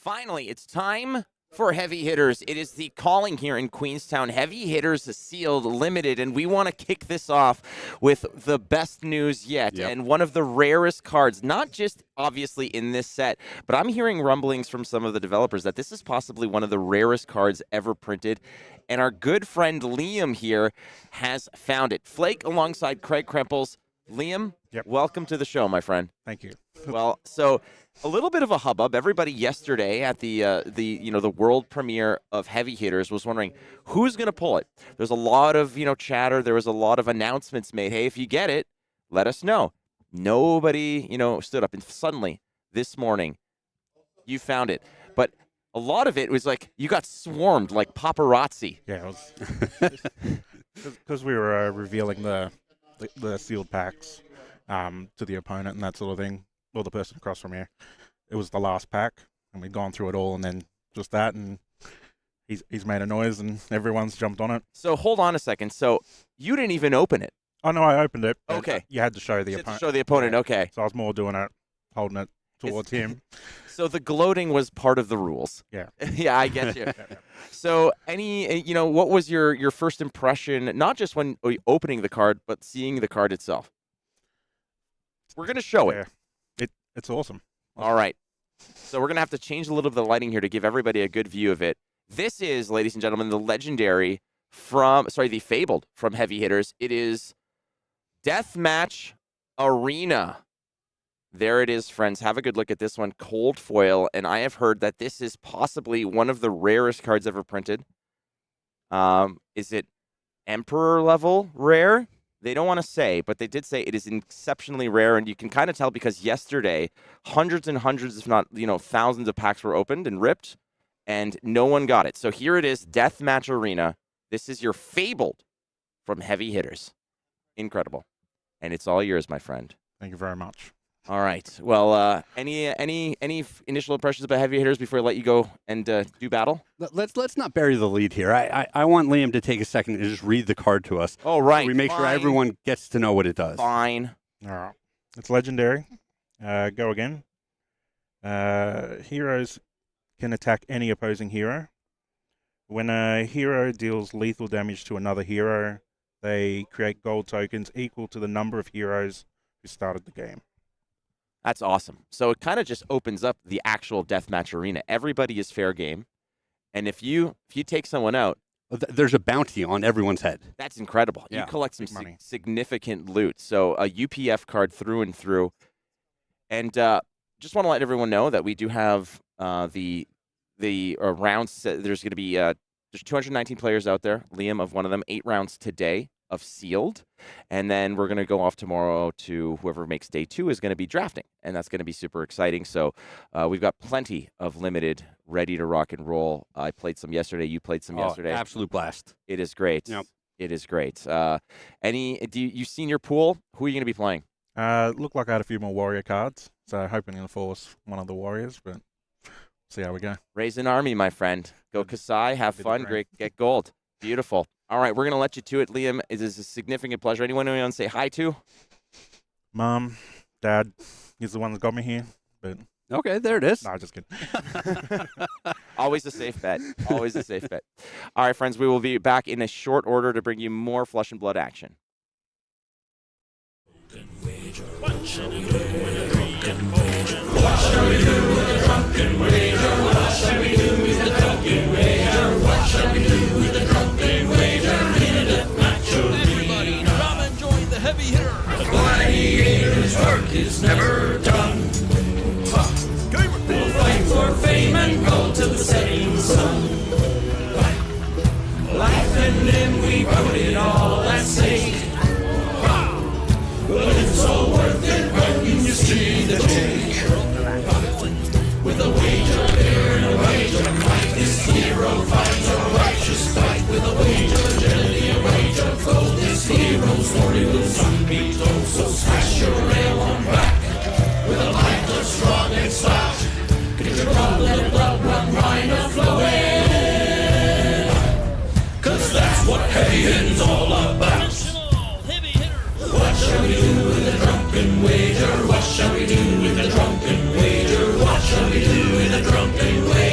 Finally, it's time for Heavy Hitters. It is the Calling here in Queenstown. Heavy Hitters Sealed Limited, and we want to kick this off with the best news yet, and one of the rarest cards, not just obviously in this set, but I'm hearing rumblings from some of the developers that this is possibly one of the rarest cards ever printed, and our good friend Liam here has found it. Flake alongside Craig Krempels. Liam, welcome to the show, my friend. Thank you. Well, so a little bit of a hubbub. Everybody yesterday at the world premiere of Heavy Hitters was wondering who's going to pull it. There's a lot of chatter. There was a lot of announcements made. Hey, if you get it, let us know. Nobody stood up, and suddenly this morning you found it. But a lot of it was like you got swarmed like paparazzi. Yeah, it was because we were revealing the sealed packs to the opponent and that sort of thing. Well, the person across from here. It was the last pack, and we'd gone through it all, and then just that, and he's made a noise, and everyone's jumped on it. So hold on a second. So you didn't even open it? Oh, no, I opened it. Okay. You had to show the opponent. Show the opponent, yeah. Okay. So I was more doing it, holding it towards him. So the gloating was part of the rules. Yeah. Yeah, I get you. So what was your first impression, not just when opening the card, but seeing the card itself? We're going to show it. It's awesome. All right. So we're going to have to change a little bit of the lighting here to give everybody a good view of it. This is, ladies and gentlemen, the Fabled from Heavy Hitters. It is Deathmatch Arena. There it is, friends. Have a good look at this one. Cold foil. And I have heard that this is possibly one of the rarest cards ever printed. Is it Emperor level rare? They don't want to say, but they did say it is exceptionally rare, and you can kind of tell because yesterday, hundreds and hundreds, if not thousands of packs were opened and ripped, and no one got it. So here it is, Deathmatch Arena. This is your Fabled from Heavy Hitters. Incredible. And it's all yours, my friend. Thank you very much. All right. Well, any initial impressions about Heavy Hitters before I let you go and do battle? Let's not bury the lead here. I want Liam to take a second and just read the card to us. Oh, right. So we make sure everyone gets to know what it does. Fine. All right. It's legendary. Go again. Heroes can attack any opposing hero. When a hero deals lethal damage to another hero, they create gold tokens equal to the number of heroes who started the game. That's awesome. So it kind of just opens up the actual deathmatch arena. Everybody is fair game, and if you take someone out, there's a bounty on everyone's head. That's incredible. Yeah. You collect some significant loot. So a UPF card through and through. And just want to let everyone know that we do have the rounds. There's going to be there's 219 players out there. Liam of one of them. 8 rounds today of sealed, and then we're going to go off tomorrow to whoever makes day 2 is going to be drafting, and that's going to be super exciting. So we've got plenty of limited ready to rock and roll. I played some yesterday. You played some yesterday. Absolute blast. It is great. Yep. It is great. You seen your pool? Who are you going to be playing? Looked like I had a few more warrior cards, so hoping to force one of the warriors, but see how we go. Raise an army, my friend. Go Kassai, have fun, great, get gold. Beautiful. All right, we're going to let you to it, Liam. It is a significant pleasure. Anyone you want to say hi to? Mom, Dad. He's the one that got me here. But okay, there it is. No, just kidding. Always a safe bet. Always a safe bet. All right, friends, we will be back in a short order to bring you more Flesh and Blood action. What shall we do with a drunken wager? What shall we do with a drunken wager? What shall we do with a drunken wager? What shall we do with a drunken wager? In a deathmatch arena. Everybody, come and join the Heavy Hitter. The gladiator's work is never done. We'll fight for fame and gold till the setting sun. Life and limb, we put it all at stake. But it's all worth it when you see the take. With a wager there and a wager might, this hero fights a righteous fight. With a wager jelly, a wager gold, this hero's story will soon be told. So smash your rail on back with a light that's strong and stout. Get your blood, let the blood run rhino flowing. 'Cause that's what heavy hitting's all about. What shall we do with a drunken wager? What shall we do with a drunken wager? What shall we do with a drunken wager?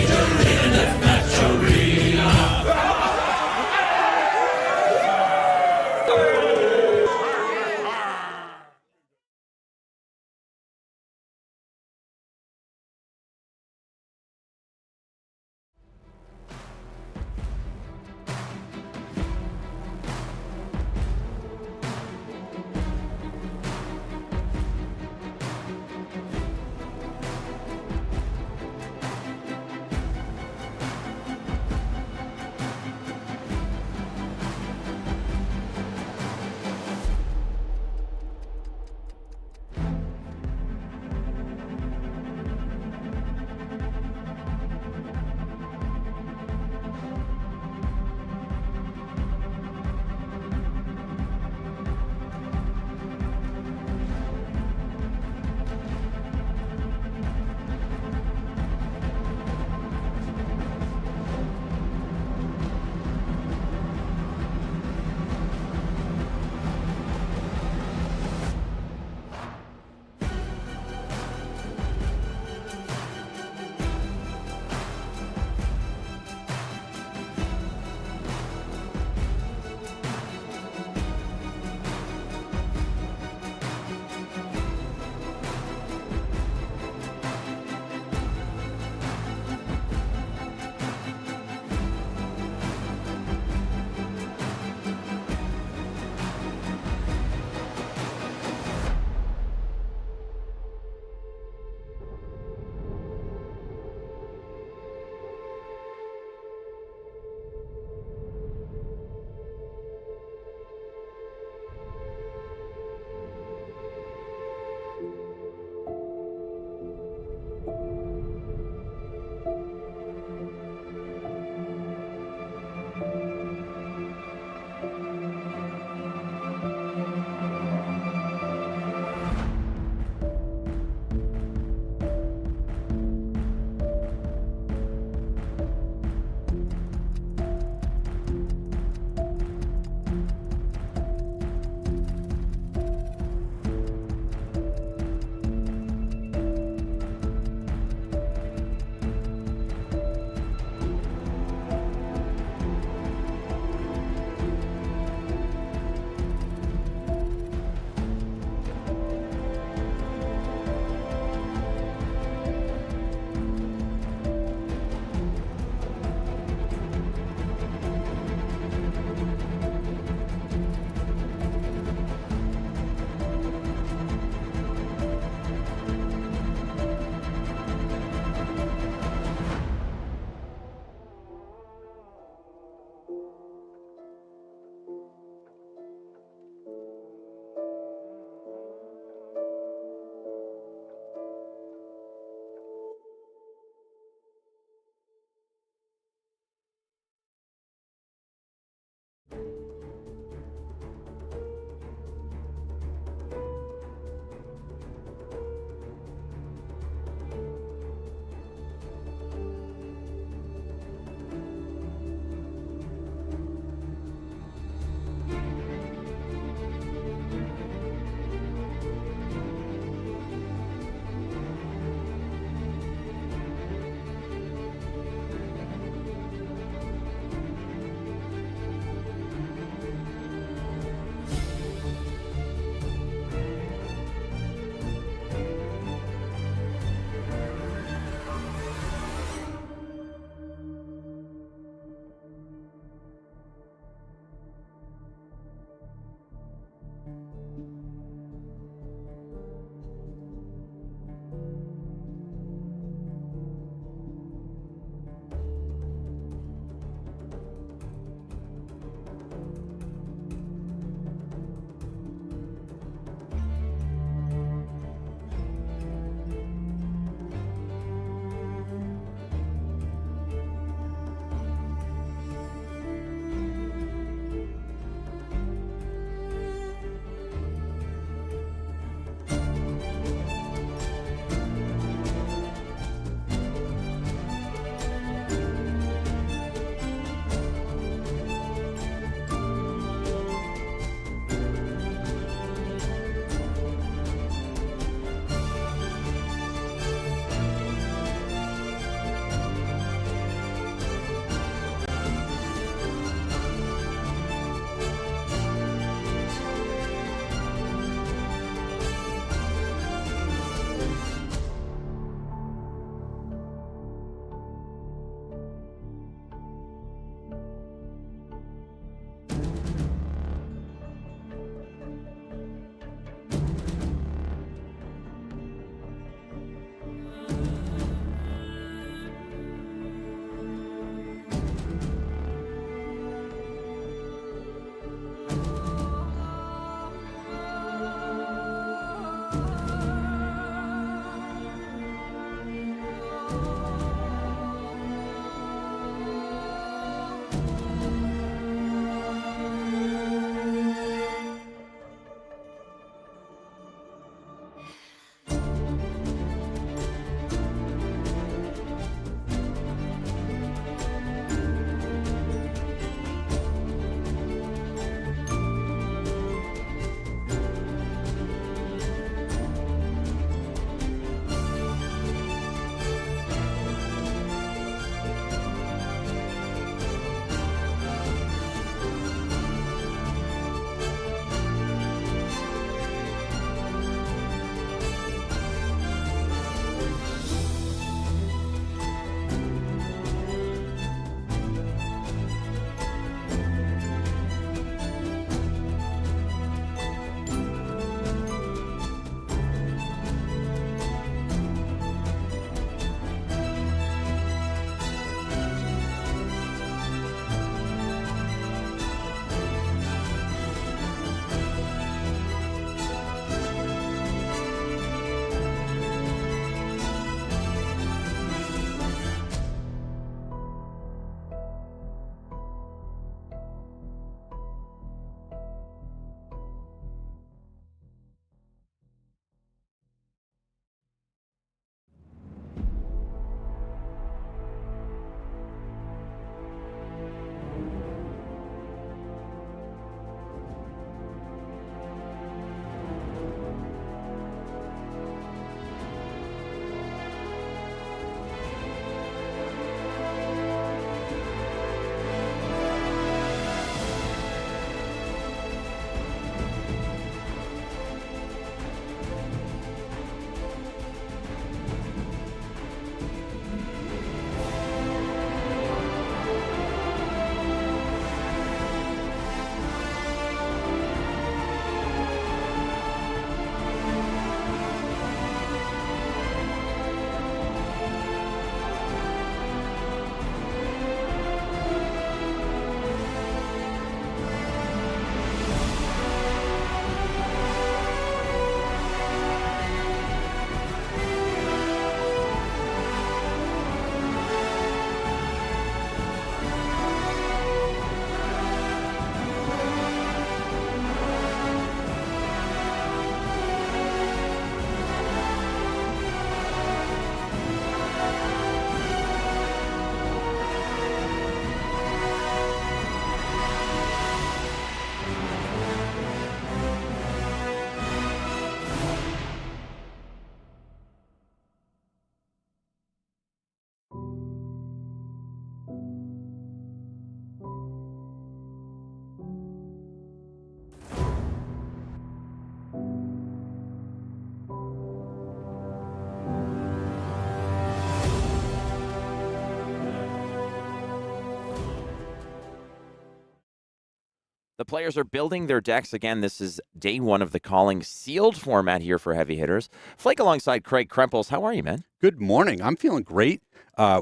The players are building their decks. Again, this is day one of the Calling sealed format here for heavy hitters. Flake alongside Craig Krempels. How are you, man? Good morning. I'm feeling great.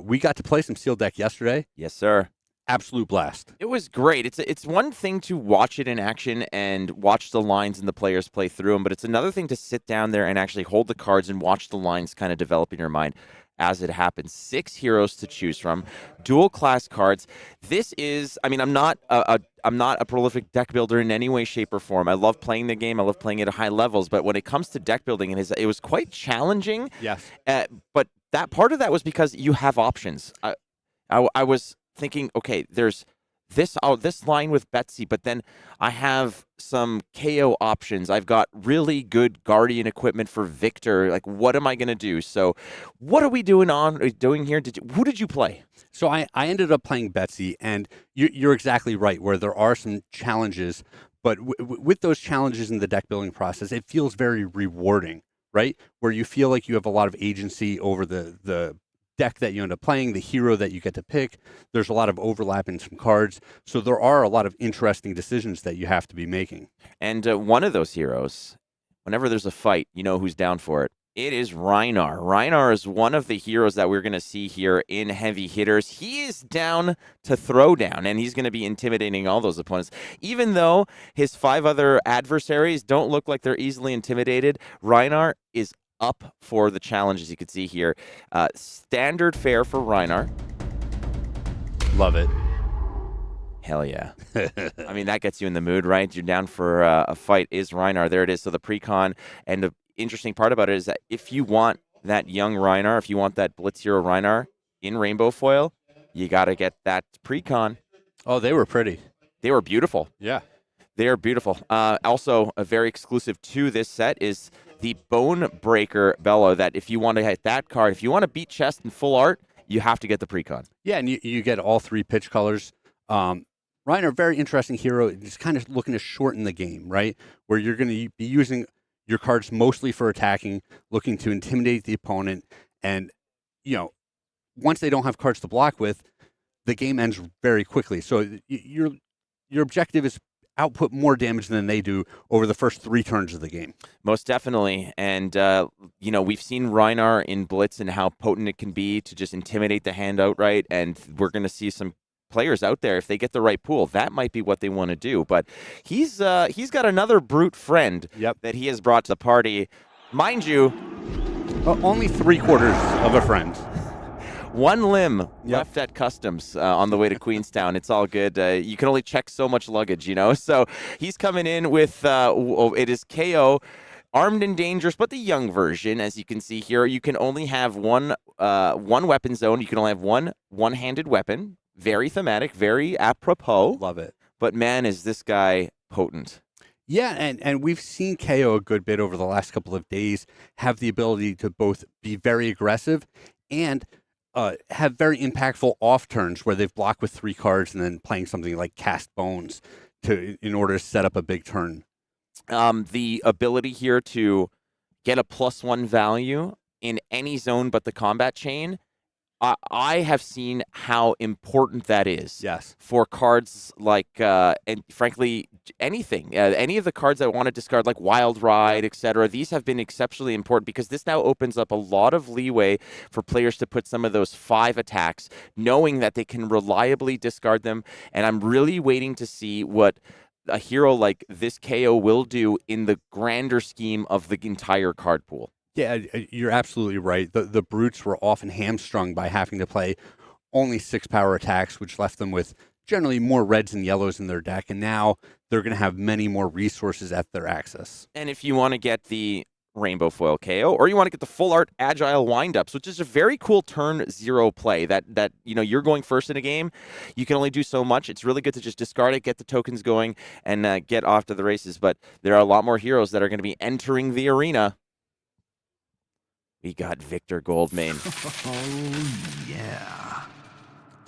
We got to play some sealed deck yesterday. Yes, sir. Absolute blast. It was great. It's one thing to watch it in action and watch the lines and the players play through them, but it's another thing to sit down there and actually hold the cards and watch the lines kind of develop in your mind as it happens. 6 heroes to choose from, dual class cards. This is, I mean, I'm not a prolific deck builder in any way, shape, or form. I love playing the game. I love playing it at high levels. But when it comes to deck building, it was quite challenging. Yes. But that part of that was because you have options. I was thinking, okay, there's this line with Betsy, but then I have some Kayo options. I've got really good Guardian equipment for Victor. Like, what am I going to do? So what are we doing here? Who did you play? So I ended up playing Betsy, and you're exactly right, where there are some challenges, but with those challenges in the deck building process, it feels very rewarding, right? Where you feel like you have a lot of agency over the deck that you end up playing, the hero that you get to pick. There's a lot of overlap in some cards. So there are a lot of interesting decisions that you have to be making. And one of those heroes, whenever there's a fight, you know who's down for it. It is Rhinar. Rhinar is one of the heroes that we're going to see here in Heavy Hitters. He is down to throw down, and he's going to be intimidating all those opponents. Even though his 5 other adversaries don't look like they're easily intimidated, Rhinar is up for the challenge, as you can see here. Standard fare for Rhinar. Love it. Hell yeah. I mean, that gets you in the mood, right? You're down for a fight. Is Rhinar. There it is. So the pre-con, and the interesting part about it is that if you want that young Rhinar, if you want that Blitz Hero Rhinar in Rainbow Foil, you got to get that pre-con. Oh, they were pretty. They were beautiful. Yeah. They are beautiful. Also, a very exclusive to this set is the Bone Breaker Bellow, that if you want to hit that card, if you want to beat chest in full art, you have to get the pre-con. Yeah, and you get all 3 pitch colors. Rhinar, very interesting hero. It's kind of looking to shorten the game, right? Where you're going to be using your cards mostly for attacking, looking to intimidate the opponent. And, once they don't have cards to block with, the game ends very quickly. So your objective is output more damage than they do over the first 3 turns of the game. Most definitely. And, we've seen Rhinar in Blitz and how potent it can be to just intimidate the hand outright. And we're going to see some players out there, if they get the right pool, that might be what they want to do. But he's got another brute friend that he has brought to the party. Mind you, only 3/4 of a friend. 1 limb left at customs on the way to Queenstown. It's all good. You can only check so much luggage, So he's coming in with, it is Kayo, armed and dangerous, but the young version, as you can see here. You can only have one weapon zone. You can only have one one-handed weapon. Very thematic, very apropos. Love it. But man, is this guy potent. Yeah, and we've seen Kayo a good bit over the last couple of days have the ability to both be very aggressive and have very impactful off turns where they've blocked with 3 cards and then playing something like Cast Bones in order to set up a big turn. The ability here to get a +1 value in any zone but the combat chain, I have seen how important that is. Yes. For cards like, and frankly, anything. Any of the cards I want to discard, like Wild Ride, etc. These have been exceptionally important because this now opens up a lot of leeway for players to put some of those 5 attacks, knowing that they can reliably discard them. And I'm really waiting to see what a hero like this Kayo will do in the grander scheme of the entire card pool. Yeah, you're absolutely right. The brutes were often hamstrung by having to play only 6 power attacks, which left them with generally more reds and yellows in their deck. And now they're going to have many more resources at their access. And if you want to get the Rainbow Foil KO, or you want to get the full art Agile Windups, which is a very cool turn 0 play that you're going first in a game. You can only do so much. It's really good to just discard it, get the tokens going, and get off to the races. But there are a lot more heroes that are going to be entering the arena. We got Victor Goldmane. Oh, yeah.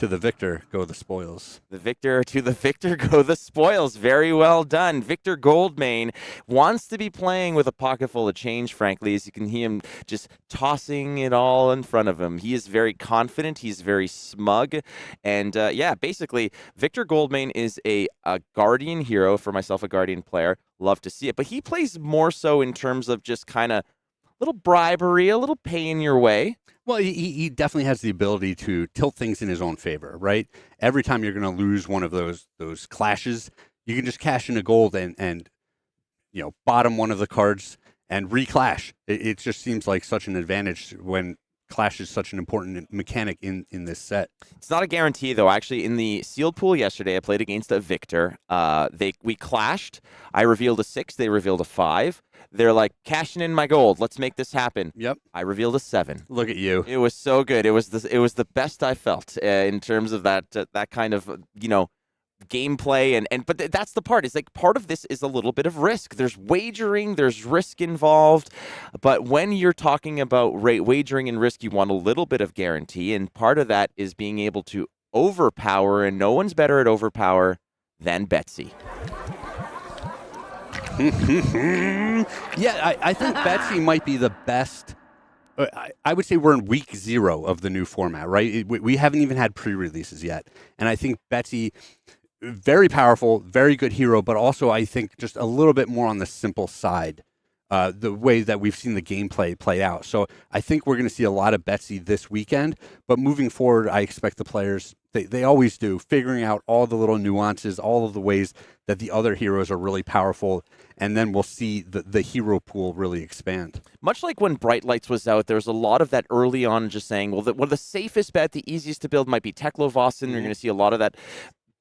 To the victor go the spoils. To the victor go the spoils. Very well done. Victor Goldmane wants to be playing with a pocket full of change, frankly, as you can hear him just tossing it all in front of him. He is very confident. He's very smug. And yeah, basically, Victor Goldmane is a Guardian hero. For myself, a Guardian player. Love to see it. But he plays more so in terms of just kind of little bribery, a little paying your way. Well, he definitely has the ability to tilt things in his own favor, right? Every time you're going to lose one of those clashes, you can just cash in a gold and bottom one of the cards and reclash. It just seems like such an advantage when clash is such an important mechanic in this set. It's not a guarantee, though. Actually, in the sealed pool yesterday, I played against a victor. We clashed. I revealed a 6. They revealed a 5. They're like, cashing in my gold. Let's make this happen. Yep. I revealed a 7. Look at you. It was so good. It was the best I felt in terms of that kind of gameplay but that's the part. It's like part of this is a little bit of risk. There's wagering, there's risk involved, but when you're talking about wagering and risk, you want a little bit of guarantee, and part of that is being able to overpower, and no one's better at overpower than Betsy. Yeah, I think Betsy might be the best. I would say we're in week 0 of the new format, right? We haven't even had pre-releases yet, and I think Betsy, very powerful, very good hero, but also I think just a little bit more on the simple side, the way that we've seen the gameplay play out. So I think we're going to see a lot of Betsy this weekend, but moving forward, I expect the players, they always do, figuring out all the little nuances, all of the ways that the other heroes are really powerful, and then we'll see the hero pool really expand. Much like when Bright Lights was out, there was a lot of that early on just saying, well, the safest bet, the easiest to build might be Teklo-Vossen. You're going to see a lot of that.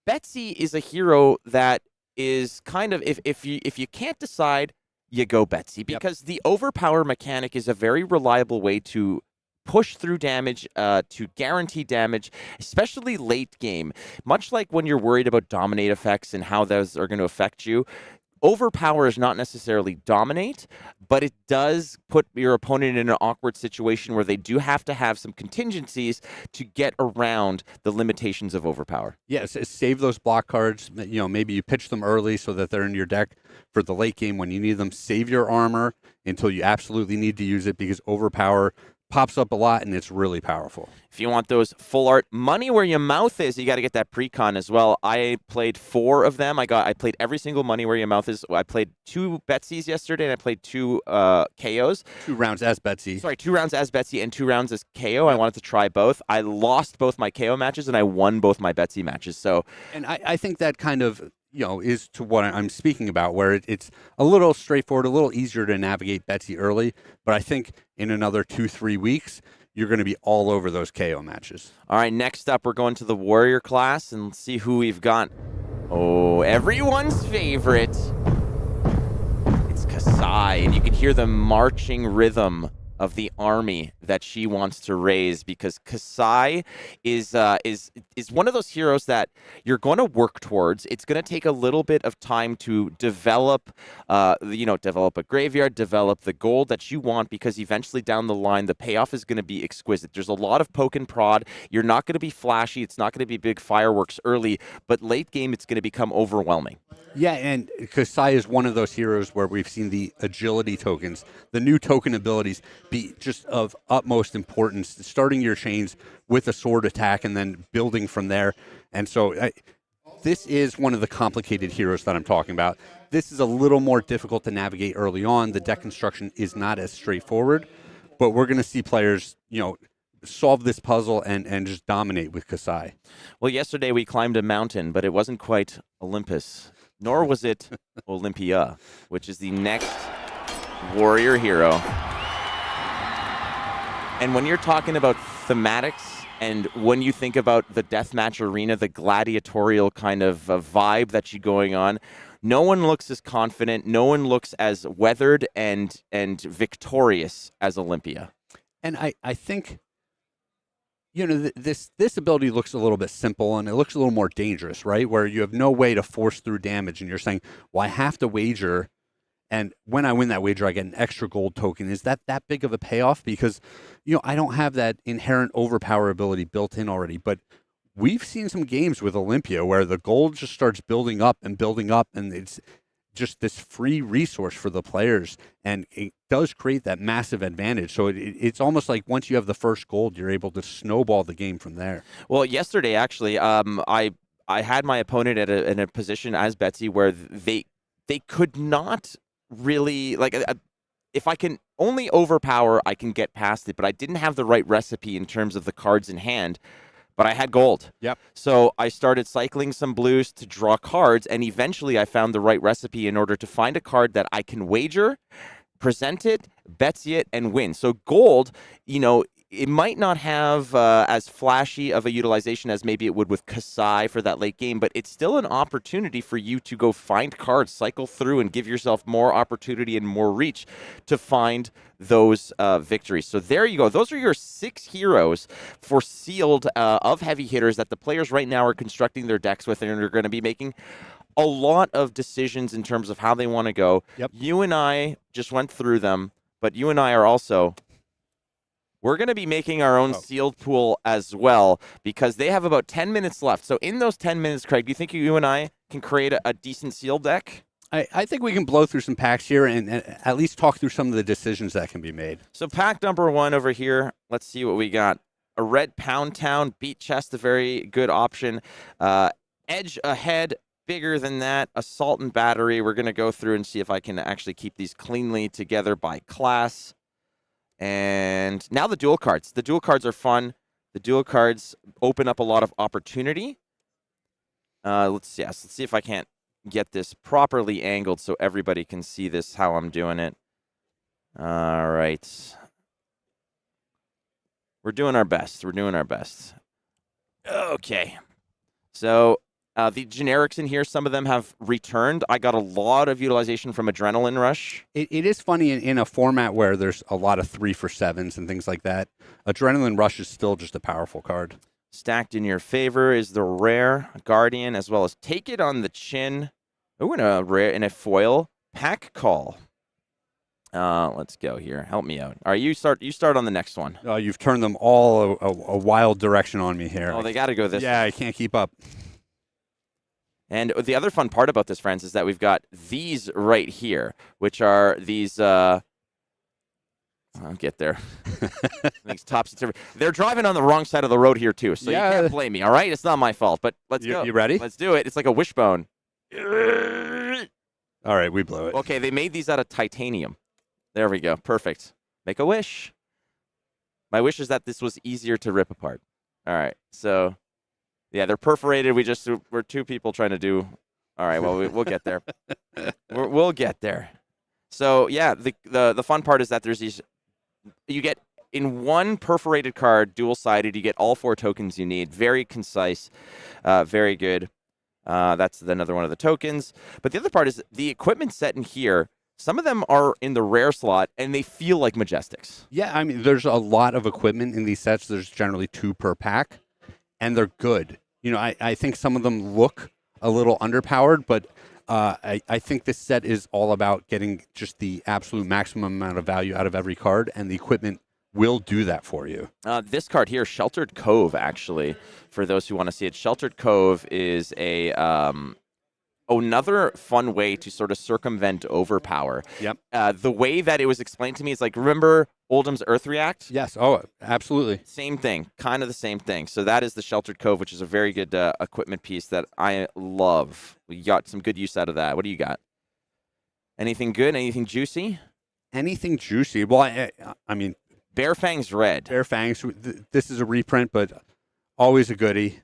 Betsy is a hero that is kind of, if you can't decide, you go Betsy, because the overpower mechanic is a very reliable way to push through damage, to guarantee damage, especially late game. Much like when you're worried about dominate effects and how those are going to affect you, overpower is not necessarily dominate, but it does put your opponent in an awkward situation where they do have to have some contingencies to get around the limitations of overpower. Yes, save those block cards. Maybe you pitch them early so that they're in your deck for the late game when you need them. Save your armor until you absolutely need to use it, because overpower pops up a lot and it's really powerful. If you want those full art money where your mouth is, you got to get that pre-con as well. I played 4 of them. I played every single money where your mouth is. I played 2 Betsy's yesterday, and I played 2 Kayos. 2 rounds as Betsy. Sorry, 2 rounds as Betsy and 2 rounds as Kayo. I wanted to try both. I lost both my Kayo matches, and I won both my Betsy matches. So, and I think that kind of is to what I'm speaking about, where it's a little straightforward, a little easier to navigate Betsy early. But I think in another 2-3 weeks, you're going to be all over those KO matches. All right, next up, we're going to the Warrior class and see who we've got. Oh, everyone's favorite. It's Kassai, and you can hear the marching rhythm of the army that she wants to raise, because Kassai is one of those heroes that you're going to work towards. It's going to take a little bit of time to develop, develop a graveyard, develop the gold that you want, because eventually down the line, the payoff is going to be exquisite. There's a lot of poke and prod. You're not going to be flashy. It's not going to be big fireworks early, but late game, it's going to become overwhelming. Yeah, and Kassai is one of those heroes where we've seen the agility tokens, the new token abilities, be just of utmost importance, starting your chains with a sword attack and then building from there. And so this is one of the complicated heroes that I'm talking about. This is a little more difficult to navigate early on. The deck construction is not as straightforward, but we're going to see players, solve this puzzle and just dominate with Kassai. Well, yesterday we climbed a mountain, but it wasn't quite Olympus, nor was it Olympia, which is the next warrior hero. And when you're talking about thematics, and when you think about the deathmatch arena, the gladiatorial kind of vibe that you're going on, no one looks as confident, no one looks as weathered and victorious as Olympia. And I think, this ability looks a little bit simple, and it looks a little more dangerous, right? Where you have no way to force through damage, and you're saying, well, I have to wager, and when I win that wager, I get an extra gold token. Is that big of a payoff? Because, I don't have that inherent overpower ability built in already, but we've seen some games with Olympia where the gold just starts building up, and it's just this free resource for the players, and it does create that massive advantage. So it's almost like once you have the first gold, you're able to snowball the game from there. Well, yesterday actually, I had my opponent in a position as Betsy where they could not really if I can only overpower, I can get past it, but I didn't have the right recipe in terms of the cards in hand. But I had gold. Yep. So I started cycling some blues to draw cards, and eventually I found the right recipe in order to find a card that I can wager, present it, Betsy it, and win. So gold, it might not have as flashy of a utilization as maybe it would with Kassai for that late game, but it's still an opportunity for you to go find cards, cycle through, and give yourself more opportunity and more reach to find those victories. So there you go. Those are your 6 heroes for sealed of heavy hitters that the players right now are constructing their decks with, and are going to be making a lot of decisions in terms of how they want to go. Yep. You and I just went through them, but you and I are also... We're going to be making our own sealed pool as well, because they have about 10 minutes left. So in those 10 minutes, Craig, do you think you and I can create a decent sealed deck? I think we can blow through some packs here and at least talk through some of the decisions that can be made. So pack number 1 over here. Let's see what we got. A red Pound Town, beat chest, a very good option. Edge ahead, bigger than that. Assault and battery. We're going to go through and see if I can actually keep these cleanly together by class. And now the dual cards. The dual cards are fun. The dual cards open up a lot of opportunity. Let's see if I can't get this properly angled so everybody can see this, how I'm doing it. All right. We're doing our best. Okay. So the generics in here, some of them have returned. I got a lot of utilization from Adrenaline Rush. It is funny in a format where there's a lot of 3-for-7s and things like that. Adrenaline Rush is still just a powerful card. Stacked in your favor is the rare Guardian, as well as Take It on the Chin. Oh, in a foil Pack Call. Let's go here. Help me out. All right, you start on the next one. You've turned them all a wild direction on me here. Oh, they got to go this way. Yeah, I can't keep up. And the other fun part about this, friends, is that we've got these right here, which are these. I'll get there. These topsy-turvy. They're driving on the wrong side of the road here too, so you can't blame me. All right, it's not my fault, but let's go. You ready? Let's do it. It's like a wishbone. All right, we blew it. Okay, they made these out of titanium. There we go. Perfect. Make a wish. My wish is that this was easier to rip apart. All right, so. Yeah, they're perforated. We're 2 people trying to do. All right, well, we'll get there. We'll get there. So yeah, the fun part is that there's these. You get in one perforated card, dual-sided. You get all 4 tokens you need. Very concise, very good. That's another one of the tokens. But the other part is the equipment set in here. Some of them are in the rare slot, and they feel like Majestics. Yeah, I mean, there's a lot of equipment in these sets. There's generally 2 per pack. And they're good. I think some of them look a little underpowered, but I think this set is all about getting just the absolute maximum amount of value out of every card, and the equipment will do that for you. This card here, Sheltered Cove, actually, for those who want to see it. Sheltered Cove is another fun way to sort of circumvent overpower. Yep. The way that it was explained to me is remember Oldham's Earth React? Yes. Oh, absolutely. Same thing. Kind of the same thing. So that is the Sheltered Cove, which is a very good equipment piece that I love. We got some good use out of that. What do you got? Anything good? Anything juicy? Anything juicy? Well, I mean... Bare Fangs Red. Bare Fangs. This is a reprint, but always a goodie.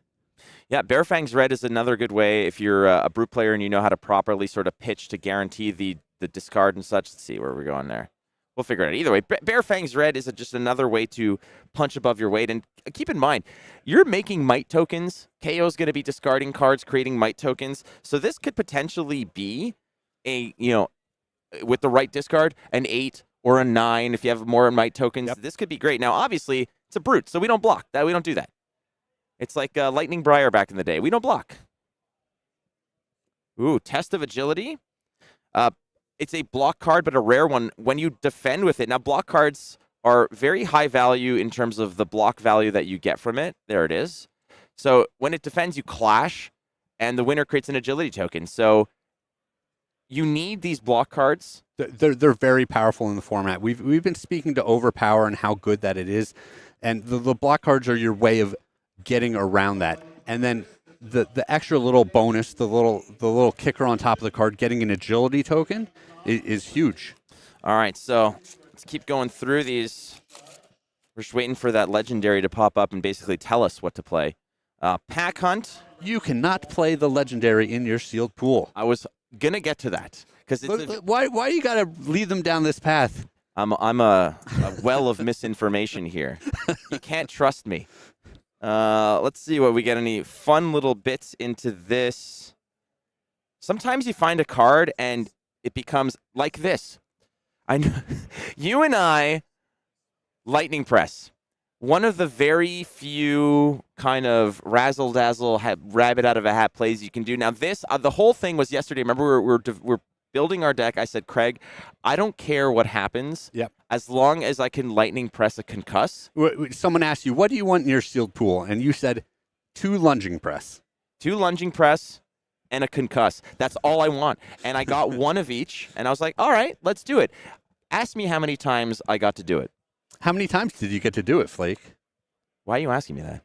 Yeah, Bare Fangs Red is another good way if you're a brute player and you know how to properly sort of pitch to guarantee the discard and such. Let's see where we're going there. We'll figure it out. Either way, Bare Fangs Red is just another way to punch above your weight. And keep in mind, you're making might tokens. Kayo's going to be discarding cards, creating might tokens. So this could potentially be with the right discard, an 8 or a 9 if you have more might tokens. Yep. This could be great. Now, obviously, it's a brute, so we don't block. We don't do that. It's like Lightning Briar back in the day. We don't block. Ooh, Test of Agility. It's a block card, but a rare one when you defend with it. Now, block cards are very high value in terms of the block value that you get from it. There it is. So when it defends, you clash, and the winner creates an agility token. So you need these block cards. They're very powerful in the format. We've been speaking to overpower and how good that it is, and the block cards are your way of getting around that. And then the extra little bonus, the little kicker on top of the card, getting an agility token is huge. All right, so let's keep going through these. We're just waiting for that legendary to pop up and basically tell us what to play. Pack Hunt. You cannot play the legendary in your sealed pool. I was gonna get to that because it's Why you gotta lead them down this path? I'm a well of misinformation here. You can't trust me. Let's see what we get. Any fun little bits into this. Sometimes you find a card and it becomes like this. I know you and I, Lightning Press. One of the very few kind of razzle-dazzle rabbit out of a hat plays you can do. Now this, the whole thing was yesterday. Remember, we're building our deck. I said, Craig, I don't care what happens. Yep. As long as I can Lightning Press a Concuss. Someone asked you, what do you want in your sealed pool? And you said, 2 Lunging Press. 2 Lunging Press and a Concuss. That's all I want. And I got one of each. And I was like, all right, let's do it. Ask me how many times I got to do it. How many times did you get to do it, Flake? Why are you asking me that?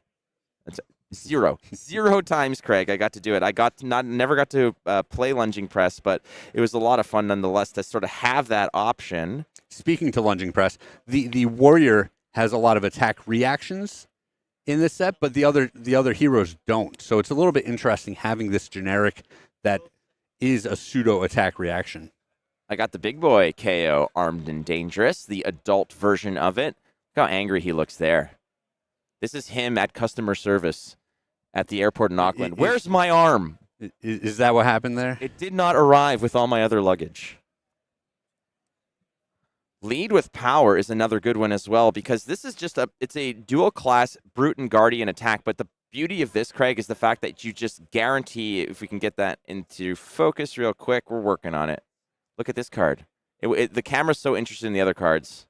That's 0. 0 times, Craig. I got to do it. I never got to play Lunging Press, but it was a lot of fun nonetheless to sort of have that option. Speaking to Lunging Press, the Warrior has a lot of attack reactions in this set, but the other heroes don't. So it's a little bit interesting having this generic that is a pseudo attack reaction. I got the big boy Kayo, Armed and Dangerous, the adult version of it. Look how angry he looks there. This is him at customer service at the airport in Auckland. Where's my arm? Is that what happened there? It did not arrive with all my other luggage. Lead with Power is another good one as well, because this is just it's a dual class Brute and Guardian attack, but the beauty of this, Craig, is the fact that you just guarantee, if we can get that into focus real quick, we're working on it. Look at this card. The camera's so interested in the other cards.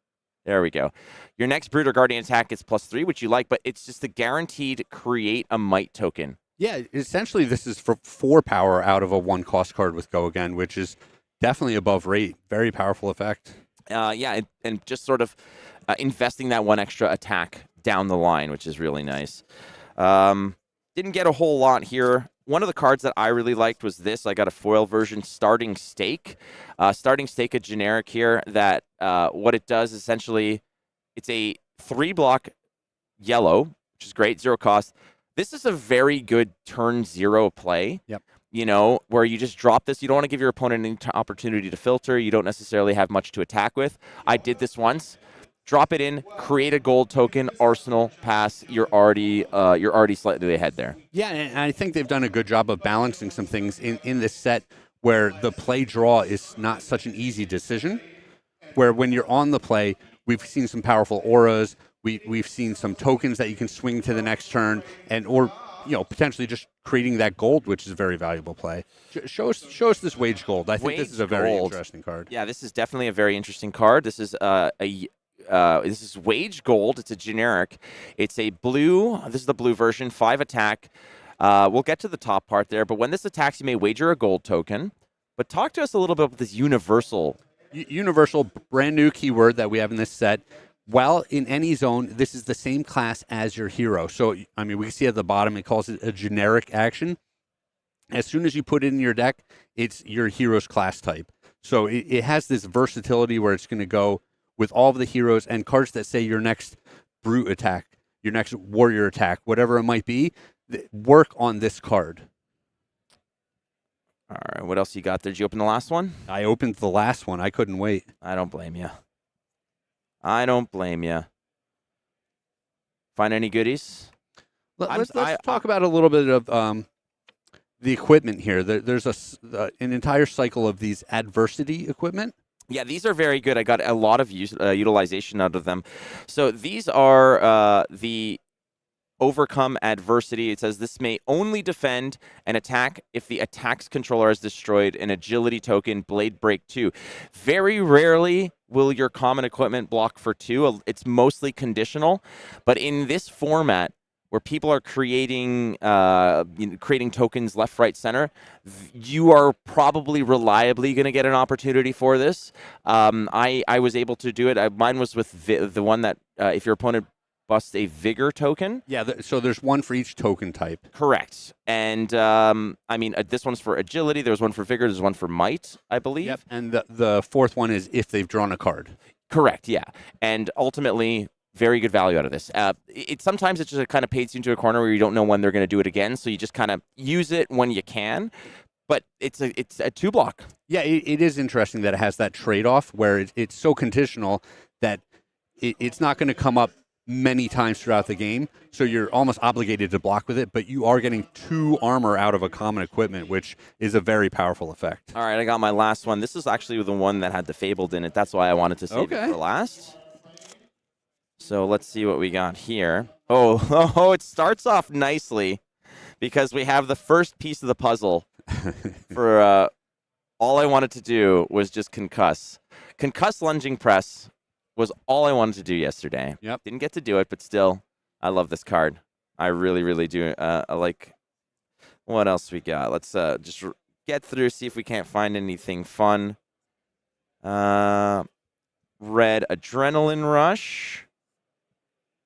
There we go. Your next Brute or Guardian attack is +3, which you like, but it's just the guaranteed create a might token. Yeah, essentially this is for 4 power out of a 1-cost card with Go Again, which is definitely above rate. Very powerful effect. Yeah, and just sort of investing that 1 extra attack down the line, which is really nice. Didn't get a whole lot here. One of the cards that I really liked was this. I got a foil version, Starting Stake. Starting Stake, a generic here that what it does essentially, it's a 3-block yellow, which is great, 0 cost. This is a very good turn 0 play. Yep. You know, where you just drop this. You don't want to give your opponent any opportunity to filter. You don't necessarily have much to attack with. I did this once. Drop it in, create a gold token, arsenal, pass. You're already slightly ahead there. Yeah, and I think they've done a good job of balancing some things in this set where the play draw is not such an easy decision. Where when you're on the play, we've seen some powerful auras. We've seen some tokens that you can swing to the next turn, or potentially just creating that gold, which is a very valuable play. Show us this Wage Gold. I think this is a very interesting card. Yeah, this is definitely a very interesting card. This is this is Wage Gold. It's a generic. It's a blue. This is the blue version, 5 attack. We'll get to the top part there, but when this attacks, you may wager a gold token. But talk to us a little bit about this universal. Universal, brand new keyword that we have in this set. While in any zone, this is the same class as your hero. So, I mean, we can see at the bottom, it calls it a generic action. As soon as you put it in your deck, it's your hero's class type. So it has this versatility where it's going to go with all of the heroes and cards that say your next Brute attack, your next Warrior attack, whatever it might be, work on this card. All right, what else you got there? Did you open the last one? I opened the last one. I couldn't wait. I don't blame you. I don't blame you. Find any goodies? Let's talk about a little bit of the equipment here. There's an entire cycle of these adversity equipment. Yeah, these are very good. I got a lot of utilization out of them. So these are the Overcome Adversity. It says this may only defend an attack if the attack's controller has destroyed an agility token, Blade Break 2. Very rarely will your common equipment block for 2. It's mostly conditional. But in this format, where people are creating creating tokens left, right, center, you are probably reliably going to get an opportunity for this. I was able to do it. Mine was with the one that if your opponent busts a vigor token. Yeah, so there's one for each token type. Correct. And this one's for agility. There's one for vigor. There's one for might, I believe. Yep. And the fourth one is if they've drawn a card. Correct. Yeah. And ultimately, very good value out of this. Sometimes it just kind of paints you into a corner where you don't know when they're going to do it again. So you just kind of use it when you can. But it's a 2-block. Yeah, it is interesting that it has that trade-off where it's so conditional that it's not going to come up many times throughout the game, so you're almost obligated to block with it, but you are getting 2 armor out of a common equipment, which is a very powerful effect. All right, I got my last one. This is actually the one that had the Fabled in it. That's why I wanted to save it for last. So let's see what we got here. Oh, it starts off nicely because we have the first piece of the puzzle for all I wanted to do was just concuss. Concuss lunging press was all I wanted to do yesterday. Yep. Didn't get to do it, but still, I love this card. I really, really do. I like. What else we got? Let's just get through, see if we can't find anything fun. Red Adrenaline Rush.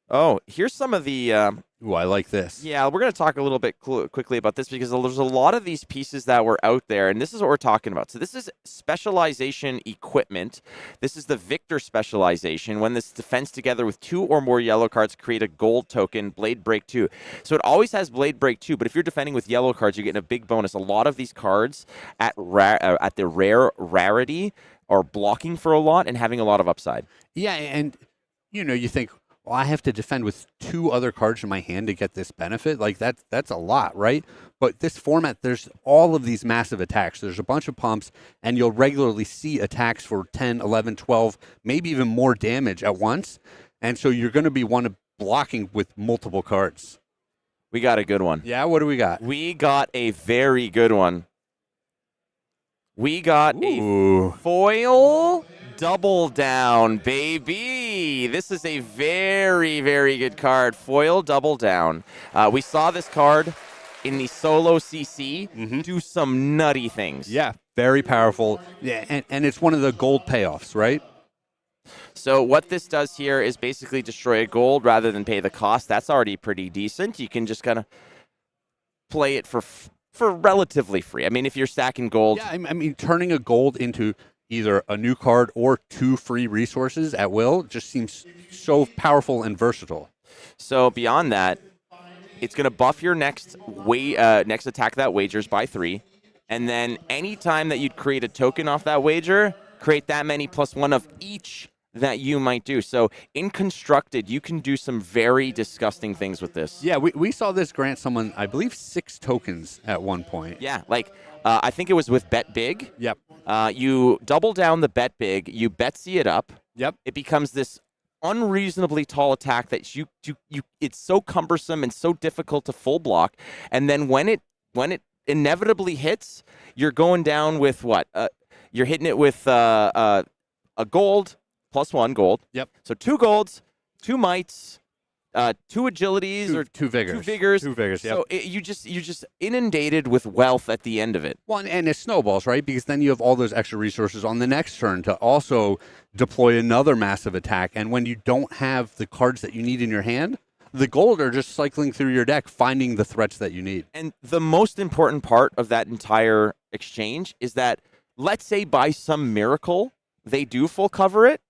Oh, here's some of the... Ooh, I like this. Yeah, we're going to talk a little bit quickly about this because there's a lot of these pieces that were out there, and this is what we're talking about. So this is specialization equipment. This is the Victor specialization. When this defends together with 2 or more yellow cards, create a gold token, Blade Break 2. So it always has Blade Break 2, but if you're defending with yellow cards, you're getting a big bonus. A lot of these cards at the rare rarity are blocking for a lot and having a lot of upside. Yeah, and you think, well, I have to defend with 2 other cards in my hand to get this benefit. Like, that's a lot, right? But this format, there's all of these massive attacks. There's a bunch of pumps, and you'll regularly see attacks for 10, 11, 12, maybe even more damage at once. And so you're going to be blocking with multiple cards. We got a good one. Yeah, what do we got? We got a very good one. We got a foil double down, baby. This is a very, very good card. Foil double down. We saw this card in the solo CC do some nutty things. Yeah, very powerful. Yeah, and it's one of the gold payoffs, right? So what this does here is basically destroy a gold rather than pay the cost. That's already pretty decent. You can just kind of play it for relatively free. I mean, if you're stacking gold. Yeah, I mean, turning a gold into either a new card or 2 free resources at will just seems so powerful and versatile. So beyond that, it's going to buff your next attack that wagers by 3. And then anytime that you'd create a token off that wager, create that many +1 of each that you might do. So in Constructed, you can do some very disgusting things with this. Yeah, we saw this grant someone, I believe, 6 tokens at one point. Yeah, like I think it was with Bet Big. Yep. You double down the Bet Big, you Betsy it up. Yep. It becomes this unreasonably tall attack that you it's so cumbersome and so difficult to full block. And then when it inevitably hits, you're going down with what? You're hitting it with a gold +1 gold. Yep. So 2 golds, 2 mights, 2 agilities, or 2 vigors. 2 vigors. 2 vigors. Yep. So you're just inundated with wealth at the end of it. Well, and it snowballs, right? Because then you have all those extra resources on the next turn to also deploy another massive attack. And when you don't have the cards that you need in your hand, the gold are just cycling through your deck, finding the threats that you need. And the most important part of that entire exchange is that, let's say by some miracle, they do full cover it.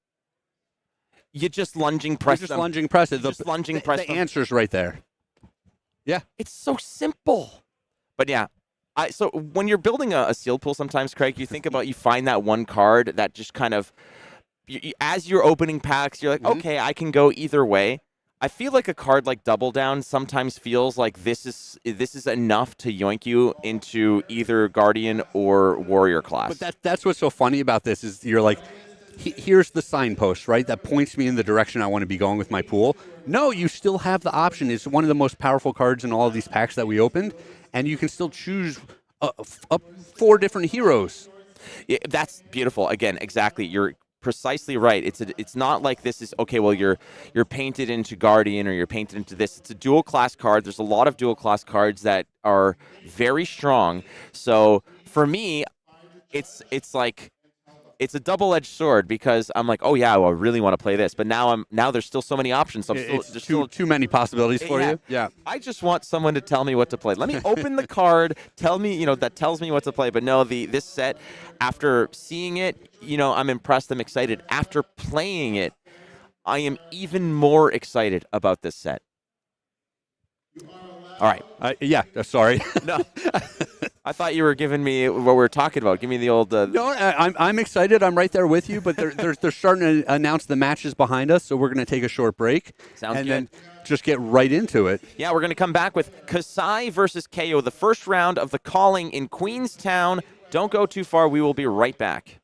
You just lunging press them. Lunging press it. Just lunging press the them. answer's right there. Yeah. It's so simple. But yeah, so when you're building a sealed pool sometimes, Craig, you think about, you find that one card that just kind of, as you're opening packs, you're like, okay, I can go either way. I feel like a card like Double Down sometimes feels like this is enough to yoink you into either Guardian or Warrior class. But that's what's so funny about this is you're like, here's the signpost, right? That points me in the direction I want to be going with my pool. No, you still have the option. It's one of the most powerful cards in all of these packs that we opened, and you can still choose 4 different heroes. Yeah, that's beautiful. Again, exactly. You're precisely right. It's not like this is okay. Well, you're painted into Guardian or you're painted into this. It's a dual class card. There's a lot of dual class cards that are very strong. So for me, it's like it's a double-edged sword because I'm like, oh yeah, well, I really want to play this, but now there's still so many options. So It's there's too many possibilities for Yeah. you. Yeah. I just want someone to tell me what to play. Let me open the card, tell me, that tells me what to play. But no, this set, after seeing it, I'm impressed, I'm excited. After playing it, I am even more excited about this set. All right. Yeah. Sorry. No. I thought you were giving me what we were talking about. Give me the old. No, I'm excited. I'm right there with you. But they're starting to announce the matches behind us, so we're going to take a short break. Sounds and good. then just get right into it. Yeah, we're going to come back with Kassai versus Kayo, the first round of the Calling in Queenstown. Don't go too far. We will be right back.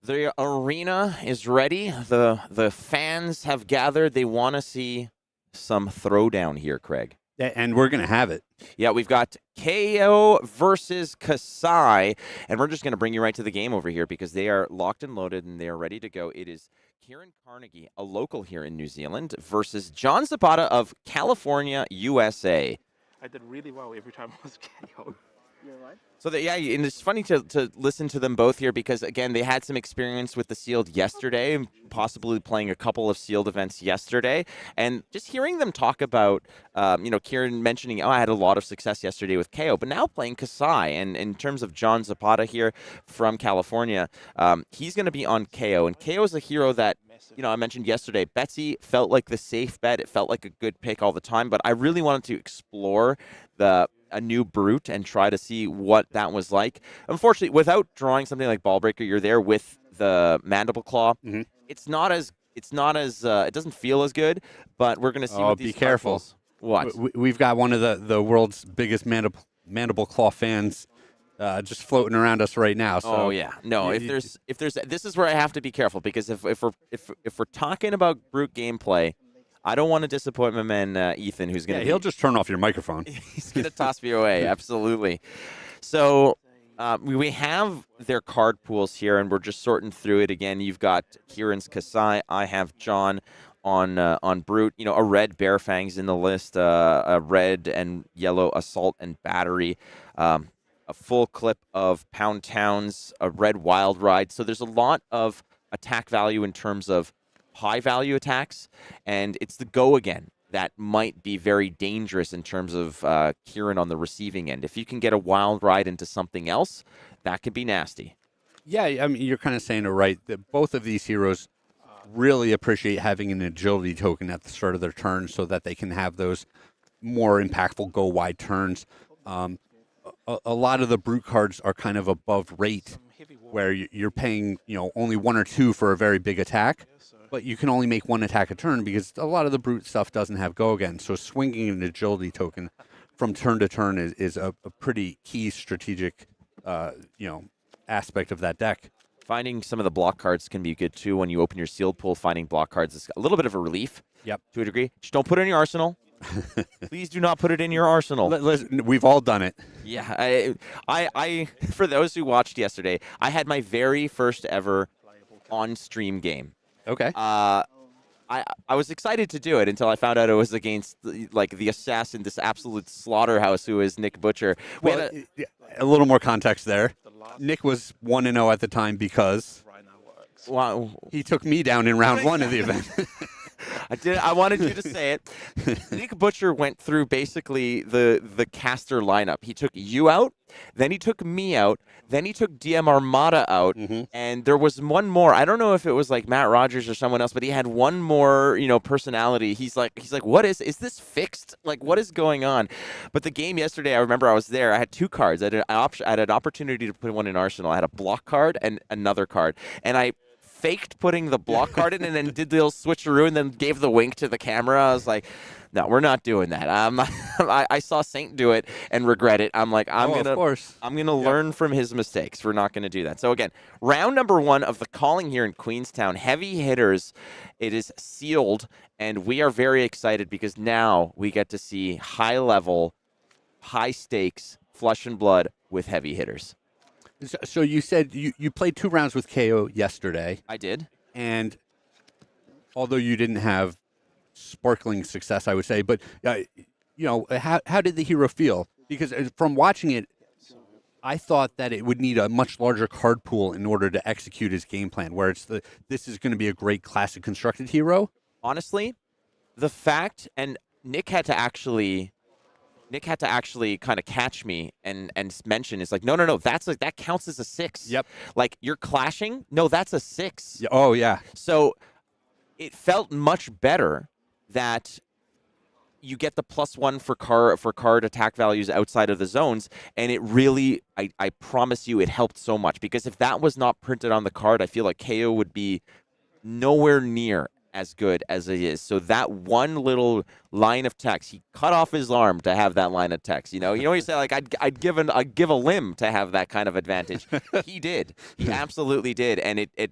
The arena is ready. The fans have gathered. They want to see some throwdown here, Craig. And we're going to have it. Yeah, we've got Kayo versus Kassai, and we're just going to bring you right to the game over here because they are locked and loaded and they are ready to go. It is Kieran Carnegie, a local here in New Zealand, versus John Zapata of California, USA. I did really well every time I was KO. So that, yeah, and it's funny to listen to them both here because again they had some experience with the sealed yesterday, possibly playing a couple of sealed events yesterday, and just hearing them talk about, Kieran mentioning, I had a lot of success yesterday with Kayo, but now playing Kassai, and in terms of John Zapata here from California, he's going to be on Kayo, and Kayo is a hero that. I mentioned yesterday, Betsy felt like the safe bet. It felt like a good pick all the time, but I really wanted to explore a new brute and try to see what that was like. Unfortunately, without drawing something like Ballbreaker, you're there with the Mandible Claw. Mm-hmm. It doesn't feel as good, but we're going to see what these be careful. cards- What? We've got one of the world's biggest mandible claw fans just floating around us right now. So Oh yeah, no. If there's, this is where I have to be careful because if we're talking about brute gameplay, I don't want to disappoint my man Ethan, who's gonna. he'll just turn off your microphone. He's gonna toss me away. Absolutely. So we have their card pools here, and we're just sorting through it again. You've got Kieran's Kassai. I have John on brute. A red Bear Fangs in the list. A red and yellow Assault and Battery. A full clip of Pound Towns, a red Wild Ride. So there's a lot of attack value in terms of high value attacks, and it's the go again that might be very dangerous in terms of Kieran on the receiving end. If you can get a Wild Ride into something else, that could be nasty. Yeah, I mean, you're kind of saying it right. That both of these heroes really appreciate having an agility token at the start of their turn so that they can have those more impactful go wide turns. A lot of the brute cards are kind of above rate, where you're paying only 1 or 2 for a very big attack, but you can only make 1 attack a turn because a lot of the brute stuff doesn't have go again. So swinging an agility token from turn to turn is a pretty key strategic aspect of that deck. Finding some of the block cards can be good too. When you open your sealed pool, finding block cards is a little bit of a relief. Yep. To a degree. Just don't put it in your arsenal. Please do not put it in your arsenal. Listen, we've all done it. Yeah, I for those who watched yesterday, I had my very first ever on-stream game. Okay. I was excited to do it until I found out it was against the assassin, this absolute slaughterhouse who is Nick Butcher. Well, a little more context there. Nick was 1-0 at the time because he took me down in round 1 of the event. I wanted you to say it. Nick Butcher went through basically the caster lineup. He took you out, then he took me out, then he took DM Armada out, and there was one more. I don't know if it was like Matt Rogers or someone else, but he had one more, personality. He's like, what is this fixed? Like, what is going on? But the game yesterday, I remember I was there. I had 2 cards. I had an opportunity to put one in Arsenal. I had a block card and another card, and I faked putting the block card in and then did the little switcheroo and then gave the wink to the camera. I was like, no, we're not doing that. I saw Saint do it and regret it. I'm like, I'm gonna learn from his mistakes. We're not gonna do that. So again, round number 1 of the Calling here in Queenstown. Heavy hitters. It is sealed, and we are very excited because now we get to see high level, high stakes, flesh and blood with heavy hitters. So you said you played 2 rounds with Kayo yesterday. I did. And although you didn't have sparkling success, I would say, but how did the hero feel? Because from watching it, I thought that it would need a much larger card pool in order to execute his game plan, where this is going to be a great classic constructed hero. Honestly, the fact, and Nick had to actually kind of catch me and mention, is like, no, that counts as a 6. Yep. Like, you're clashing. No, that's a 6. Yeah. Oh yeah. So it felt much better that you get the +1 for card attack values outside of the zones, and it really, I promise you, it helped so much, because if that was not printed on the card, I feel like Kayo would be nowhere near as good as it is. So that one little line of text, he cut off his arm to have that line of text. You say, like, I'd give a limb to have that kind of advantage. He did. He absolutely did, and it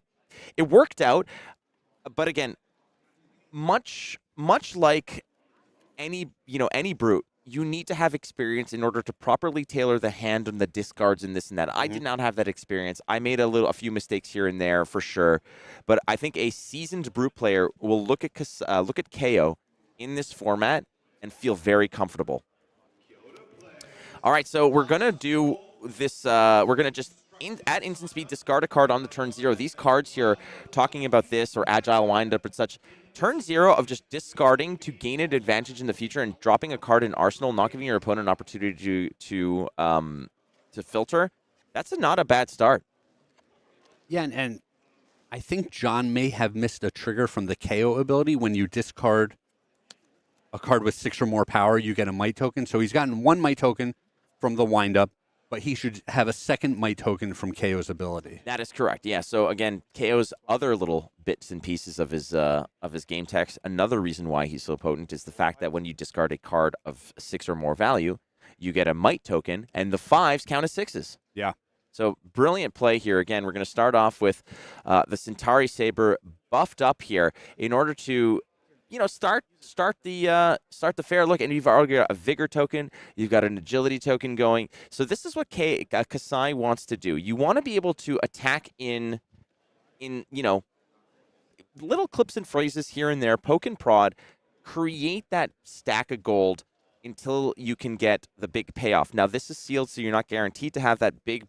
worked out. But again, much like any brute, you need to have experience in order to properly tailor the hand and the discards and this and that. I did not have that experience. I made a few mistakes here and there for sure, but I think a seasoned brute player will look at Kayo in this format and feel very comfortable. All right, so we're going to do this. We're going to just, at instant speed, discard a card on the turn 0. These cards here, talking about this or agile windup and such, turn 0 of just discarding to gain an advantage in the future and dropping a card in arsenal, not giving your opponent an opportunity to filter. That's not a bad start. Yeah, and I think John may have missed a trigger from the Kayo ability. When you discard a card with 6 or more power, you get a might token. So he's gotten 1 might token from the windup, but he should have a 2nd might token from Kayo's ability. That is correct. Yeah. So again, Kayo's other little bits and pieces of his game text. Another reason why he's so potent is the fact that when you discard a card of 6 or more value, you get a might token, and the 5s count as 6s. Yeah. So brilliant play here. Again, we're going to start off with the Centauri Saber buffed up here in order to, start the fair look. And you've already got a Vigor token. You've got an Agility token going. So this is what Kassai wants to do. You want to be able to attack in little clips and phrases here and there, poke and prod, create that stack of gold until you can get the big payoff. Now, this is sealed, so you're not guaranteed to have that big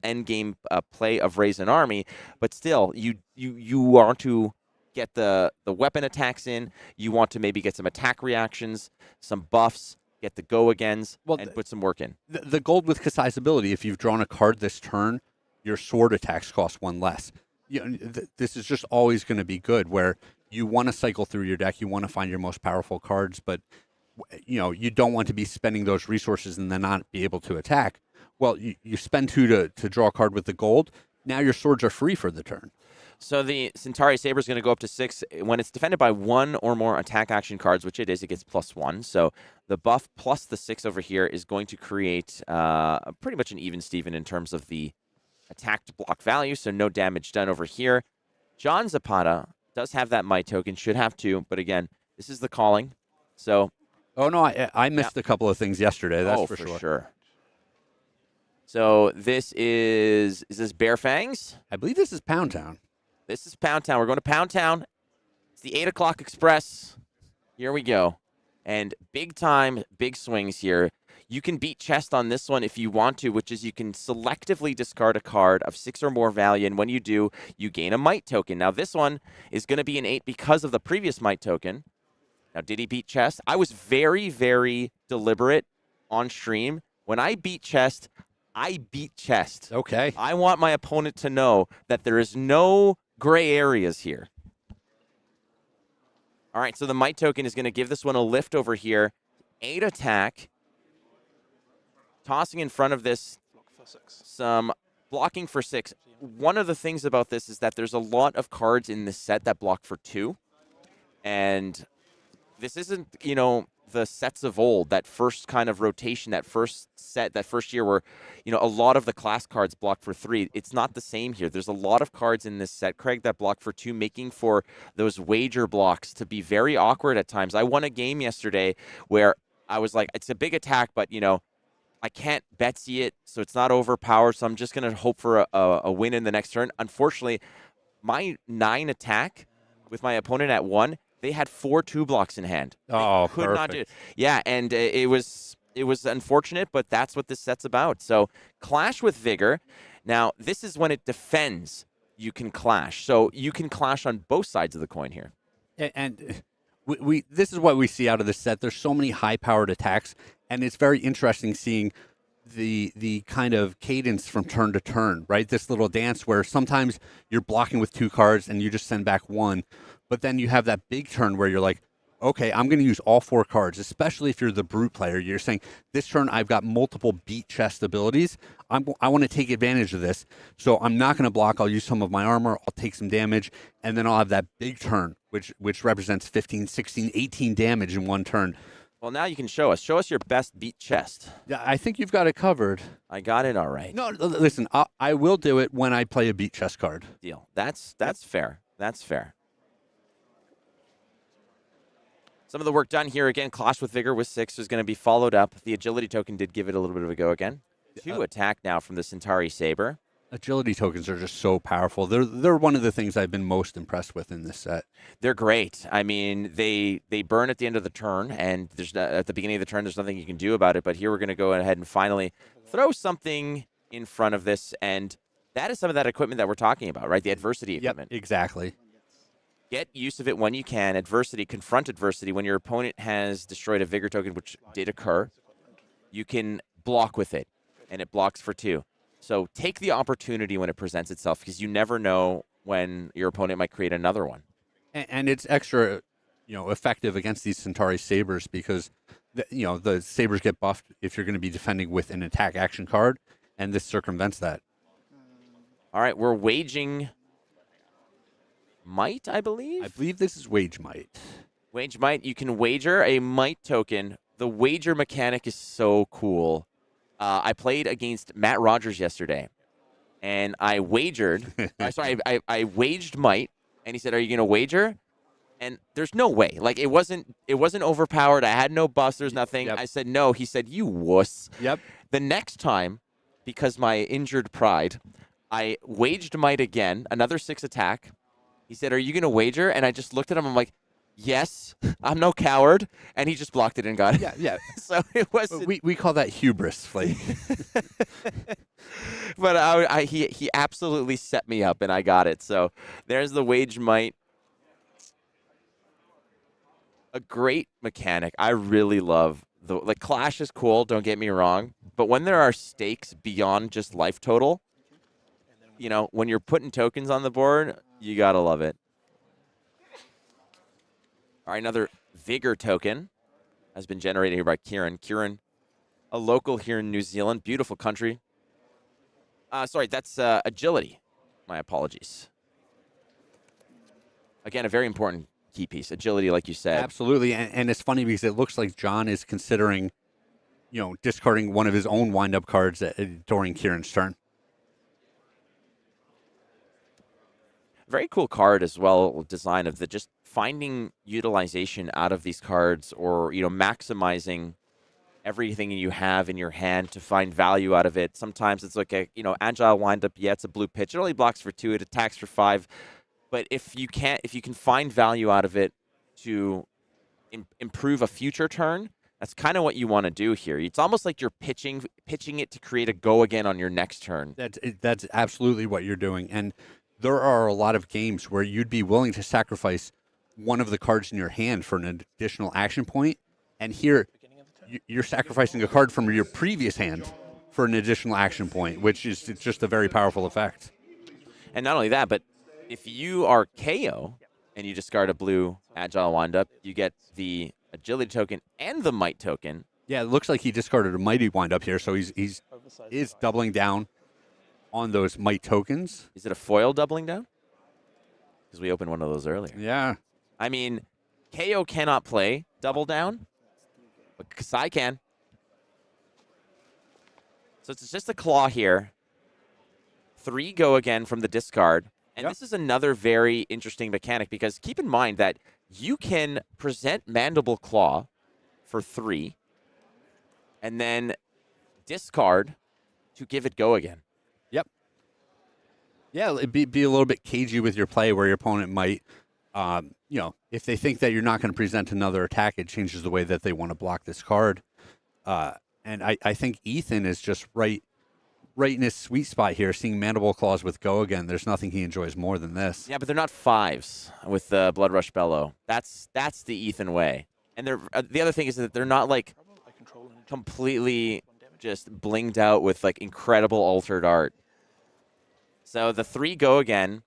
end game play of raise an army, but still, you want to get the weapon attacks in. You want to maybe get some attack reactions, some buffs, get the go agains, and put some work in. The gold with Kassai's ability, if you've drawn a card this turn, your sword attacks cost 1 less. This is just always going to be good, where you want to cycle through your deck, you want to find your most powerful cards, but you don't want to be spending those resources and then not be able to attack. Well, you spend 2 to draw a card with the gold. Now your swords are free for the turn. So the Centauri Saber is going to go up to 6. When it's defended by 1 or more attack action cards, which it is, it gets +1. So the buff plus the 6 over here is going to create pretty much an even Steven in terms of the attack to block value, so no damage done over here. John Zapata does have that might token, should have 2, but again, this is the calling. So, oh no, I missed a couple of things yesterday. That's for sure. So this is this Bear Fangs? I believe this is Pound Town. This is Pound Town. We're going to Pound Town. It's the 8 o'clock express. Here we go. And big time, big swings here. You can beat chest on this one if you want to, which is you can selectively discard a card of 6 or more value, and when you do, you gain a might token. Now, this one is going to be an 8 because of the previous might token. Now, did he beat chest? I was very, very deliberate on stream. When I beat chest, I beat chest. Okay. I want my opponent to know that there is no gray areas here. All right, so the might token is going to give this one a lift over here. 8 attack. Tossing in front of this some blocking for 6. One of the things about this is that there's a lot of cards in this set that block for 2. And this isn't, the sets of old, that first kind of rotation, that first set, that first year where, a lot of the class cards block for 3. It's not the same here. There's a lot of cards in this set, Craig, that block for 2, making for those wager blocks to be very awkward at times. I won a game yesterday where I was like, it's a big attack, but, I can't Betsy it, so it's not overpowered, so I'm just going to hope for a win in the next turn. Unfortunately, my 9 attack with my opponent at 1, they had 4 2-blocks in hand. Oh, could perfect. not do it. Yeah, and it was unfortunate, but that's what this set's about. So clash with Vigor. Now, this is when it defends, you can clash. So you can clash on both sides of the coin here. And we this is what we see out of this set. There's so many high-powered attacks, and it's very interesting seeing the kind of cadence from turn to turn, right? This little dance where sometimes you're blocking with 2 cards and you just send back 1, but then you have that big turn where you're like, okay, I'm going to use all 4 cards, especially if you're the brute player. You're saying, this turn I've got multiple beat chest abilities. I want to take advantage of this, so I'm not going to block. I'll use some of my armor. I'll take some damage, and then I'll have that big turn, which represents 15, 16, 18 damage in one turn. Well, now you can show us. Show us your best beat chest. Yeah, I think you've got it covered. I got it all right. No, listen, I will do it when I play a beat chest card. Deal. That's fair. That's fair. Some of the work done here, again, Clash with Vigor with 6 is going to be followed up. The Agility token did give it a little bit of a go again. 2 attack now from the Centauri Saber. Agility tokens are just so powerful. They're one of the things I've been most impressed with in this set. They're great. I mean, they burn at the end of the turn, and at the beginning of the turn, there's nothing you can do about it. But here we're going to go ahead and finally throw something in front of this, and that is some of that equipment that we're talking about, right? The adversity equipment. Yep, exactly. Get use of it when you can. Adversity, confront adversity. When your opponent has destroyed a vigor token, which did occur, you can block with it, and it blocks for 2. So take the opportunity when it presents itself, because you never know when your opponent might create another one. And it's extra, effective against these Centauri Sabers because, the Sabers get buffed if you're going to be defending with an attack action card, and this circumvents that. All right, we're waging Might, I believe? I believe this is Wage Might. Wage Might. You can wager a Might token. The wager mechanic is so cool. I played against Matt Rogers yesterday, and I wagered. I waged Might, and he said, "Are you going to wager?" And there's no way. Like it wasn't overpowered. I had no buffs. There's nothing. Yep. I said no. He said, "You wuss." Yep. The next time, because my injured pride, I waged Might again. Another 6 attack. He said, "Are you going to wager?" And I just looked at him. I'm like, "Yes, I'm no coward." And he just blocked it and got it. Yeah. So it was. We call that hubris, like. But he absolutely set me up, and I got it. So there's the Wage Might. A great mechanic. I really love Clash is cool. Don't get me wrong, but when there are stakes beyond just life total, when you're putting tokens on the board, you gotta love it. All right, another Vigor token has been generated here by Kieran. Kieran, a local here in New Zealand. Beautiful country. Sorry, that's Agility. My apologies. Again, a very important key piece. Agility, like you said. Absolutely, and it's funny because it looks like John is considering, discarding one of his own wind-up cards during Kieran's turn. Very cool card as well, design of just finding utilization out of these cards, or maximizing everything you have in your hand to find value out of it. Sometimes it's like a agile windup. Yeah, it's a blue pitch. It only blocks for 2. It attacks for 5. But if you can find value out of it to improve a future turn, that's kind of what you want to do here. It's almost like you're pitching it to create a go again on your next turn. That's absolutely what you're doing. And there are a lot of games where you'd be willing to sacrifice one of the cards in your hand for an additional action point. And here, you're sacrificing a card from your previous hand for an additional action point, which is just a very powerful effect. And not only that, but if you are Kayo and you discard a blue agile windup, you get the agility token and the might token. Yeah, it looks like he discarded a mighty windup here, so he's doubling down on those might tokens. Is it a foil doubling down? Because we opened one of those earlier. Yeah. I mean, Kayo cannot play double down, but Kassai can. So it's just a claw here. 3 go again from the discard. And This is another very interesting mechanic, because keep in mind that you can present Mandible Claw for 3 and then discard to give it go again. Yep. Yeah, it'd be a little bit cagey with your play, where your opponent might, if they think that you're not going to present another attack, it changes the way that they want to block this card. And I think Ethan is just right in his sweet spot here, seeing Mandible Claws with go again. There's nothing he enjoys more than this. Yeah, but they're not 5s with the Blood Rush Bellow. That's the Ethan way. And they're the other thing is that they're not like completely just blinged out with like incredible altered art. So the 3 go again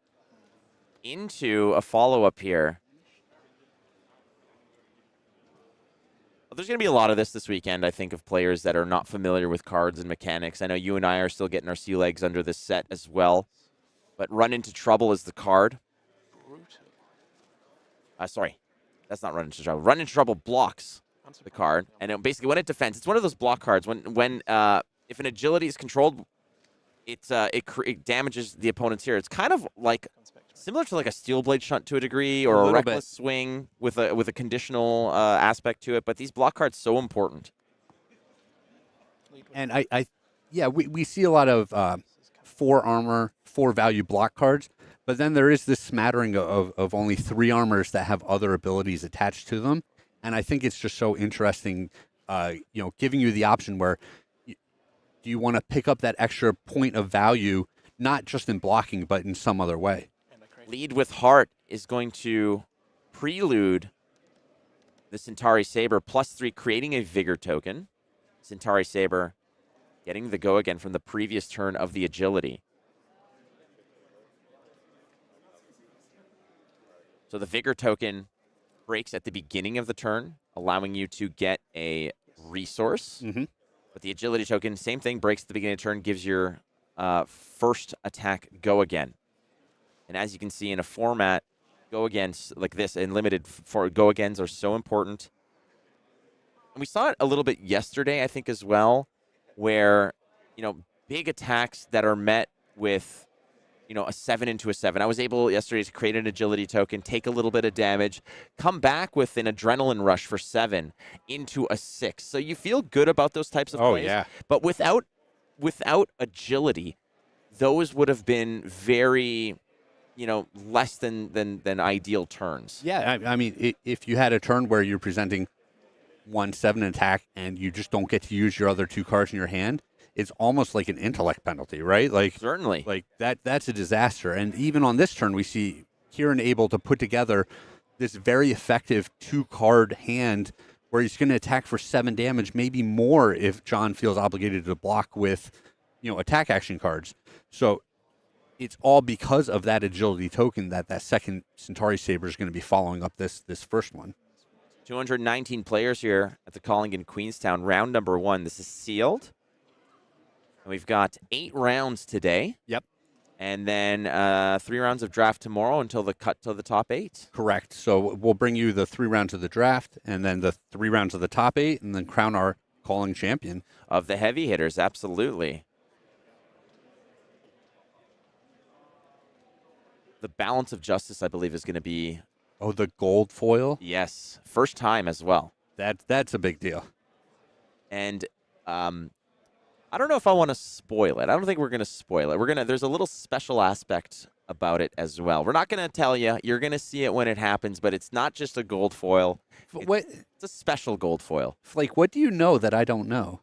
into a follow-up here. Well, there's going to be a lot of this weekend, I think, of players that are not familiar with cards and mechanics. I know you and I are still getting our sea legs under this set as well. But Run Into Trouble is the card. Sorry, that's not Run Into Trouble. Run Into Trouble blocks the card. And basically, when it defends, it's one of those block cards. When if an agility is controlled, it damages the opponent's here. It's kind of like similar to like a Steel Blade Shunt to a degree, or a Reckless Swing with a conditional aspect to it. But these block cards so important. And we see a lot of 4 armor, 4 value block cards. But then there is this smattering of only 3 armors that have other abilities attached to them. And I think it's just so interesting, giving you the option where do you want to pick up that extra point of value, not just in blocking, but in some other way. Lead with Heart is going to prelude the Centauri Saber, +3, creating a Vigor token. Centauri Saber getting the go again from the previous turn of the Agility. So the Vigor token breaks at the beginning of the turn, allowing you to get a resource. Mm-hmm. But the Agility token, same thing, breaks at the beginning of the turn, gives your first attack go again. And as you can see in a format, go agains like this and limited for go agains are so important. And we saw it a little bit yesterday, I think, as well, where, big attacks that are met with, a 7 into a 7. I was able yesterday to create an Agility token, take a little bit of damage, come back with an Adrenaline Rush for 7 into a 6. So you feel good about those types of plays. Yeah. But without Agility, those would have been very, less than ideal turns. Yeah, I mean, if you had a turn where you're presenting 1/7 attack and you just don't get to use your other 2 cards in your hand, it's almost like an intellect penalty, right? Like Certainly. Like that's a disaster. And even on this turn, we see Kieran able to put together this very effective 2-card hand where he's going to attack for 7 damage, maybe more if John feels obligated to block with, attack action cards. So it's all because of that Agility token that second Centauri Saber is going to be following up this first one. 219 players here at the Calling in Queenstown, round number 1. This is sealed. And we've got 8 rounds today. Yep. And then 3 rounds of draft tomorrow until the cut to the top 8. Correct. So we'll bring you the 3 rounds of the draft and then the 3 rounds of the top 8 and then crown our Calling champion. Of the heavy hitters, absolutely. The Balance of Justice, I believe, is going to be... Oh, the gold foil? Yes. First time as well. That's a big deal. And I don't know if I want to spoil it. I don't think we're going to spoil it. There's a little special aspect about it as well. We're not going to tell you. You're going to see it when it happens, but it's not just a gold foil. It's a special gold foil. Like, what do you know that I don't know?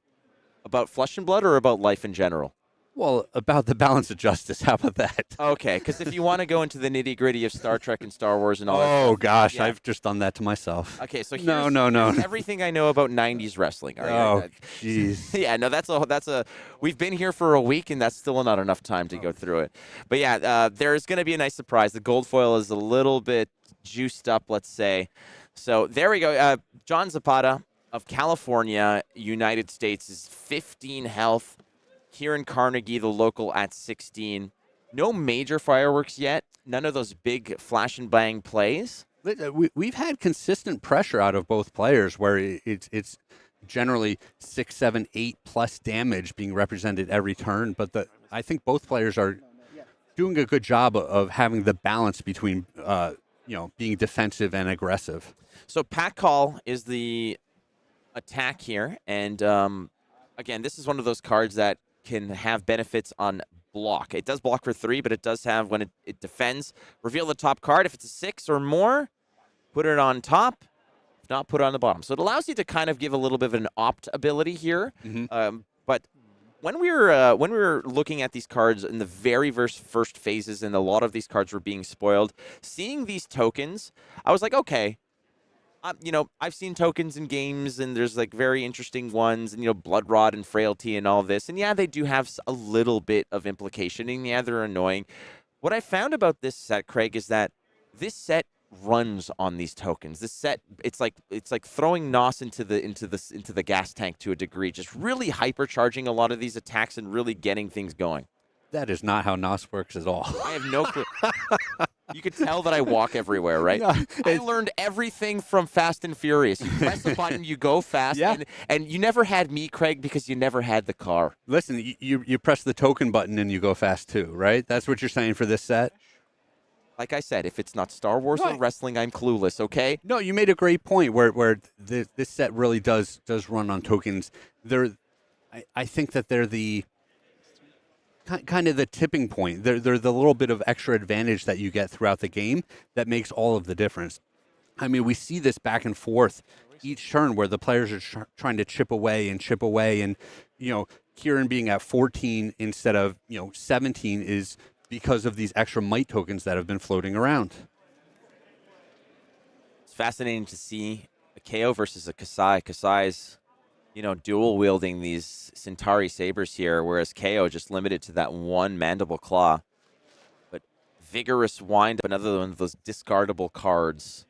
About Flesh and Blood or about life in general? Well, about the Balance of Justice. How about that? Okay, because if you want to go into the nitty-gritty of Star Trek and Star Wars and all that Oh, stuff, gosh. yeah. I've just done that to myself. Okay, so here's, No. here's everything I know about 90s wrestling. Oh, jeez. Yeah, no, that's a. We've been here for a week, and that's still not enough time to go through it. But yeah, there's going to be a nice surprise. The gold foil is a little bit juiced up, let's say. So there we go. John Zapata of California, United States, is 15 health. Kieran Carnegie, the local, at 16. No major fireworks yet. None of those big flash and bang plays. We've had consistent pressure out of both players where it's generally 6, 7, 8 plus damage being represented every turn. But I think both players are doing a good job of having the balance between being defensive and aggressive. So Pat Call is the attack here. And again, this is one of those cards that can have benefits on block. It does block for 3, but it does have, when it defends, reveal the top card. If it's a 6 or more, put it on top. If not, put it on the bottom. So it allows you to kind of give a little bit of an opt ability here. Mm-hmm. But when we were looking at these cards in the very first phases, and a lot of these cards were being spoiled, seeing these tokens, I was like, okay. I've seen tokens in games, and there's like very interesting ones, and Blood Rod and Frailty and all this. And yeah, they do have a little bit of implication, and yeah, they're annoying. What I found about this set, Craig, is that this set runs on these tokens. This set, it's like throwing NOS into the gas tank to a degree, just really hypercharging a lot of these attacks and really getting things going. That is not how NOS works at all. I have no clue. You could tell that I walk everywhere, right? No, I learned everything from Fast and Furious. You press a button, you go fast, Yeah. and you never had me, Craig, because you never had the car. Listen, you press the token button and you go fast too, right? That's what you're saying for this set? Like I said, if it's not Star Wars or Right. wrestling, I'm clueless, okay? No, you made a great point where this set really does run on tokens. I think that they're kind of the tipping point. They're the little bit of extra advantage that you get throughout the game that makes all of the difference. I mean, we see this back and forth each turn where the players are trying to chip away, and Kieran being at 14 instead of 17 is because of these extra might tokens that have been floating around. It's fascinating to see a Kayo versus a Kassai. Kassai's, dual wielding these Centauri sabers here, whereas Kayo just limited to that one mandible claw. But vigorous wind up, another one of those discardable cards.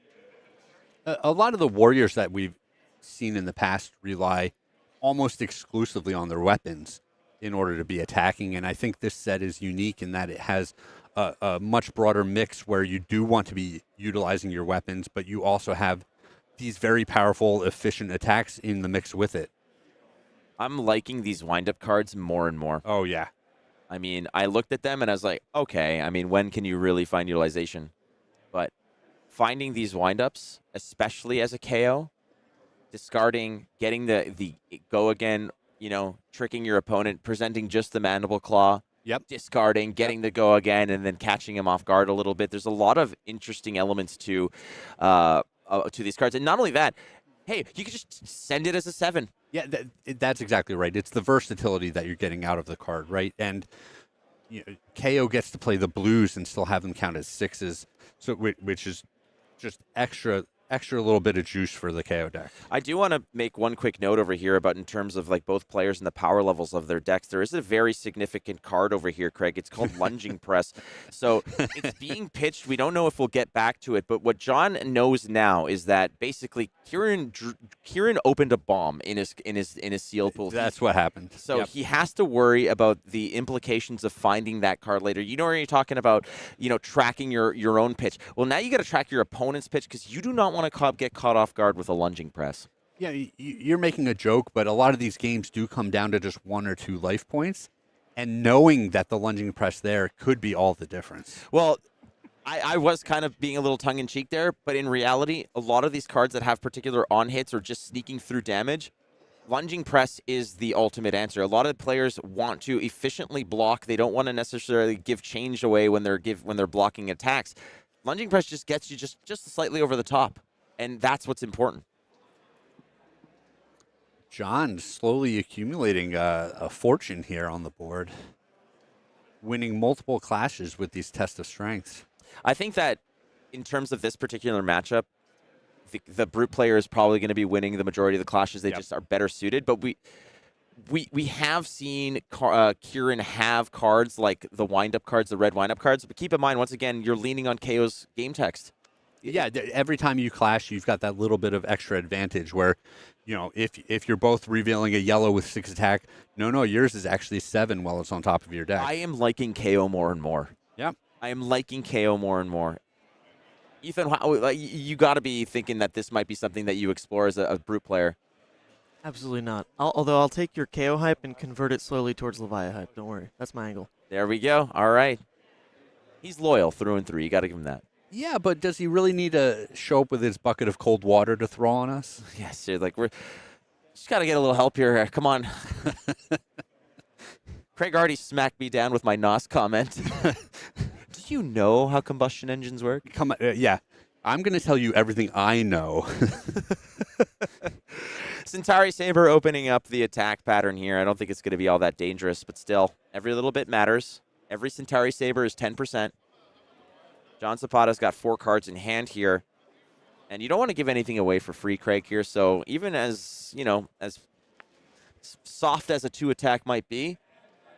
A lot of the warriors that we've seen in the past rely almost exclusively on their weapons in order to be attacking, and I think this set is unique in that it has a much broader mix where you do want to be utilizing your weapons, but you also have these very powerful, efficient attacks in the mix with it. I'm liking these wind-up cards more and more. Oh, yeah. I mean, I looked at them and I was like, okay, I mean, when can you really find utilization? But finding these wind-ups, especially as a KO, discarding, getting the go again, tricking your opponent, presenting just the mandible claw, discarding, getting the go again, and then catching him off guard a little bit. There's a lot of interesting elements to these cards. And not only that, hey, you can just send it as a 7. Yeah, that's exactly right. It's the versatility that you're getting out of the card, right? And KO gets to play the blues and still have them count as 6s, so which is just extra little bit of juice for the KO deck. I do want to make one quick note over here about in terms of like both players and the power levels of their decks. There is a very significant card over here, Craig. It's called Lunging Press. So it's being pitched. We don't know if we'll get back to it, but what John knows now is that basically Kieran opened a bomb in his sealed pool. That's what happened. So he has to worry about the implications of finding that card later. When you're talking about tracking your own pitch. Well, now you got to track your opponent's pitch because you do not want to get caught off guard with a lunging press. Yeah, you're making a joke, but a lot of these games do come down to just 1 or 2 life points, and knowing that the lunging press there could be all the difference. Well, I was kind of being a little tongue-in-cheek there, but in reality, a lot of these cards that have particular on-hits or just sneaking through damage, lunging press is the ultimate answer. A lot of players want to efficiently block. They don't want to necessarily give change away when they're blocking attacks. Lunging press just gets you just slightly over the top. And that's what's important. John slowly accumulating a fortune here on the board, winning multiple clashes with these tests of strengths. I think that in terms of this particular matchup, the brute player is probably going to be winning the majority of the clashes. They just are better suited. But we have seen Kieran have cards like the wind-up cards, the red wind-up cards. But keep in mind, once again, you're leaning on KO's game text. Yeah, every time you clash, you've got that little bit of extra advantage where, if you're both revealing a yellow with 6 attack, no, yours is actually 7 while it's on top of your deck. I am liking KO more and more. Yeah. I am liking KO more and more. Ethan, you got to be thinking that this might be something that you explore as a brute player. Absolutely not. Although I'll take your KO hype and convert it slowly towards Leviathan hype. Don't worry. That's my angle. There we go. All right. He's loyal through and through. You got to give him that. Yeah, but does he really need to show up with his bucket of cold water to throw on us? Yes, dude, we're just got to get a little help here. Come on. Craig already smacked me down with my NOS comment. Do you know how combustion engines work? Yeah. I'm going to tell you everything I know. Centauri Saber opening up the attack pattern here. I don't think it's going to be all that dangerous, but still, every little bit matters. Every Centauri Saber is 10%. John Zapata's got 4 cards in hand here. And you don't want to give anything away for free, Craig, here. So even as, as soft as a 2 attack might be,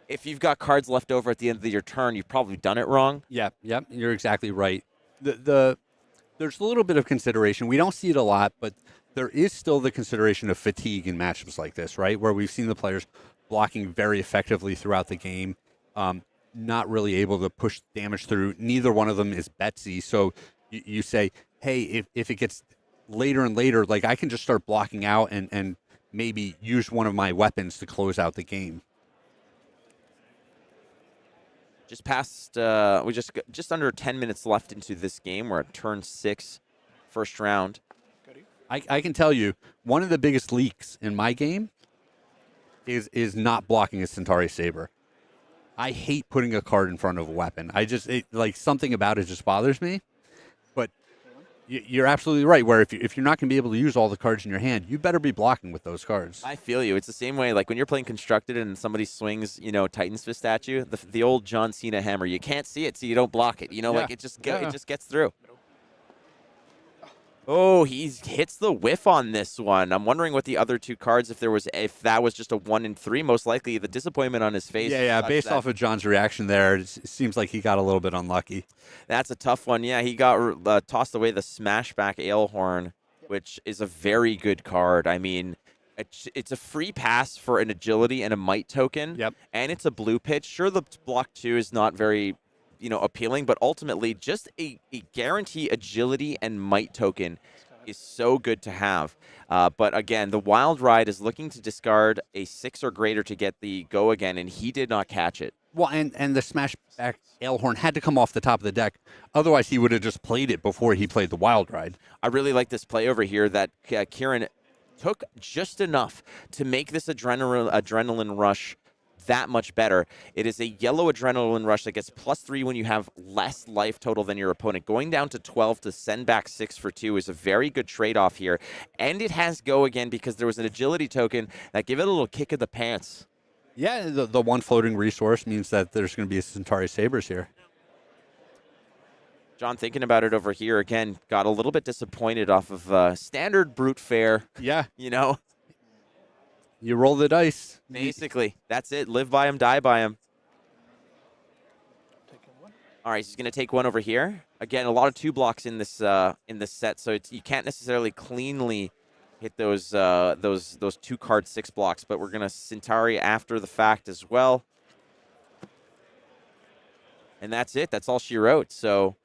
if you've got cards left over at the end of your turn, you've probably done it wrong. Yeah, you're exactly right. There's a little bit of consideration. We don't see it a lot, but there is still the consideration of fatigue in matchups like this, right? Where we've seen the players blocking very effectively throughout the game. Not really able to push damage through. Neither one of them is Betsy. So you say, hey, if it gets later and later, like I can just start blocking out and maybe use one of my weapons to close out the game. Just past, we just under 10 minutes left into this game. We're at turn 6, first round. I can tell you, one of the biggest leaks in my game is not blocking a Centauri Saber. I hate putting a card in front of a weapon. Like something about it just bothers me. But you're absolutely right. Where if you're not going to be able to use all the cards in your hand, you better be blocking with those cards. I feel you. It's the same way, like when you're playing Constructed and somebody swings, Titan's Fist at you, the old John Cena hammer. You can't see it, so you don't block it. Like it just gets through. Oh, he hits the whiff on this one. I'm wondering what the other two cards, if that was just a 1 and 3, most likely the disappointment on his face. Yeah. Based off of John's reaction there, it seems like he got a little bit unlucky. That's a tough one. Yeah, he got tossed away the Smashback Alehorn, which is a very good card. I mean, it's a free pass for an agility and a might token. Yep. And it's a blue pitch. Sure, the block 2 is not very appealing, but ultimately just a guarantee agility and might token is so good to have. But again, the Wild Ride is looking to discard a 6 or greater to get the go again, and he did not catch it. Well, and the Smashback Alehorn had to come off the top of the deck. Otherwise, he would have just played it before he played the Wild Ride. I really like this play over here that Kieran took just enough to make this adrenaline rush that much better. It is a yellow adrenaline rush that gets +3 when you have less life total than your opponent. Going down to 12 to send back 6 for 2 is a very good trade-off here. And it has go again because there was an agility token that give it a little kick of the pants. Yeah, the one floating resource means that there's going to be a Centauri Sabers here. John, thinking about it over here, again, got a little bit disappointed off of standard brute fare. Yeah. You roll the dice. Basically, that's it. Live by him, die by him. All right, he's going to take one over here. Again, a lot of 2 blocks in this set, so you can't necessarily cleanly hit those 2-card 6 blocks, but we're going to Centauri after the fact as well. And that's it. That's all she wrote. So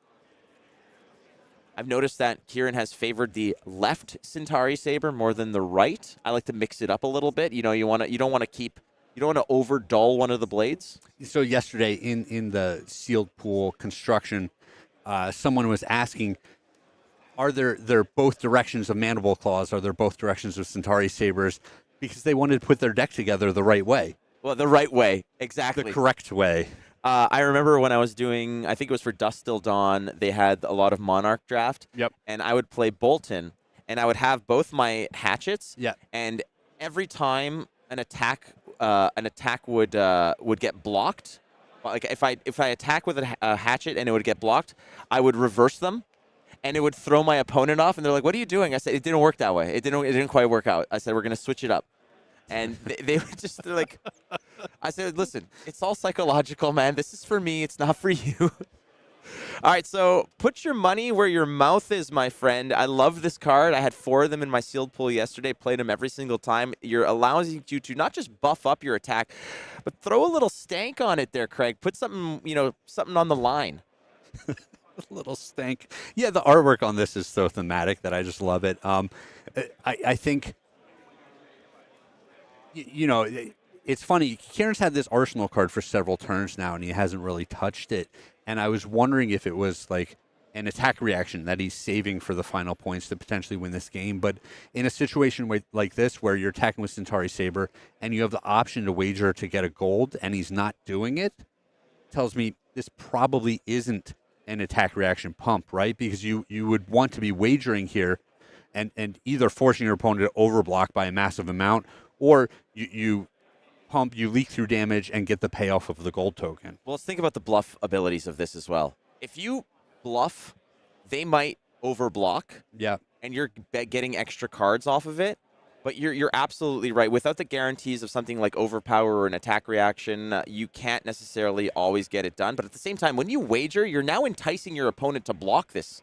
I've noticed that Kieran has favored the left Centauri Saber more than the right. I like to mix it up a little bit. You don't want to over dull one of the blades. So yesterday in the sealed pool construction, someone was asking, are there both directions of Mandible Claws? Are there both directions of Centauri Sabers? Because they wanted to put their deck together the right way. Well, the right way, exactly. The correct way. I remember when I was doing, I think it was for Dusk Till Dawn, they had a lot of Monarch draft. Yep. And I would play Bolton, and I would have both my hatchets. Yeah. And every time an attack would get blocked, like if I attack with a hatchet and it would get blocked, I would reverse them, and it would throw my opponent off. And they're like, "What are you doing?" I said, "It didn't work that way. It didn't quite work out." I said, "We're gonna switch it up." And they're like, I said, listen, it's all psychological, man. This is for me. It's not for you. All right, so put your money where your mouth is, my friend. I love this card. I had 4 of them in my sealed pool yesterday, played them every single time. You're allowing you to not just buff up your attack, but throw a little stank on it there, Craig. Put something, something on the line. A little stank. Yeah, the artwork on this is so thematic that I just love it. I think... it's funny. Kieran's had this Arsenal card for several turns now, and he hasn't really touched it. And I was wondering if it was like an attack reaction that he's saving for the final points to potentially win this game. But in a situation like this, where you're attacking with Centauri Saber and you have the option to wager to get a gold, and he's not doing it, tells me this probably isn't an attack reaction pump, right? Because you would want to be wagering here and either forcing your opponent to overblock by a massive amount, or you pump, you leak through damage, and get the payoff of the gold token. Well, let's think about the bluff abilities of this as well. If you bluff, they might overblock. Yeah. And you're getting extra cards off of it. But you're absolutely right. Without the guarantees of something like overpower or an attack reaction, you can't necessarily always get it done. But at the same time, when you wager, you're now enticing your opponent to block this.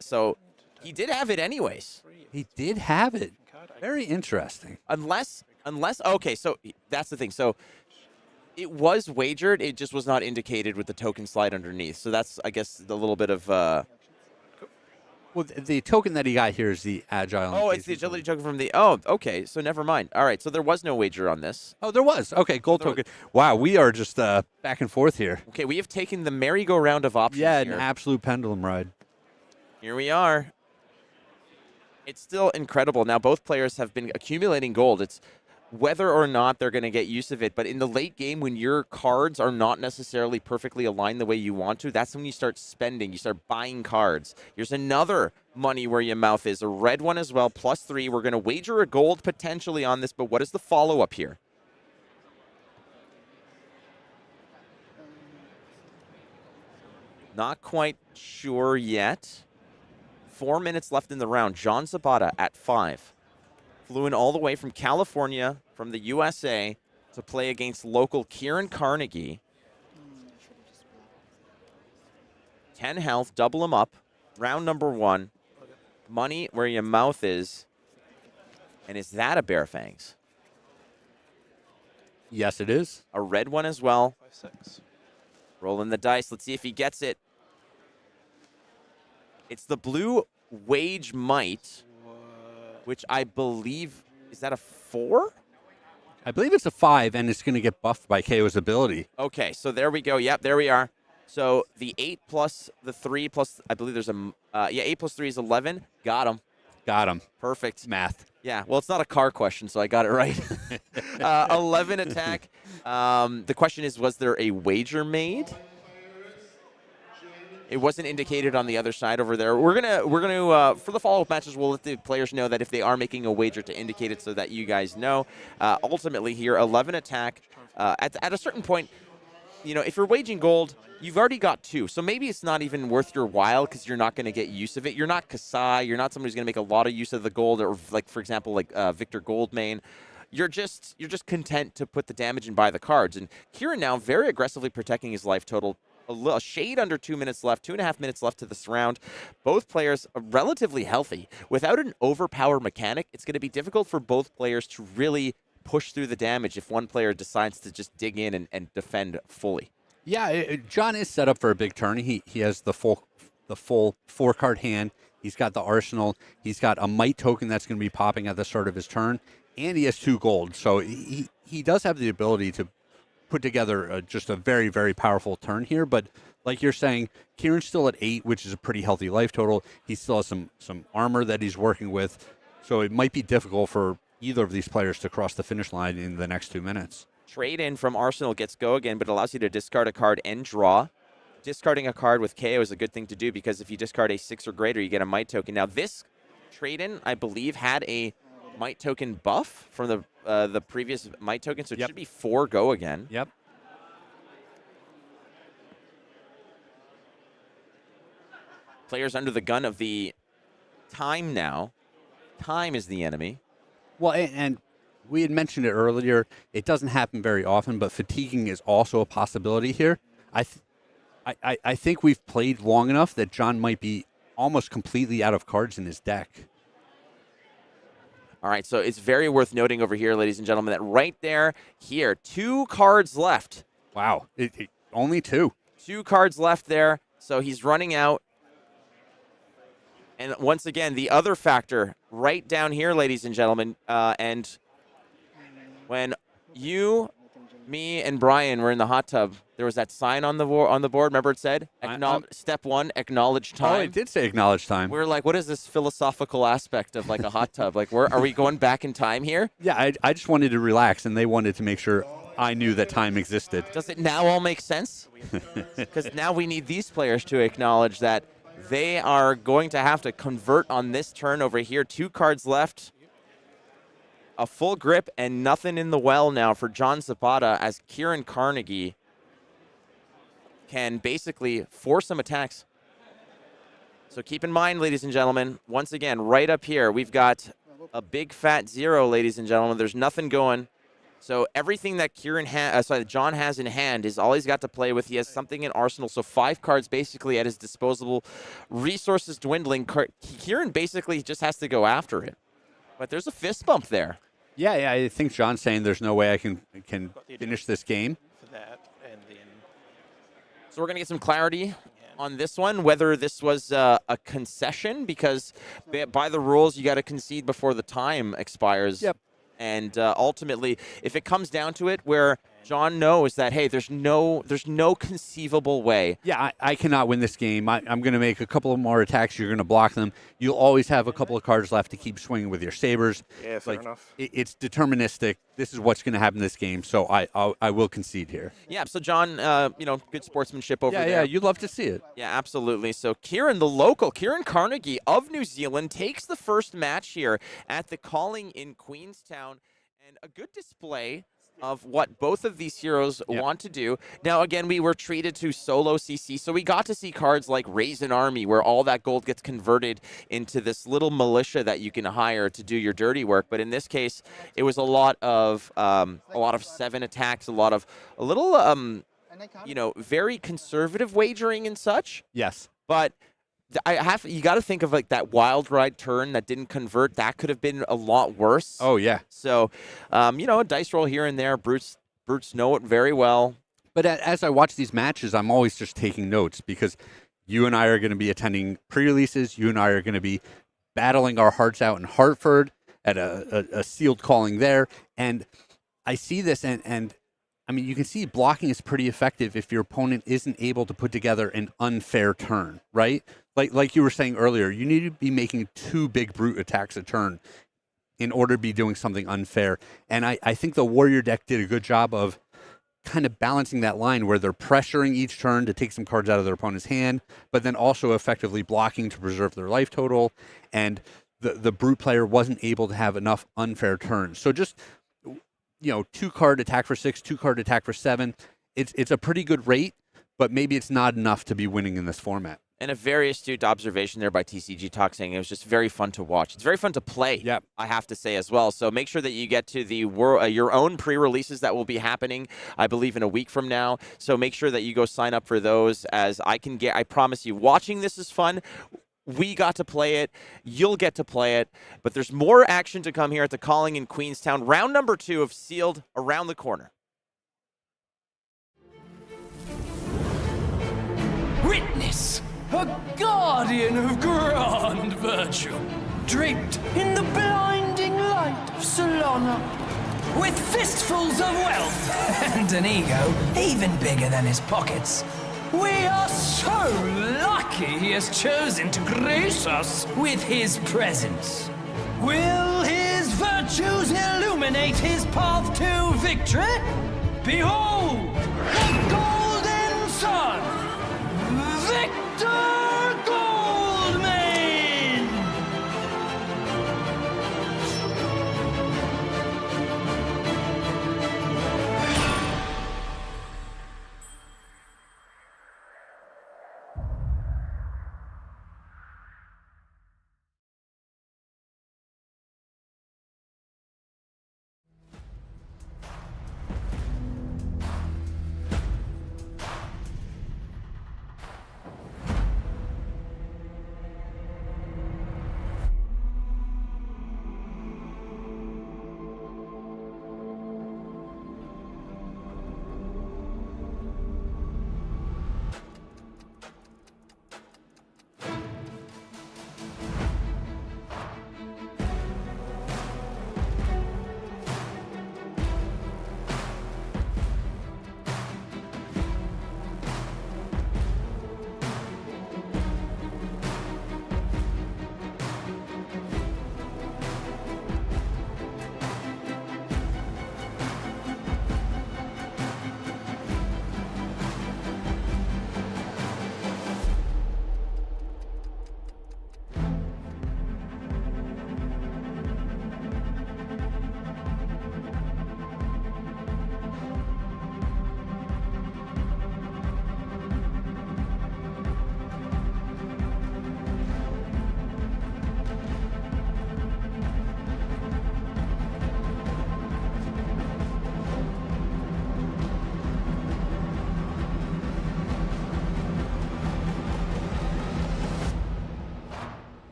So he did have it anyways. He did have it. Very interesting. Unless, okay, so that's the thing. So it was wagered. It just was not indicated with the token slide underneath. So that's, I guess, the little bit of... Well, the token that he got here is the agile. Oh, it's the agility token from the... Oh, okay. So never mind. All right. So there was no wager on this. Oh, there was. Okay, gold token. Wow, we are just back and forth here. Okay, we have taken the merry-go-round of options here. An absolute pendulum ride. Here we are. It's still incredible. Now, both players have been accumulating gold. It's whether or not they're going to get use of it. But in the late game, when your cards are not necessarily perfectly aligned the way you want to, that's when you start spending. You start buying cards. Here's another money where your mouth is. A red one as well, +3. We're going to wager a gold potentially on this, but what is the follow-up here? Not quite sure yet. 4 minutes left in the round. John Zapata at 5. Flew in all the way from California, from the USA, to play against local Kieran Carnegie. 10 health, double him up. Round number 1. Money where your mouth is. And is that a Bear Fangs? Yes, it is. A red one as well. 5-6. Rolling the dice. Let's see if he gets it. It's the blue Wage Might, which I believe, is that a 4? I believe it's a 5, and it's going to get buffed by Kayo's ability. Okay, so there we go. Yep, there we are. So the 8 plus the 3 plus, I believe there's a, 8 plus 3 is 11. Got him. Got him. Perfect. Math. Yeah, well, it's not a car question, so I got it right. 11 attack. The question is, was there a wager made? It wasn't indicated on the other side over there. We're gonna for the follow-up matches, we'll let the players know that if they are making a wager to indicate it so that you guys know. Ultimately here, 11 attack. At a certain point, you know, if you're waging gold, you've already got 2. So maybe it's not even worth your while because you're not going to get use of it. You're not Kassai. You're not somebody who's going to make a lot of use of the gold, or like, for example, like Victor Goldmane. You're just content to put the damage and buy the cards. And Kieran now very aggressively protecting his life total. A shade under 2 minutes left, 2.5 minutes left to this round. Both players are relatively healthy. Without an overpowered mechanic, it's going to be difficult for both players to really push through the damage if one player decides to just dig in and defend fully. Yeah, John is set up for a big turn. He has the full 4-card hand. He's got the arsenal. He's got a might token that's going to be popping at the start of his turn, and he has 2 gold. So he does have the ability to put together just a very, very powerful turn here. But like you're saying, Kieran's still at 8, which is a pretty healthy life total. He still has some armor that he's working with. So it might be difficult for either of these players to cross the finish line in the next 2 minutes. Trade in from Arsenal gets go again, but allows you to discard a card and draw. Discarding a card with Kayo is a good thing to do because if you discard a 6 or greater, you get a might token. Now this trade in, I believe, had a might token buff from the previous might token, so it should be 4 go again. Yep. Players under the gun of the time now. Time is the enemy. Well, and we had mentioned it earlier. It doesn't happen very often, but fatiguing is also a possibility here. I think we've played long enough that John might be almost completely out of cards in his deck. All right, so it's very worth noting over here, ladies and gentlemen, that right there, here, 2 cards left. Wow, only 2. 2 cards left there, so he's running out. And once again, the other factor right down here, ladies and gentlemen, and when you, me, and Brian were in the hot tub, there was that sign on the board. Remember it said, step 1, acknowledge time. Oh, it did say acknowledge time. We were like, what is this philosophical aspect of like a hot tub? Like, are we going back in time here? Yeah, I just wanted to relax, and they wanted to make sure I knew that time existed. Does it now all make sense? Because now we need these players to acknowledge that they are going to have to convert on this turn over here. 2 cards left. A full grip and nothing in the well now for John Zapata as Kieran Carnegie can basically force some attacks. So keep in mind, ladies and gentlemen, once again, right up here, we've got a big fat 0, ladies and gentlemen. There's nothing going. So everything that John has in hand is all he's got to play with. He has something in arsenal, so 5 cards basically at his disposal. Resources dwindling. Kieran basically just has to go after it. But there's a fist bump there. Yeah, I think John's saying there's no way I can finish this game. For that, and then So we're going to get some clarity on this one, whether this was a concession, because by the rules, you got to concede before the time expires. Yep. And ultimately, if it comes down to it where John knows that, hey, there's no conceivable way. Yeah, I cannot win this game. I'm going to make a couple of more attacks. You're going to block them. You'll always have a couple of cards left to keep swinging with your sabers. Yeah, fair enough. It's deterministic. This is what's going to happen this game. So I will concede here. Yeah, so John, good sportsmanship over there. Yeah, you'd love to see it. Yeah, absolutely. So Kieran, the local, Kieran Carnegie of New Zealand, takes the first match here at the Calling in Queenstown. And a good display of what both of these heroes want to do. Now, again, we were treated to solo CC, so we got to see cards like Raise an Army, where all that gold gets converted into this little militia that you can hire to do your dirty work. But in this case, it was a lot of 7 attacks, a little very conservative wagering and such. Yes. But you got to think of like that wild ride turn that didn't convert. That could have been a lot worse. Oh, yeah. So, a dice roll here and there. Brutes know it very well. But as I watch these matches, I'm always just taking notes because you and I are going to be attending pre-releases. You and I are going to be battling our hearts out in Hartford at a sealed calling there. And I see this and I mean, you can see blocking is pretty effective if your opponent isn't able to put together an unfair turn, right? Like you were saying earlier, you need to be making 2 big brute attacks a turn in order to be doing something unfair. And I think the Warrior deck did a good job of kind of balancing that line where they're pressuring each turn to take some cards out of their opponent's hand, but then also effectively blocking to preserve their life total. And the brute player wasn't able to have enough unfair turns. So just 2-card attack for 6, 2-card attack for 7. It's a pretty good rate, but maybe it's not enough to be winning in this format. And a very astute observation there by TCG Talk saying it was just very fun to watch. It's very fun to play, Yep. I have to say as well. So make sure that you get to the your own pre-releases that will be happening, I believe, in a week from now. So make sure that you go sign up for those. As I promise you, watching this is fun. We got to play it. You'll get to play it. But there's more action to come here at the Calling in Queenstown. Round number 2 of Sealed around the corner. Witness, a guardian of grand virtue, draped in the blinding light of Solana, with fistfuls of wealth and an ego even bigger than his pockets. We are so lucky he has chosen to grace us with his presence. Will his virtues illuminate his path to victory? Behold, the golden sun, Victor Goldman!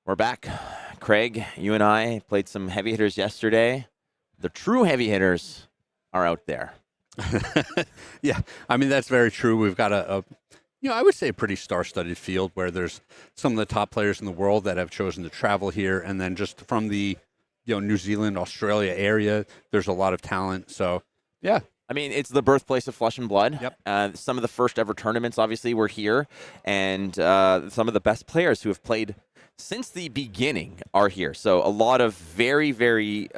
We're back. Craig, you and I played some heavy hitters yesterday. The true heavy hitters are out there. Yeah, I mean, that's very true. We've got I would say a pretty star-studded field where there's some of the top players in the world that have chosen to travel here. And then just from the, New Zealand, Australia area, there's a lot of talent. So, yeah. I mean, it's the birthplace of Flesh and Blood. Yep. Some of the first ever tournaments, obviously, were here. And some of the best players who have played since the beginning are here. So a lot of very, very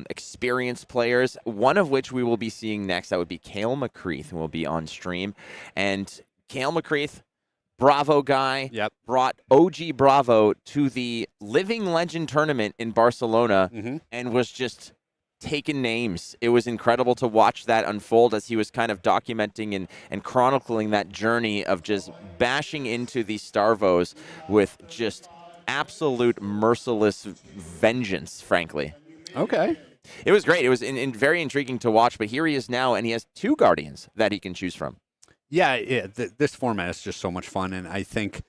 experienced players, one of which we will be seeing next. That would be Kayle McCreath, who will be on stream. And Kayle McCreath, Bravo guy, Yep. brought OG Bravo to the Living Legend tournament in Barcelona and was just taking names. It was incredible to watch that unfold as he was kind of documenting and chronicling that journey of just bashing into these Starvos with just absolute merciless vengeance, frankly. Okay. It was great. It was very intriguing to watch, but here he is now, and he has 2 Guardians that he can choose from. Yeah, this format is just so much fun, and I think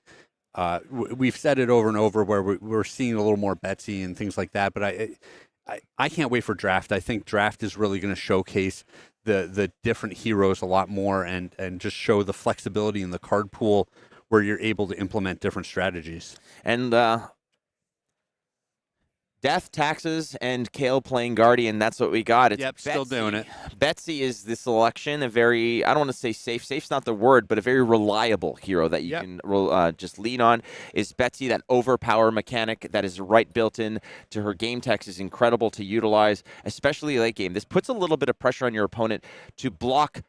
we've said it over and over where we're seeing a little more Betsy and things like that, but I can't wait for Draft. I think Draft is really going to showcase the different heroes a lot more and just show the flexibility in the card pool where you're able to implement different strategies. And Death, Taxes, and Kayle playing Guardian, that's what we got. It's Yep, still doing it. Betsy is the selection, a very, I don't want to say safe, safe's not the word, but a very reliable hero that you can just lean on. Is Betsy that overpower mechanic that is right built in to her game text is incredible to utilize, especially late game. This puts a little bit of pressure on your opponent to block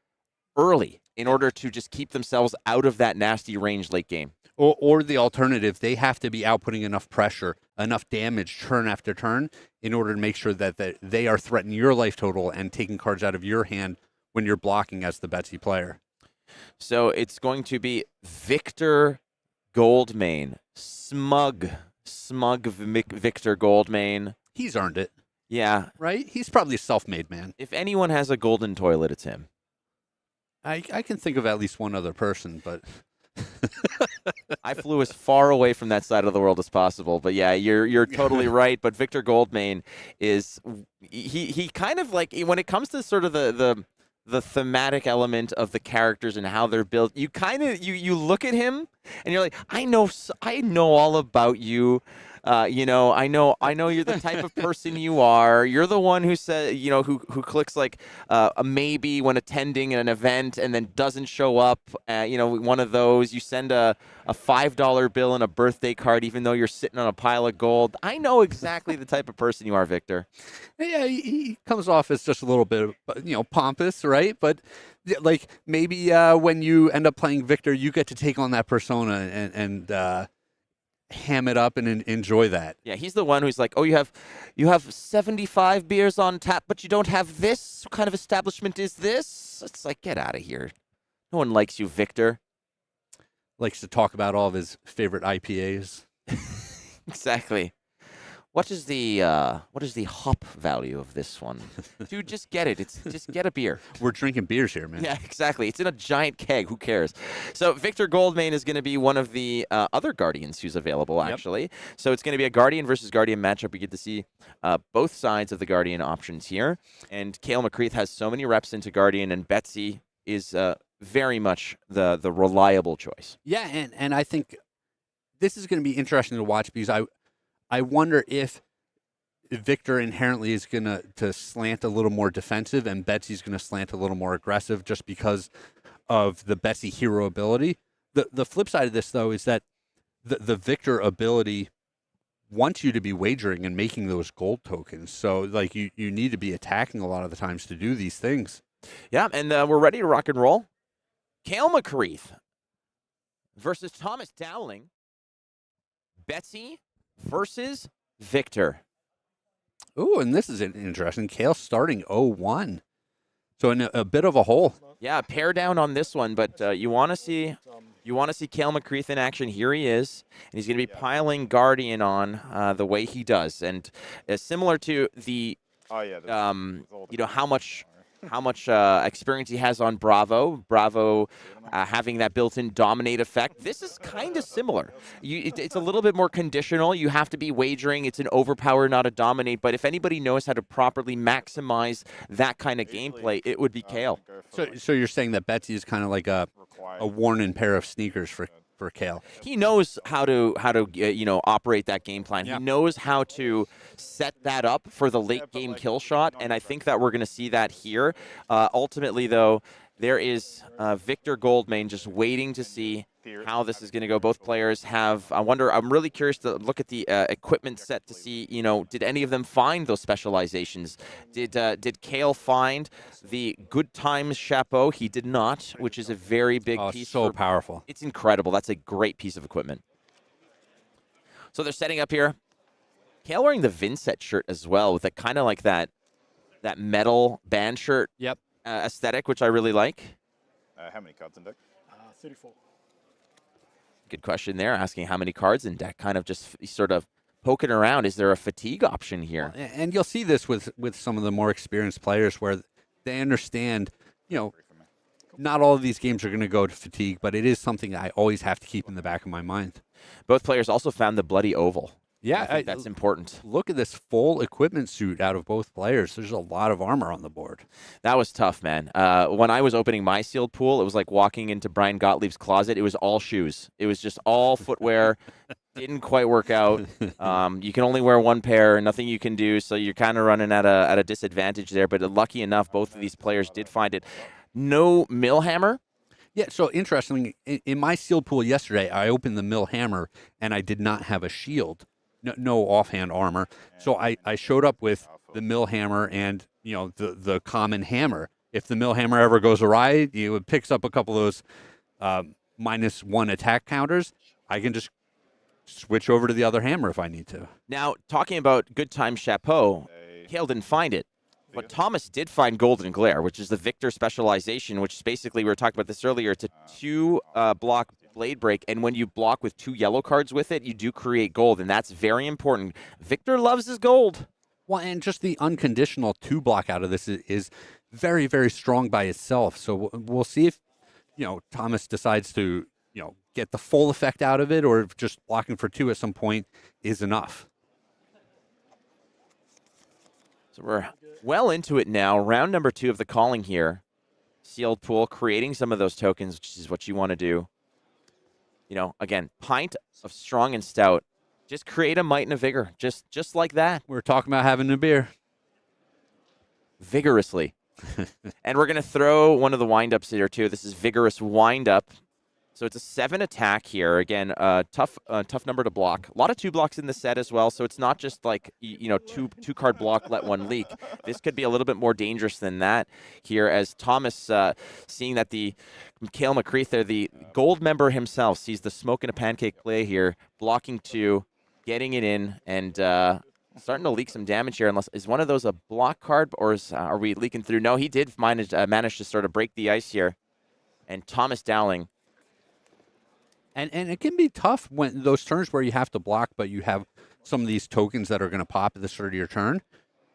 early in order to just keep themselves out of that nasty range late game. Or the alternative, they have to be outputting enough pressure, enough damage turn after turn in order to make sure that they are threatening your life total and taking cards out of your hand when you're blocking as the Betsy player. So it's going to be Victor Goldmane. Smug Victor Goldmane. He's earned it. Yeah. Right? He's probably a self-made man. If anyone has a golden toilet, it's him. I can think of at least one other person, but... I flew as far away from that side of the world as possible, but yeah, you're totally right. But Victor Goldmane is he kind of like, when it comes to sort of the thematic element of the characters and how they're built, you kind of you look at him and you're like, I know all about you. I know you're the type of person you are. You're the one who said, who clicks like a maybe when attending an event and then doesn't show up. One of those. You send a $5 bill and a birthday card, even though you're sitting on a pile of gold. I know exactly the type of person you are, Victor. Yeah, he comes off as just a little bit, pompous, right? But like maybe when you end up playing Victor, you get to take on that persona and ham it up and enjoy that. Yeah, he's the one who's like, oh, you have 75 beers on tap, but you don't have this? What kind of establishment is this? It's like, get out of here. No one likes you, Victor. Likes to talk about all of his favorite IPAs. Exactly. What is the hop value of this one? Dude, just get it. Just get a beer. We're drinking beers here, man. Yeah, exactly. It's in a giant keg. Who cares? So Victor Goldmane is going to be one of the other Guardians who's available, actually. Yep. So it's going to be a Guardian versus Guardian matchup. We get to see both sides of the Guardian options here. And Kayle McCreath has so many reps into Guardian, and Betsy is very much the reliable choice. Yeah, and I think this is going to be interesting to watch because I wonder if Victor inherently is going to slant a little more defensive and Betsy's going to slant a little more aggressive just because of the Betsy hero ability. The flip side of this, though, is that the Victor ability wants you to be wagering and making those gold tokens. So, like, you need to be attacking a lot of the times to do these things. Yeah, and we're ready to rock and roll. Kayle McCreath versus Thomas Dowling. Betsy versus Victor. Ooh, and this is interesting. Kayle starting 0-1. So in a bit of a hole. Yeah, pair down on this one, but you want to see Kayle McCreath in action. Here he is, and he's going to be piling Guardian on the way he does, and similar to the how much how much experience he has on Bravo. Bravo having that built-in dominate effect. This is kind of similar. It's a little bit more conditional. You have to be wagering. It's an overpower, not a dominate. But if anybody knows how to properly maximize that kind of gameplay, it would be Kayle. So you're saying that Betsy is kind of like a worn-in pair of sneakers for Kayle. He knows how to operate that game plan. Yeah. He knows how to set that up for the late game kill shot, and I think that we're going to see that here. Ultimately, though, there is Victor Goldmain just waiting to see how this is going to go. Both players have, I'm really curious to look at the equipment set to see, did any of them find those specializations? Did Kayle find the Good Times Chapeau? He did not, which is a very big piece. So powerful. It's incredible. That's a great piece of equipment. So they're setting up here. Kayle wearing the Vincent shirt as well, with kind of like that metal band shirt aesthetic, which I really like. How many cards in deck? 34. Good question there, asking how many cards in deck, kind of just sort of poking around. Is there a fatigue option here? And you'll see this with some of the more experienced players where they understand, not all of these games are going to go to fatigue, but it is something I always have to keep in the back of my mind. Both players also found the bloody oval. Yeah, I think that's important. Look at this full equipment suit out of both players. There's a lot of armor on the board. That was tough, man. When I was opening my sealed pool, it was like walking into Brian Gottlieb's closet. It was all shoes. It was just all footwear. Didn't quite work out. You can only wear one pair. Nothing you can do. So you're kind of running at a disadvantage there. But lucky enough, both of these players did find it. No mill hammer. Yeah, so interestingly, in my sealed pool yesterday, I opened the mill hammer, and I did not have a shield. No offhand armor. So I showed up with the mill hammer and, the common hammer. If the mill hammer ever goes awry, it picks up a couple of those -1 attack counters. I can just switch over to the other hammer if I need to. Now, talking about Good Time Chapeau, Kayle didn't find it. But Thomas did find Golden Glare, which is the Victor specialization, which is basically, we were talking about this earlier, it's a 2-block blade break, and when you block with 2 yellow cards with it, you do create gold, and that's very important. Victor loves his gold. Well, and just the unconditional 2-block out of this is very, very strong by itself. So we'll see if, Thomas decides to, get the full effect out of it, or if just blocking for 2 at some point is enough. So we're well into it now. Round number 2 of the calling here. Sealed pool, creating some of those tokens, which is what you want to do. Again, pint of strong and stout. Just create a might and a vigor, just like that. We're talking about having a beer. Vigorously. And we're going to throw one of the wind-ups here, too. This is Vigorous Wind-Up. So it's a 7 attack here. Again, tough number to block. A lot of 2 blocks in the set as well. So it's not just like, two card block, let one leak. This could be a little bit more dangerous than that here, as Thomas, seeing that the Kayle McCreath there, the gold member himself, sees the smoke and a pancake play here, blocking 2, getting it in, and starting to leak some damage here. Unless, is one of those a block card, or are we leaking through? No, he did manage to sort of break the ice here. And Thomas Dowling. And it can be tough when those turns where you have to block, but you have some of these tokens that are going to pop at the start of your turn.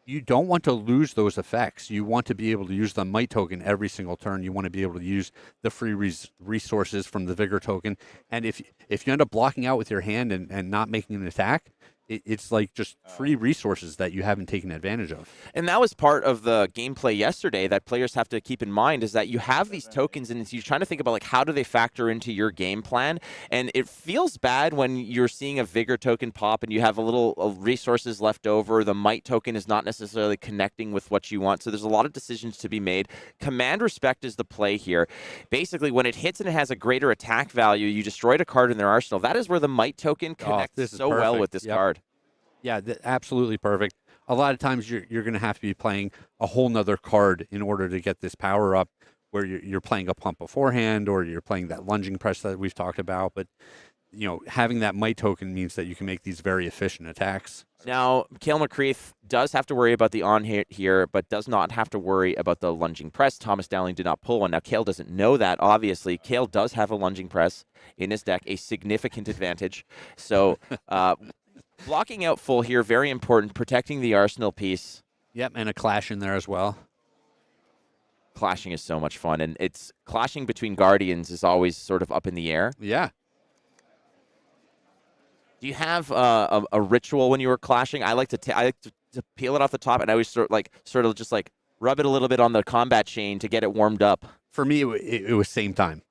You don't want to lose those effects. You want to be able to use the might token every single turn. You want to be able to use the free resources from the vigor token. And if you end up blocking out with your hand and not making an attack, it's like just free resources that you haven't taken advantage of. And that was part of the gameplay yesterday that players have to keep in mind, is that you have these tokens and you're trying to think about, like, how do they factor into your game plan? And it feels bad when you're seeing a vigor token pop and you have a little resources left over. The might token is not necessarily connecting with what you want. So there's a lot of decisions to be made. Command Respect is the play here. Basically, when it hits and it has a greater attack value, you destroyed a card in their arsenal. That is where the might token connects so well with this card. Yeah, absolutely perfect. A lot of times you're going to have to be playing a whole nother card in order to get this power up, where you're playing a pump beforehand, or you're playing that lunging press that we've talked about. But, having that might token means that you can make these very efficient attacks. Now, Kayle McCreath does have to worry about the on-hit here, but does not have to worry about the lunging press. Thomas Dowling did not pull one. Now, Kayle doesn't know that, obviously. Kayle does have a lunging press in his deck, a significant advantage. So, blocking out full here, very important. Protecting the arsenal piece. Yep, and a clash in there as well. clashing is so much fun, and it's clashing between guardians is always sort of up in the air. Yeah. Do you have a ritual when you were clashing? I like to peel it off the top, and I always sort of just like rub it a little bit on the combat chain to get it warmed up. For me, it was same time.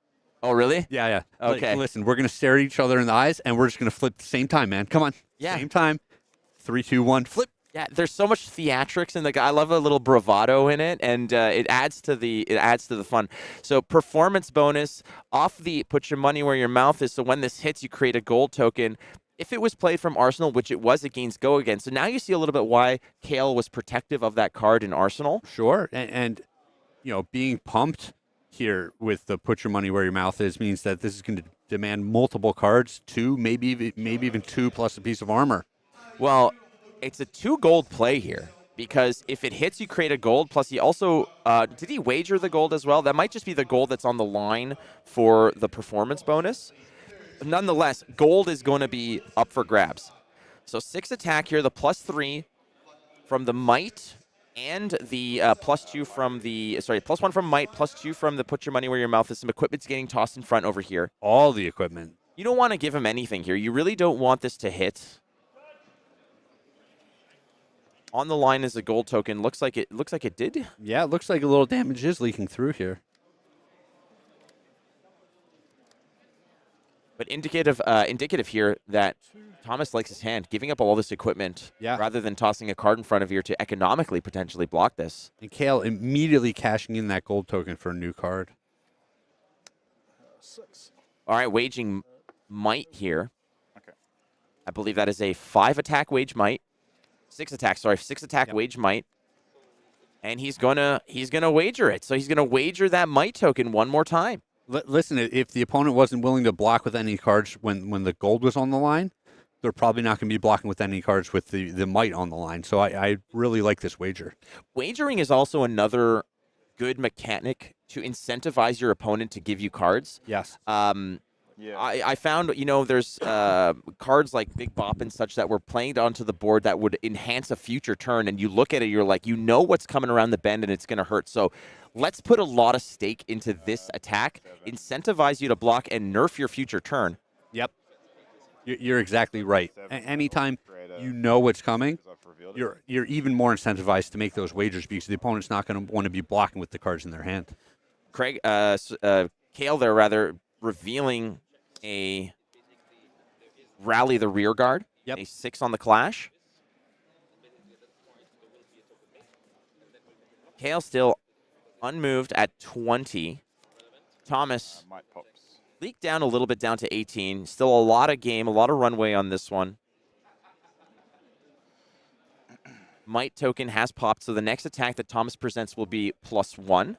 Oh, really? Yeah, yeah. Okay. Like, listen, we're going to stare at each other in the eyes, and we're just going to flip at the same time, man. Come on. Yeah. Same time. 3, 2, 1, flip. Yeah, there's so much theatrics in the. I love a little bravado in it, and it adds to the fun. So performance bonus off the put your money where your mouth is. So when this hits, you create a gold token. If it was played from Arsenal, which it was against Go Again, so now you see a little bit why Kayle was protective of that card in Arsenal. Sure. And being pumped here with the put your money where your mouth is means that this is going to demand multiple cards, 2, maybe even 2 plus a piece of armor. Well, it's a 2 gold play here because if it hits, you create a gold. Plus, he also did he wager the gold as well? That might just be the gold that's on the line for the performance bonus. Nonetheless, gold is going to be up for grabs. So 6 attack here, the +3 from the might. And the +2 from the, +1 from might, +2 from the put your money where your mouth is. Some equipment's getting tossed in front over here. All the equipment. You don't want to give him anything here. You really don't want this to hit. On the line is a gold token. Looks like it did. Yeah, it looks like a little damage is leaking through here. But indicative here that Thomas likes his hand, giving up all this equipment rather than tossing a card in front of you to economically potentially block this. And Kayle immediately cashing in that gold token for a new card. 6. All right, waging might here. Okay. I believe that is a 5 attack wage might. 6 attack wage might. And he's gonna wager it. So he's gonna wager that might token one more time. Listen, if the opponent wasn't willing to block with any cards when the gold was on the line, they're probably not going to be blocking with any cards with the might on the line. So I really like this wager. Wagering is also another good mechanic to incentivize your opponent to give you cards. Yes. Yeah. I found, there's cards like Big Bop and such that were playing onto the board that would enhance a future turn, and you look at it, you're like, what's coming around the bend, and it's going to hurt. So let's put a lot of stake into this attack, incentivize you to block, and nerf your future turn. Yep. You're exactly right. Anytime you know what's coming, you're even more incentivized to make those wagers because the opponent's not going to want to be blocking with the cards in their hand. Kayle there, rather, revealing a rally the rear guard. Yep. A 6 on the clash. Kayle still unmoved at 20. Thomas Might pops. leaked down a little bit down to 18. Still a lot of game, a lot of runway on this one. Might token has popped, so the next attack that Thomas presents will be +1.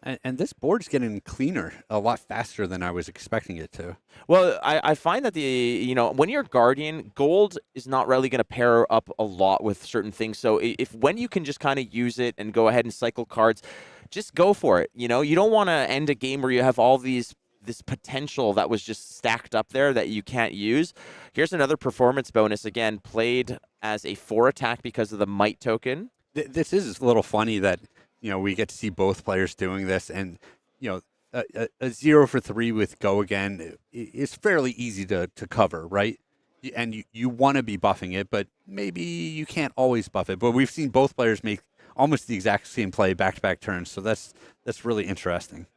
And this board's getting cleaner a lot faster than I was expecting it to. Well, I find that when you're Guardian, gold is not really going to pair up a lot with certain things. So when you can just kind of use it and go ahead and cycle cards, just go for it. You don't want to end a game where you have all this potential that was just stacked up there that you can't use. Here's another performance bonus, again, played as a 4 attack because of the might token. This is a little funny that we get to see both players doing this, and a 0 for 3 with Go Again is fairly easy to cover, right? And you want to be buffing it, but maybe you can't always buff it. But we've seen both players make almost the exact same play back-to-back turns, so that's really interesting.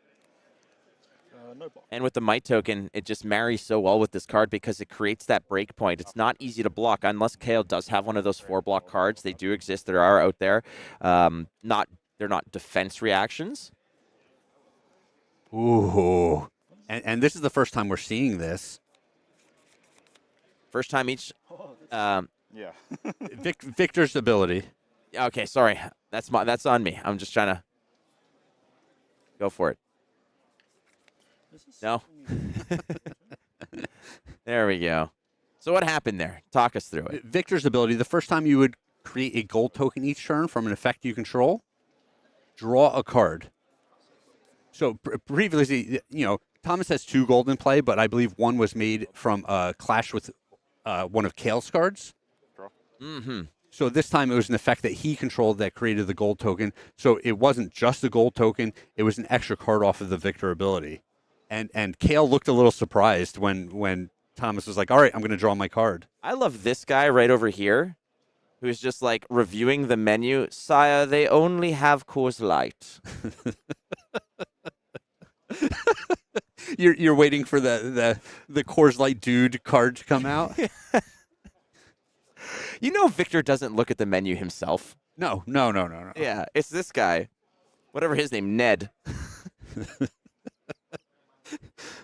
No block. And with the might token, it just marries so well with this card because it creates that break point. It's not easy to block unless Kayle does have one of those 4-block cards. They do exist. There are out there. They're not defense reactions. Ooh. And this is the first time we're seeing this. First time each. Yeah. Victor's ability. Okay, sorry. That's on me. I'm just trying to go for it. No? There we go. So what happened there? Talk us through it. Victor's ability, the first time you would create a gold token each turn from an effect you control, draw a card. So previously, Thomas has 2 gold in play, but I believe one was made from a clash with one of Kayle's cards. Mm-hmm. So this time it was an effect that he controlled that created the gold token. So it wasn't just a gold token; it was an extra card off of the victor ability. And Kayle looked a little surprised when Thomas was like, "All right, I'm going to draw my card." I love this guy right over here, who's just like reviewing the menu. Sire, they only have Coors Light. You're waiting for the Coors Light dude card to come out. You know, Victor doesn't look at the menu himself. No. Yeah, it's this guy, whatever his name, Ned.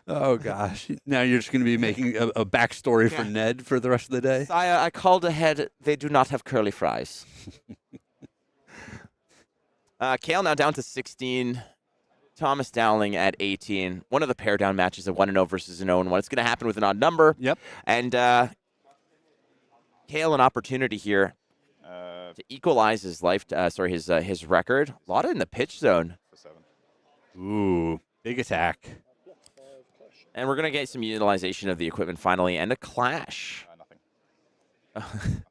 Oh gosh! Now you're just going to be making a backstory for Ned for the rest of the day. Sire, I called ahead. They do not have curly fries. Kayle now down to 16. Thomas Dowling at 18. One of the pair down matches of 1-0 versus an 0-1. It's going to happen with an odd number. Yep. And Kayle, an opportunity here to equalize his his record. A lot in the pitch zone. For 7. Ooh, big attack. And we're going to get some utilization of the equipment finally and a clash. Nothing.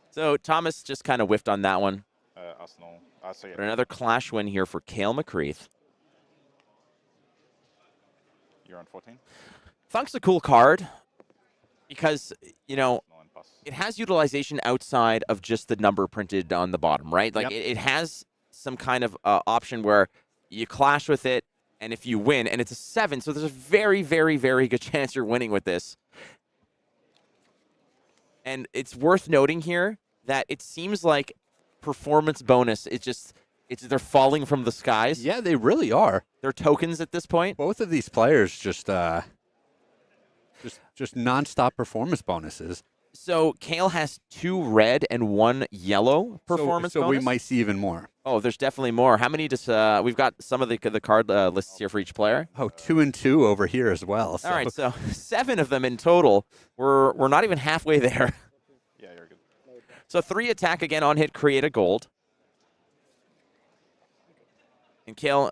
So Thomas just kind of whiffed on that one. Arsenal. But another clash win here for Kayle McCreath. You're on 14. Thunk's a cool card because, you know, 9 plus. it has utilization outside of just the number printed on the bottom, right? Like Yep. it has some kind of option where you clash with it, and if you win, and it's a 7, so there's a very, very, very good chance you're winning with this. And it's worth noting here that it seems like performance bonus, they're falling from the skies. Yeah, they really are. They're tokens at this point. Both of these players just nonstop performance bonuses. So Kayle has 2 red and 1 yellow performance So bonus. we might see even more. Oh, there's definitely more. How many does we've got some of the card lists here for each player? Oh, 2 and 2 over here as well. So. All right, so 7 of them in total. We're not even halfway there. Yeah, you're good. So 3 attack again on hit, create a gold. And Kayle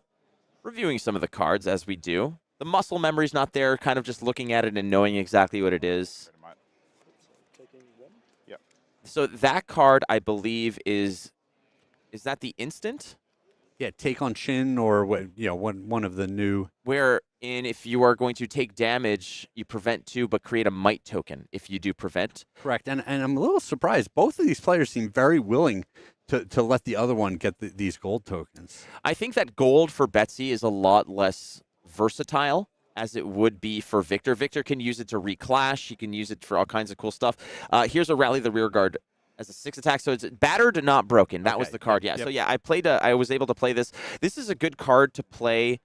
reviewing some of the cards as we do. The muscle memory's not there, kind of just looking at it and knowing exactly what it is. Pretty much. So that card, I believe, is that the instant? Yeah, take on chin or one of the new. Wherein if you are going to take damage, you prevent 2, but create a might token if you do prevent. Correct, and I'm a little surprised. Both of these players seem very willing to let the other one get these gold tokens. I think that gold for Betsy is a lot less versatile as it would be for Victor. Victor can use it to reclash. He can use it for all kinds of cool stuff. Here's a rally the rear guard as a 6 attack. So it's battered, not broken. That was Okay. the card. Yeah. Yep. So yeah, I was able to play this. This is a good card to play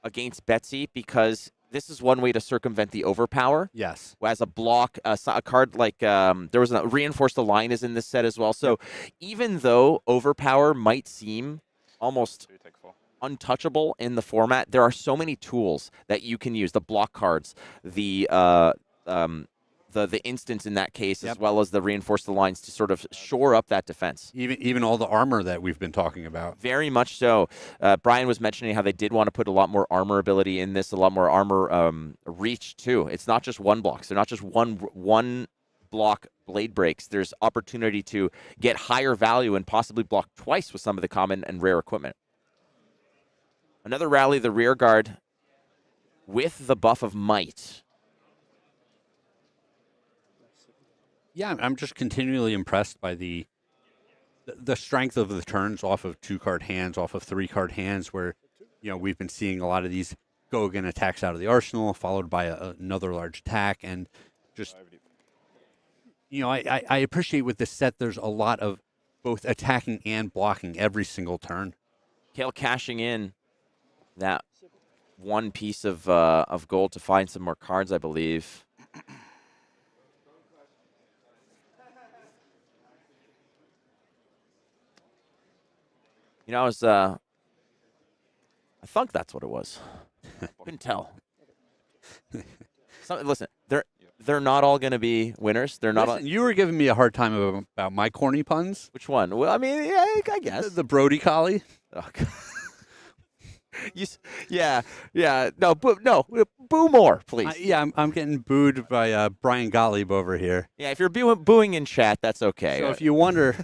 against Betsy because this is one way to circumvent the overpower. Yes. As a block, a card like there was a reinforced the line is in this set as well. So even though overpower might seem almost So you take 4. untouchable in the format, there are so many tools that you can use. The block cards, the instants in that case, as Yep. well as the reinforce the lines to sort of shore up that defense. Even all the armor that we've been talking about. Very much so. Brian was mentioning how they did want to put a lot more armor ability in this, a lot more armor reach too. It's not just one block. So not just one block blade breaks. There's opportunity to get higher value and possibly block twice with some of the common and rare equipment. Another rally the rear guard with the buff of might. Yeah, I'm just continually impressed by the strength of the turns off of 2-card hands, off of 3-card hands, where we've been seeing a lot of these go again attacks out of the arsenal, followed by another large attack, and just I appreciate with this set there's a lot of both attacking and blocking every single turn. Kayle cashing in that one piece of gold to find some more cards, I believe. I thought that's what it was. Couldn't tell. Listen, they're not all going to be winners. They're not. Listen, you were giving me a hard time about my corny puns. Which one? Well, I mean, yeah, I guess The Brody Collie. Oh, God. Yeah. No, boo more, please. Yeah, I'm getting booed by Brian Gottlieb over here. Yeah, if you're booing in chat, that's okay. So if you wonder,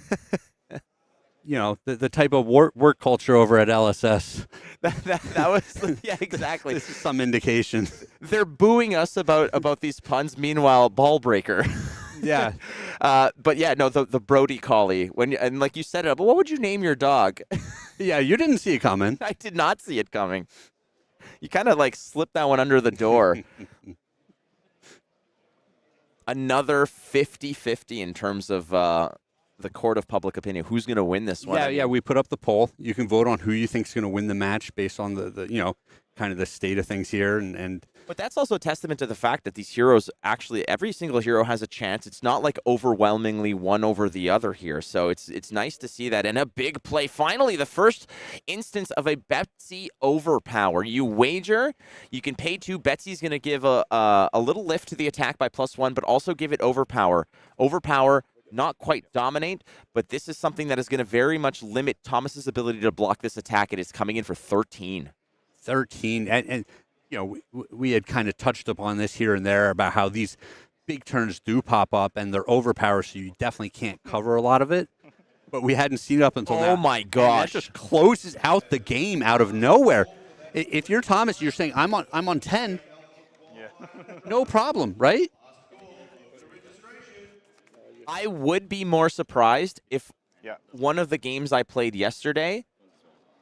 the type of work culture over at LSS, that was yeah, exactly. this is some indication. They're booing us about these puns. Meanwhile, ball breaker. Yeah. But yeah, no, the Brody Collie. And like you set it up, what would you name your dog? Yeah, you didn't see it coming. I did not see it coming. You kind of like slipped that one under the door. Another 50-50 in terms of the court of public opinion. Who's going to win this one? Yeah, we put up the poll. You can vote on who you think's going to win the match based on the kind of the state of things here and But that's also a testament to the fact that these heroes actually, every single hero has a chance. It's not like overwhelmingly one over the other here. So it's nice to see that. And a big play. Finally, the first instance of a Betsy overpower. You wager, you can pay 2. Betsy's going to give a little lift to the attack by +1, but also give it overpower. Overpower, not quite dominate, but this is something that is going to very much limit Thomas's ability to block this attack. It is coming in for 13. 13. And we had kind of touched upon this here and there about how these big turns do pop up and they're overpowered, so you definitely can't cover a lot of it. But we hadn't seen it up until now. Oh my gosh! That just closes out the game out of nowhere. If you're Thomas, you're saying I'm on 10. Yeah. No problem, right? I would be more surprised if Yeah. one of the games I played yesterday,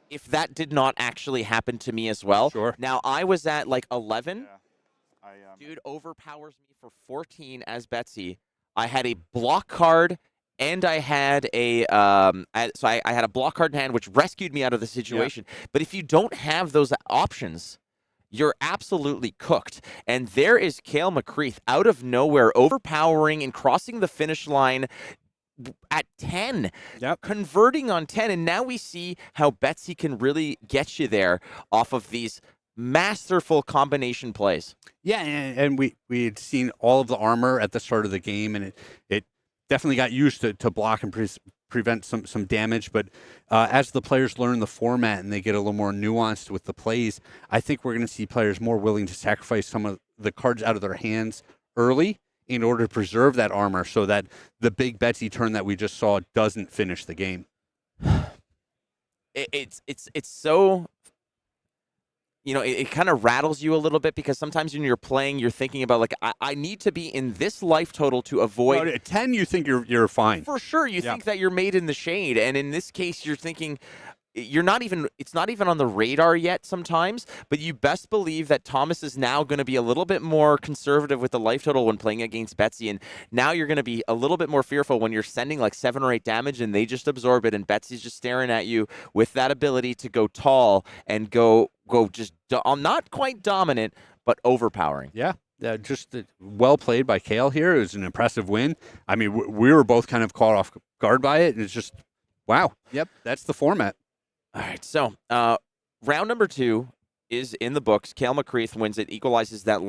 if that did not actually happen to me as well. Sure. Now, I was at like 11. Yeah. Dude overpowers me for 14 as Betsy. I had a block card, and I had a I had a block card in hand, which rescued me out of the situation. Yeah. But if you don't have those options, you're absolutely cooked. And there is Kayle McCreath out of nowhere, overpowering and crossing the finish line at 10, converting on 10. And now we see how Betsy can really get you there off of these masterful combination plays. Yeah, and we had seen all of the armor at the start of the game, and it definitely got used to block and prevent some damage. But as the players learn the format and they get a little more nuanced with the plays, I think we're going to see players more willing to sacrifice some of the cards out of their hands early in order to preserve that armor so that the big Betsy turn that we just saw doesn't finish the game. It's so... it kind of rattles you a little bit because sometimes when you're playing, you're thinking about, like, I need to be in this life total to avoid... At 10, you think you're fine. For sure, you think that you're made in the shade. And in this case, you're thinking... it's not even on the radar yet sometimes, but you best believe that Thomas is now going to be a little bit more conservative with the life total when playing against Betsy, and now you're going to be a little bit more fearful when you're sending like 7 or 8 damage and they just absorb it, and Betsy's just staring at you with that ability to go tall and go just not quite dominant, but overpowering. Yeah. Just well played by Kayle here. It was an impressive win. I mean, we were both kind of caught off guard by it, and it's just, wow. Yep, that's the format. All right, so round number 2 is in the books. Kayle McCreath wins it, equalizes that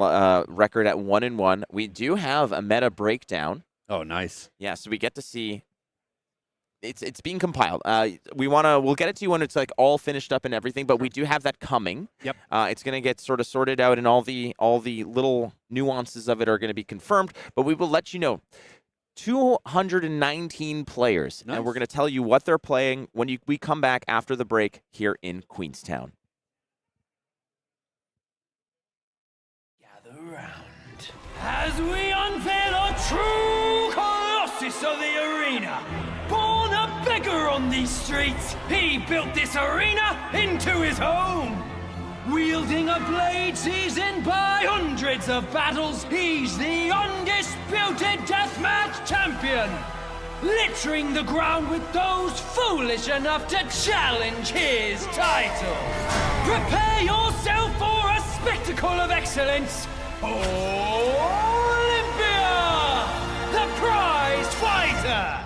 record at 1-1. We do have a meta breakdown. Oh, nice. Yeah, so we get to see it's being compiled. We'll get it to you when it's like all finished up and everything, but we do have that coming. Yep. It's going to get sort of sorted out, and all the little nuances of it are going to be confirmed. But we will let you know. 219 players, nice. And we're going to tell you what they're playing when we come back after the break here in Queenstown. Gather round as we unveil a true colossus of the arena. Born a beggar on these streets, he built this arena into his home. Wielding a blade seasoned by hundreds of battles, he's the undisputed deathmatch champion. Littering the ground with those foolish enough to challenge his title. Prepare yourself for a spectacle of excellence. Olympia, the prized fighter.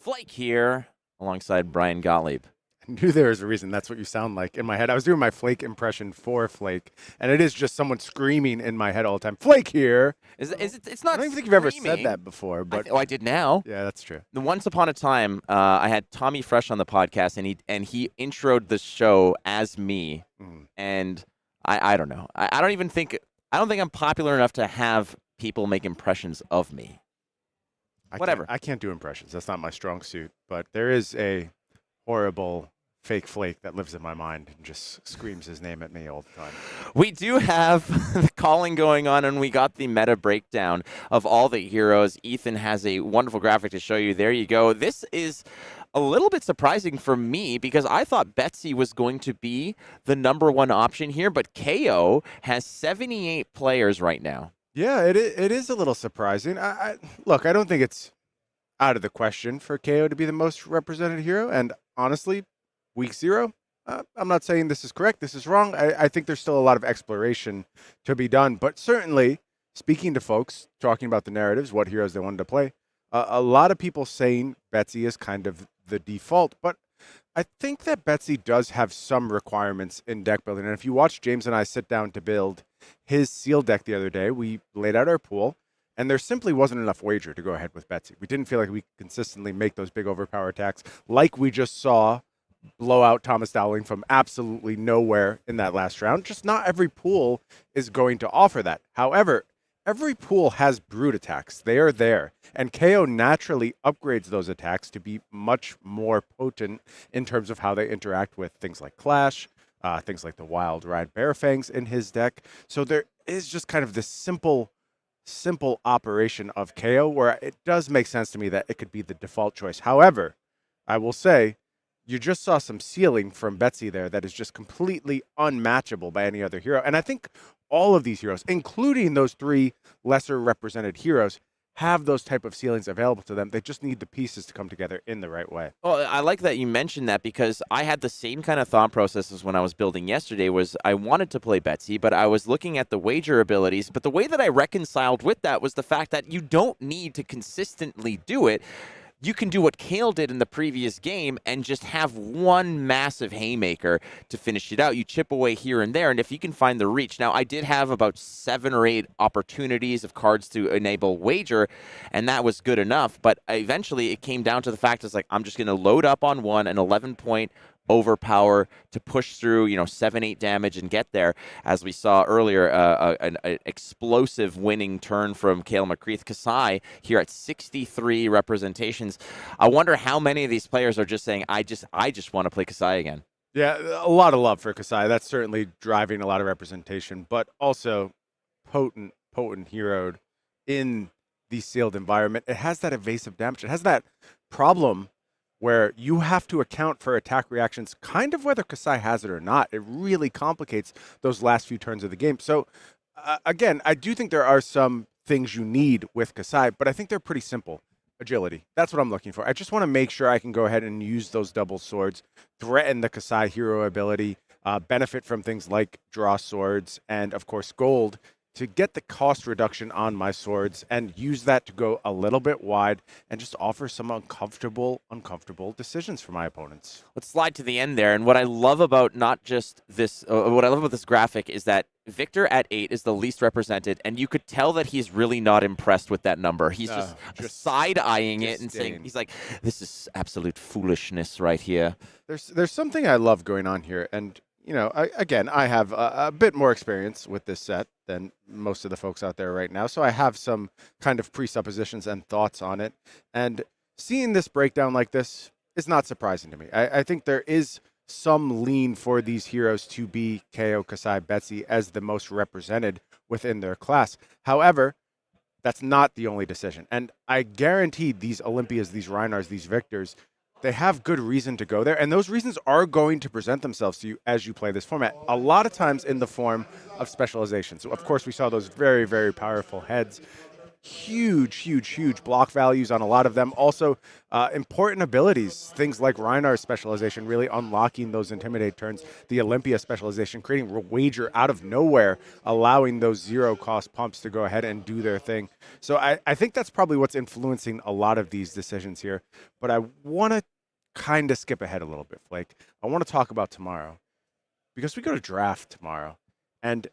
Flake here alongside Brian Gottlieb. I knew there was a reason. That's what you sound like in my head. I was doing my Flake impression for Flake, and it is just someone screaming in my head all the time. Flake here. Is it? It's not. I don't even think you've ever said screaming. that before, but I did now. yeah, that's true. The Once upon a time, I had Tommy Fresh on the podcast, and he introed the show as me, and I don't know. I don't think I'm popular enough to have people make impressions of me. Whatever. I can't do impressions. That's not my strong suit. But there is a horrible fake Flake that lives in my mind and just screams his name at me all the time. We do have the calling going on, and we got the meta breakdown of all the heroes. Ethan has a wonderful graphic to show you. There you go. This is a little bit surprising for me because I thought Betsy was going to be the #1 option here, but Kayo has 78 players right now. Yeah, it is a little surprising. Look, I don't think it's out of the question for Kayo to be the most represented hero. And honestly, week 0, I'm not saying this is correct, this is wrong. I think there's still a lot of exploration to be done. But certainly, speaking to folks, talking about the narratives, what heroes they wanted to play, a lot of people saying Betsy is kind of the default. But I think that Betsy does have some requirements in deck building. And if you watch James and I sit down to build his seal deck the other day, we laid out our pool, and there simply wasn't enough wager to go ahead with Betsy. We didn't feel like we could consistently make those big overpower attacks like we just saw blow out Thomas Dowling from absolutely nowhere in that last round. Just not every pool is going to offer that. However, every pool has brute attacks. They are there. And Kayo naturally upgrades those attacks to be much more potent in terms of how they interact with things like Clash, things like the Wild Ride Bearfangs in his deck. So there is just kind of this simple operation of Kayo where it does make sense to me that it could be the default choice. However, I will say, you just saw some ceiling from Betsy there that is just completely unmatchable by any other hero. And I think all of these heroes, including those 3 lesser represented heroes, have those type of ceilings available to them. They just need the pieces to come together in the right way. Well, I like that you mentioned that because I had the same kind of thought processes when I was building yesterday. Was I wanted to play Betsy, but I was looking at the wager abilities. But the way that I reconciled with that was the fact that you don't need to consistently do it. You can do what Kayle did in the previous game and just have one massive haymaker to finish it out. You chip away here and there, and if you can find the reach. Now, I did have about 7 or 8 opportunities of cards to enable wager, and that was good enough. But eventually, it came down to the fact it's like, I'm just going to load up on one, an 11-point overpower to push through, 7-8 damage and get there. As we saw earlier, an explosive winning turn from Kayle McCreath. Kassai here at 63 representations. I wonder how many of these players are just saying, I just want to play Kassai again. Yeah, a lot of love for Kassai. That's certainly driving a lot of representation, but also potent hero in the sealed environment. It has that evasive damage. It has that problem where you have to account for attack reactions, kind of whether Kassai has it or not. It really complicates those last few turns of the game. So, again, I do think there are some things you need with Kassai, but I think they're pretty simple. Agility. That's what I'm looking for. I just want to make sure I can go ahead and use those double swords, threaten the Kassai hero ability, benefit from things like draw swords, and, of course, gold, to get the cost reduction on my swords and use that to go a little bit wide and just offer some uncomfortable decisions for my opponents. Let's slide to the end there. And what I love about not just this, what I love about this graphic is that Victor at 8 is the least represented, and you could tell that he's really not impressed with that number. He's just side-eyeing it and saying, he's like, this is absolute foolishness right here. There's something I love going on here, and I have a bit more experience with this set than most of the folks out there right now, so I have some kind of presuppositions and thoughts on it. And seeing this breakdown like this is not surprising to me. I think there is some lean for these heroes to be Kayo, Kassai, Betsy as the most represented within their class. However, that's not the only decision. And I guarantee these Olympias, these Reinars, these Victors, they have good reason to go there, and those reasons are going to present themselves to you as you play this format, a lot of times in the form of specialization. So, of course, we saw those very, very powerful heads. huge block values on a lot of them. Also, important abilities, things like Reinhar's specialization, really unlocking those Intimidate turns. The Olympia specialization, creating Wager out of nowhere, allowing those zero-cost pumps to go ahead and do their thing. So I think that's probably what's influencing a lot of these decisions here. But I want to kind of skip ahead a little bit, Flake. I want to talk about tomorrow, because we go to draft tomorrow. And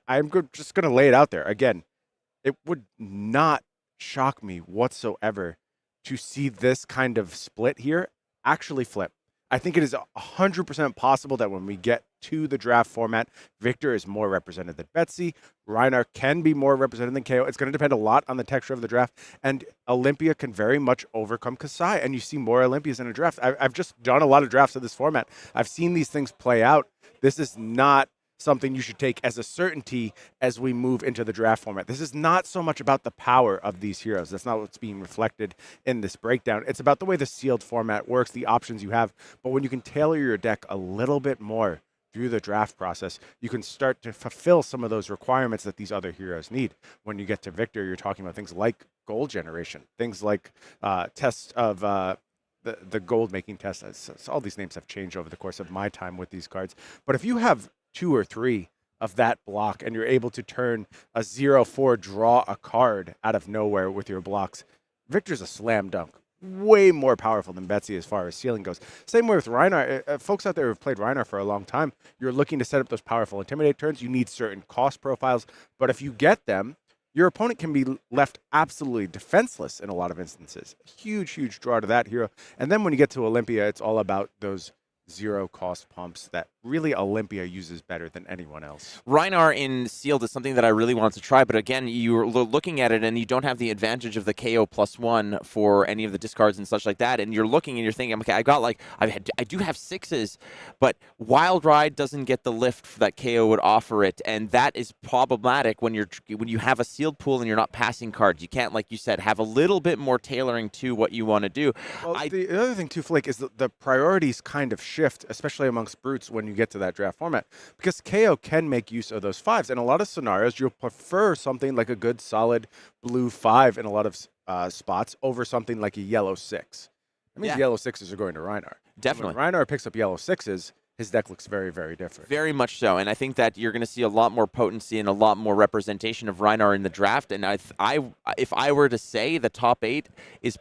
I'm just going to lay it out there. Again, it would not shock me whatsoever to see this kind of split here actually flip. I think it is 100% possible that when we get to the draft format, Victor is more represented than Betsy. Reinhar can be more represented than Kayo. It's going to depend a lot on the texture of the draft. And Olympia can very much overcome Kassai. And you see more Olympias in a draft. I've just done a lot of drafts of this format. I've seen these things play out. This is not something you should take as a certainty as we move into the draft format. This is not so much about the power of these heroes. That's not what's being reflected in this breakdown. It's about the way the sealed format works, the options you have. But when you can tailor your deck a little bit more through the draft process, you can start to fulfill some of those requirements that these other heroes need. When you get to Victor, you're talking about things like gold generation, things like tests of the gold making test. All these names have changed over the course of my time with these cards. But if you have 2 or 3 of that block and you're able to turn a 0-4 draw a card out of nowhere with your blocks, Victor's a slam dunk. Way more powerful than Betsy as far as ceiling goes. Same way with Reinhar. Folks out there who've played Reinhar for a long time, you're looking to set up those powerful Intimidate turns. You need certain cost profiles. But if you get them, your opponent can be left absolutely defenseless in a lot of instances. Huge draw to that hero. And then when you get to Olympia, it's all about those zero-cost pumps that really Olympia uses better than anyone else. Reinhar in sealed is something that I really wanted to try, but again, you're looking at it and you don't have the advantage of the KO +1 for any of the discards and such like that, and you're looking and you're thinking, okay, I got like, I do have 6s, but Wild Ride doesn't get the lift that KO would offer it, and that is problematic when you have a sealed pool and you're not passing cards. You can't, like you said, have a little bit more tailoring to what you want to do. Well, the other thing too, Flake, is the priorities kind of shift, especially amongst brutes when you get to that draft format, because KO can make use of those 5s. In a lot of scenarios, you'll prefer something like a good solid blue 5 in a lot of spots over something like a yellow 6. That means yellow 6s are going to Reinhar. Definitely. When Reinhar picks up yellow 6s, his deck looks very different. Very much so, and I think that you're going to see a lot more potency and a lot more representation of Reinhar in the draft. And if I were to say the top 8 is,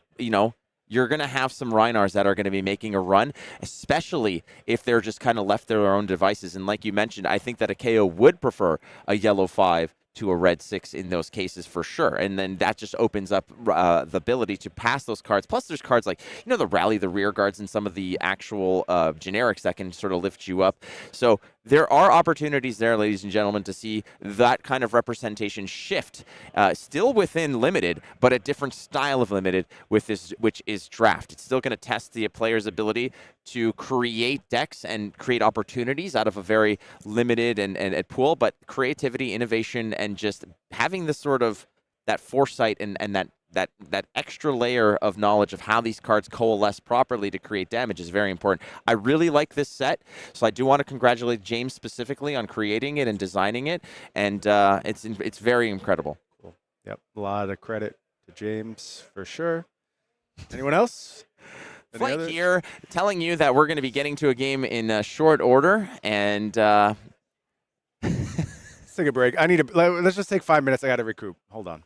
you're going to have some Reinhars that are going to be making a run, especially if they're just kind of left to their own devices. And like you mentioned, I think that a KO would prefer a yellow 5 to a red 6 in those cases for sure. And then that just opens up the ability to pass those cards. Plus there's cards like, the rally, the rear guards, and some of the actual generics that can sort of lift you up. So there are opportunities there, ladies and gentlemen, to see that kind of representation shift, still within limited, but a different style of limited with this, which is draft. It's still going to test the player's ability to create decks and create opportunities out of a very limited and pool, but creativity, innovation, and just having this sort of that foresight and that extra layer of knowledge of how these cards coalesce properly to create damage is very important. I really like this set, so I do want to congratulate James specifically on creating it and designing it, and it's very incredible. Cool. Yep, a lot of credit to James for sure. Anyone else? Flake here, telling you that we're going to be getting to a game in short order, and let's take a break. Let's just take 5 minutes. I got to recoup. Hold on.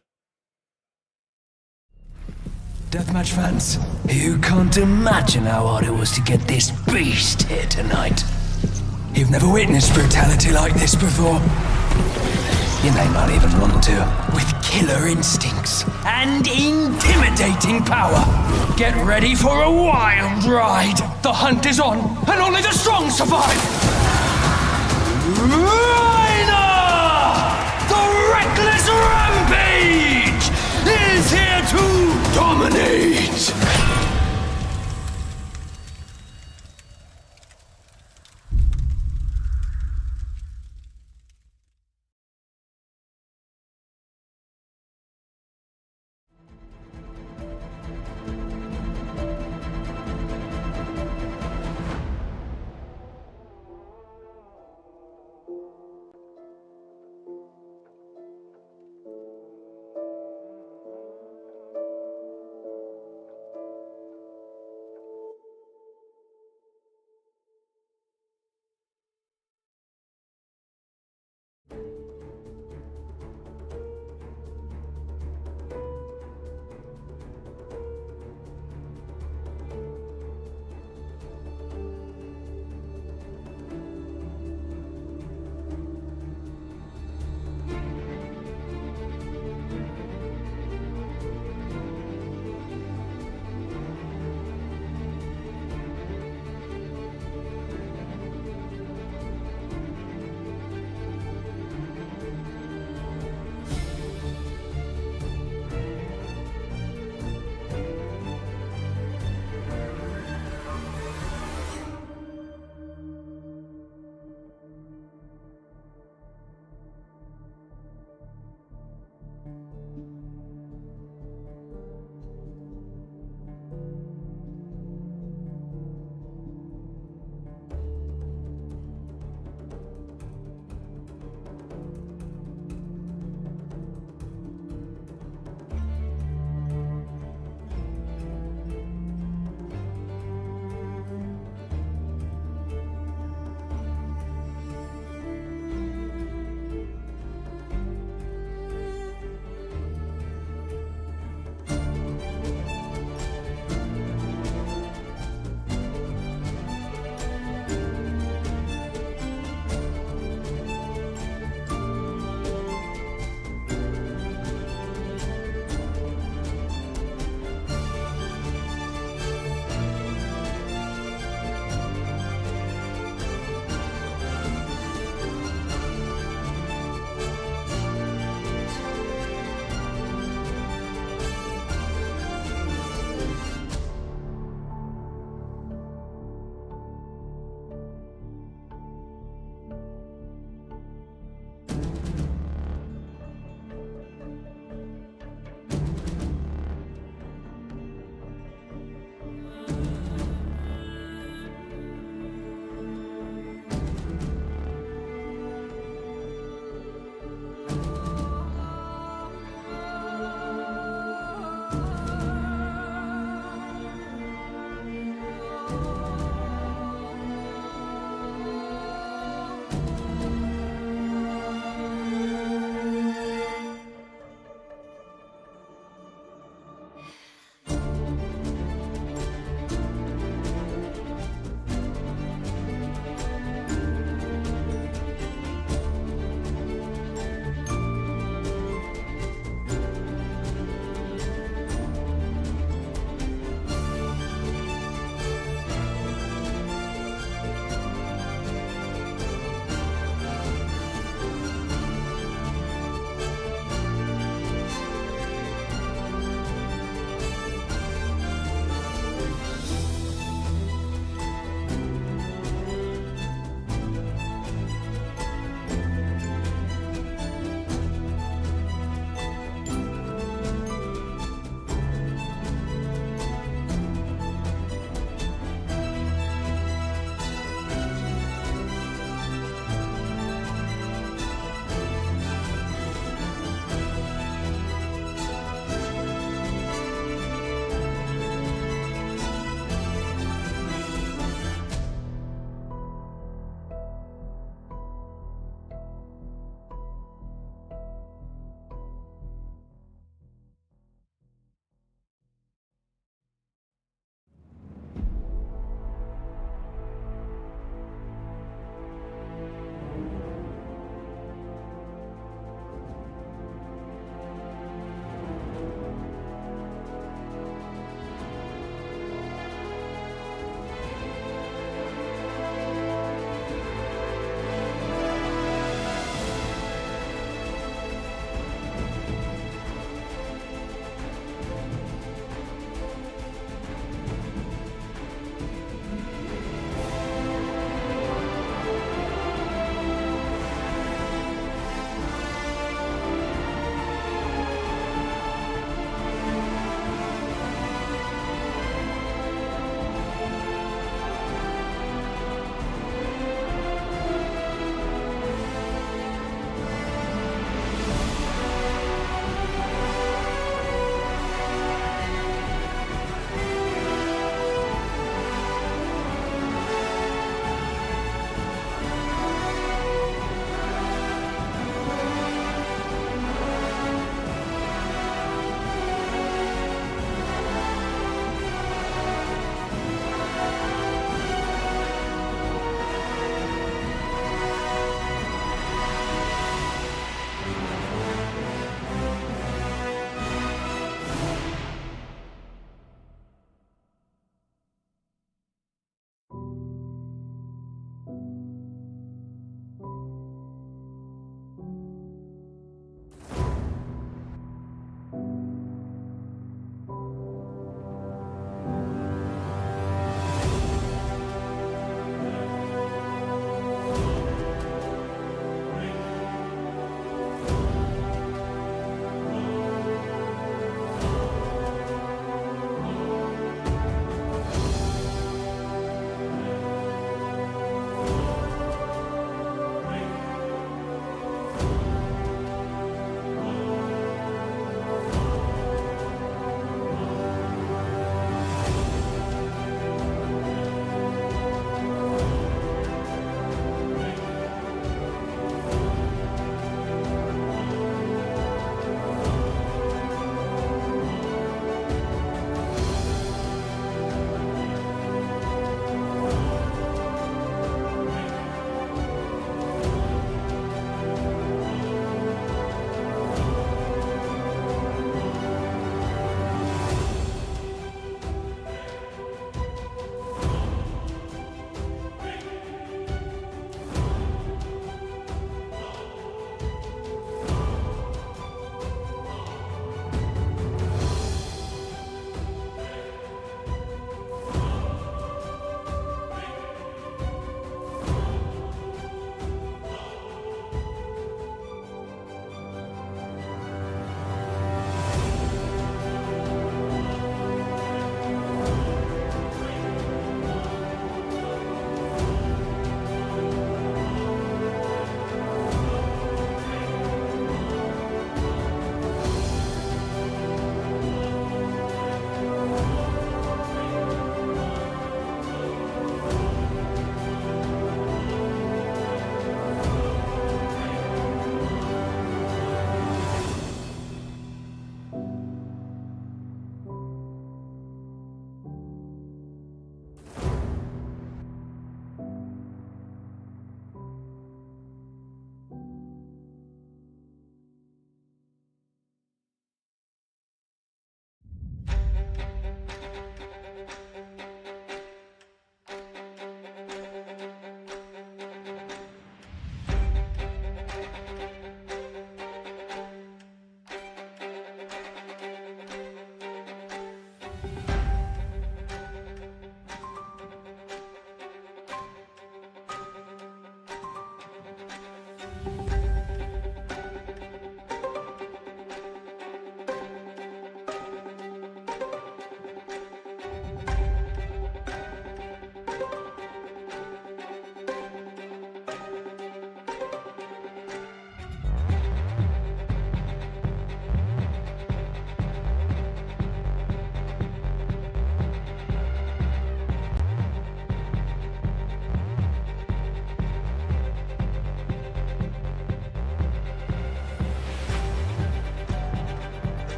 Deathmatch fans, you can't imagine how hard it was to get this beast here tonight. You've never witnessed brutality like this before. You may not even want to. With killer instincts and intimidating power. Get ready for a wild ride. The hunt is on, and only the strong survive. Rainer! The reckless rampage is here to dominate!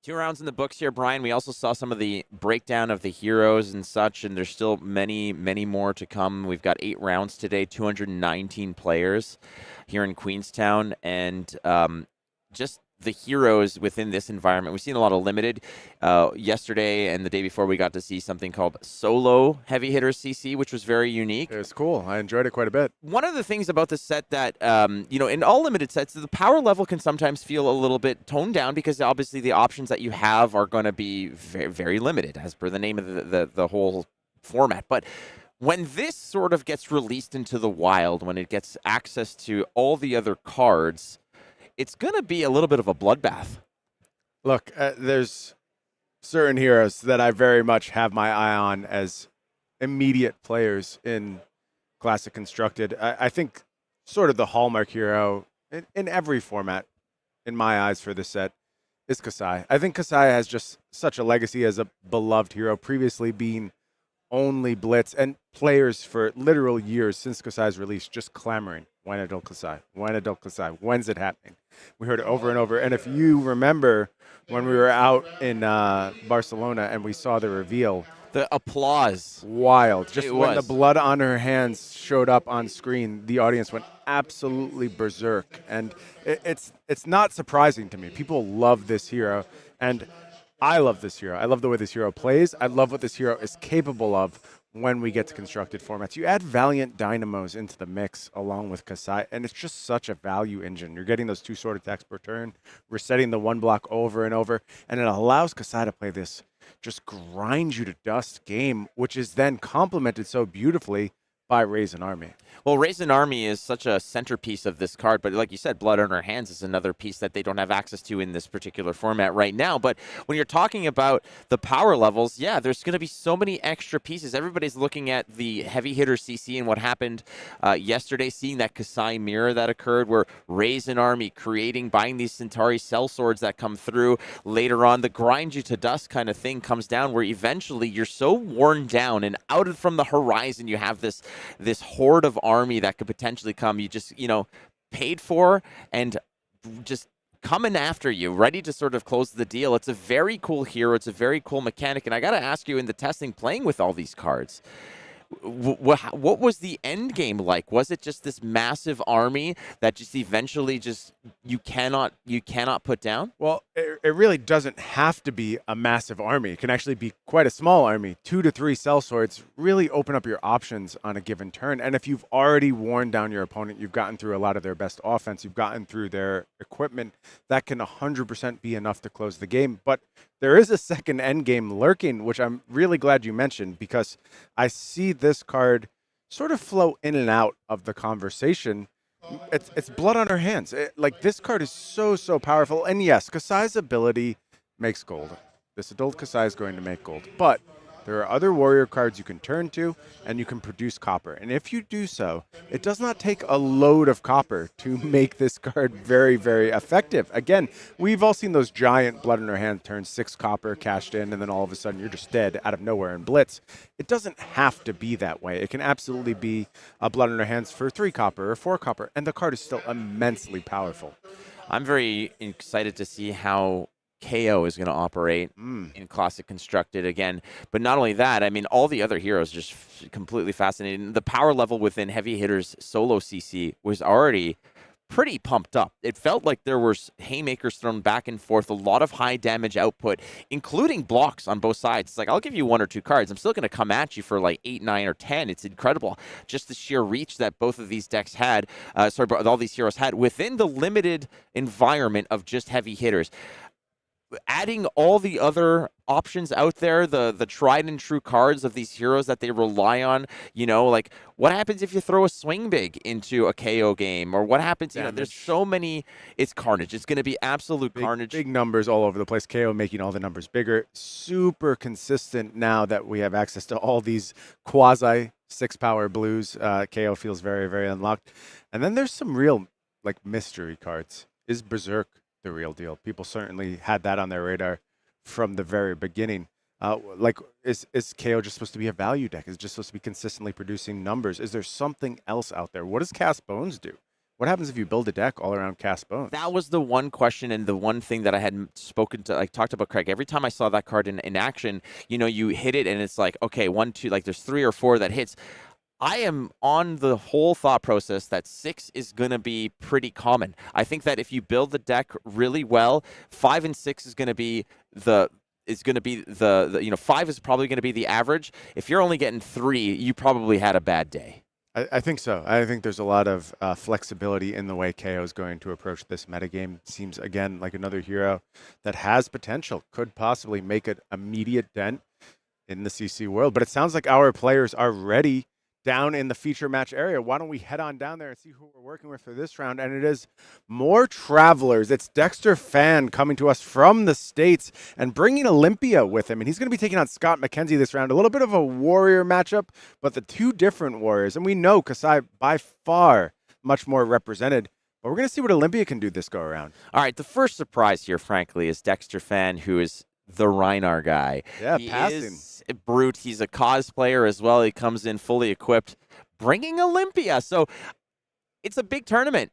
2 rounds in the books here, Brian. We also saw some of the breakdown of the heroes and such, and there's still many, many more to come. We've got 8 rounds today, 219 players here in Queenstown, and just the heroes within this environment. We've seen a lot of limited. Yesterday and the day before, we got to see something called Solo Heavy Hitters CC, which was very unique. It was cool. I enjoyed it quite a bit. One of the things about the set that, in all limited sets, the power level can sometimes feel a little bit toned down because obviously the options that you have are going to be very, very limited as per the name of the whole format. But when this sort of gets released into the wild, when it gets access to all the other cards, it's going to be a little bit of a bloodbath. Look, there's certain heroes that I very much have my eye on as immediate players in Classic Constructed. I think sort of the hallmark hero in every format, in my eyes, for this set is Kassai. I think Kassai has just such a legacy as a beloved hero, previously being only Blitz, and players for literal years since Kassai's release just clamoring, when adult Kassai, when adult Kassai, when's it happening? We heard it over and over. And if you remember when we were out in Barcelona and we saw the reveal, the applause. Wild. Just It when was. the blood on her hands showed up on screen, the audience went absolutely berserk. And it's not surprising to me. People love this hero, and I love this hero. I love the way this hero plays. I love what this hero is capable of when we get to constructed formats. You add Valiant Dynamos into the mix along with Kassai, and it's just such a value engine. You're getting those 2 sword attacks per turn, resetting the 1 block over and over, and it allows Kassai to play this just grind you to dust game, which is then complemented so beautifully by Raise an Army. Well, Raise an Army is such a centerpiece of this card, but like you said, Blood on Her Hands is another piece that they don't have access to in this particular format right now. But when you're talking about the power levels, yeah, there's going to be so many extra pieces. Everybody's looking at the heavy hitter CC and what happened yesterday, seeing that Kassai mirror that occurred, where Raise an Army buying these Centauri cell swords that come through later on, the grind you to dust kind of thing comes down, where eventually you're so worn down and out from the horizon, you have this horde of army that could potentially come. You just, paid for and just coming after you, ready to sort of close the deal. It's a very cool hero. It's a very cool mechanic. And I got to ask you, in the testing, playing with all these cards, what was the end game like? Was it just this massive army that just eventually you cannot put down? Well, it really doesn't have to be a massive army. It can actually be quite a small army. 2 to 3 cell swords really open up your options on a given turn. And if you've already worn down your opponent, you've gotten through a lot of their best offense, you've gotten through their equipment, that can 100% be enough to close the game. But there is a second end game lurking, which I'm really glad you mentioned, because I see this card sort of flow in and out of the conversation. It's Blood on Her Hands. This card is so powerful. And yes, Kassai's ability makes gold. This adult Kassai is going to make gold. But there are other warrior cards you can turn to, and you can produce copper. And if you do so, it does not take a load of copper to make this card very, very effective. Again, we've all seen those giant Blood in Her Hand turn 6 copper cashed in, and then all of a sudden you're just dead out of nowhere in Blitz. It doesn't have to be that way. It can absolutely be a Blood in Her Hands for 3 copper or 4 copper, and the card is still immensely powerful. I'm very excited to see how Kayo is going to operate in Classic Constructed again. But not only that, I mean, all the other heroes just completely fascinating. The power level within Heavy Hitters Solo CC was already pretty pumped up. It felt like there were haymakers thrown back and forth, a lot of high damage output, including blocks on both sides. It's like, I'll give you 1 or 2 cards. I'm still going to come at you for like 8, 9, or 10. It's incredible. Just the sheer reach that both of these decks had, all these heroes had within the limited environment of just heavy hitters. Adding all the other options out there, the tried and true cards of these heroes that they rely on, like what happens if you throw a swing big into a KO game, or what happens, there's so many, it's carnage. It's going to be absolute carnage. Big numbers all over the place. KO making all the numbers bigger. Super consistent now that we have access to all these quasi 6-power blues. KO feels very, very unlocked. And then there's some real mystery cards. Is Berserk the real deal? People certainly had that on their radar from the very beginning. Is KO just supposed to be a value deck? Is it just supposed to be consistently producing numbers? Is there something else out there? What does Cast Bones do? What happens if you build a deck all around cast bones? That was the one question and the one thing that I had spoken to, like talked about Craig. Every time I saw that card in action, you know, you hit it and it's like, okay, 1, 2, like there's 3 or 4 that hits. I am on the whole thought process that 6 is going to be pretty common. I think that if you build the deck really well, 5 and 6 is going to be the you know, 5 is probably going to be the average. If you're only getting 3, you probably had a bad day. I think so. I think there's a lot of flexibility in the way Kayo is going to approach this metagame. Seems, again, like another hero that has potential, could possibly make an immediate dent in the CC world. But it sounds like our players are ready down in the feature match area. Why don't we head on down there and see who we're working with for this round? And it is more travelers. It's Dexter Fan coming to us from the States and bringing Olympia with him. And he's going to be taking on Scott McKenzie this round. A little bit of a warrior matchup, but the two different warriors. And we know Kassai by far much more represented. But we're going to see what Olympia can do this go around. All right, the first surprise here, frankly, is Dexter Fan, who is the Reinar guy. Yeah, he passing. is a brute. He's a cosplayer as well. He comes in fully equipped, bringing Olympia. So it's a big tournament.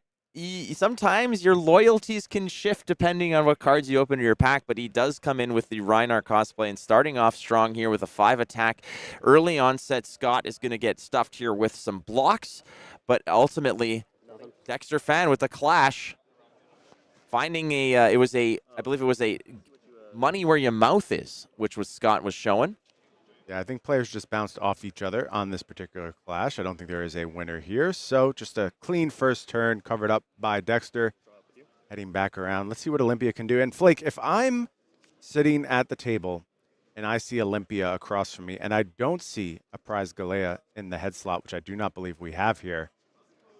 Sometimes your loyalties can shift depending on what cards you open in your pack, but he does come in with the Reinar cosplay and starting off strong here with a 5 attack. Early onset, Scott is going to get stuffed here with some blocks, but ultimately, Dexter Fan with the clash, finding a, I believe it was a money where your mouth is, which was Scott was showing. Yeah, I think players just bounced off each other on this particular clash. I don't think there is a winner here. So just a clean first turn covered up by Dexter. Heading back around. Let's see what Olympia can do. And Flake, if I'm sitting at the table and I see Olympia across from me and I don't see a prize Galea in the head slot, which I do not believe we have here,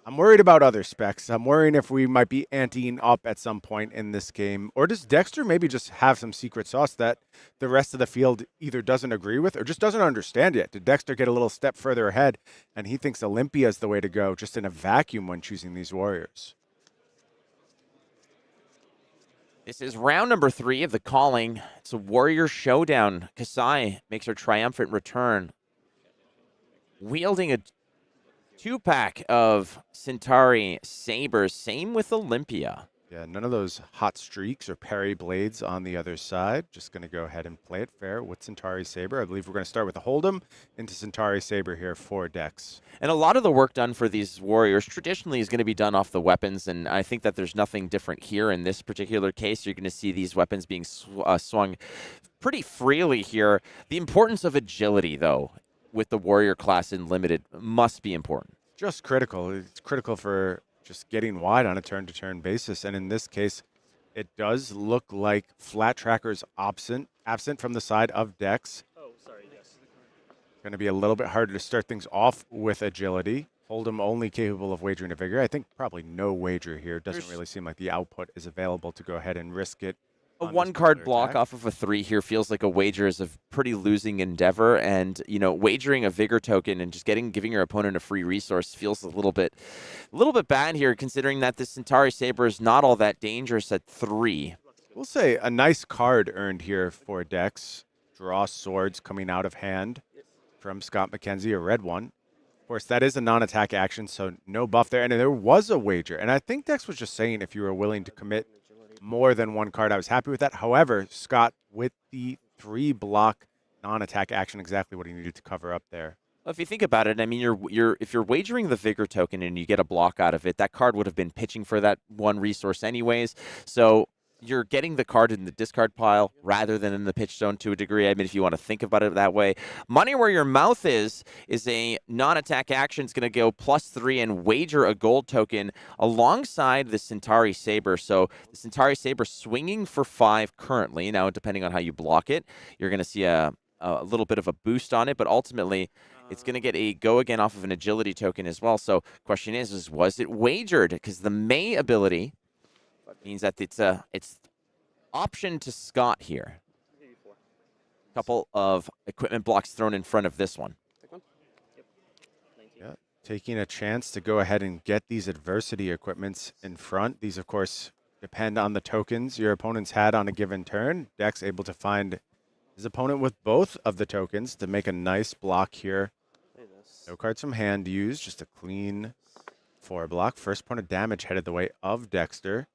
I'm worried about other specs. I'm worrying if we might be anteing up at some point in this game. Or does Dexter maybe just have some secret sauce that the rest of the field either doesn't agree with or just doesn't understand yet? Did Dexter get a little step further ahead and he thinks Olympia is the way to go just in a vacuum when choosing these warriors? This is round number 3 of the Calling. It's a warrior showdown. Kassai makes her triumphant return, wielding a 2-pack of Centauri Sabers. Same with Olympia. Yeah, none of those hot streaks or parry blades on the other side. Just going to go ahead and play it fair with Centauri Saber. I believe we're going to start with a Hold'em into Centauri Saber here for Dex. And a lot of the work done for these warriors traditionally is going to be done off the weapons, and I think that there's nothing different here in this particular case. You're going to see these weapons being swung pretty freely here. The importance of agility, though, with the warrior class in limited must be important. Just critical. It's critical for just getting wide on a turn-to-turn basis. And in this case, it does look like Flat Tracker's absent from the side of Dex. Oh, sorry, yes. Going to be a little bit harder to start things off with agility. Hold'em only capable of wagering a vigor. I think probably no wager here. Doesn't really seem like the output is available to go ahead and risk it. A 1-card block off of a 3 here feels like a wager is a pretty losing endeavor, and you know, wagering a vigor token and just giving your opponent a free resource feels a little bit bad here, considering that this Centauri Saber is not all that dangerous at 3. We'll say a nice card earned here for Dex. Draw swords coming out of hand from Scott McKenzie, a red one. Of course, that is a non-attack action, so no buff there. And there was a wager, and I think Dex was just saying if you were willing to commit more than 1 card, I was happy with that. However, Scott, with the 3-block non-attack action, exactly what he needed to cover up there. Well, if you think about it, I mean, if you're wagering the vigor token and you get a block out of it, that card would have been pitching for that 1 resource anyways. So you're getting the card in the discard pile rather than in the pitch zone to a degree. I mean, if you want to think about it that way. Money where your mouth is a non-attack action. It's going to go +3 and wager a gold token alongside the Centauri Saber. So the Centauri Saber swinging for 5 currently. Now, depending on how you block it, you're going to see a little bit of a boost on it, but ultimately it's going to get a go again off of an agility token as well. So question is was it wagered? Because the May ability means that it's option to Scott here. Couple of equipment blocks thrown in front of this one. Yeah, taking a chance to go ahead and get these adversity equipments in front. These, of course, depend on the tokens your opponents had on a given turn. Dex able to find his opponent with both of the tokens to make a nice block here. No cards from hand used, just a clean 4 block. First point of damage headed the way of Dexter.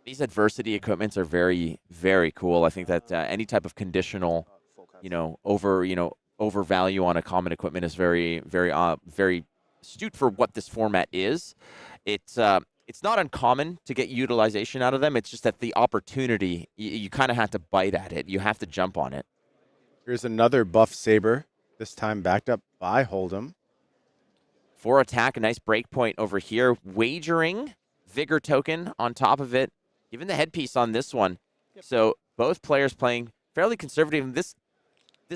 These adversity equipments are very, very cool. I think that any type of conditional, over value on a common equipment is very, very, very astute for what this format is. It's not uncommon to get utilization out of them. It's just that the opportunity, you kind of have to bite at it. You have to jump on it. Here's another buff Saber, this time backed up by Hold'em. 4 attack, a nice break point over here. Wagering, Vigor token on top of it. Given the headpiece on this one. So both players playing fairly conservative. And this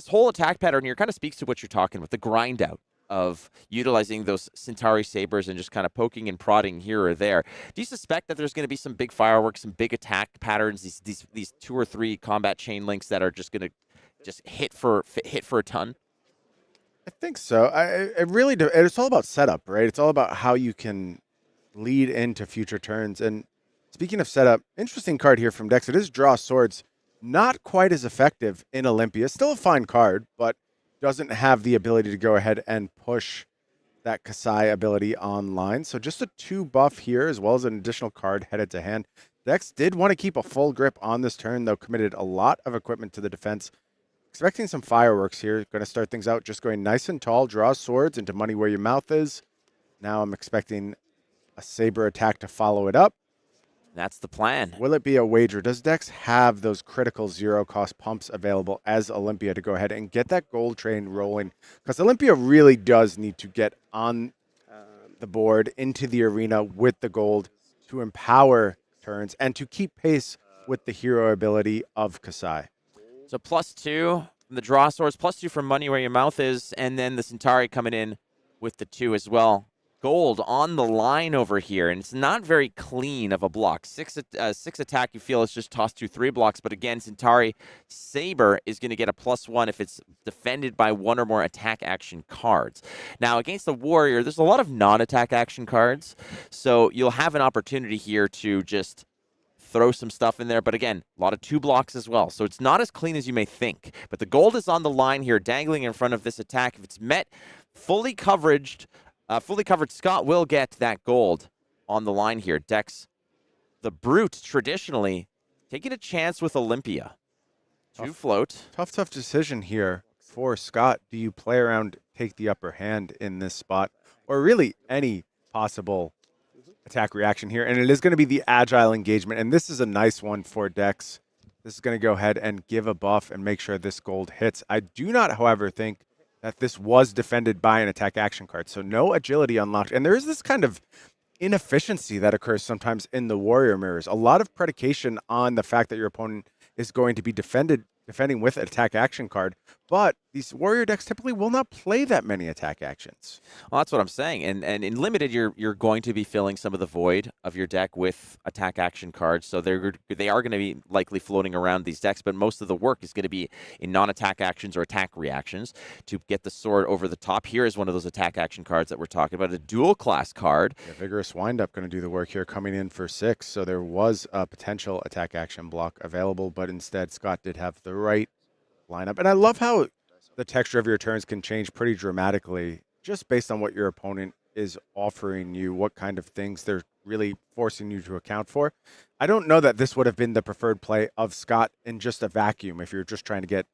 whole attack pattern here kind of speaks to what you're talking about, the grind out of utilizing those Centauri Sabers and just kind of poking and prodding here or there. Do you suspect that there's going to be some big fireworks, some big attack patterns, these 2 or 3 combat chain links that are just going to just hit for a ton? I think so. It really it's all about setup, right? It's all about how you can lead into future turns. And speaking of setup, interesting card here from Dexter. It is Draw Swords. Not quite as effective in Olympia. Still a fine card, but doesn't have the ability to go ahead and push that Kassai ability online. So just a 2 buff here, as well as an additional card headed to hand. Dex did want to keep a full grip on this turn, though committed a lot of equipment to the defense. Expecting some fireworks here. Going to start things out just going nice and tall. Draw Swords into money where your mouth is. Now I'm expecting a Saber attack to follow it up. That's the plan. Will it be a wager? Does Dex have those critical 0-cost pumps available as Olympia to go ahead and get that gold train rolling? Because Olympia really does need to get on the board into the arena with the gold to empower turns and to keep pace with the hero ability of Kassai. So +2 from the Draw Swords, +2 from money where your mouth is, and then the Centauri coming in with the 2 as well. Gold on the line over here, and it's not very clean of a block. 6 attack, you feel it's just tossed 2-3 blocks, but again, Centauri Saber is going to get a +1 if it's defended by 1 or more attack action cards. Now, against the Warrior, there's a lot of non-attack action cards, so you'll have an opportunity here to just throw some stuff in there, but again, a lot of 2 blocks as well, so it's not as clean as you may think. But the gold is on the line here, dangling in front of this attack. If it's met, fully covered, Scott will get that gold on the line here. Dex, the Brute, traditionally taking a chance with Olympia. 2 float. Tough decision here for Scott. Do you play around, take the upper hand in this spot, or really any possible attack reaction here? And it is going to be the agile engagement, and this is a nice one for Dex. This is going to go ahead and give a buff and make sure this gold hits. I do not, however, think that this was defended by an attack action card. So no agility unlocked. And there is this kind of inefficiency that occurs sometimes in the Warrior mirrors. A lot of predication on the fact that your opponent is going to be defending with an attack action card, but these Warrior decks typically will not play that many attack actions. Well, that's what I'm saying. And in Limited, you're going to be filling some of the void of your deck with attack action cards. So they are going to be likely floating around these decks, but most of the work is going to be in non-attack actions or attack reactions to get the sword over the top. Here is one of those attack action cards that we're talking about, a dual class card. Yeah, Vigorous Windup going to do the work here, coming in for 6. So there was a potential attack action block available, but instead Scott did have the right lineup. And I love how the texture of your turns can change pretty dramatically just based on what your opponent is offering you, what kind of things they're really forcing you to account for. I don't know that this would have been the preferred play of Scott in just a vacuum if you're just trying to get,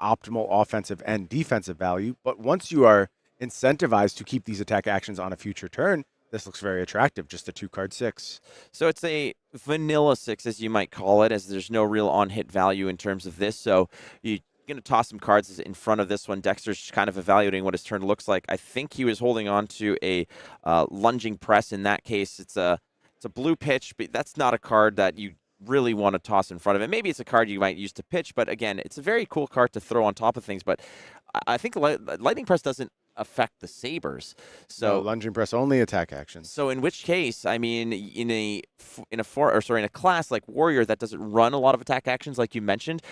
optimal offensive and defensive value. But once you are incentivized to keep these attack actions on a future turn, this looks very attractive, just a 2-card 6. So it's a vanilla 6, as you might call it, as there's no real on-hit value in terms of this. So you're going to toss some cards in front of this one. Dexter's kind of evaluating what his turn looks like. I think he was holding on to a lunging press. In that case, it's a blue pitch, but that's not a card that you really want to toss in front of it. Maybe it's a card you might use to pitch, but again, it's a very cool card to throw on top of things. But I think Lightning Press doesn't affect the Sabers. So no, lunging press only attack actions. So in which case, I mean, in a class like Warrior that doesn't run a lot of attack actions, like you mentioned,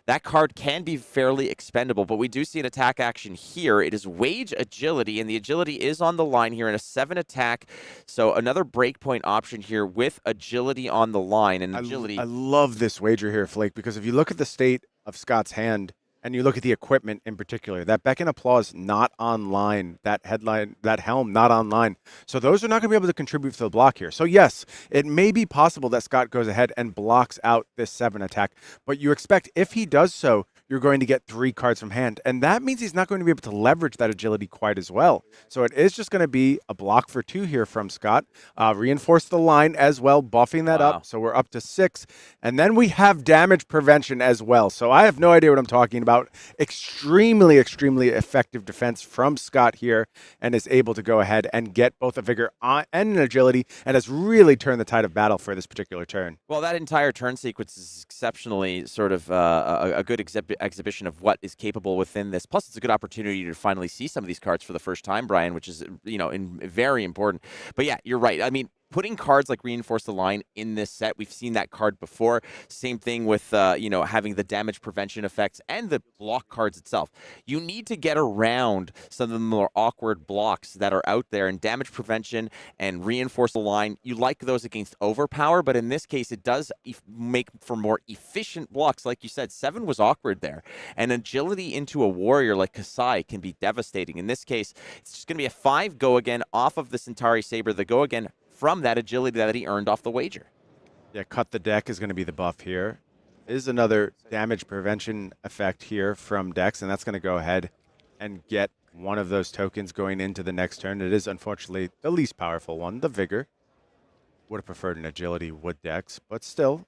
that card can be fairly expendable. But we do see an attack action here. It is Wage Agility, and the agility is on the line here in a 7 attack. So another breakpoint option here with agility on the line. And agility. I love this wager here, Flake, because if you look at the state of Scott's hand and you look at the equipment in particular, that Beck and Applause not online, that headline, that helm not online. So those are not going to be able to contribute to the block here. So yes, it may be possible that Scott goes ahead and blocks out this 7 attack, but you expect if he does so, you're going to get 3 cards from hand. And that means he's not going to be able to leverage that agility quite as well. So it is just going to be a block for 2 here from Scott. Reinforce the line as well, buffing that Wow. up. So we're up to 6. And then we have damage prevention as well. So I have no idea what I'm talking about. Extremely, extremely effective defense from Scott here, and is able to go ahead and get both a vigor and an agility, and has really turned the tide of battle for this particular turn. Well, that entire turn sequence is exceptionally sort of a good exhibition of what is capable within this. Plus, it's a good opportunity to finally see some of these cards for the first time, Brian, which is, very important. But yeah, you're right. I mean, putting cards like Reinforce the Line in this set, we've seen that card before. Same thing with, having the damage prevention effects and the block cards itself. You need to get around some of the more awkward blocks that are out there, and damage prevention and Reinforce the Line, you like those against overpower, but in this case, it does make for more efficient blocks. Like you said, 7 was awkward there, and agility into a warrior like Kassai can be devastating. In this case, it's just going to be a 5 go again off of the Centauri Saber, the go again from that agility that he earned off the wager. Yeah, cut the deck is going to be the buff here. Is another damage prevention effect here from Dex, and that's going to go ahead and get one of those tokens going into the next turn. It is unfortunately the least powerful one, the Vigor. Would have preferred an agility, would Dex, but still,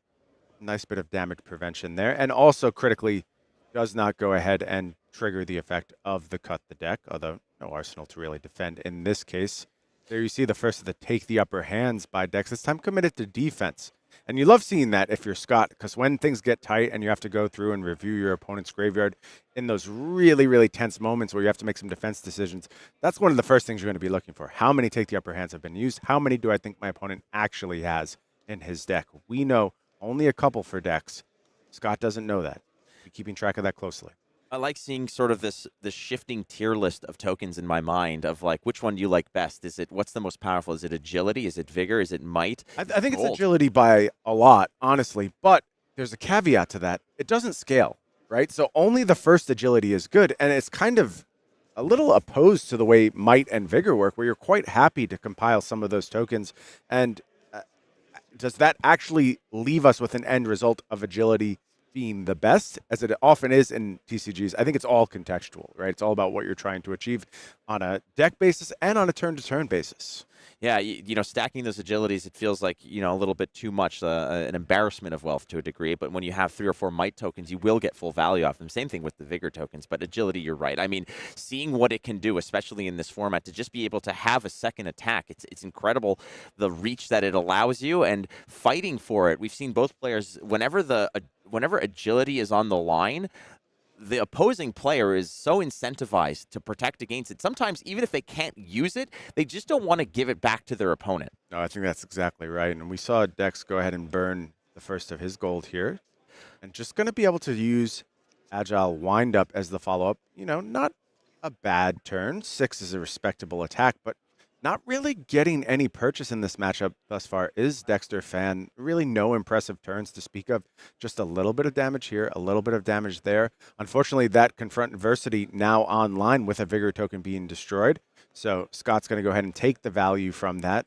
nice bit of damage prevention there. And also critically, does not go ahead and trigger the effect of the cut the deck, although no arsenal to really defend in this case. There you see the first of the take the upper hands by Dex, this time committed to defense. And you love seeing that if you're Scott, because when things get tight and you have to go through and review your opponent's graveyard in those really, really tense moments where you have to make some defense decisions, that's one of the first things you're going to be looking for. How many take the upper hands have been used? How many do I think my opponent actually has in his deck? We know only a couple for Dex. Scott doesn't know that. Be keeping track of that closely. I like seeing sort of this shifting tier list of tokens in my mind of like, which one do you like best? What's the most powerful? Is it agility? Is it vigor? Is it might? I think it's Gold. agility by a lot, honestly, but there's a caveat to that. It doesn't scale, right? So only the first agility is good, and it's kind of a little opposed to the way might and vigor work, where you're quite happy to compile some of those tokens. And does that actually leave us with an end result of agility being the best, as it often is in TCGs? I think it's all contextual, right? It's all about what you're trying to achieve on a deck basis and on a turn-to-turn basis. Yeah, stacking those agilities, it feels like, a little bit too much, an embarrassment of wealth to a degree. But when you have 3 or 4 might tokens, you will get full value off them. Same thing with the vigor tokens. But agility, you're right. I mean, seeing what it can do, especially in this format, to just be able to have a second attack, it's incredible the reach that it allows you, and fighting for it. We've seen both players, whenever agility is on the line, the opposing player is so incentivized to protect against it. Sometimes, even if they can't use it, they just don't want to give it back to their opponent. No, I think that's exactly right. And we saw Dex go ahead and burn the first of his gold here. And just going to be able to use Agile Wind-Up as the follow-up. Not a bad turn. 6 is a respectable attack, but not really getting any purchase in this matchup thus far is Dexter fan. Really no impressive turns to speak of. Just a little bit of damage here, a little bit of damage there. Unfortunately, that Confront Adversity now online with a Vigor token being destroyed. So Scott's going to go ahead and take the value from that.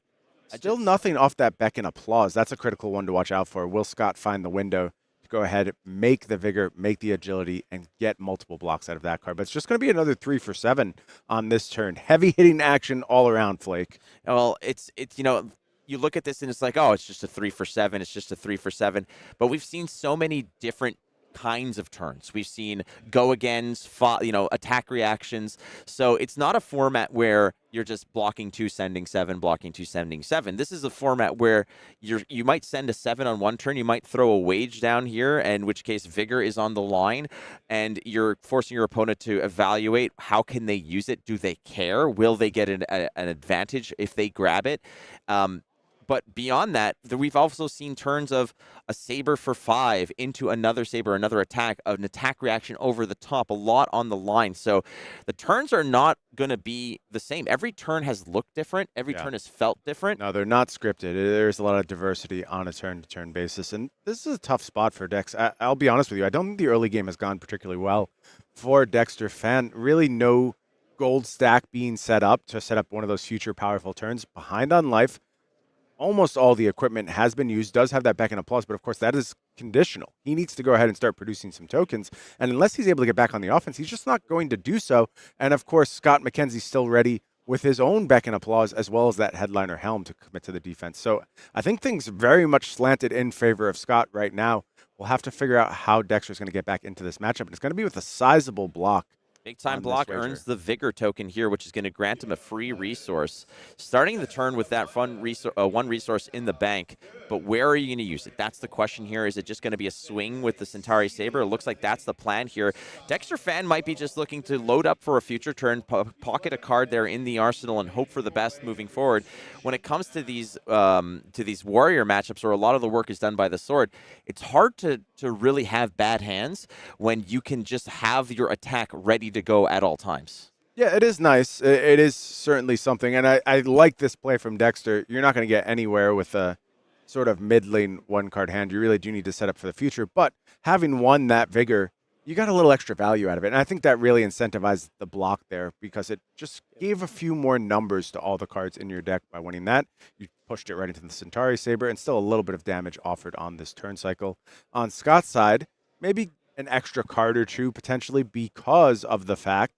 Still nothing off that Beck and Applause. That's a critical one to watch out for. Will Scott find the window to go ahead, make the Vigor, make the agility, and get multiple blocks out of that card? But it's just going to be another 3 for 7 on this turn. Heavy hitting action all around, Flake. Well, it's you look at this and it's like, oh, it's just a 3 for 7. It's just a 3 for 7. But we've seen so many different kinds of turns. We've seen go-agains, attack reactions. So it's not a format where you're just blocking 2, sending 7, blocking 2, sending 7. This is a format where you might send a 7 on one turn. You might throw a wage down here, in which case Vigor is on the line, and you're forcing your opponent to evaluate how can they use it. Do they care? Will they get an advantage if they grab it? But beyond that, we've also seen turns of a saber for 5 into another saber, another attack, an attack reaction over the top, a lot on the line. So the turns are not going to be the same. Every turn has looked different. Every turn has felt different. No, they're not scripted. There's a lot of diversity on a turn-to-turn basis, and this is a tough spot for Dex. I'll be honest with you. I don't think the early game has gone particularly well for Dexter Fan. Really no gold stack being set up to set up one of those future powerful turns. Behind on life. Almost all the equipment has been used, does have that Beckon Applause, but of course that is conditional. He needs to go ahead and start producing some tokens, and unless he's able to get back on the offense, he's just not going to do so. And of course, Scott McKenzie's still ready with his own Beckon Applause, as well as that Headliner Helm to commit to the defense. So I think things very much slanted in favor of Scott right now. We'll have to figure out how Dexter's going to get back into this matchup, and it's going to be with a sizable block. Big time block earns the Vigor token here, which is going to grant him a free resource. Starting the turn with that one resource in the bank, but where are you going to use it? That's the question here. Is it just going to be a swing with the Centauri Saber? It looks like that's the plan here. Dexter Fan might be just looking to load up for a future turn, pocket a card there in the arsenal, and hope for the best moving forward. When it comes to these warrior matchups, where a lot of the work is done by the sword, it's hard to really have bad hands when you can just have your attack ready to go at all times. Yeah, it is nice. It is certainly something, and I like this play from Dexter. You're not going to get anywhere with a sort of mid-lane one-card hand. You really do need to set up for the future, but having won that Vigor, you got a little extra value out of it, and I think that really incentivized the block there because it just gave a few more numbers to all the cards in your deck by winning that. You pushed it right into the Centauri Saber, and still a little bit of damage offered on this turn cycle. On Scott's side, maybe an extra card or two potentially because of the fact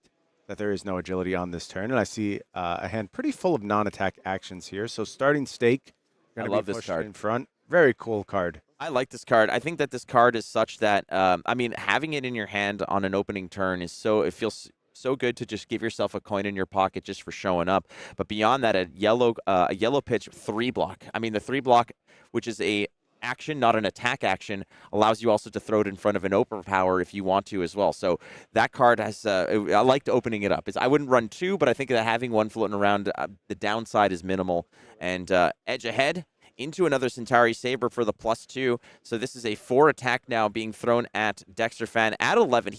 that there is no agility on this turn, and I see a hand pretty full of non-attack actions here. So starting stake, I love this card in front. Very cool card. I like this card. I think that this card is such that I mean, having it in your hand on an opening turn is it feels so good to just give yourself a coin in your pocket just for showing up. But beyond that, a yellow pitch 3-block. I mean, the 3-block, which is a action, not an attack action, allows you also to throw it in front of an overpower if you want to as well. So that card has, I liked opening it up. I wouldn't run 2, but I think that having one floating around, the downside is minimal. And edge ahead into another Centauri Saber for the +2. So this is a 4 attack now being thrown at Dexter Fan at 11.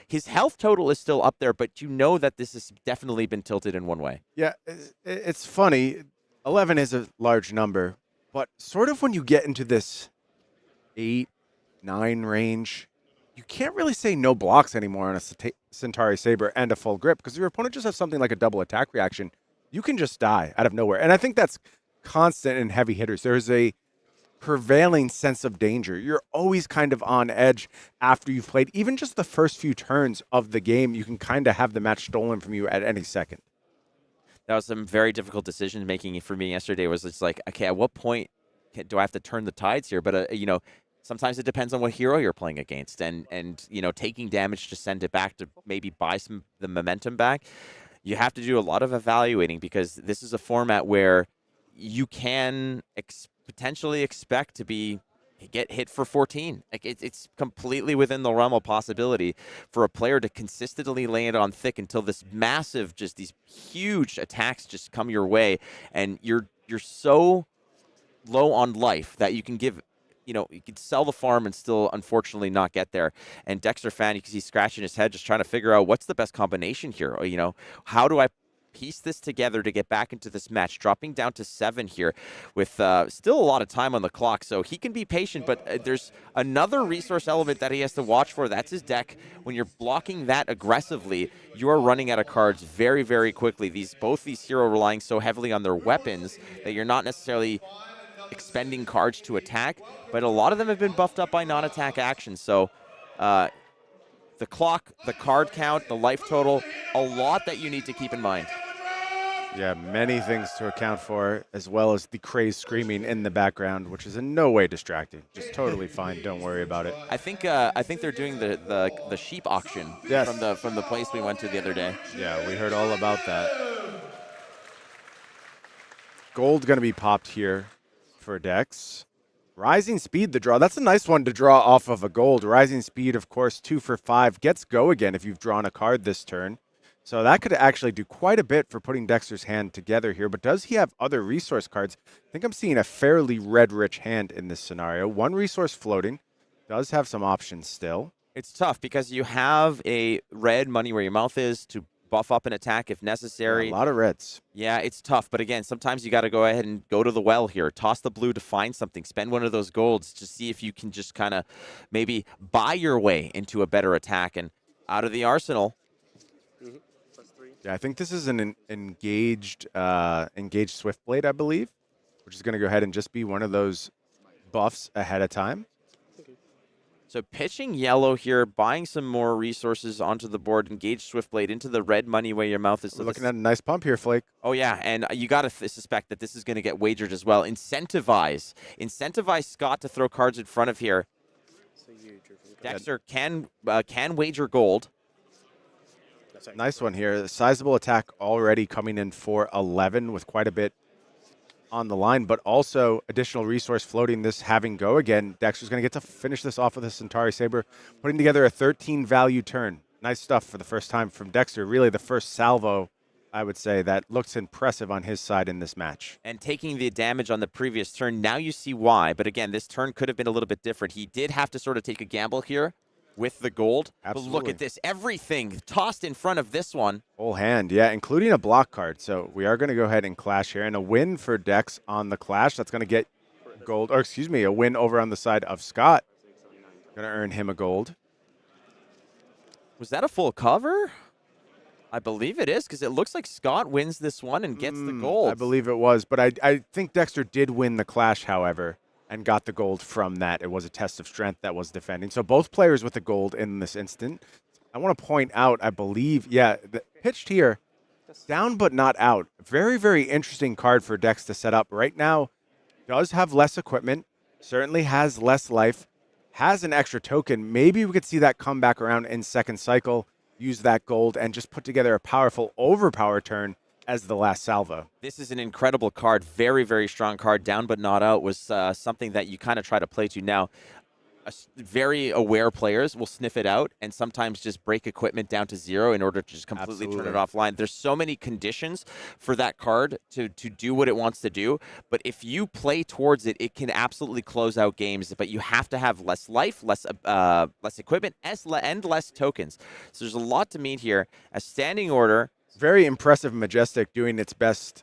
His health total is still up there, but you know that this has definitely been tilted in one way. Yeah, it's funny. 11 is a large number. But sort of when you get into this 8, 9 range, you can't really say no blocks anymore on a Centauri Saber and a full grip, because if your opponent just has something like a double attack reaction, you can just die out of nowhere. And I think that's constant in heavy hitters. There's a prevailing sense of danger. You're always kind of on edge after you've played. Even just the first few turns of the game, you can kind of have the match stolen from you at any second. That was some very difficult decision making for me yesterday. Was it's like, okay, at what point do I have to turn the tides here? But you know, sometimes it depends on what hero you're playing against, and you know, taking damage to send it back to maybe buy the momentum back. You have to do a lot of evaluating, because this is a format where you can potentially expect to get hit for 14. Like it's completely within the realm of possibility for a player to consistently lay it on thick until this massive, just these huge attacks just come your way, and you're so low on life that you can give, you know, you could sell the farm and still unfortunately not get there. And Dexter Fan, you can see scratching his head, just trying to figure out what's the best combination here. Or, you know, how do I piece this together to get back into this match, dropping down to 7 here with still a lot of time on the clock, so he can be patient, but there's another resource element that he has to watch for. That's his deck. When you're blocking that aggressively, you are running out of cards very, very quickly. Both these heroes relying so heavily on their weapons that you're not necessarily expending cards to attack, but a lot of them have been buffed up by non-attack actions. So the clock, the card count, the life total, a lot that you need to keep in mind. Yeah, many things to account for, as well as the craze screaming in the background, which is in no way distracting. Just totally fine. Don't worry about it. I think they're doing the sheep auction, yes, from the place we went to the other day. Yeah, we heard all about that. Gold going to be popped here for Dex. Rising Speed, the draw. That's a nice one to draw off of a gold. Rising Speed, of course, 2 for 5. Gets go again if you've drawn a card this turn. So that could actually do quite a bit for putting Dexter's hand together here. But does he have other resource cards? I think I'm seeing a fairly red-rich hand in this scenario. One resource floating. Does have some options still. It's tough because you have a red money where your mouth is to buff up an attack if necessary. Yeah, a lot of reds. Yeah, it's tough. But again, sometimes you got to go ahead and go to the well here. Toss the blue to find something. Spend one of those golds to see if you can just kind of maybe buy your way into a better attack. And out of the arsenal, Yeah, I think this is an engaged Swiftblade, I believe, which is going to go ahead and just be one of those buffs ahead of time. so pitching yellow here, buying some more resources onto the board, engage Swiftblade into the red money where your mouth is. So We're looking at a nice pump here, Flake. Oh, yeah, and you got to suspect that this is going to get wagered as well. Incentivize Scott to throw cards in front of here. Dexter can wager gold. Nice one here. A sizable attack already coming in for 11 with quite a bit on the line, but also additional resource floating this having go again. Dexter's going to get to finish this off with a Centauri Saber, putting together a 13 value turn. Nice stuff for the first time from Dexter. Really the first salvo, I would say, that looks impressive on his side in this match. And taking the damage on the previous turn, now you see why. But again, this turn could have been a little bit different. He did have to sort of take a gamble here with the gold. Absolutely. But look at this. Everything tossed in front of this one. Whole hand, yeah, including a block card. So we are going to go ahead and clash here. And a win for Dex on the clash. That's going to get gold, or excuse me, a win over on the side of Scott. Going to earn him a gold. Was that a full cover? I believe it is, because it looks like Scott wins this one and gets the gold. I believe it was, but I think Dexter did win the clash, however, and got the gold from that. It was a test of strength that was defending. So both players with the gold in this instant. I want to point out, I believe, yeah, pitched here, down but not out. Very, very interesting card for Dex to set up. Right now, does have less equipment, certainly has less life, has an extra token. Maybe we could see that come back around in second cycle, use that gold, and just put together a powerful overpower turn as the last salvo. This is an incredible card. Very, very strong card. Down but not out was something that you kind of try to play to. Now, very aware players will sniff it out and sometimes just break equipment down to zero in order to just completely turn it offline. There's so many conditions for that card to do what it wants to do. But if you play towards it, it can absolutely close out games. But you have to have less life, less equipment, and less tokens. So there's a lot to meet here. A standing order. Very impressive Majestic doing its best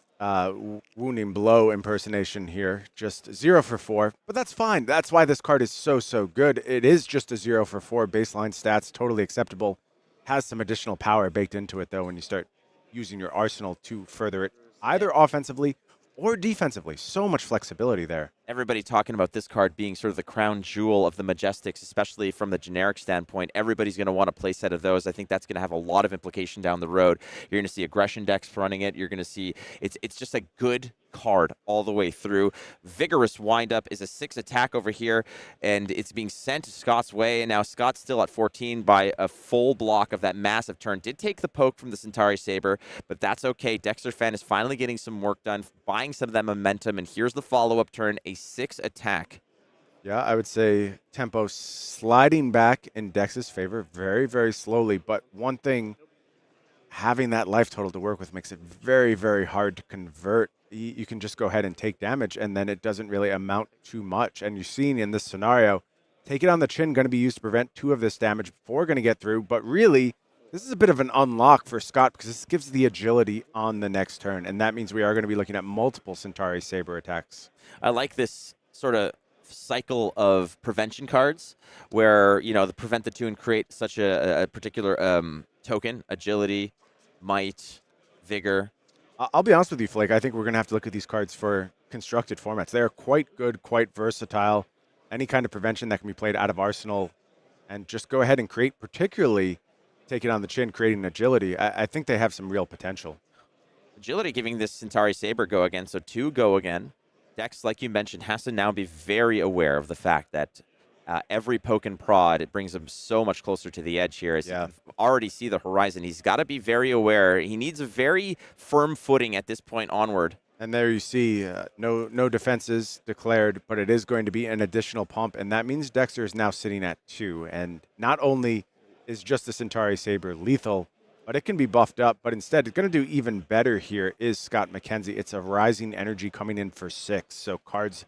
wounding blow impersonation here. Just 0 for 4, but that's fine. That's why this card is so good. It is just a 0 for 4 baseline stats, totally acceptable. Has some additional power baked into it though when you start using your arsenal to further it, either offensively or defensively. So much flexibility there. Everybody talking about this card being sort of the crown jewel of the Majestics, especially from the generic standpoint. Everybody's going to want a play set of those. I think that's going to have a lot of implication down the road. You're going to see aggression decks running it. You're going to see it's just a good card all the way through. Vigorous windup is a 6 attack over here, and it's being sent Scott's way. And now Scott's still at 14 by a full block of that massive turn. Did take the poke from the Centauri Saber, but that's okay. Dexter Fan is finally getting some work done, buying some of that momentum, and here's the follow-up turn, a 6 attack. Yeah, I would say tempo sliding back in Dex's favor very, very slowly. But one thing, having that life total to work with makes it very, very hard to convert. You can just go ahead and take damage, and then it doesn't really amount too much. And you're seeing in this scenario, take it on the chin, going to be used to prevent 2 of this damage before going to get through. But really, this is a bit of an unlock for Scott because this gives the agility on the next turn. And that means we are going to be looking at multiple Centauri Saber attacks. I like this sort of cycle of prevention cards where, you know, prevent the 2 and create such a particular token, agility, might, vigor. I'll be honest with you, Flake. I think we're going to have to look at these cards for constructed formats. They are quite good, quite versatile. Any kind of prevention that can be played out of Arsenal and just go ahead and create, particularly take it on the chin, creating agility. I think they have some real potential. Agility giving this Centauri Saber go again, so 2 go again. Dex, like you mentioned, has to now be very aware of the fact that every poke and prod, it brings him so much closer to the edge here. As you can already see the horizon. He's got to be very aware. He needs a very firm footing at this point onward. And there you see no defenses declared, but it is going to be an additional pump. And that means Dexter is now sitting at 2. And not only is just the Centauri Saber lethal, but it can be buffed up. But instead, it's going to do even better here is Scott McKenzie. It's a rising energy coming in for 6. So cards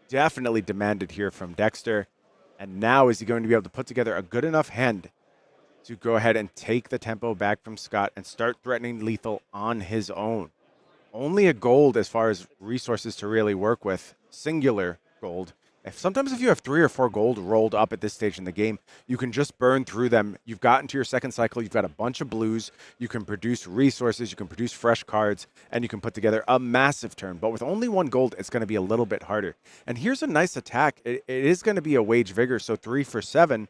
definitely demanded here from Dexter. And now is he going to be able to put together a good enough hand to go ahead and take the tempo back from Scott and start threatening lethal on his own. Only a gold as far as resources to really work with. Singular gold. Sometimes if you have 3 or 4 gold rolled up at this stage in the game, you can just burn through them. You've gotten to your second cycle. You've got a bunch of blues. You can produce resources. You can produce fresh cards. And you can put together a massive turn. But with only 1 gold, it's going to be a little bit harder. And here's a nice attack. It is going to be a Wage Vigor, so 3 for 7.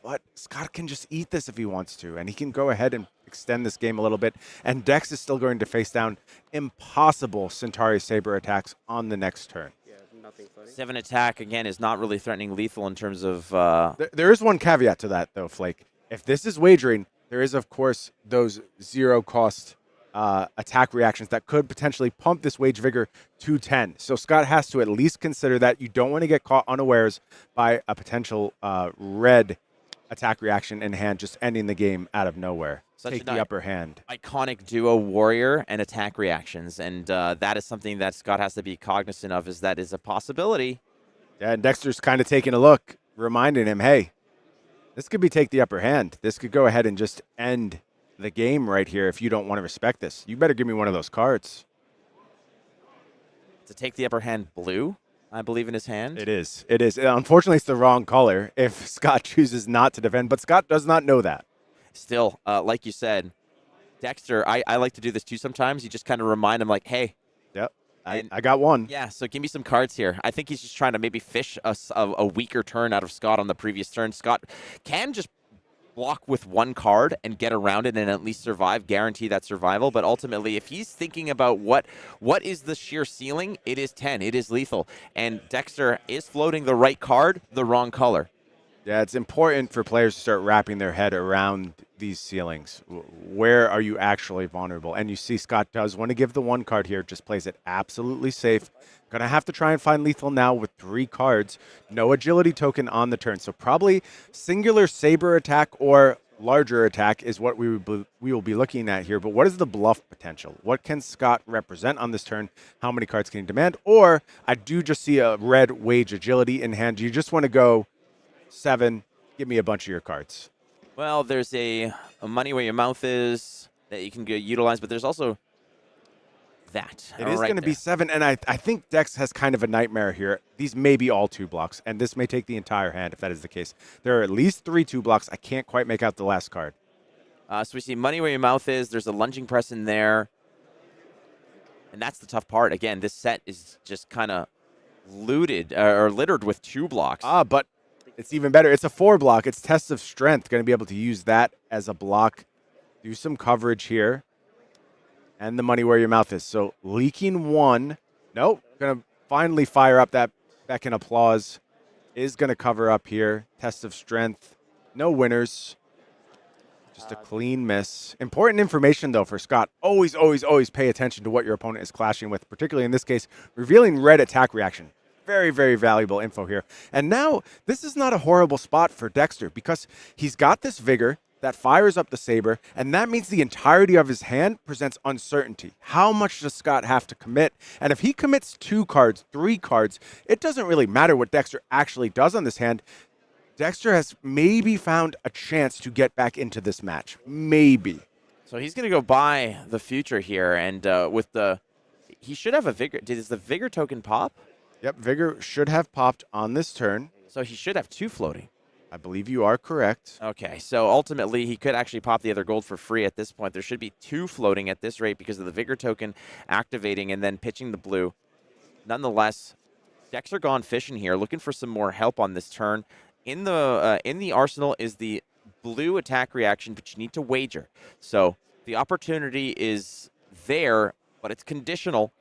But Scott can just eat this if he wants to, and he can go ahead and extend this game a little bit. And Dex is still going to face down impossible Centauri Saber attacks on the next turn. 7 attack, again, is not really threatening lethal in terms of... There is one caveat to that, though, Flake. If this is wagering, there is, of course, those 0-cost attack reactions that could potentially pump this Wage Vigor to 10. So Scott has to at least consider that. You don't want to get caught unawares by a potential red attack reaction in hand, just ending the game out of nowhere. Take the upper hand. Iconic duo warrior and attack reactions, and that is something that Scott has to be cognizant of, is that is a possibility. Yeah, and Dexter's kind of taking a look, reminding him, hey, this could be take the upper hand. This could go ahead and just end the game right here if you don't want to respect this. You better give me one of those cards. To take the upper hand blue, I believe, in his hand. It is. It is. Unfortunately, it's the wrong color if Scott chooses not to defend, but Scott does not know that. Still, like you said, Dexter, I like to do this too sometimes. You just kind of remind him, like, hey. Yep, I got one. Yeah, so give me some cards here. I think he's just trying to maybe fish a weaker turn out of Scott on the previous turn. Scott can just block with 1 card and get around it and at least survive, guarantee that survival. But ultimately, if he's thinking about what is the sheer ceiling, it is 10. It is lethal. And Dexter is floating the right card, the wrong color. Yeah, it's important for players to start wrapping their head around these ceilings. Where are you actually vulnerable? And you see Scott does want to give the 1 card here, just plays it absolutely safe. Going to have to try and find lethal now with 3 cards. No agility token on the turn. So probably singular saber attack or larger attack is what we will be looking at here. But what is the bluff potential? What can Scott represent on this turn? How many cards can he demand? Or I do just see a red wage agility in hand. You just want to go 7, give me a bunch of your cards. Well, there's a money where your mouth is that you can utilize, but there's also that. It is going to be 7, and I think Dex has kind of a nightmare here. These may be all 2 blocks, and this may take the entire hand if that is the case. There are at least 3 2 blocks. I can't quite make out the last card. So we see money where your mouth is. There's a lunging press in there, and that's the tough part. Again, this set is just kind of looted or littered with 2 blocks. But it's even better. It's a 4 block. It's Test of Strength. Going to be able to use that as a block. Do some coverage here. And the money where your mouth is. So leaking 1. Nope. Going to finally fire up that Beckon Applause. Is going to cover up here. Test of Strength. No winners. Just a clean miss. Important information, though, for Scott. Always, always, always pay attention to what your opponent is clashing with, particularly in this case, revealing red attack reaction. Very, very valuable info here. And now, this is not a horrible spot for Dexter because he's got this vigor that fires up the saber, and that means the entirety of his hand presents uncertainty. How much does Scott have to commit? And if he commits 2 cards, 3 cards, it doesn't really matter what Dexter actually does on this hand. Dexter has maybe found a chance to get back into this match. Maybe. So he's going to go buy the future here, and he should have a vigor. Does the vigor token pop? Yep, Vigor should have popped on this turn. So he should have 2 floating. I believe you are correct. Okay, so ultimately he could actually pop the other gold for free at this point. There should be 2 floating at this rate because of the Vigor token activating and then pitching the blue. Nonetheless, Dexter gone fishing here, looking for some more help on this turn. In the arsenal is the blue attack reaction, but you need to wager. So the opportunity is there, but it's conditional.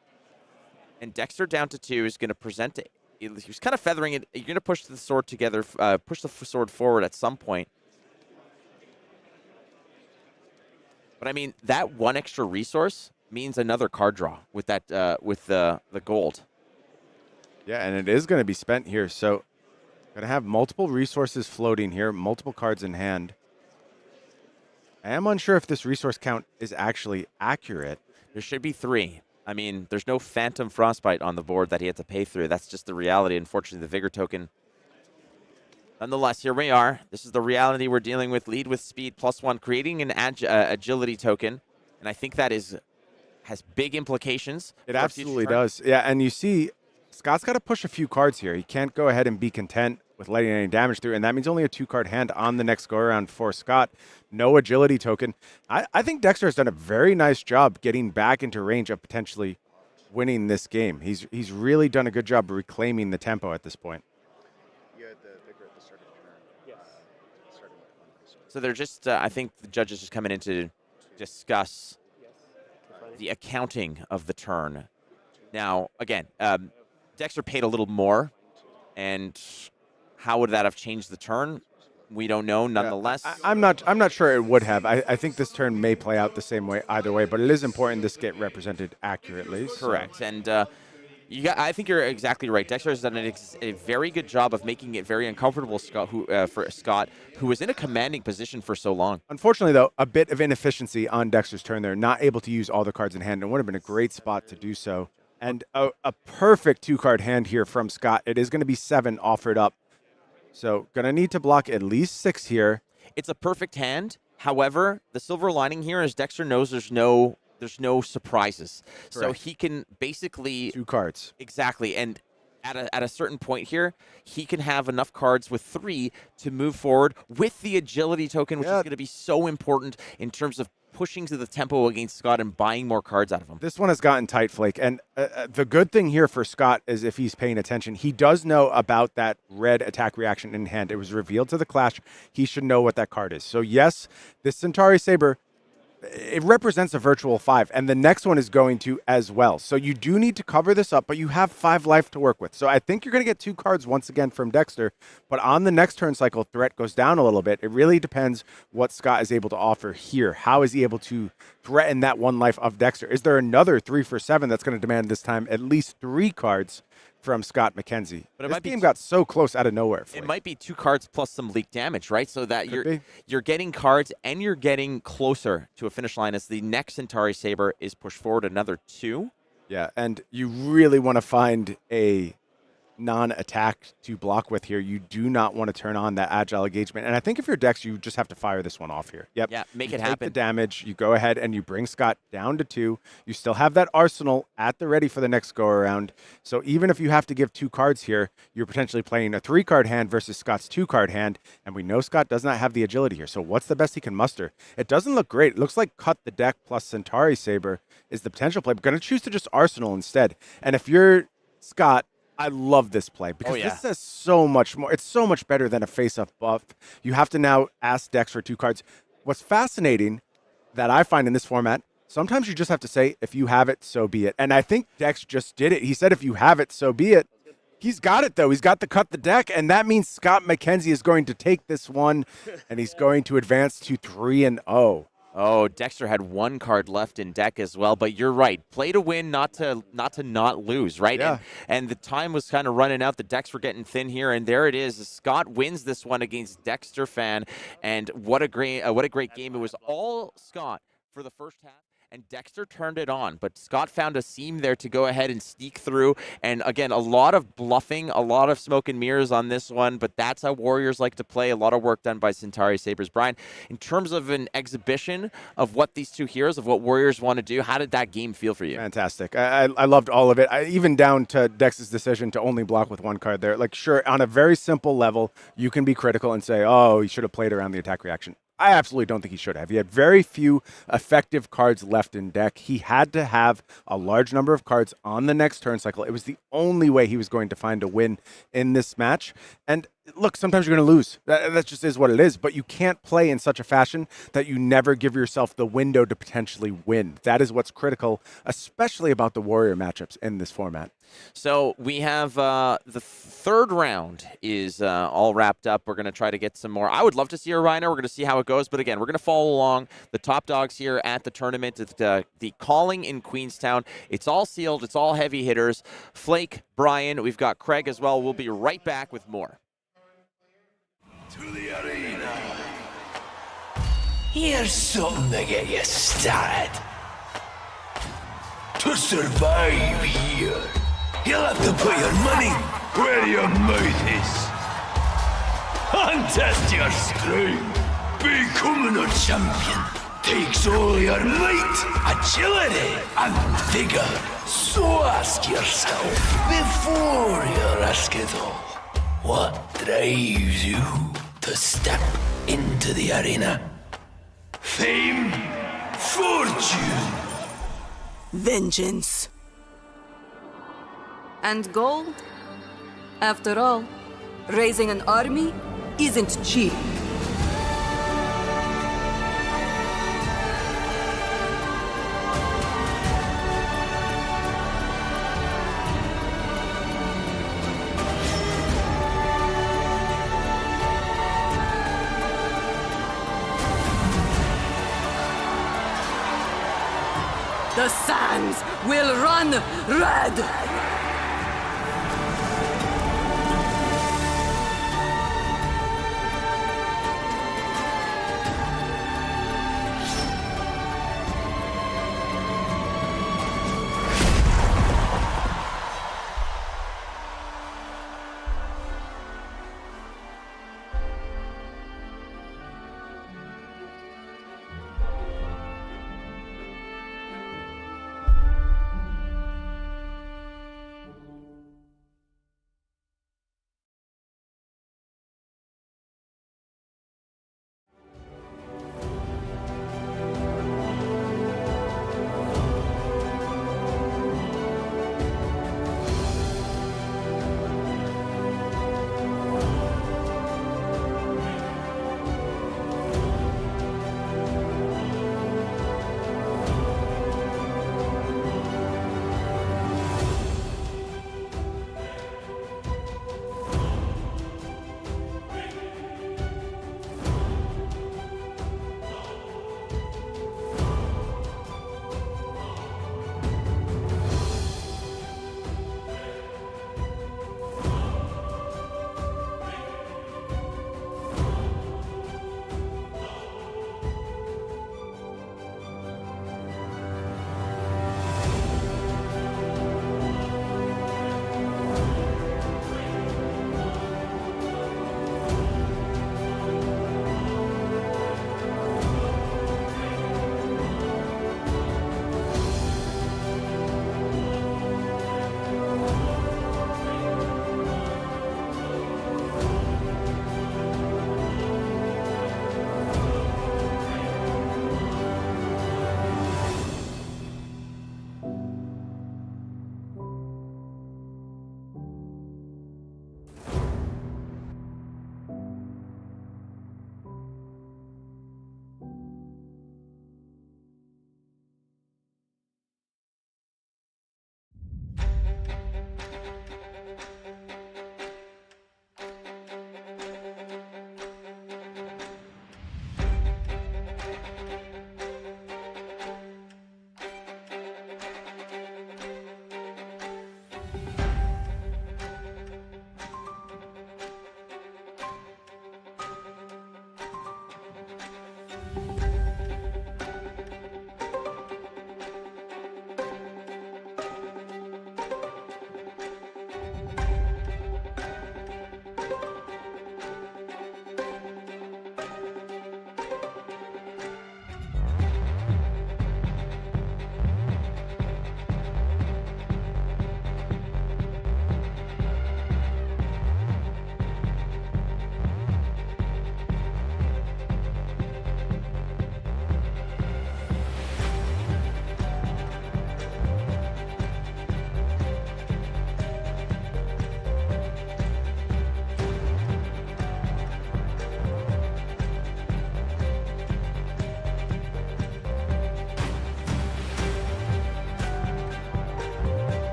And Dexter down to 2 is going to present it. He's kind of feathering it. You're going to push the sword together, push the sword forward at some point. But I mean, that 1 extra resource means another card draw with that with the gold. Yeah, and it is going to be spent here. So going to have multiple resources floating here, multiple cards in hand. I am unsure if this resource count is actually accurate. There should be 3. I mean, there's no Phantom Frostbite on the board that he had to pay through. That's just the reality. Unfortunately, the Vigor token. Nonetheless, here we are. This is the reality we're dealing with. Lead with speed, +1, creating an agility token. And I think that has big implications. It for our absolutely future turn. does. Yeah, and you see, Scott's got to push a few cards here. He can't go ahead and be content with letting any damage through, and that means only a 2-card hand on the next go-around for Scott. No agility token. I think Dexter has done a very nice job getting back into range of potentially winning this game. He's really done a good job reclaiming the tempo at this point. So they're just, I think the judges just coming in to discuss the accounting of the turn. Now, again, Dexter paid a little more, and how would that have changed the turn? We don't know. Nonetheless, I'm not sure it would have. I think this turn may play out the same way either way, but it is important this get represented accurately. So. correct. And I think you're exactly right. Dexter has done a very good job of making it very uncomfortable for Scott, who was in a commanding position for so long. Unfortunately, though, a bit of inefficiency on Dexter's turn there, not able to use all the cards in hand. It would have been a great spot to do so. And a perfect 2-card hand here from Scott. It is going to be 7 offered up. So going to need to block at least 6 here. It's a perfect hand. However, the silver lining here is Dexter knows there's no surprises. So Correct. he can basically 2 cards. exactly, and at a certain point here, he can have enough cards with 3 to move forward with the agility token, which is going to be so important in terms of pushing to the tempo against Scott and buying more cards out of him. This one has gotten tight, Flake. And the good thing here for Scott is if he's paying attention, he does know about that red attack reaction in hand. It was revealed to the Clash. He should know what that card is. So yes, this Centauri Saber, it represents a virtual 5, and the next one is going to as well. So you do need to cover this up, but you have 5 life to work with. So I think you're going to get 2 cards once again from Dexter, but on the next turn cycle, threat goes down a little bit. It really depends what Scott is able to offer here. How is he able to threaten that 1 life of Dexter? Is there another 3 for 7 that's going to demand this time at least 3 cards from Scott McKenzie? But it this might be game got so close out of nowhere. It might be 2 cards plus some leak damage, right? So that Could you're getting cards and you're getting closer to a finish line as the next Centauri Saber is pushed forward another 2. Yeah, and you really want to find a non-attack to block with here. You do not want to turn on that agile engagement. And I think if you're Dex, you just have to fire this one off here. Yep. Yeah, make You it take happen. the damage. You go ahead and you bring Scott down to 2. You still have that arsenal at the ready for the next go around. So even if you have to give 2 cards here, you're potentially playing a 3-card hand versus Scott's 2-card hand. And we know Scott does not have the agility here. So what's the best he can muster? It doesn't look great. It looks like cut the deck plus Centauri Saber is the potential play. But going to choose to just arsenal instead. And if you're Scott, I love this play because this says so much more. It's so much better than a face-up buff. You have to now ask Dex for 2 cards. What's fascinating that I find in this format, sometimes you just have to say, if you have it, so be it. And I think Dex just did it. He said, if you have it, so be it. He's got it, though. He's got the cut the deck, and that means Scott McKenzie is going to take this one, and he's going to advance to 3-0. Oh, Dexter had 1 card left in deck as well, but you're right. Play to win, not to not lose, right? Yeah. And the time was kind of running out. The decks were getting thin here, and there it is. Scott wins this one against Dexter Fan, and what a great game. It was all Scott for the first half. And Dexter turned it on, but Scott found a seam there to go ahead and sneak through. And again, a lot of bluffing, a lot of smoke and mirrors on this one, but that's how Warriors like to play. A lot of work done by Centauri Sabers. Brian, in terms of an exhibition of what these 2 heroes, of what Warriors want to do, how did that game feel for you? Fantastic. I loved all of it. Even down to Dex's decision to only block with 1 card there. Like, sure, on a very simple level, you can be critical and say, oh, he should have played around the attack reaction. I absolutely don't think he should have. He had very few effective cards left in deck. He had to have a large number of cards on the next turn cycle. It was the only way he was going to find a win in this match. And look, sometimes you're going to lose. That just is what it is. But you can't play in such a fashion that you never give yourself the window to potentially win. That is what's critical, especially about the Warrior matchups in this format. So we have the 3rd round is all wrapped up. We're going to try to get some more. I would love to see a Rhino. We're going to see how it goes. But again, we're going to follow along the top dogs here at the tournament. It's the Calling in Queenstown. It's all sealed. It's all heavy hitters. Flake, Brian, we've got Craig as well. We'll be right back with more. To the arena. Here's something to get you started. To survive here, you'll have to put your money where your mouth is. And test your strength. Becoming a champion takes all your might, agility, and vigor. So ask yourself, before you risk it all, what drives you to step into the arena? Fame? Fortune? Vengeance. And gold? After all, raising an army isn't cheap. The sands will run red!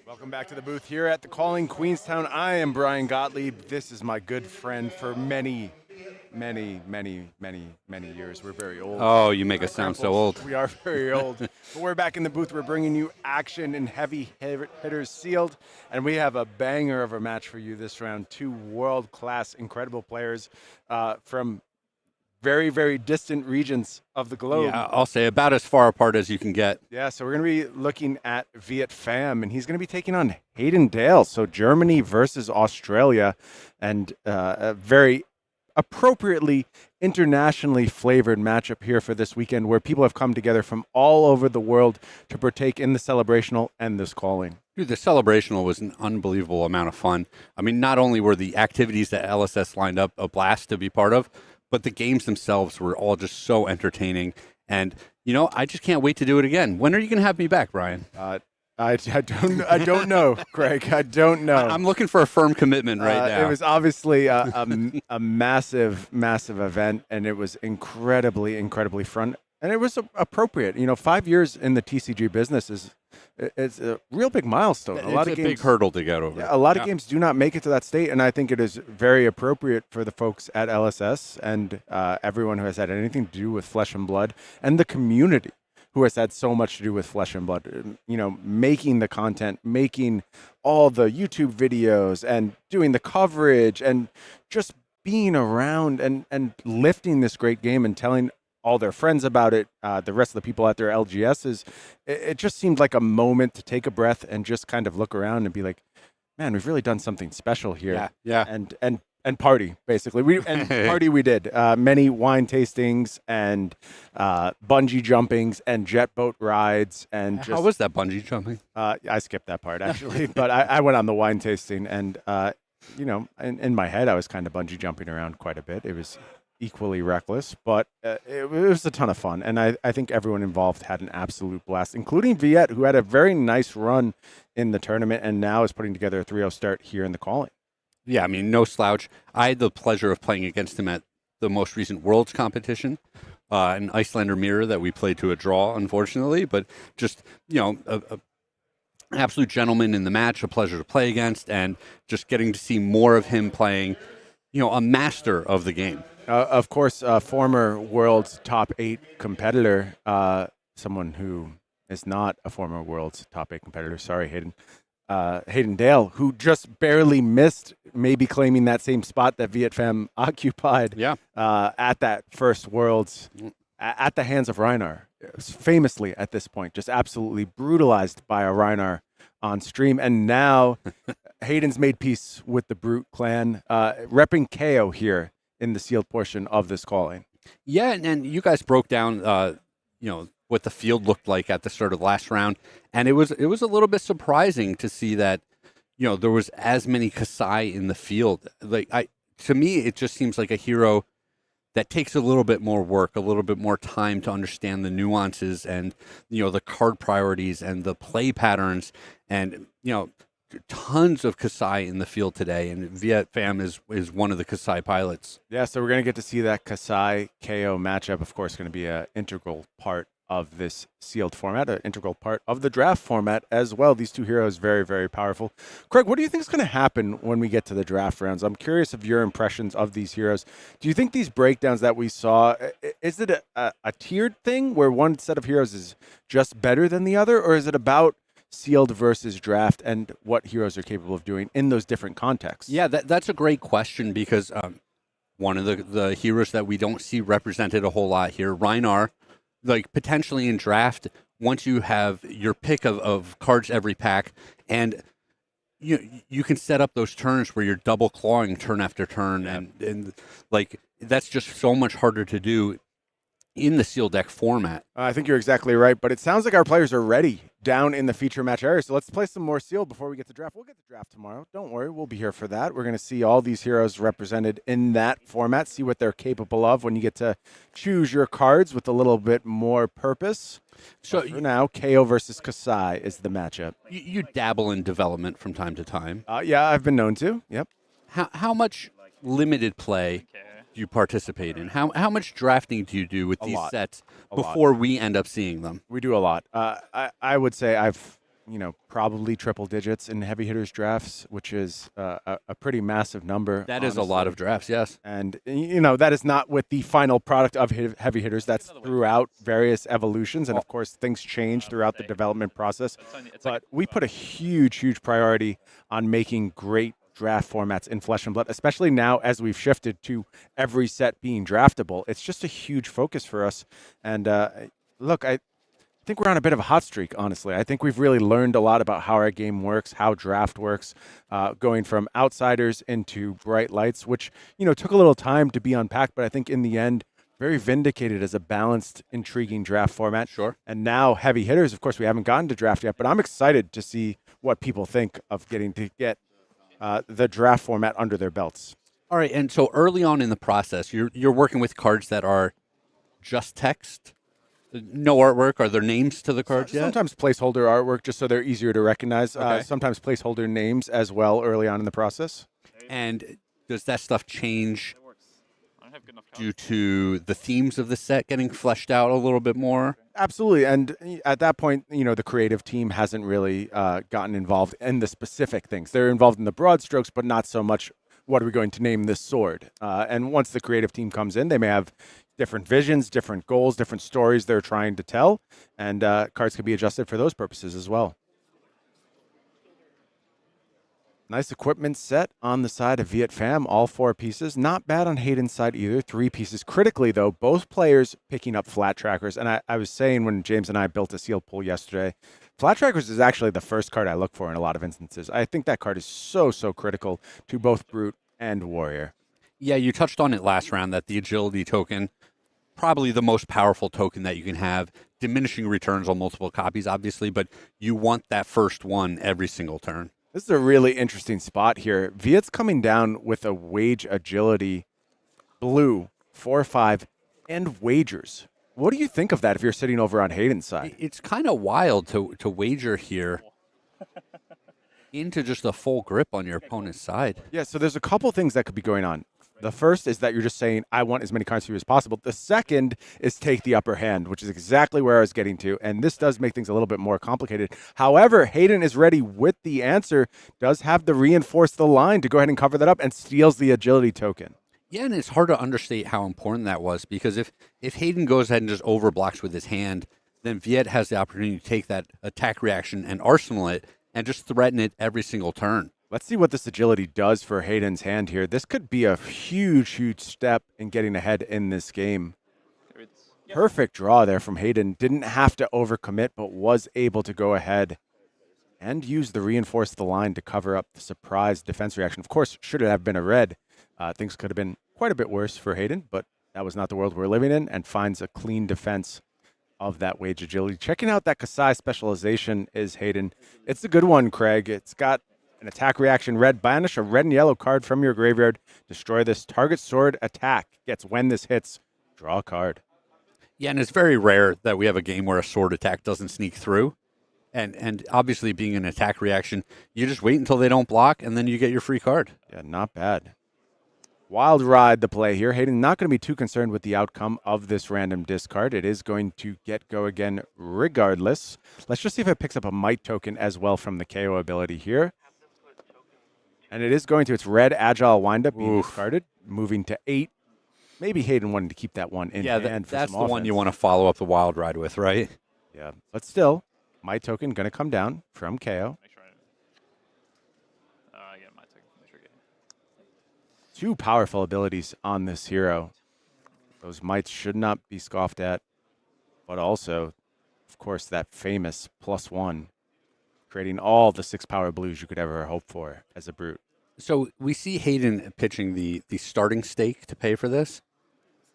Welcome back to the booth here at the Calling Queenstown. I am Brian Gottlieb. This is my good friend for many years. We're very old. Oh, you make us sound so old. We are very old. But we're back in the booth. We're bringing you action and heavy hitters sealed. And we have a banger of a match for you this round. Two world-class, incredible players from very, very distant regions of the globe. Yeah, I'll say about as far apart as you can get. Yeah, so we're going to be looking at Viet Pham, and he's going to be taking on Hayden Dale. So Germany versus Australia, and a very appropriately internationally flavored matchup here for this weekend, where people have come together from all over the world to partake in the celebrational and this calling. Dude, the celebrational was an unbelievable amount of fun. I mean, not only were the activities that LSS lined up a blast to be part of, but the games themselves were all just so entertaining. And, you know, I just can't wait to do it again. When are you going to have me back, Brian? I don't know, Craig. I don't know. I'm looking for a firm commitment right now. It was obviously a massive event, and it was incredibly fun. And it was appropriate. You know, 5 years in the TCG business it's a real big milestone. It's a big hurdle to get over. Yeah, a lot of games do not make it to that state, and I think it is very appropriate for the folks at LSS and everyone who has had anything to do with Flesh and Blood, and the community who has had so much to do with Flesh and Blood. You know, making the content, making all the YouTube videos, and doing the coverage, and just being around and lifting this great game and telling all their friends about it, the rest of the people at their LGSs. It just seemed like a moment to take a breath and just kind of look around and be like, man, we've really done something special here. Yeah. And party, basically. Party we did. Many wine tastings and bungee jumpings and jet boat rides. And How was that bungee jumping? I skipped that part, actually. But I went on the wine tasting, and, you know, in my head, I was kind of bungee jumping around quite a bit. It was equally reckless, but it was a ton of fun. And I think everyone involved had an absolute blast, including Viet, who had a very nice run in the tournament and now is putting together a 3-0 start here in the calling. Yeah, I mean, no slouch. I had the pleasure of playing against him at the most recent Worlds competition, an Icelander mirror that we played to a draw, unfortunately, but just, you know, an absolute gentleman in the match, a pleasure to play against, and just getting to see more of him playing, you know, a master of the game. Of course, former world's top 8 competitor, someone who is not a former world's top 8 competitor. Sorry, Hayden. Hayden Dale, who just barely missed maybe claiming that same spot that Viet Pham occupied at that first Worlds at the hands of Reinar. Famously at this point, just absolutely brutalized by a Reinar on stream. And now Hayden's made peace with the Brute clan, repping Kayo here in the sealed portion of this calling. Yeah, and you guys broke down, you know, what the field looked like at the start of the last round, and it was a little bit surprising to see that, you know, there was as many Kassai in the field. Like, to me, it just seems like a hero that takes a little bit more work, a little bit more time to understand the nuances and, you know, the card priorities and the play patterns, and, you know, tons of Kassai in the field today, and Viet Pham is one of the Kassai pilots. Yeah, so we're going to get to see that Kassai Kayo matchup, of course, going to be an integral part of this sealed format, an integral part of the draft format as well. These two heroes, very, very powerful. Craig, what do you think is going to happen when we get to the draft rounds? I'm curious of your impressions of these heroes. Do you think these breakdowns that we saw, is it a tiered thing where one set of heroes is just better than the other, or is it about sealed versus draft and what heroes are capable of doing in those different contexts? Yeah, that's a great question, because one of the heroes that we don't see represented a whole lot here, Reinar, like potentially in draft, once you have your pick of cards every pack, and you can set up those turns where you're double clawing turn after turn, and like that's just so much harder to do in the sealed deck format. I think you're exactly right, but it sounds like our players are ready down in the feature match area. So let's play some more sealed before we get to draft. We'll get to draft tomorrow. Don't worry, we'll be here for that. We're going to see all these heroes represented in that format, see what they're capable of when you get to choose your cards with a little bit more purpose. So for now, Kayo versus Kassai is the matchup. You dabble in development from time to time. Yeah, I've been known to. Yep. How much limited play do you participate in? How much drafting do you do with these sets before we end up seeing them? We do a lot. I would say I've probably triple digits in heavy hitters drafts, which is a pretty massive number. That is a lot of drafts, yes. And, that is not with the final product of heavy hitters. That's throughout various evolutions. And, of course, things change throughout the development process. But we put a huge, huge priority on making great draft formats in Flesh and Blood, especially now as we've shifted to every set being draftable. It's just a huge focus for us. And, look, I think we're on a bit of a hot streak, honestly. I think we've really learned a lot about how our game works, how draft works, going from outsiders into bright lights, which, took a little time to be unpacked, but I think in the end, very vindicated as a balanced, intriguing draft format. Sure. And now heavy hitters, of course, we haven't gotten to draft yet, but I'm excited to see what people think of getting to get the draft format under their belts. All right, and so early on in the process, you're working with cards that are just text, no artwork. Are there names to the cards yet? Sometimes placeholder artwork, just so they're easier to recognize. Okay. Sometimes placeholder names as well early on in the process. And does that stuff change due to the themes of the set getting fleshed out a little bit more? Absolutely. And at that point, the creative team hasn't really gotten involved in the specific things. They're involved in the broad strokes, but not so much what are we going to name this sword. And once the creative team comes in, they may have different visions, different goals, different stories they're trying to tell. And cards can be adjusted for those purposes as well. Nice equipment set on the side of Viet Fam, all 4 pieces. Not bad on Hayden's side either, 3 pieces. Critically, though, both players picking up flat trackers. And I was saying when James and I built a sealed pool yesterday, flat trackers is actually the first card I look for in a lot of instances. I think that card is so critical to both Brute and Warrior. Yeah, you touched on it last round that the agility token, probably the most powerful token that you can have, diminishing returns on multiple copies, obviously, but you want that first one every single turn. This is a really interesting spot here. Viet's coming down with a wage agility, blue, 4/5, and wagers. What do you think of that if you're sitting over on Hayden's side? It's kind of wild to wager here into just a full grip on your opponent's side. Yeah, so there's a couple things that could be going on. The first is that you're just saying, I want as many cards for you as possible. The second is take the upper hand, which is exactly where I was getting to. And this does make things a little bit more complicated. However, Hayden is ready with the answer, does have the reinforce the line to go ahead and cover that up, and steals the agility token. Yeah, and it's hard to understate how important that was, because if Hayden goes ahead and just overblocks with his hand, then Viet has the opportunity to take that attack reaction and arsenal it and just threaten it every single turn. Let's see what this agility does for Hayden's hand here. This could be a huge step in getting ahead in this game. Perfect draw there from Hayden. Didn't have to overcommit, but was able to go ahead and use the reinforce the line to cover up the surprise defense reaction. Of course, should it have been a red, things could have been quite a bit worse for Hayden, but that was not the world we're living in, and finds a clean defense of that wage agility. Checking out that Kassai specialization is Hayden. It's a good one, Craig. It's got an attack reaction red. Banish a red and yellow card from your graveyard. Destroy this target sword attack. Gets when this hits, draw a card. Yeah, and it's very rare that we have a game where a sword attack doesn't sneak through. And obviously being an attack reaction, you just wait until they don't block, and then you get your free card. Yeah, not bad. Wild ride the play here. Hayden not going to be too concerned with the outcome of this random discard. It is going to get go again regardless. Let's just see if it picks up a might token as well from the Kayo ability here. And it is going to its red agile windup being discarded, moving to 8. Maybe Hayden wanted to keep that one in hand for that's some the one offense. you want to follow up the wild ride with, right? Yeah, but still, my token going to come down from Kayo. Make sure I get my token. Make sure I get it. 2 powerful abilities on this hero. Those mites should not be scoffed at, but also, of course, that famous +1, creating all the 6 power blues you could ever hope for as a brute. So we see Hayden pitching the starting stake to pay for this.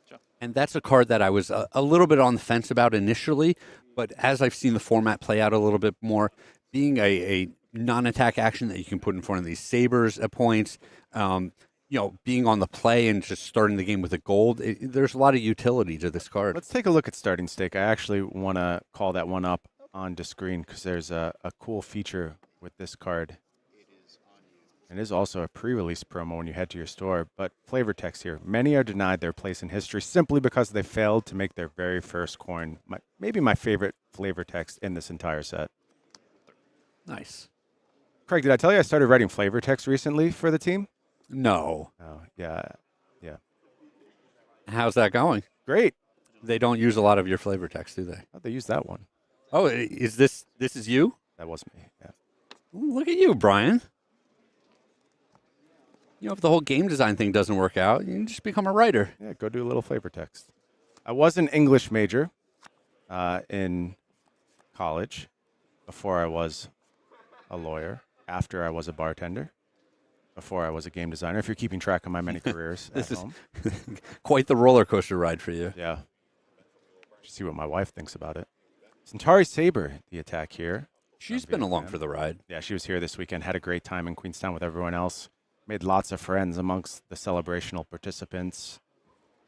Sure. And that's a card that I was a little bit on the fence about initially, but as I've seen the format play out a little bit more, being a non-attack action that you can put in front of these sabers at points, being on the play and just starting the game with a gold, there's a lot of utility to this card. Let's take a look at starting stake. I actually want to call that one up onto screen because there's a cool feature with this card. It is also a pre-release promo when you head to your store, but flavor text here. Many are denied their place in history simply because they failed to make their very first coin. Maybe my favorite flavor text in this entire set. Nice. Craig, did I tell you I started writing flavor text recently for the team? No. Oh, yeah. How's that going? Great. They don't use a lot of your flavor text, do they? How'd they use that one? Oh, is this is you? That was me. Yeah. Ooh, look at you, Brian. You know, if the whole game design thing doesn't work out, you can just become a writer. Yeah, go do a little flavor text. I was an English major in college before I was a lawyer, after I was a bartender, before I was a game designer, if you're keeping track of my many careers at home. Quite the roller coaster ride for you. Yeah. Just see what my wife thinks about it. Centauri Saber, the attack here. She's been along for the ride. Yeah, she was here this weekend, had a great time in Queenstown with everyone else. Made lots of friends amongst the celebrational participants.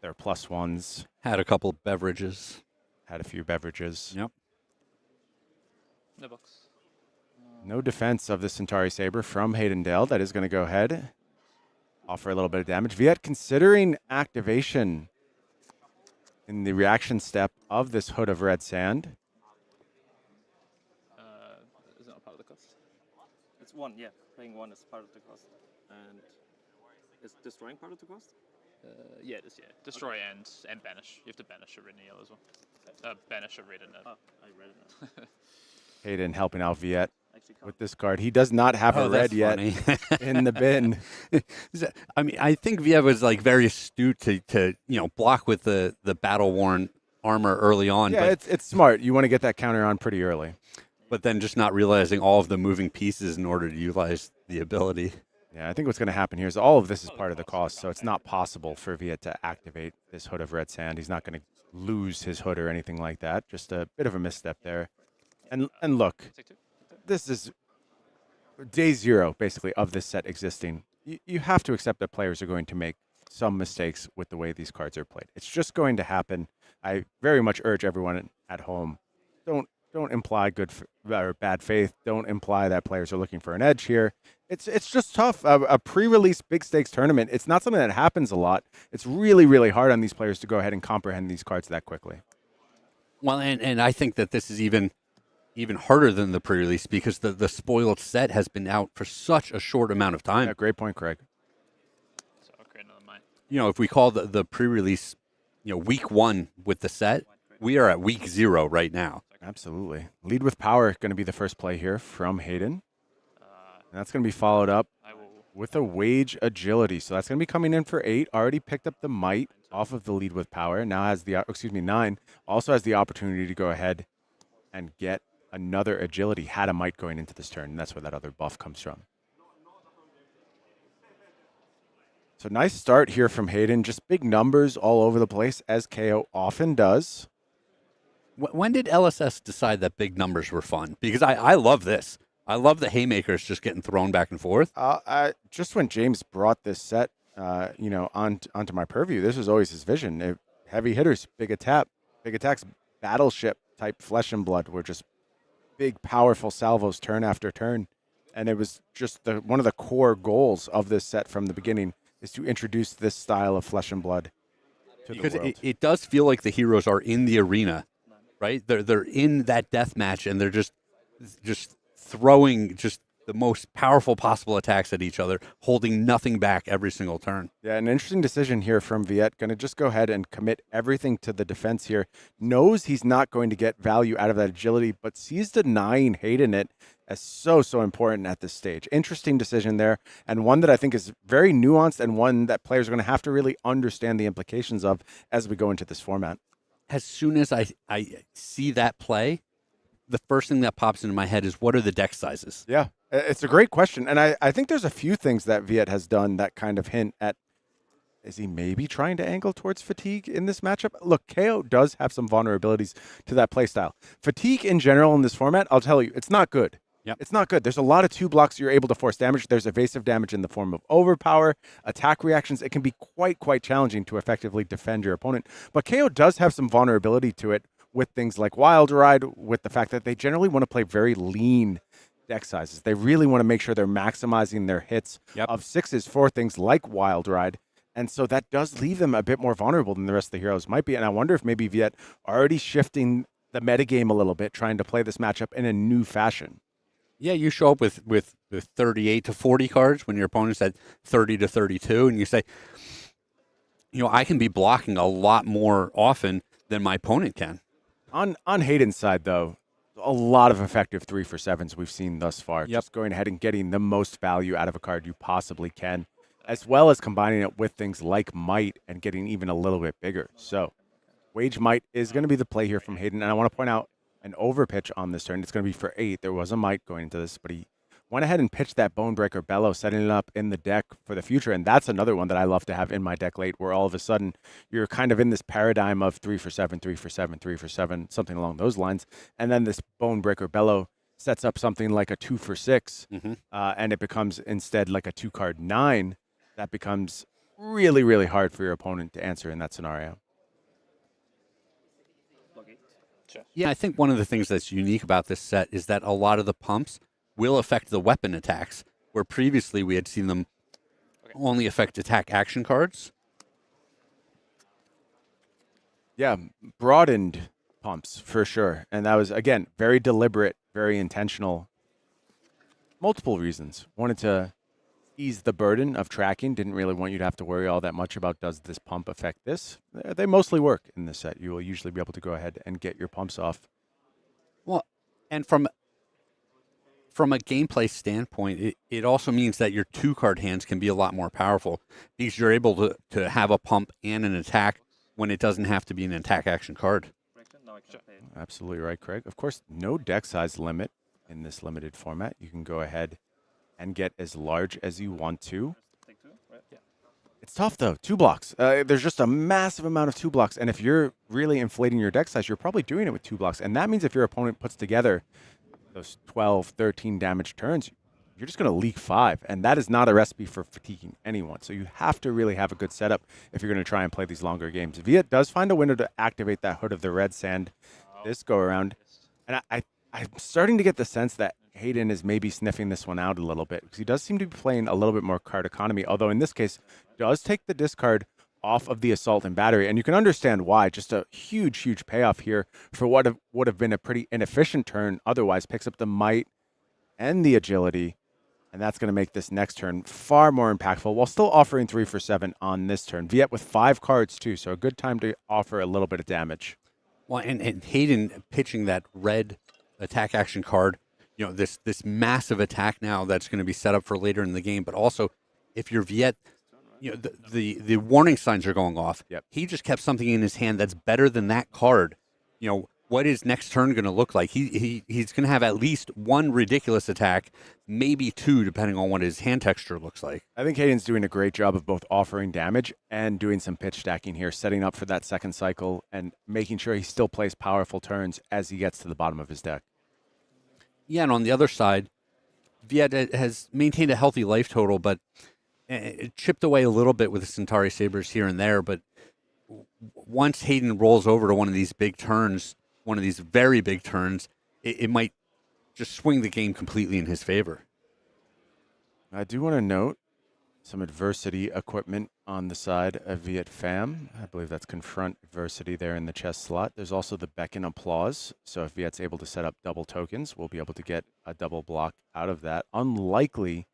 Their plus ones. Had a couple beverages. Had a few beverages. Yep. No box. No defense of the Centauri Saber from Hayden Dale. That is going to go ahead. Offer a little bit of damage. Viet considering activation in the reaction step of this Hood of Red Sand. Is it not part of the cost? It's one, yeah. Playing one is part of the cost. And is destroying part of the cost? Yeah, it is, yeah. Destroy and banish. You have to banish a red and yellow as well. Banish a red and a... Oh, I read it now. Hayden helping out Viet with this card. He does not have a red yet in the bin. I mean, I think Viet was like very astute to block with the battle-worn armor early on. Yeah, but it's smart. You want to get that counter on pretty early. But then just not realizing all of the moving pieces in order to utilize the ability. Yeah, I think what's going to happen here is all of this is part of the cost, so it's not possible for Viet to activate this Hood of Red Sand. He's not going to lose his hood or anything like that. Just a bit of a misstep there. And look, this is day zero, basically, of this set existing. You have to accept that players are going to make some mistakes with the way these cards are played. It's just going to happen. I very much urge everyone at home, don't imply good or bad faith. Don't imply that players are looking for an edge here. It's just tough. A pre-release big stakes tournament, it's not something that happens a lot. It's really, really hard on these players to go ahead and comprehend these cards that quickly. Well, and I think that this is even harder than the pre-release because the spoiled set has been out for such a short amount of time. Yeah, great point, Craig. So I'll create another mine. If we call the pre-release, week 1 with the set, we are at week 0 right now. Absolutely. Lead with power going to be the first play here from Hayden. And that's going to be followed up with a wage agility. So that's going to be coming in for 8. Already picked up the might off of the lead with power. Now has 9. Also has the opportunity to go ahead and get another agility. Had a might going into this turn. And that's where that other buff comes from. So nice start here from Hayden. Just big numbers all over the place, as Kayo often does. When did LSS decide that big numbers were fun? Because I love this. I love the haymakers just getting thrown back and forth. Just when James brought this set, onto my purview, this was always his vision. Heavy hitters, big attacks, battleship type flesh and blood were just big, powerful salvos turn after turn. And it was just one of the core goals of this set from the beginning is to introduce this style of flesh and blood to because the world. It does feel like the heroes are in the arena, right? They're in that death match and they're just throwing just the most powerful possible attacks at each other, holding nothing back every single turn. Yeah, an interesting decision here from Viet. Going to just go ahead and commit everything to the defense here. Knows he's not going to get value out of that agility, but sees denying Hayden it as so important at this stage. Interesting decision there, and one that I think is very nuanced and one that players are going to have to really understand the implications of as we go into this format. As soon as I see that play, the first thing that pops into my head is, what are the deck sizes? Yeah, it's a great question. And I think there's a few things that Viet has done that kind of hint at, is he maybe trying to angle towards fatigue in this matchup? Look, Kayo does have some vulnerabilities to that playstyle. Fatigue in general in this format, I'll tell you, it's not good. Yep. It's not good. There's a lot of 2 blocks you're able to force damage. There's evasive damage in the form of overpower, attack reactions. It can be quite challenging to effectively defend your opponent. But Kayo does have some vulnerability to it with things like Wild Ride, with the fact that they generally want to play very lean deck sizes. They really want to make sure they're maximizing their hits of 6s for things like Wild Ride. And so that does leave them a bit more vulnerable than the rest of the heroes might be. And I wonder if maybe Viet already shifting the metagame a little bit, trying to play this matchup in a new fashion. Yeah, you show up with 38 to 40 cards when your opponent's at 30 to 32, and you say, I can be blocking a lot more often than my opponent can. On Hayden's side, though, a lot of effective 3-for-7s we've seen thus far. Yep. Just going ahead and getting the most value out of a card you possibly can, as well as combining it with things like Might and getting even a little bit bigger. So Wage Might is going to be the play here from Hayden. And I want to point out an overpitch on this turn. It's going to be for 8. There was a Might going into this, but he went ahead and pitched that Bonebreaker Bellow, setting it up in the deck for the future. And that's another one that I love to have in my deck late, where all of a sudden you're kind of in this paradigm of 3-for-7, 3-for-7, 3-for-7, something along those lines. And then this Bonebreaker Bellow sets up something like a 2-for-6, and it becomes instead like a 2-card 9. That becomes really, really hard for your opponent to answer in that scenario. Yeah, I think one of the things that's unique about this set is that a lot of the pumps will affect the weapon attacks, where previously we had seen them only affect attack action cards. Yeah, broadened pumps for sure. And that was, again, very deliberate, very intentional. Multiple reasons. Wanted to ease the burden of tracking. Didn't really want you to have to worry all that much about, does this pump affect this? They mostly work in this set. You will usually be able to go ahead and get your pumps off. Well, and from a gameplay standpoint, it also means that your 2-card hands can be a lot more powerful because you're able to have a pump and an attack when it doesn't have to be an attack action card. Absolutely right, Craig. Of course, no deck size limit in this limited format. You can go ahead and get as large as you want to. It's tough, though. 2 blocks. There's just a massive amount of 2 blocks. And if you're really inflating your deck size, you're probably doing it with 2 blocks. And that means if your opponent puts together those 12, 13 damage turns, you're just going to leak 5. And that is not a recipe for fatiguing anyone. So you have to really have a good setup if you're going to try and play these longer games. Viet does find a window to activate that Hood of the Red Sand this go around. And I'm starting to get the sense that Hayden is maybe sniffing this one out a little bit, because he does seem to be playing a little bit more card economy, although in this case does take the discard off of the Assault and Battery. And you can understand why. Just a huge, huge payoff here for what would have been a pretty inefficient turn otherwise. Picks up the Might and the Agility, and that's going to make this next turn far more impactful while still offering 3-for-7 on this turn. Viet with 5 cards too, so a good time to offer a little bit of damage. Well, and Hayden pitching that red attack action card, this massive attack now that's going to be set up for later in the game. But also, if you're Viet, the warning signs are going off. Yep. He just kept something in his hand that's better than that card. What is next turn going to look like? He's going to have at least 1 ridiculous attack, maybe 2, depending on what his hand texture looks like. I think Hayden's doing a great job of both offering damage and doing some pitch stacking here, setting up for that second cycle and making sure he still plays powerful turns as he gets to the bottom of his deck. Yeah, and on the other side, Viet has maintained a healthy life total, but it chipped away a little bit with the Centauri Sabers here and there. But once Hayden rolls over to one of these big turns, one of these very big turns, it might just swing the game completely in his favor. I do want to note some adversity equipment on the side of Viet Fam. I believe that's Confront Adversity there in the chest slot. There's also the Beckon Applause. So if Viet's able to set up double tokens, we'll be able to get a double block out of that. Unlikely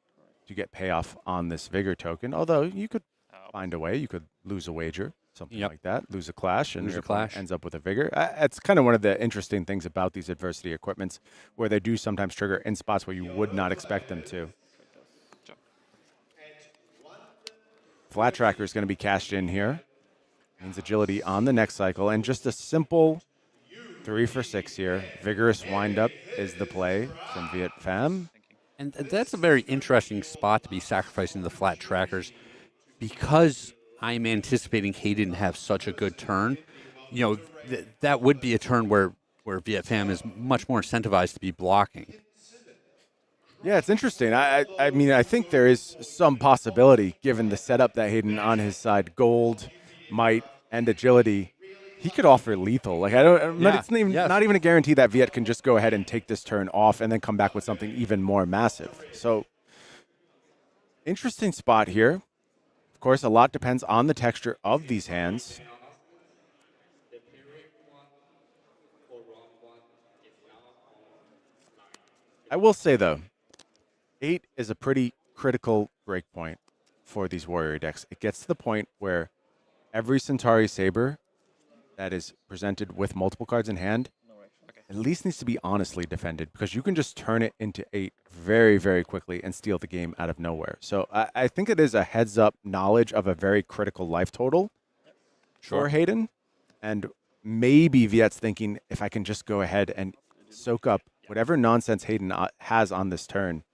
to get payoff on this Vigor token, although you could find a way. You could lose a wager, something like that, lose a clash, and Lose a your clash. opponent ends up with a Vigor. It's kind of one of the interesting things about these adversity equipments, where they do sometimes trigger in spots where you would not expect them to. Flat Tracker is going to be cashed in here. Means Agility on the next cycle, and just a simple 3-for-6 here. Vigorous Windup is the play from Viet Fam. And that's a very interesting spot to be sacrificing the Flat Trackers, because I'm anticipating Hayden to have such a good turn. That would be a turn where Viet Fam is much more incentivized to be blocking. Yeah, it's interesting. I mean, I think there is some possibility, given the setup that Hayden on his side, gold, might, and agility, he could offer lethal. Like it's not even a guarantee that Viet can just go ahead and take this turn off and then come back with something even more massive. So, interesting spot here. Of course, a lot depends on the texture of these hands. I will say, though, 8 is a pretty critical breakpoint for these warrior decks. It gets to the point where every Centauri Saber that is presented with multiple cards in hand at least needs to be honestly defended, because you can just turn it into 8 very, very quickly and steal the game out of nowhere. So I think it is a heads-up knowledge of a very critical life total for Hayden. And maybe Viet's thinking, if I can just go ahead and soak up whatever nonsense Hayden has on this turn,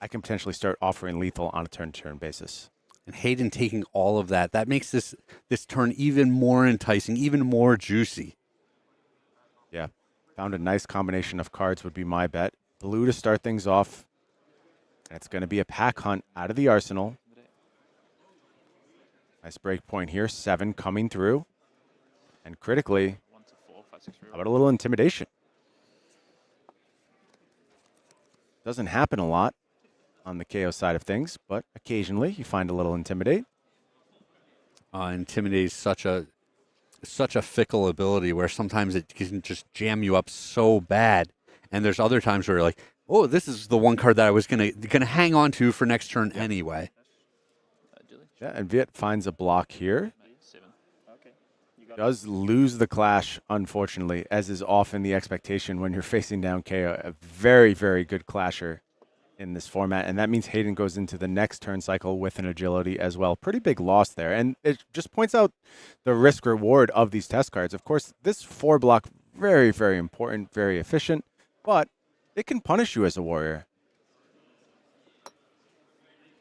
I can potentially start offering lethal on a turn-to-turn basis. And Hayden taking all of that, that makes this turn even more enticing, even more juicy. Yeah, found a nice combination of cards would be my bet. Blue to start things off, and it's going to be a pack hunt out of the arsenal. Nice break point here, 7 coming through. And critically, how about a little intimidation? Doesn't happen a lot on the KO side of things, but occasionally you find a little intimidate. Intimidate is such a fickle ability where sometimes it can just jam you up so bad, and there's other times where you're like, oh, this is the one card that I was gonna hang on to for next turn anyway. Yeah, and Viet finds a block here. Does lose the clash, unfortunately, as is often the expectation when you're facing down Kayo. A very, very good clasher in this format, and that means Hayden goes into the next turn cycle with an agility as well. Pretty big loss there, and it just points out the risk reward of these test cards. Of course, this 4 block, very, very important, very efficient, but it can punish you as a warrior.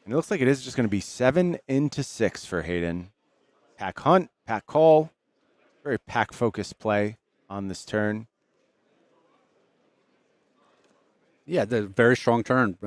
And it looks like it is just going to be 7 into 6 for Hayden. Pack hunt, pack call, very pack focused play on this turn. Yeah, the very strong turn,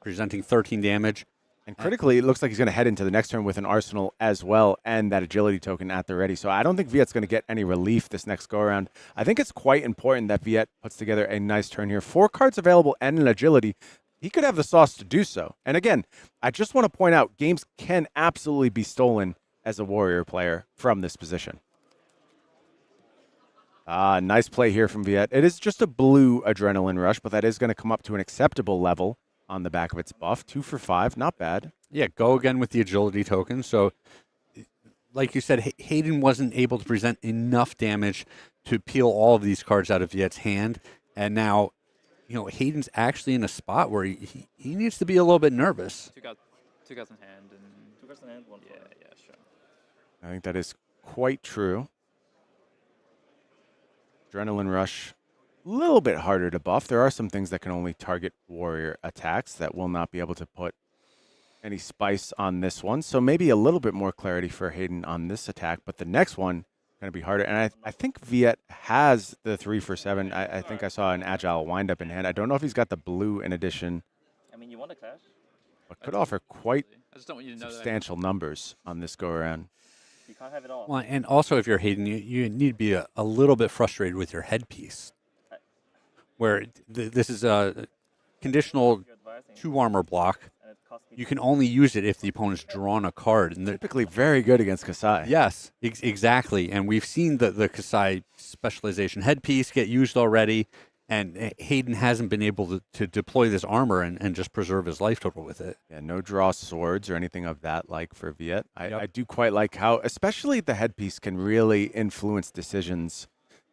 presenting 13 damage. And critically, it looks like he's going to head into the next turn with an arsenal as well, and that agility token at the ready. So I don't think Viet's going to get any relief this next go-around. I think it's quite important that Viet puts together a nice turn here. 4 cards available and an agility. He could have the sauce to do so. And again, I just want to point out, games can absolutely be stolen as a warrior player from this position. Nice play here from Viet. It is just a blue adrenaline rush, but that is going to come up to an acceptable level on the back of its buff. 2 for 5, not bad. Yeah, go again with the agility token. So, like you said, Hayden wasn't able to present enough damage to peel all of these cards out of Viet's hand. And now, Hayden's actually in a spot where he needs to be a little bit nervous. Two cards in hand and 2 cards in hand. 1 yeah, sure. I think that is quite true. Adrenaline rush, a little bit harder to buff. There are some things that can only target warrior attacks that will not be able to put any spice on this one. So maybe a little bit more clarity for Hayden on this attack, but the next one going to be harder. And I think Viet has the 3 for 7. I think I saw an agile windup in hand. I don't know if he's got the blue in addition. I mean, you want a clash? But could offer quite I just don't want you to know substantial numbers on this go-around. You can't have it all. Well, and also if you're Hayden, you need to be a little bit frustrated with your headpiece, where this is a conditional 2 armor block. You can only use it if the opponent's drawn a card. And typically very good against Kassai. Yes, exactly. And we've seen the Kassai specialization headpiece get used already, and Hayden hasn't been able to deploy this armor and just preserve his life total with it. Yeah, no draw swords or anything of that like for Viet. I do quite like how, especially the headpiece can really influence decisions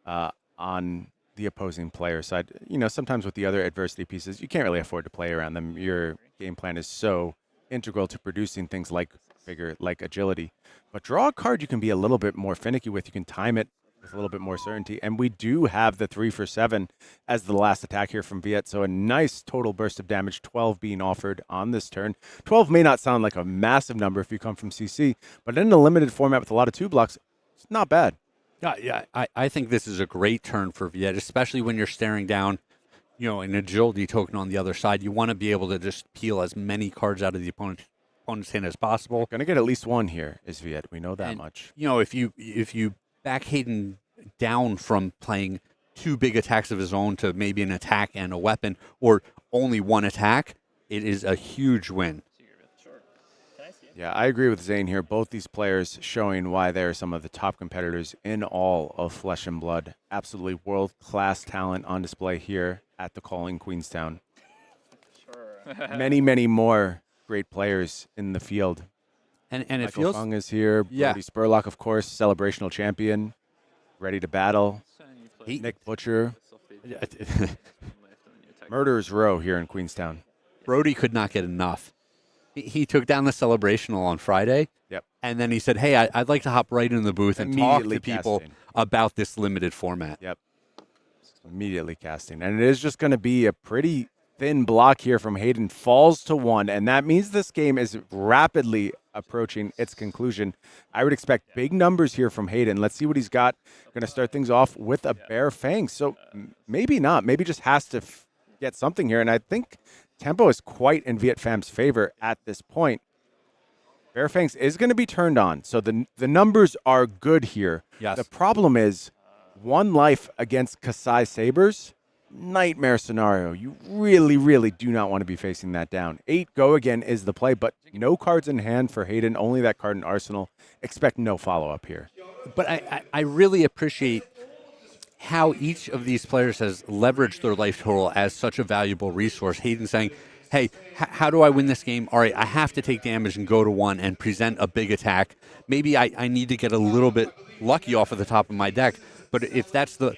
on the opposing player side. Sometimes with the other adversity pieces, you can't really afford to play around them. Your game plan is so integral to producing things like vigor, like agility. But draw a card you can be a little bit more finicky with. You can time it with a little bit more certainty. And we do have the 3 for 7 as the last attack here from Viet. So a nice total burst of damage, 12 being offered on this turn. 12 may not sound like a massive number if you come from CC, but in a limited format with a lot of 2 blocks, it's not bad. Yeah, I think this is a great turn for Viet, especially when you're staring down, an agility token on the other side. You want to be able to just peel as many cards out of the opponent's hand as possible. Going to get at least 1 here is Viet. We know that much. If you back Hayden down from playing 2 big attacks of his own to maybe an attack and a weapon, or only 1 attack, it is a huge win. Yeah, I agree with Zane here. Both these players showing why they're some of the top competitors in all of Flesh and Blood. Absolutely world-class talent on display here. at the Calling Queenstown. Sure. Many, many more great players in the field. And it Michael feels Fung is here. Yeah. Brody Spurlock, of course, celebrational champion, ready to battle. Nick Butcher. Murderers Row here in Queenstown. Brody could not get enough. He took down the celebrational on Friday. Yep. And then he said, hey, I'd like to hop right in the booth and talk Immediately to people casting. about this limited format. Yep. Immediately casting. And it is just going to be a pretty thin block here from Hayden. Falls to 1, and that means this game is rapidly approaching its conclusion. I would expect big numbers here from Hayden. Let's see what he's got. Going to start things off with a Bare Fang. So maybe not. Maybe just has to get something here. And I think tempo is quite in Viet Fam's favor at this point. Bare Fangs is going to be turned on. So the numbers are good here. Yes. The problem is 1 life against Kassai Sabres. Nightmare scenario. You really, really do not want to be facing that down. 8 go again is the play, but no cards in hand for Hayden, only that card in arsenal. Expect no follow-up here. But I really appreciate how each of these players has leveraged their life total as such a valuable resource. Hayden saying, hey, how do I win this game? All right, I have to take damage and go to 1 and present a big attack. Maybe I need to get a little bit lucky off of the top of my deck, but if that's the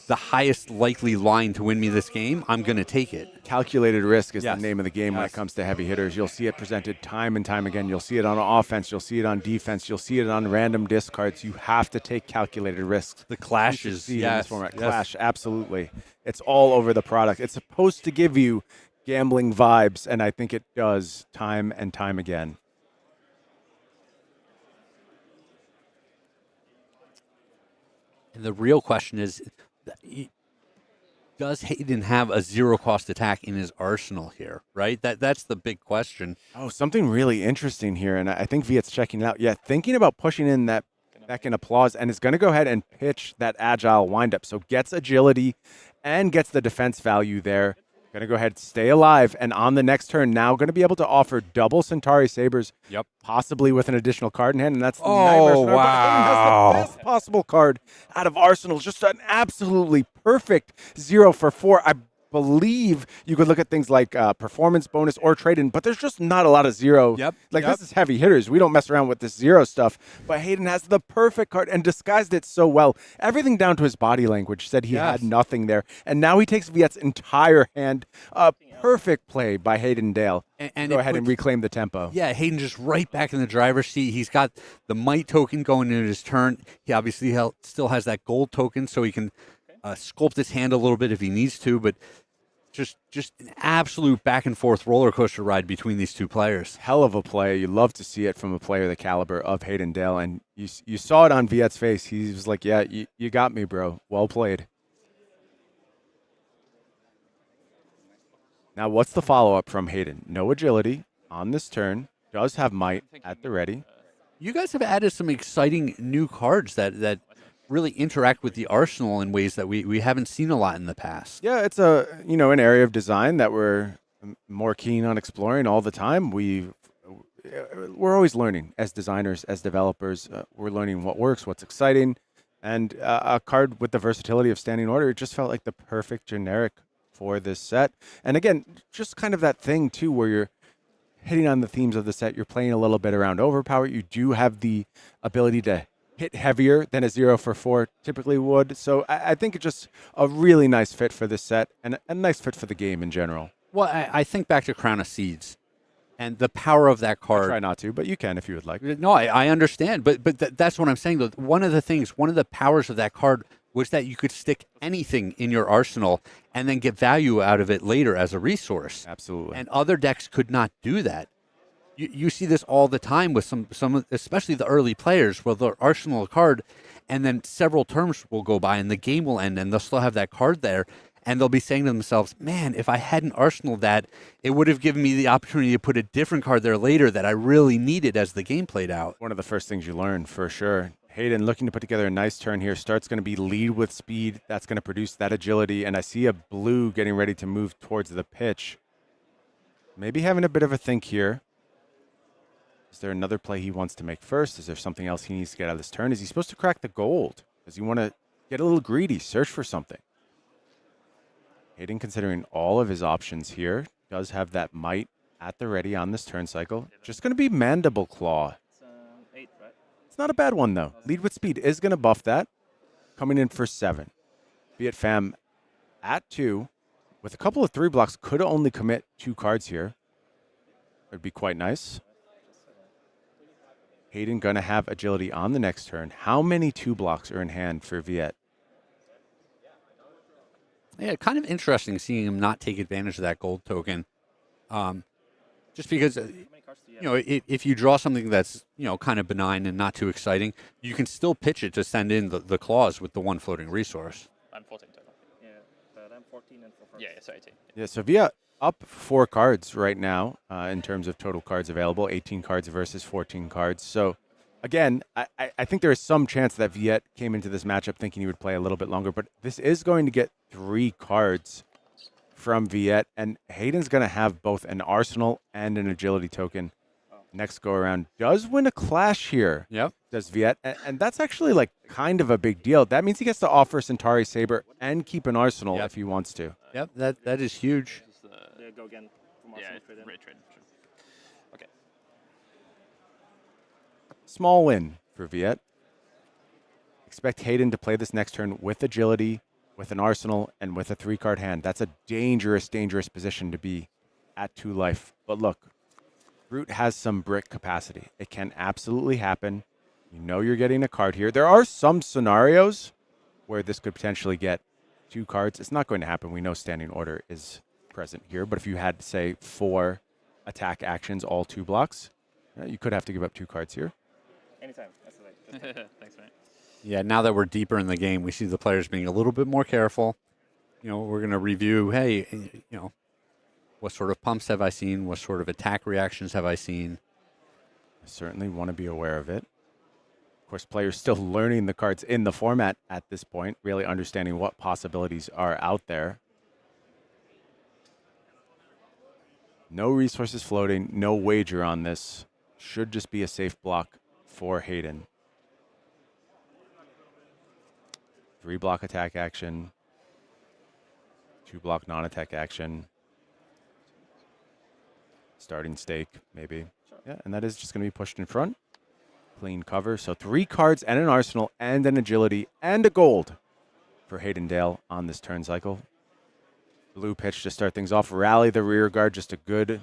highest likely line to win me this game, I'm going to take it. Calculated risk is Yes. the name of the game when Yes. it comes to heavy hitters. You'll see it presented time and time again. You'll see it on offense. You'll see it on defense. You'll see it on random discards. You have to take calculated risks. The You should clashes, see in yes, this format. yes. Clash, absolutely. It's all over the product. It's supposed to give you gambling vibes, and I think it does time and time again. And the real question is, does Hayden have a zero-cost attack in his arsenal here, right? That's the big question. Oh, something really interesting here, and I think Viet's checking it out. Yeah, thinking about pushing in that second applause, and is going to go ahead and pitch that agile windup. So gets agility and gets the defense value there. Going to go ahead, stay alive, and on the next turn, now going to be able to offer double Centauri Sabres, Yep. possibly with an additional card in hand, and that's the Oh, Nightmare Scenario. But wow. Hayden has the best possible card out of Arsenal. Just an absolutely perfect 0 for 4. I believe you could look at things like performance bonus or trade-in, but there's just not a lot of 0. Yep, Like, yep. this is heavy hitters. We don't mess around with this 0 stuff. But Hayden has the perfect card and disguised it so well. Everything down to his body language said he Yes. had nothing there. And now he takes Viet's entire hand. A perfect play by Hayden Dale. And Go it ahead and puts- reclaim the tempo. Yeah, Hayden just right back in the driver's seat. He's got the might token going into his turn. He obviously still has that gold token, so he can sculpt his hand a little bit if he needs to. But just an absolute back and forth roller coaster ride between these two players. Hell of a play. You love to see it from a player the caliber of Hayden Dale. And you saw it on Viet's face. He was like, yeah, you got me, bro. Well played. Now, what's the follow-up from Hayden? No agility on this turn. Does have might at the ready. You guys have added some exciting new cards that really interact with the arsenal in ways that we haven't seen a lot in the past. Yeah, it's an area of design that we're more keen on exploring all the time. We're always learning as designers, as developers. We're learning what works, what's exciting, and a card with the versatility of Standing Order. It just felt like the perfect generic for this set. And again, just kind of that thing too, where you're hitting on the themes of the set. You're playing a little bit around overpower. You do have the ability to hit heavier than a 0 for 4 typically would. So I think it's just a really nice fit for this set and a nice fit for the game in general. Well, I think back to Crown of Seeds and the power of that card. Try not to, but you can if you would like. No, I understand, but that's what I'm saying. Though one of the powers of that card was that you could stick anything in your arsenal and then get value out of it later as a resource. Absolutely. And other decks could not do that. You see this all the time with some, especially the early players, where their arsenal card, and then several turns will go by and the game will end, and they'll still have that card there, and they'll be saying to themselves, "Man, if I hadn't arsenal that, it would have given me the opportunity to put a different card there later that I really needed as the game played out." One of the first things you learn for sure. Hayden looking to put together a nice turn here. Start's going to be lead with speed. That's going to produce that agility. And I see a blue getting ready to move towards the pitch. Maybe having a bit of a think here. Is there another play he wants to make first? Is there something else he needs to get out of this turn? Is he supposed to crack the gold? Does he want to get a little greedy, search for something? Hayden, considering all of his options here, does have that might at the ready on this turn cycle. Just going to be Mandible Claw. It's 8, right? It's not a bad one, though. Lead with Speed is going to buff that. Coming in for 7. Viet Fam at 2. With a couple of 3 blocks, could only commit 2 cards here. Would be quite nice. Hayden going to have Agility on the next turn. How many 2 blocks are in hand for Viet? Yeah, kind of interesting seeing him not take advantage of that gold token. Just because, How many cards do you you know, if you draw something that's, you know, kind of benign and not too exciting, you can still pitch it to send in the claws with the 1 floating resource. I'm 14 total. Yeah, but I'm 14 and 4 cards. Yeah, so 18. Yeah, so Viet up 4 cards right now in terms of total cards available. 18 cards versus 14 cards. So, again, I think there is some chance that Viet came into this matchup thinking he would play a little bit longer, but this is going to get 3 cards from Viet, and Hayden's going to have both an Arsenal and an Agility token. Next go around does win a Clash here. Yep. Does Viet, and that's actually like kind of a big deal. That means he gets to offer Centauri Saber and keep an Arsenal Yep. if he wants to. Yep, that is huge. Yeah, go again. From Arsenal trade in. Trade. Sure. Okay. Small win for Viet. Expect Hayden to play this next turn with Agility, with an Arsenal, and with a 3-card hand. That's a dangerous, dangerous position to be at 2 life. But look, Root has some brick capacity. It can absolutely happen. You know you're getting a card here. There are some scenarios where this could potentially get 2 cards. It's not going to happen. We know Standing Order is present here. But if you had, say, 4 attack actions, all 2 blocks, you could have to give up 2 cards here. Anytime. That's right. Thanks, mate. Yeah, now that we're deeper in the game, we see the players being a little bit more careful. You know, we're going to review, hey, you know, what sort of pumps have I seen? What sort of attack reactions have I seen? I certainly want to be aware of it. Of course, players still learning the cards in the format at this point, really understanding what possibilities are out there. No resources floating, no wager on this. Should just be a safe block for Hayden. 3-block attack action. 2-block non-attack action. Starting stake, maybe. Yeah, and that is just going to be pushed in front. Clean cover. So 3 cards and an Arsenal and an Agility and a gold for Hayden Dale on this turn cycle. Blue pitch to start things off. Rally the rear guard. Just a good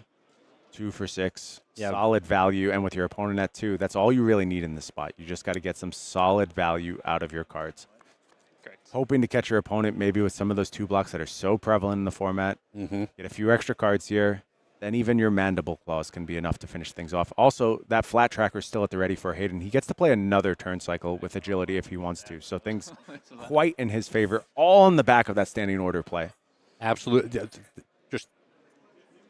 2 for 6. Yeah. Solid value. And with your opponent at 2, that's all you really need in this spot. You just got to get some solid value out of your cards. Great. Hoping to catch your opponent maybe with some of those 2 blocks that are so prevalent in the format. Mm-hmm. Get a few extra cards here. Then even your Mandible Claws can be enough to finish things off. Also, that flat tracker is still at the ready for Hayden. He gets to play another turn cycle with Agility if he wants to. So things quite in his favor, all on the back of that Standing Order play. Absolutely. Just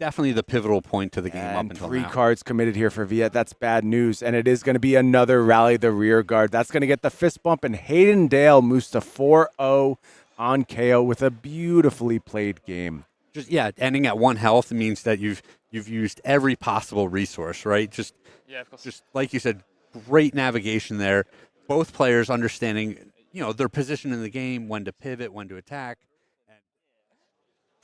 definitely the pivotal point to the game up And until 3 now. cards committed here for Viet. That's bad news. And it is going to be another Rally the Rear Guard. That's going to get the fist bump. And Hayden Dale moves to 4-0 on Kayo with a beautifully played game. Just ending at 1 health means that you've used every possible resource, right? Just Of course. just like you said, great navigation there. Both players understanding, you know, their position in the game, when to pivot, when to attack. And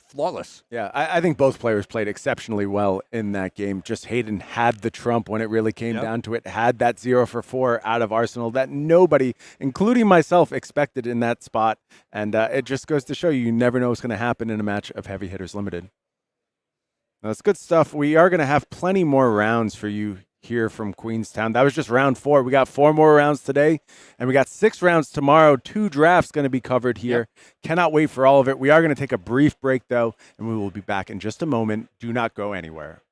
flawless. Yeah, I think both players played exceptionally well in that game. Just Hayden had the trump when it really came down to it, had that 0 for 4 out of Arsenal that nobody, including myself, expected in that spot. And it just goes to show you never know what's going to happen in a match of Heavy Hitters Limited. Now, that's good stuff. We are going to have plenty more rounds for you here from Queenstown. That was just round 4. We got 4 more rounds today, and we got 6 rounds tomorrow. 2 drafts going to be covered here. Cannot wait for all of it. We are going to take a brief break, though, and we will be back in just a moment. Do not go anywhere.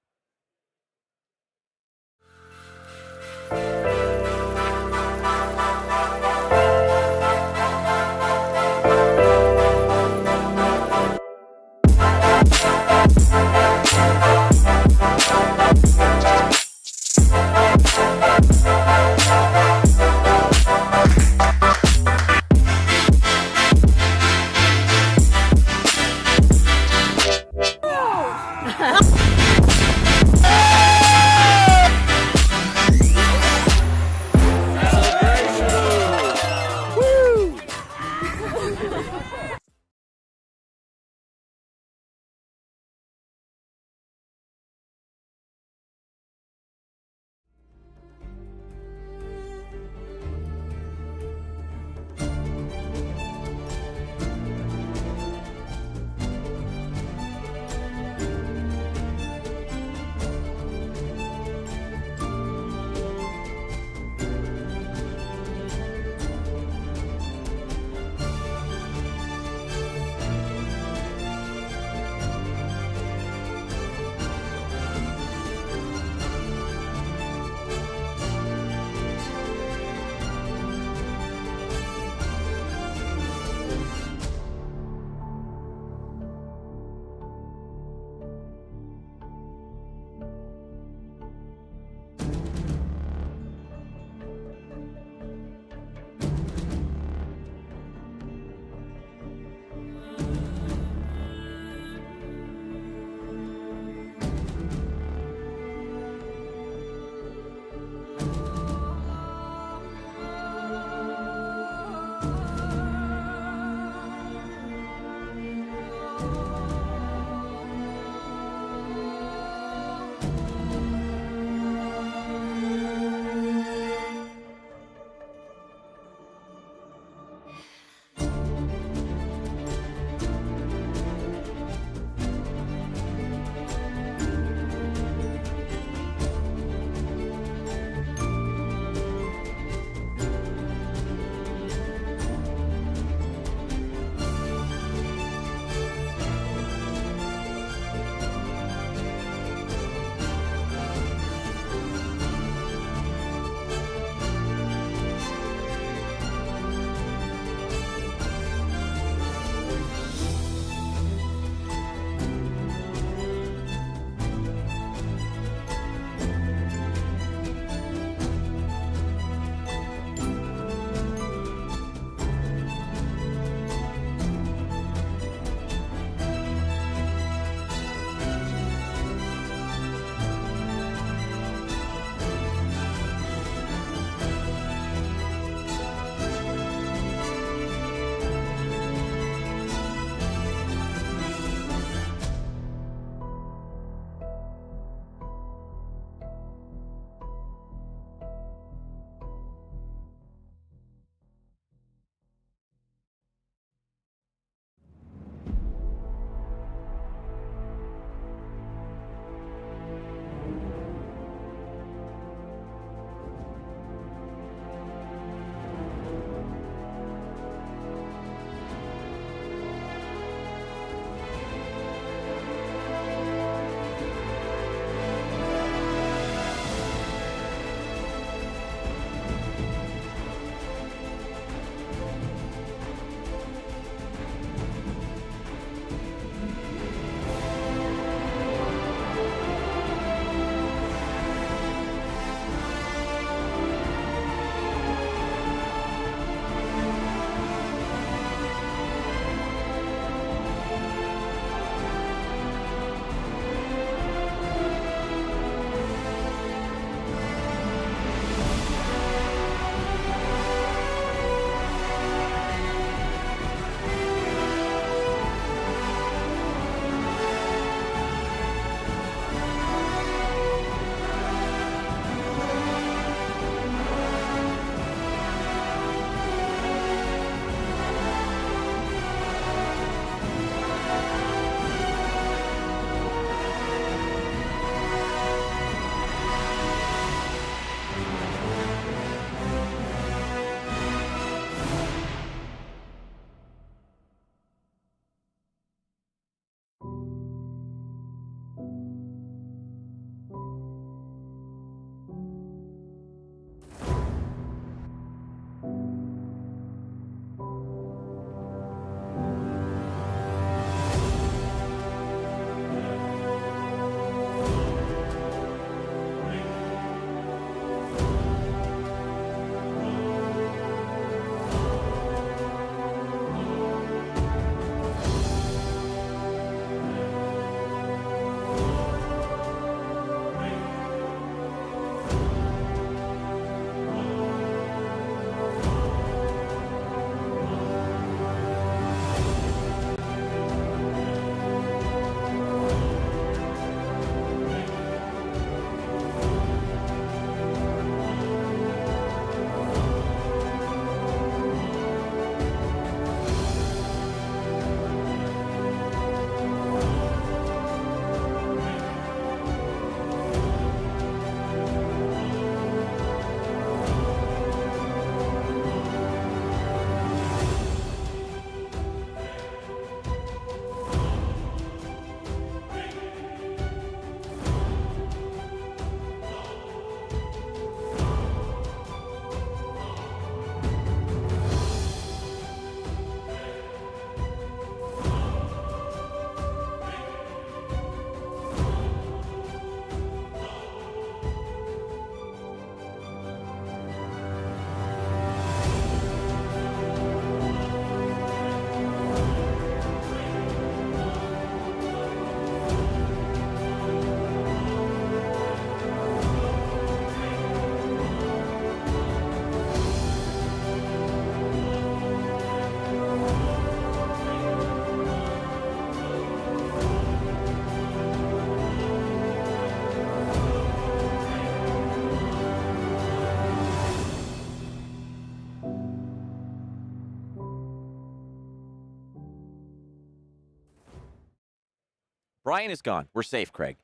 Brian is gone. We're safe, Craig.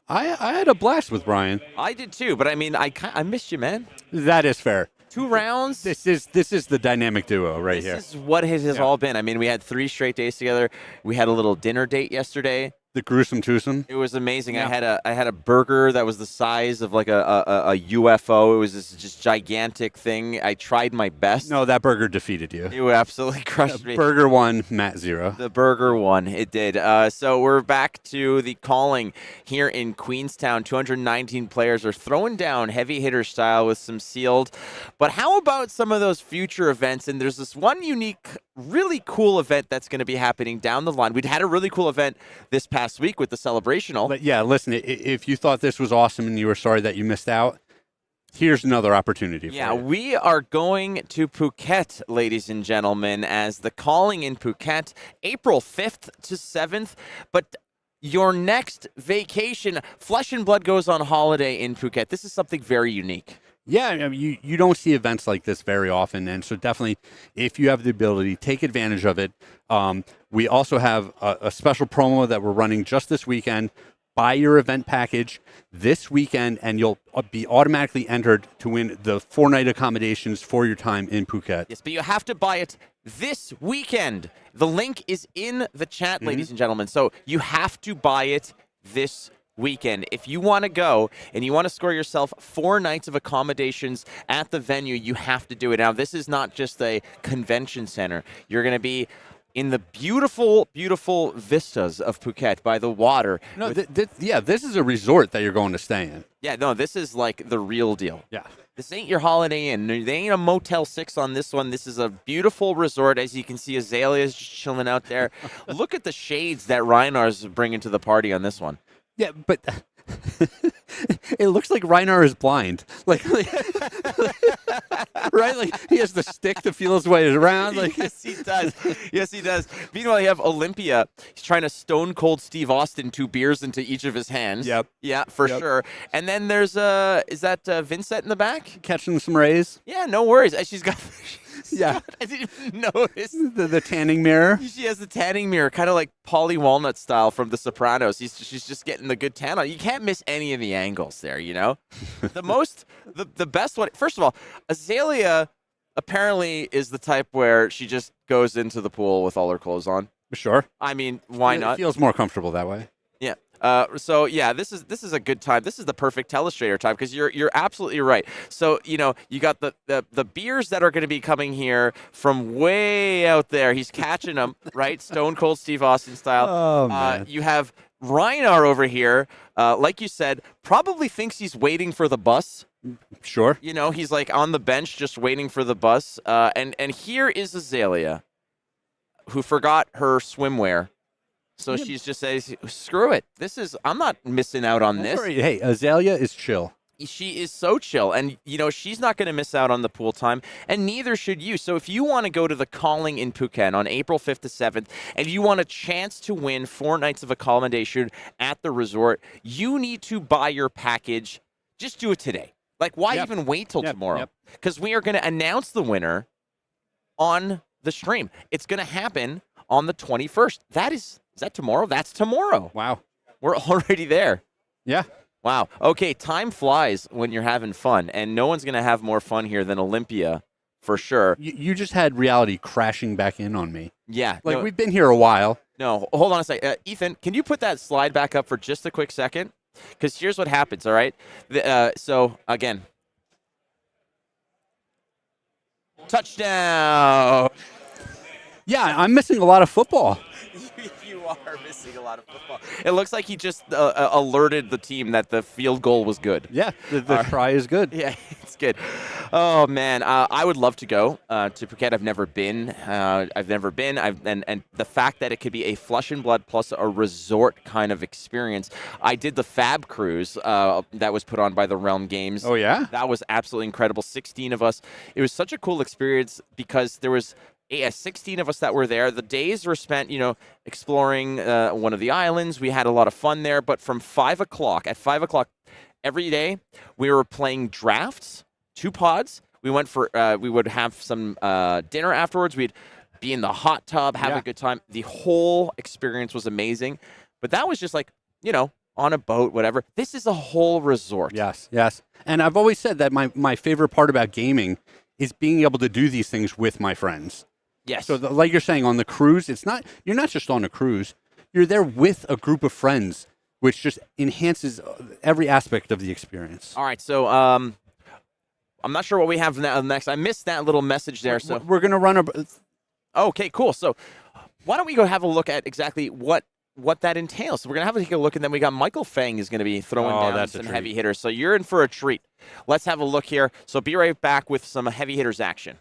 I had a blast with Brian. I did too, but I mean, I missed you, man. That is fair. 2 rounds. This is the dynamic duo right here. This is what it has all been. I mean, we had 3 straight days together. We had a little dinner date yesterday. The gruesome twosome. It was amazing. Yeah. I had a burger that was the size of like a UFO. It was this just gigantic thing. I tried my best. No, that burger defeated you. It absolutely crushed me. Burger won, Matt 0. The burger won. It did. So we're back to the calling here in Queenstown. 219 players are throwing down heavy hitter style with some sealed. But how about some of those future events? And there's this one unique, really cool event that's going to be happening down the line. We'd had a really cool event this past week with the celebrational. But yeah, listen, if you thought this was awesome and you were sorry that you missed out, here's another opportunity for you. We are going to Phuket, ladies and gentlemen, as the calling in Phuket, April 5th to 7th. But your next vacation, Flesh and Blood goes on holiday in Phuket. This is something very unique. Yeah, I mean, you don't see events like this very often, and so definitely, if you have the ability, take advantage of it. We also have a special promo that we're running just this weekend. Buy your event package this weekend, and you'll be automatically entered to win the 4-night accommodations for your time in Phuket. Yes, but you have to buy it this weekend. The link is in the chat, ladies and gentlemen, so you have to buy it this weekend. If you want to go and you want to score yourself 4 nights of accommodations at the venue, you have to do it. Now, this is not just a convention center. You're going to be in the beautiful, beautiful vistas of Phuket by the water. No, this is a resort that you're going to stay in. Yeah, no, this is like the real deal. Yeah. This ain't your Holiday Inn. There ain't a Motel 6 on this one. This is a beautiful resort. As you can see, Azalea's just chilling out there. Look at the shades that Reinar's bringing to the party on this one. Yeah, but it looks like Reinar is blind. Like right? Like he has the stick to feel his way around. Like yes, he does. Yes, he does. Meanwhile, you have Olympia. He's trying to stone cold Steve Austin 2 beers into each of his hands. Yep. Yeah, for sure. And then there's is that Vincent in the back? Catching some rays. Yeah, no worries. She's got. Yeah. I didn't even notice. The tanning mirror. She has the tanning mirror, kind of like Polly Walnut style from The Sopranos. She's just getting the good tan on. You can't miss any of the angles there, you know? The best one, first of all, Azalea apparently is the type where she just goes into the pool with all her clothes on. Sure. I mean, why not? It feels more comfortable that way. Yeah. So yeah, this is a good time. This is the perfect telestrator time because you're absolutely right. So you got the beers that are going to be coming here from way out there. He's catching them right, Stone Cold Steve Austin style. Oh man. You have Reinar over here, like you said, probably thinks he's waiting for the bus. Sure. He's like on the bench just waiting for the bus. And here is Azalea, who forgot her swimwear. So she's just says, screw it. I'm not missing out on this. Hey, Azalea is chill. She is so chill. And, she's not going to miss out on the pool time, and neither should you. So if you want to go to the Calling in Phuket on April 5th to 7th, and you want a chance to win 4 nights of accommodation at the resort, you need to buy your package. Just do it today. Like, why even wait till tomorrow? Because we are going to announce the winner on the stream. It's going to happen on the 21st. Is that tomorrow? That's tomorrow. Wow. We're already there. Yeah. Wow. Okay, time flies when you're having fun, and no one's going to have more fun here than Olympia, for sure. You just had reality crashing back in on me. Yeah. Like, we've been here a while. No, hold on a second. Ethan, can you put that slide back up for just a quick second? Because here's what happens, all right? So, again. Touchdown! Yeah, I'm missing a lot of football. You are missing a lot of football. It looks like he just alerted the team that the field goal was good. Yeah, the try is good. Yeah, it's good. Oh, man. I would love to go to Phuket. I've never been. And the fact that it could be a Flesh and Blood plus a resort kind of experience. I did the Fab Cruise that was put on by the Realm Games. Oh, yeah? That was absolutely incredible. 16 of us. It was such a cool experience because there was 16 of us that were there. The days were spent, exploring one of the islands. We had a lot of fun there. But from 5 o'clock, every day, we were playing drafts, 2 pods. We went for, we would have some dinner afterwards. We'd be in the hot tub, have a good time. The whole experience was amazing. But that was just like, on a boat, whatever. This is a whole resort. Yes, yes. And I've always said that my favorite part about gaming is being able to do these things with my friends. Yes. So like you're saying, on the cruise, you're not just on a cruise. You're there with a group of friends, which just enhances every aspect of the experience. All right, so I'm not sure what we have next. I missed that little message there. So We're going to run a... Okay, cool. So why don't we go have a look at exactly what that entails? So we're going to take a look, and then we got Michael Fang is going to be throwing down some heavy hitters. So you're in for a treat. Let's have a look here. So be right back with some heavy hitters action.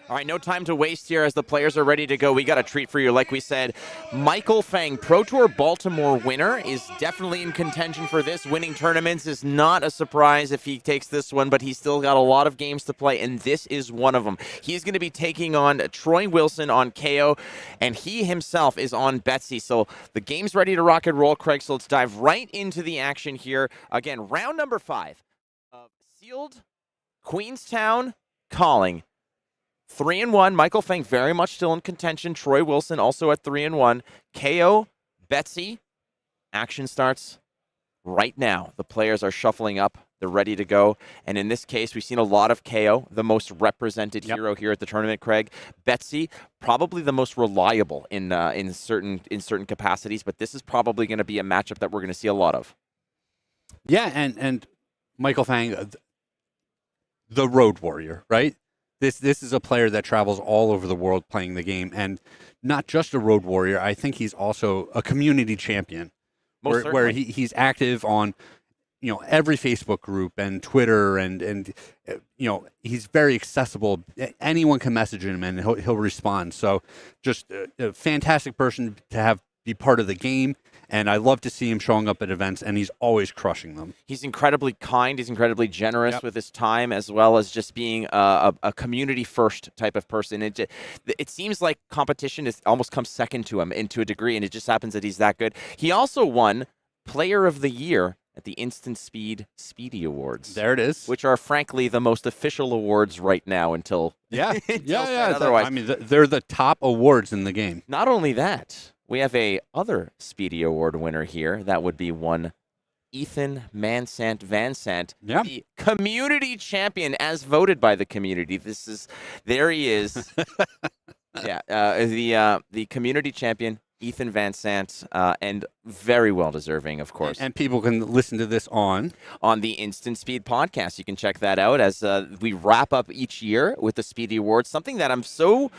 All right, no time to waste here as the players are ready to go. We got a treat for you. Like we said, Michael Fang, Pro Tour Baltimore winner, is definitely in contention for this. Winning tournaments is not a surprise if he takes this one, but he's still got a lot of games to play, and this is one of them. He's going to be taking on Troy Wilson on Kayo, and he himself is on Betsy. So the game's ready to rock and roll, Craig, so let's dive right into the action here. Again, round number 5 of Sealed Queenstown Calling. 3-1. Michael Fang very much still in contention. Troy Wilson also at 3-1. Kayo, Betsy. Action starts right now. The players are shuffling up. They're ready to go. And in this case, we've seen a lot of Kayo, the most represented hero here at the tournament, Craig. Betsy, probably the most reliable in certain capacities, but this is probably going to be a matchup that we're going to see a lot of. Yeah, and Michael Fang, the road warrior, right? This is a player that travels all over the world playing the game, and not just a road warrior. I think he's also a community champion, where he's active on every Facebook group and Twitter, and he's very accessible. Anyone can message him and he'll respond. So just a fantastic person to be part of the game. And I love to see him showing up at events, and he's always crushing them. He's incredibly kind. He's incredibly generous with his time, as well as just being a community-first type of person. It seems like competition almost comes second to him to a degree, and it just happens that he's that good. He also won Player of the Year at the Instant Speed Speedy Awards. There it is. Which are, frankly, the most official awards right now until otherwise. I mean, they're the top awards in the game. Not only that, we have a other Speedy Award winner here. That would be one Ethan Mansant Vansant, the community champion, as voted by the community. There he is. The community champion. Ethan Van Sant, and very well deserving, of course. And people can listen to this on the Instant Speed podcast. You can check that out as we wrap up each year with the Speedy Awards, something that I'm so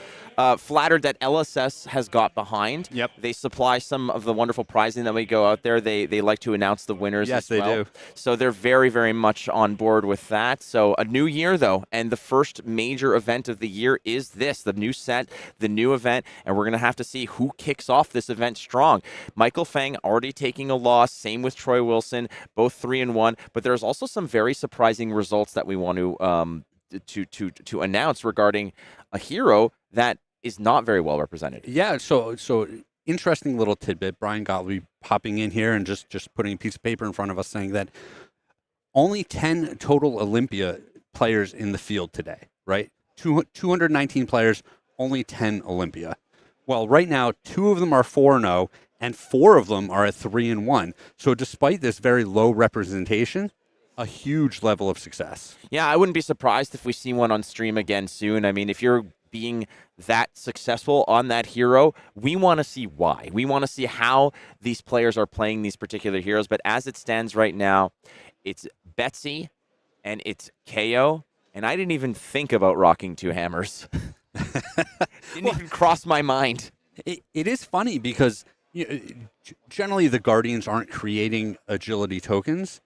flattered that LSS has got behind. Yep. They supply some of the wonderful prizing that we go out there. They like to announce the winners Yes, as well. they do. So they're very, very much on board with that. So a new year, though, and the first major event of the year is this, the new set, the new event, and we're going to have to see who kicks off this event strong. Michael Fang already taking a loss, same with Troy Wilson, both 3-1, but there's also some very surprising results that we want to announce regarding a hero that is not very well represented. Yeah, so interesting little tidbit. Brian Gottlieb popping in here and just putting a piece of paper in front of us saying that only 10 total Olympia players in the field today, right? 219 players, only 10 Olympia. Well, right now, 2 of them are 4-0, and 4 of them are at 3-1. So despite this very low representation, a huge level of success. Yeah, I wouldn't be surprised if we see one on stream again soon. I mean, if you're being that successful on that hero, we want to see why. We want to see how these players are playing these particular heroes. But as it stands right now, it's Betsy and it's Kayo. And I didn't even think about rocking 2 hammers. Didn't even cross my mind. It is funny because generally the Guardians aren't creating agility tokens,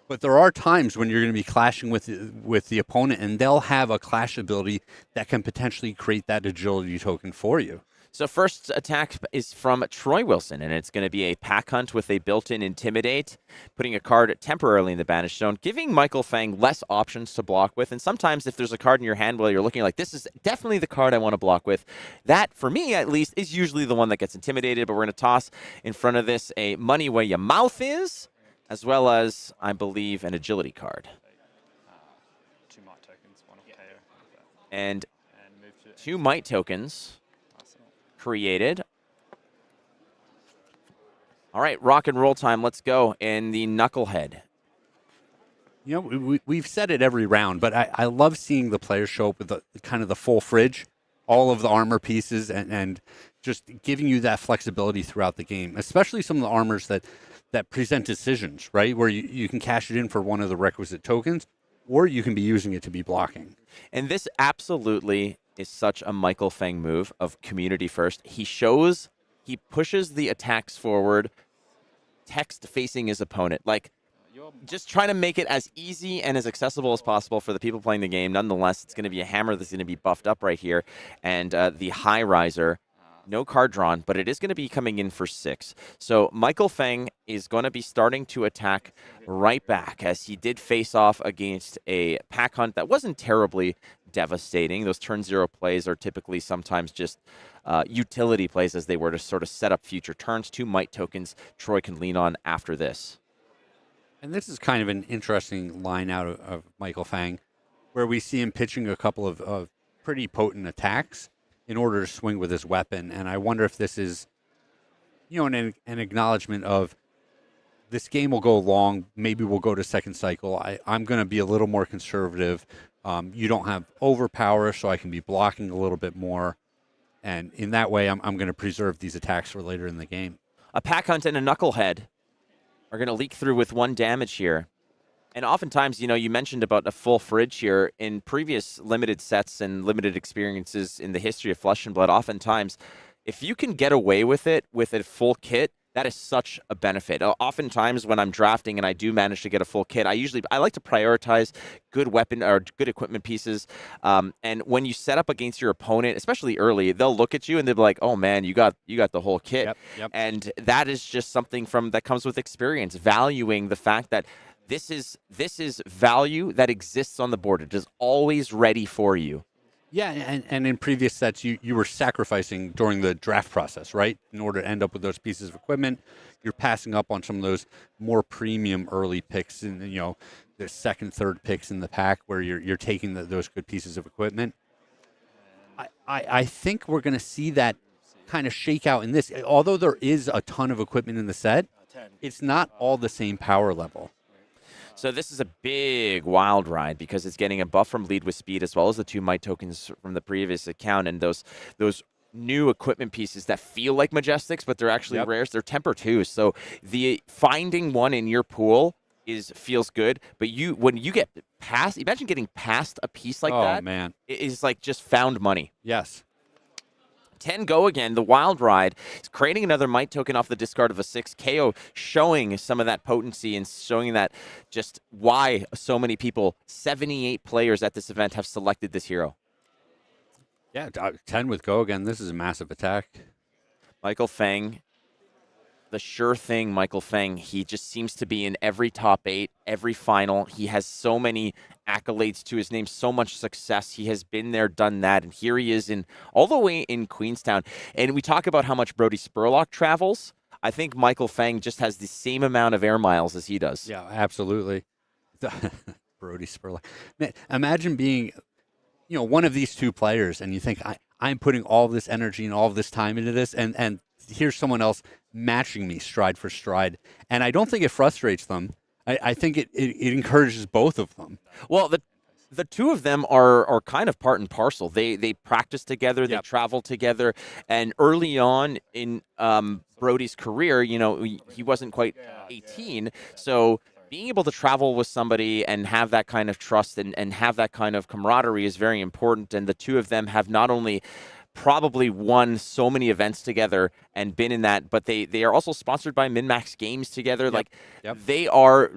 but there are times when you're going to be clashing with the opponent, and they'll have a clash ability that can potentially create that agility token for you. So first attack is from Troy Wilson, and it's going to be a pack hunt with a built-in Intimidate, putting a card temporarily in the Banished Zone, giving Michael Fang less options to block with. And sometimes if there's a card in your hand while you're looking like, this is definitely the card I want to block with, that, for me at least, is usually the one that gets intimidated. But we're going to toss in front of this a Money Where Your Mouth Is, as well as, I believe, an Agility card. 2 might tokens, 1 of Kayo. And move to 2 might tokens created. All right, rock and roll time. Let's go. And the Knucklehead. You know, we've said it every round, but I love seeing the players show up with the kind of the full fridge, all of the armor pieces, and just giving you that flexibility throughout the game, especially some of the armors that present decisions, right? Where you can cash it in for one of the requisite tokens, or you can be using it to be blocking. And this absolutely is such a Michael Fang move of community first. He pushes the attacks forward, text facing his opponent. Like, just trying to make it as easy and as accessible as possible for the people playing the game. Nonetheless, it's going to be a hammer that's going to be buffed up right here. And the High Riser, no card drawn, but it is going to be coming in for 6. So Michael Fang is going to be starting to attack right back, as he did face off against a pack hunt that wasn't terribly devastating. Those turn 0 plays are typically sometimes just utility plays, as they were to sort of set up future turns. 2 might tokens Troy can lean on after this. And this is kind of an interesting line out of Michael Fang, where we see him pitching a couple of pretty potent attacks in order to swing with his weapon. And I wonder if this is, an acknowledgement of this game will go long. Maybe we'll go to second cycle. I'm going to be a little more conservative. You don't have overpower, so I can be blocking a little bit more. And in that way, I'm going to preserve these attacks for later in the game. A pack hunt and a Knucklehead are going to leak through with 1 damage here. And oftentimes, you mentioned about a full fridge here. In previous limited sets and limited experiences in the history of Flesh and Blood, oftentimes, if you can get away with it with a full kit, that is such a benefit. Oftentimes, when I'm drafting and I do manage to get a full kit, I like to prioritize good weapon or good equipment pieces. And when you set up against your opponent, especially early, they'll look at you and they'll be like, "Oh man, you got the whole kit." Yep. And that is just something that comes with experience, valuing the fact that this is value that exists on the board. It is always ready for you. Yeah, and in previous sets, you were sacrificing during the draft process, right? In order to end up with those pieces of equipment, you're passing up on some of those more premium early picks and the second, third picks in the pack, where you're taking those good pieces of equipment. I think we're going to see that kind of shake out in this. Although there is a ton of equipment in the set, it's not all the same power level. So this is a big wild ride because it's getting a buff from Lead with Speed, as well as the 2 might tokens from the previous account, and those new equipment pieces that feel like Majestics, but they're actually Yep. rares. They're temper 2s. So the finding one in your pool feels good. But when you get past, imagine getting past a piece like oh, that. man. It is like just found money. Yes. 10 go again. The Wild Ride is creating another Might token off the discard of a 6. Kayo showing some of that potency and showing that just why so many people, 78 players at this event, have selected this hero. Yeah, 10 with go again. This is a massive attack. Michael Fang, the sure thing, Michael Fang. He just seems to be in every top 8, every final. He has so many accolades to his name, so much success. He has been there, done that, and here he is all the way in Queenstown. And we talk about how much Brody Spurlock travels. I think Michael Fang just has the same amount of air miles as he does. Yeah, absolutely. Brody Spurlock. Man, imagine being, one of these two players, and you think, I'm putting all this energy and all this time into this, and here's someone else matching me stride for stride. And I don't think it frustrates them. I think it encourages both of them. Well, the two of them are kind of part and parcel. They practice together, they Yep. travel together, and early on in Brody's career, he wasn't quite 18, so being able to travel with somebody and have that kind of trust and have that kind of camaraderie is very important. And the two of them have not only probably won so many events together and been in that, but they are also sponsored by MinMax Games together. Yep. They are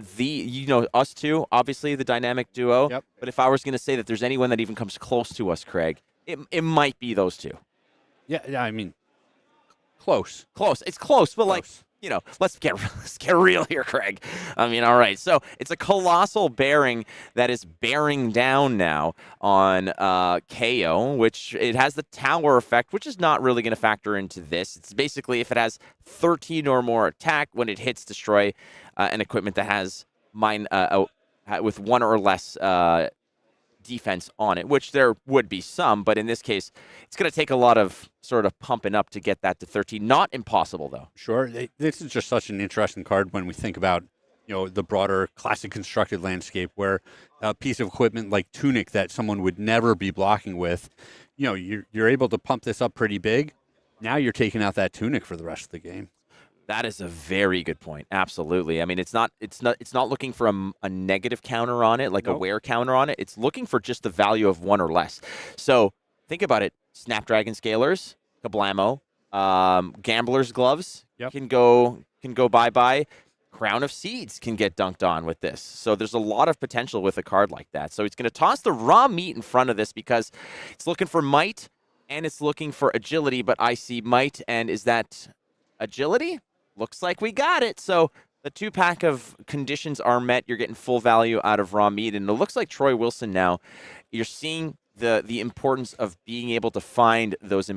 us two, obviously the dynamic duo. Yep. But if I was going to say that there's anyone that even comes close to us, Craig, it might be those two. Yeah, I mean, close. Close. It's close, but Close. let's get real here, Craig. I mean, all right. So it's a colossal bearing that is bearing down now on Kayo, which it has the tower effect, which is not really going to factor into this. It's basically if it has 13 or more attack when it hits, destroy an equipment that has with 1 or less defense on it, which there would be some, but in this case, it's going to take a lot of sort of pumping up to get that to 13. Not impossible, though. Sure. This is just such an interesting card when we think about, the broader classic constructed landscape where a piece of equipment like Tunic that someone would never be blocking with, you're able to pump this up pretty big. Now you're taking out that Tunic for the rest of the game. That is a very good point. Absolutely. I mean, it's not looking for a negative counter on it, like a Nope. wear counter on it. It's looking for just the value of 1 or less. So think about it. Snapdragon Scalers, Kablamo, Gambler's Gloves Yep. can go bye-bye. Crown of Seeds can get dunked on with this. So there's a lot of potential with a card like that. So it's going to toss the raw meat in front of this because it's looking for might and it's looking for agility, but I see might, and is that agility? Looks like we got it. So the 2-pack of conditions are met. You're getting full value out of raw meat. And it looks like Troy Wilson now, you're seeing the importance of being able to find those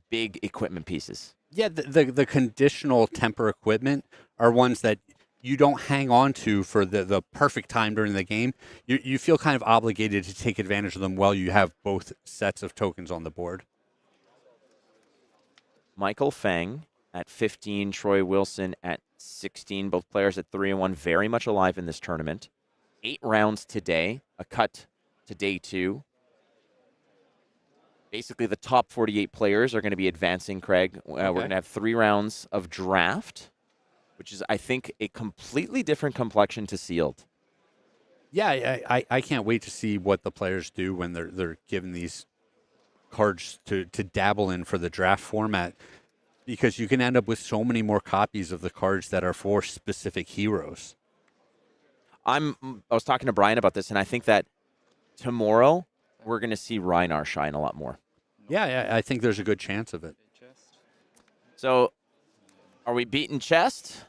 big equipment pieces. Yeah, the conditional temper equipment are ones that you don't hang on to for the perfect time during the game. You feel kind of obligated to take advantage of them while you have both sets of tokens on the board. Michael Fang at 15, Troy Wilson at 16, both players at 3-1, very much alive in this tournament. 8 rounds today, a cut to day 2. Basically, the top 48 players are going to be advancing, Craig. We're going to have 3 rounds of draft, which is, I think, a completely different complexion to sealed. Yeah, I can't wait to see what the players do when they're given these cards to dabble in for the draft format, because you can end up with so many more copies of the cards that are for specific heroes. I was talking to Brian about this, and I think that tomorrow we're going to see Reinar shine a lot more. Yeah, I think there's a good chance of it. So, are we beating chest?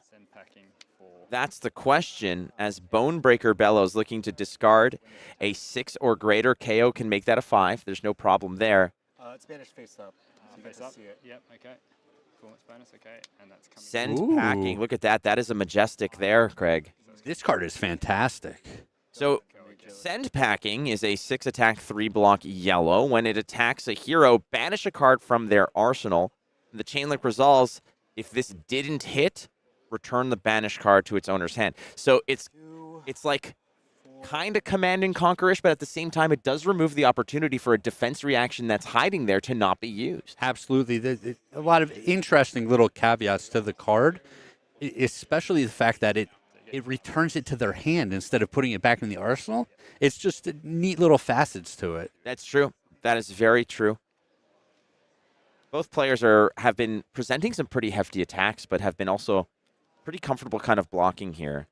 That's the question. As Bonebreaker Bellows looking to discard a 6 or greater, Kayo can make that a 5. There's no problem there. It's Spanish face up. So you Face get to up. see it. Yep. Okay. Performance bonus. Okay. And that's coming. Send Ooh. packing. Look at that. That is a majestic there, Craig. This card is fantastic. So, Send Packing is a 6-attack, 3-block yellow. When it attacks a hero, banish a card from their arsenal. The chain link resolves. If this didn't hit, return the banished card to its owner's hand. So it's like kind of command and conquerish, but at the same time, it does remove the opportunity for a defense reaction that's hiding there to not be used. Absolutely. A lot of interesting little caveats to the card, especially the fact that it returns it to their hand instead of putting it back in the arsenal. It's just neat little facets to it. That's true. That is very true. Both players have been presenting some pretty hefty attacks, but have been also pretty comfortable kind of blocking here.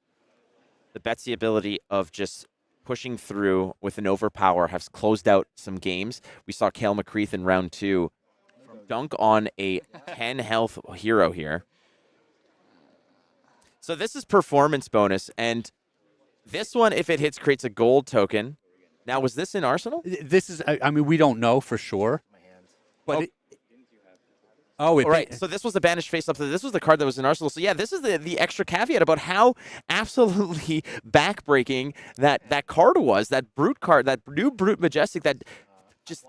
The Betsy ability of just pushing through with an overpower has closed out some games. We saw Kayle McCreath in round 2 dunk on a 10 health hero here. So this is performance bonus, and this one, if it hits, creates a gold token. Now, was this in Arsenal? This is, I mean, we don't know for sure. But All right, so this was the banished face-up. So this was the card that was in Arsenal. So yeah, this is the extra caveat about how absolutely backbreaking that card was, that Brute card, that new Brute Majestic that just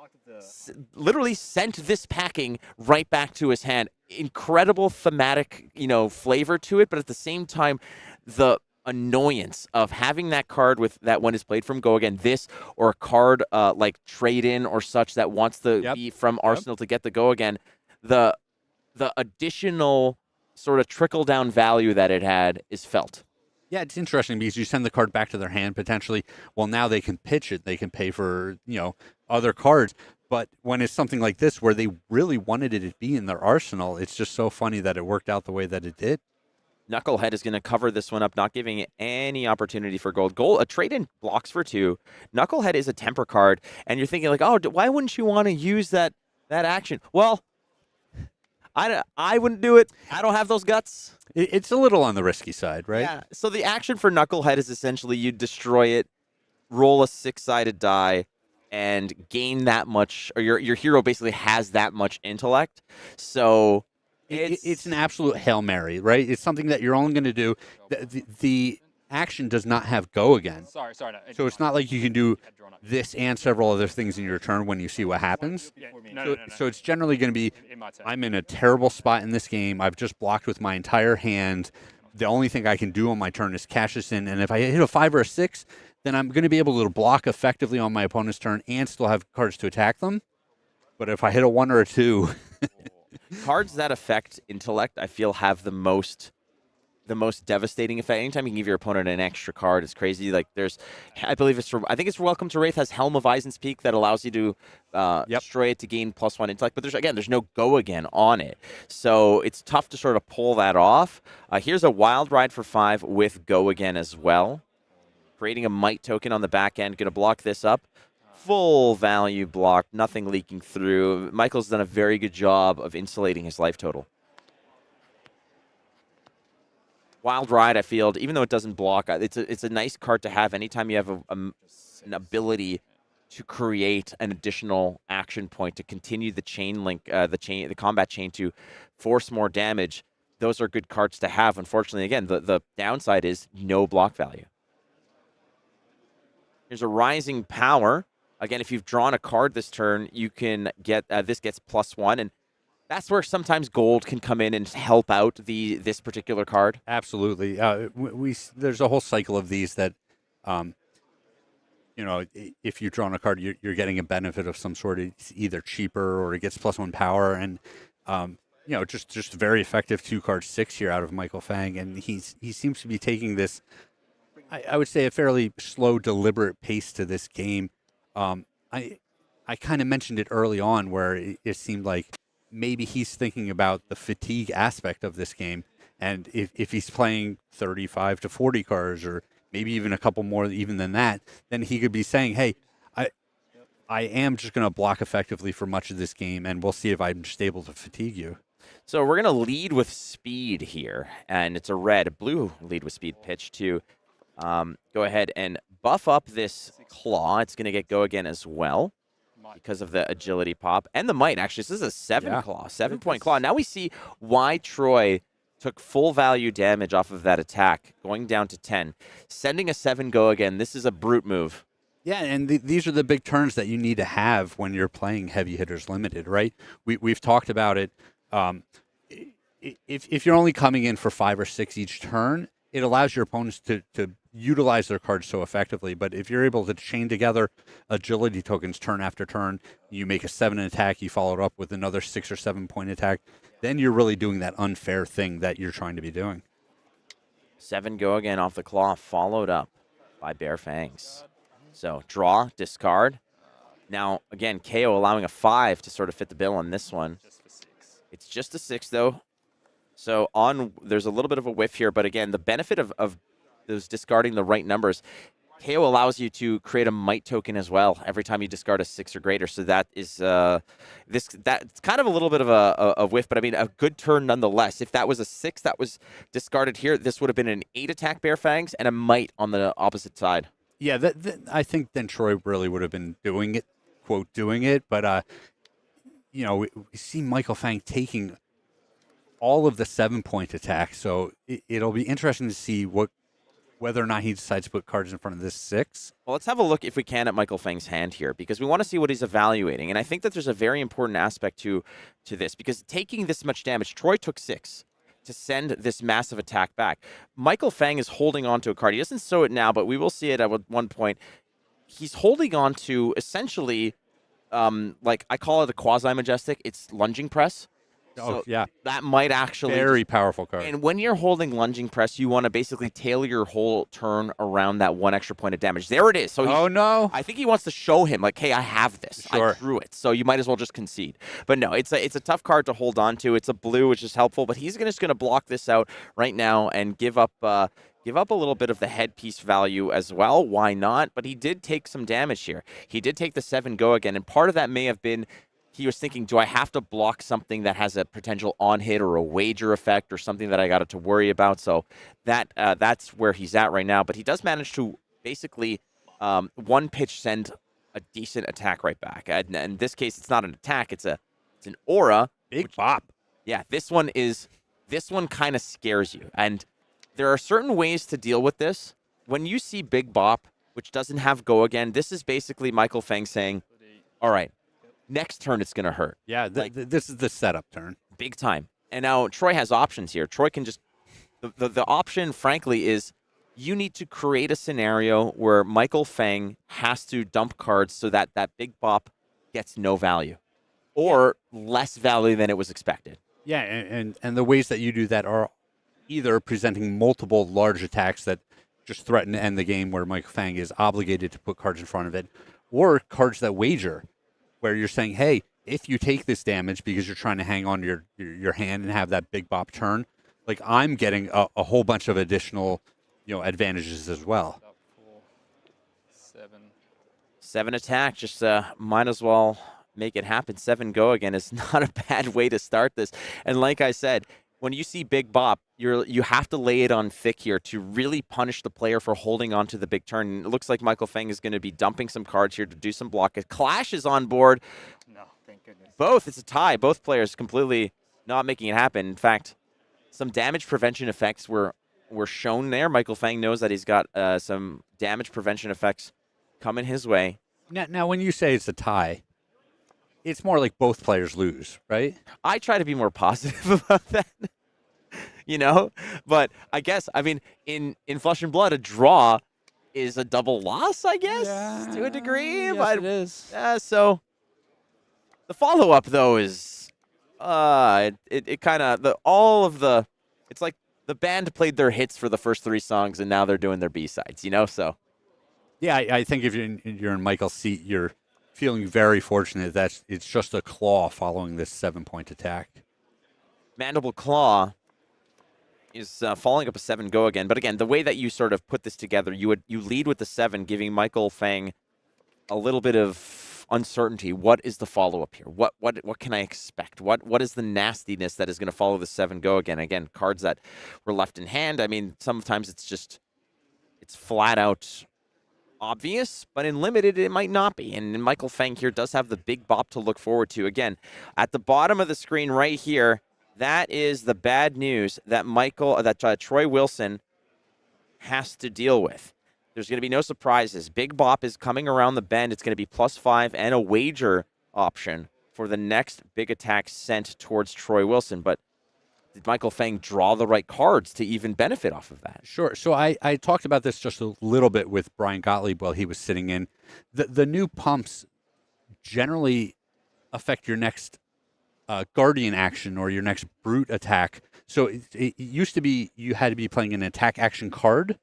literally sent this packing right back to his hand. Incredible thematic, flavor to it, but at the same time, the annoyance of having that card with that one is played from Go Again, this or a card like Trade In or such that wants to be from Arsenal to get the Go Again. The additional sort of trickle-down value that it had is felt. Yeah, it's interesting because you send the card back to their hand potentially. Well, now they can pitch it. They can pay for, other cards. But when it's something like this where they really wanted it to be in their arsenal, it's just so funny that it worked out the way that it did. Knucklehead is going to cover this one up, not giving it any opportunity for gold. A trade-in blocks for 2. Knucklehead is a temper card, and you're thinking like, oh, why wouldn't you want to use that action? Well, I wouldn't do it. I don't have those guts. It's a little on the risky side, right? Yeah. So the action for Knucklehead is essentially you destroy it, roll a 6-sided die, and gain that much, or your hero basically has that much intellect. So it's an absolute Hail Mary, right? It's something that you're only going to do. The action does not have Go Again. Sorry. No, so it's not like you can do this and several other things in your turn when you see what happens. No. So it's generally going to be, I'm in a terrible spot in this game. I've just blocked with my entire hand. The only thing I can do on my turn is cash this in. And if I hit a 5 or a 6, then I'm going to be able to block effectively on my opponent's turn and still have cards to attack them. But if I hit a 1 or a 2... Cards that affect intellect, I feel, have the most devastating effect. Anytime you can give your opponent an extra card, it's crazy. Like I think it's Welcome to Wraith has Helm of Eisen's Peak that allows you to destroy it to gain +1 intellect. But there's no Go Again on it, so it's tough to sort of pull that off. Here's a Wild Ride for 5 with Go Again as well, creating a Might token on the back end. Going to block this up. Full value blocked, nothing leaking through. Michael's done a very good job of insulating his life total. Wild Ride, I feel, even though it doesn't block, it's a nice card to have anytime you have an ability to create an additional action point to continue the chain link, the combat chain to force more damage. Those are good cards to have. Unfortunately, again, the downside is no block value. Here's a Rising Power. Again, if you've drawn a card this turn, you can get this gets +1, and that's where sometimes gold can come in and help out this particular card. Absolutely. There's a whole cycle of these that, if you're drawing a card, you're getting a benefit of some sort. It's either cheaper or it gets +1 power, and just very effective 2-card 6 here out of Michael Fang, and he seems to be taking this, I would say, a fairly slow, deliberate pace to this game. I kind of mentioned it early on where it seemed like maybe he's thinking about the fatigue aspect of this game. And if he's playing 35 to 40 cards or maybe even a couple more even than that, then he could be saying, hey, I am just going to block effectively for much of this game, and we'll see if I'm just able to fatigue you. So we're going to lead with speed here, and it's a red. Blue lead with speed pitch to go ahead and buff up this claw. It's going to get Go Again as well because of the agility pop and the might. Actually, this is a 7-point claw. Now we see why Troy took full value damage off of that attack, going down to 10. Sending a 7 Go Again. This is a brute move. Yeah, and these are the big turns that you need to have when you're playing Heavy Hitters Limited, right? We've talked about it. If you're only coming in for 5 or 6 each turn, it allows your opponents to utilize their cards so effectively. But if you're able to chain together agility tokens turn after turn, you make a 7 attack, you follow it up with another 6 or 7 point attack, then you're really doing that unfair thing that you're trying to be doing. 7 go again off the claw, followed up by Bare Fangs. So draw, discard. Now, again, Kayo allowing a 5 to sort of fit the bill on this one. It's just a 6, though. So there's a little bit of a whiff here, but again, the benefit of those discarding the right numbers, Kayo allows you to create a might token as well every time you discard a 6 or greater. So that is that's kind of a little bit of a whiff, but I mean a good turn nonetheless. If that was a 6 that was discarded here, this would have been an 8 attack Bare Fangs and a might on the opposite side. Yeah, I think then Troy really would have been doing it, quote, doing it. But, we see Michael Fang taking all of the 7-point attacks. So it'll be interesting to see whether or not he decides to put cards in front of this 6. Well, let's have a look, if we can, at Michael Fang's hand here, because we want to see what he's evaluating. And I think that there's a very important aspect to this, because taking this much damage, Troy took 6 to send this massive attack back. Michael Fang is holding on to a card. He doesn't show it now, but we will see it at one point. He's holding on to, essentially, like I call it a quasi-majestic. It's lunging press. Oh, So yeah. that might actually Very powerful card. And when you're holding lunging press, you want to basically tailor your whole turn around that 1 extra point of damage. There it is. So Oh, no. I think he wants to show him, like, hey, I have this. Sure. I drew it. So you might as well just concede. But no, it's a tough card to hold on to. It's a blue, which is helpful. But he's just going to block this out right now and give up a little bit of the headpiece value as well. Why not? But he did take some damage here. He did take the 7 go again. And part of that may have been he was thinking, do I have to block something that has a potential on-hit or a wager effect or something that I got to worry about? So that's where he's at right now. But he does manage to basically one pitch send a decent attack right back. And in this case, it's not an attack. It's an aura. Big bop. Yeah, this one kind of scares you. And there are certain ways to deal with this. When you see Big Bop, which doesn't have go again, this is basically Michael Fang saying, all right, next turn it's going to hurt. Yeah, this is the setup turn. Big time. And now Troy has options here. Troy can just the option, frankly, is you need to create a scenario where Michael Fang has to dump cards so that Big Bop gets no value or less value than it was expected. Yeah, and the ways that you do that are either presenting multiple large attacks that just threaten to end the game where Michael Fang is obligated to put cards in front of it, or cards that wager, where you're saying, hey, if you take this damage because you're trying to hang on to your hand and have that Big Bop turn, like I'm getting a whole bunch of additional advantages as well. 7 attack, just might as well make it happen. 7 go again is not a bad way to start this. And like I said, when you see Big Bop, you have to lay it on thick here to really punish the player for holding on to the big turn. And it looks like Michael Fang is going to be dumping some cards here to do some block. Clash is on board. No, thank goodness. Both, it's a tie. Both players completely not making it happen. In fact, some damage prevention effects were shown there. Michael Fang knows that he's got some damage prevention effects coming his way. Now, when you say it's a tie, it's more like both players lose, right? I try to be more positive about that, But I guess, in Flesh and Blood, a draw is a double loss, I guess, to a degree. Yes, but it is. So the follow-up, though, is it kind of it's like the band played their hits for the first 3 songs, and now they're doing their B-sides, So Yeah, I think if you're in Michael's seat, you're feeling very fortunate that it's just a claw following this 7-point attack. Mandible Claw is following up a 7 go again. But again, the way that you sort of put this together, you lead with the 7, giving Michael Fang a little bit of uncertainty. What is the follow-up here? What can I expect? What is the nastiness that is going to follow the 7 go again? Again, cards that were left in hand. Sometimes it's flat out obvious, but in limited it might not be. And Michael Fang here does have the Big Bop to look forward to. Again, at the bottom of the screen right here, that is the bad news that Troy Wilson has to deal with. There's going to be no surprises. Big Bop is coming around the bend. It's going to be +5 and a wager option for the next big attack sent towards Troy Wilson. But did Michael Fang draw the right cards to even benefit off of that? Sure. So I talked about this just a little bit with Brian Gottlieb while he was sitting in. The new pumps generally affect your next Guardian action or your next Brute attack. So it used to be you had to be playing an attack action card,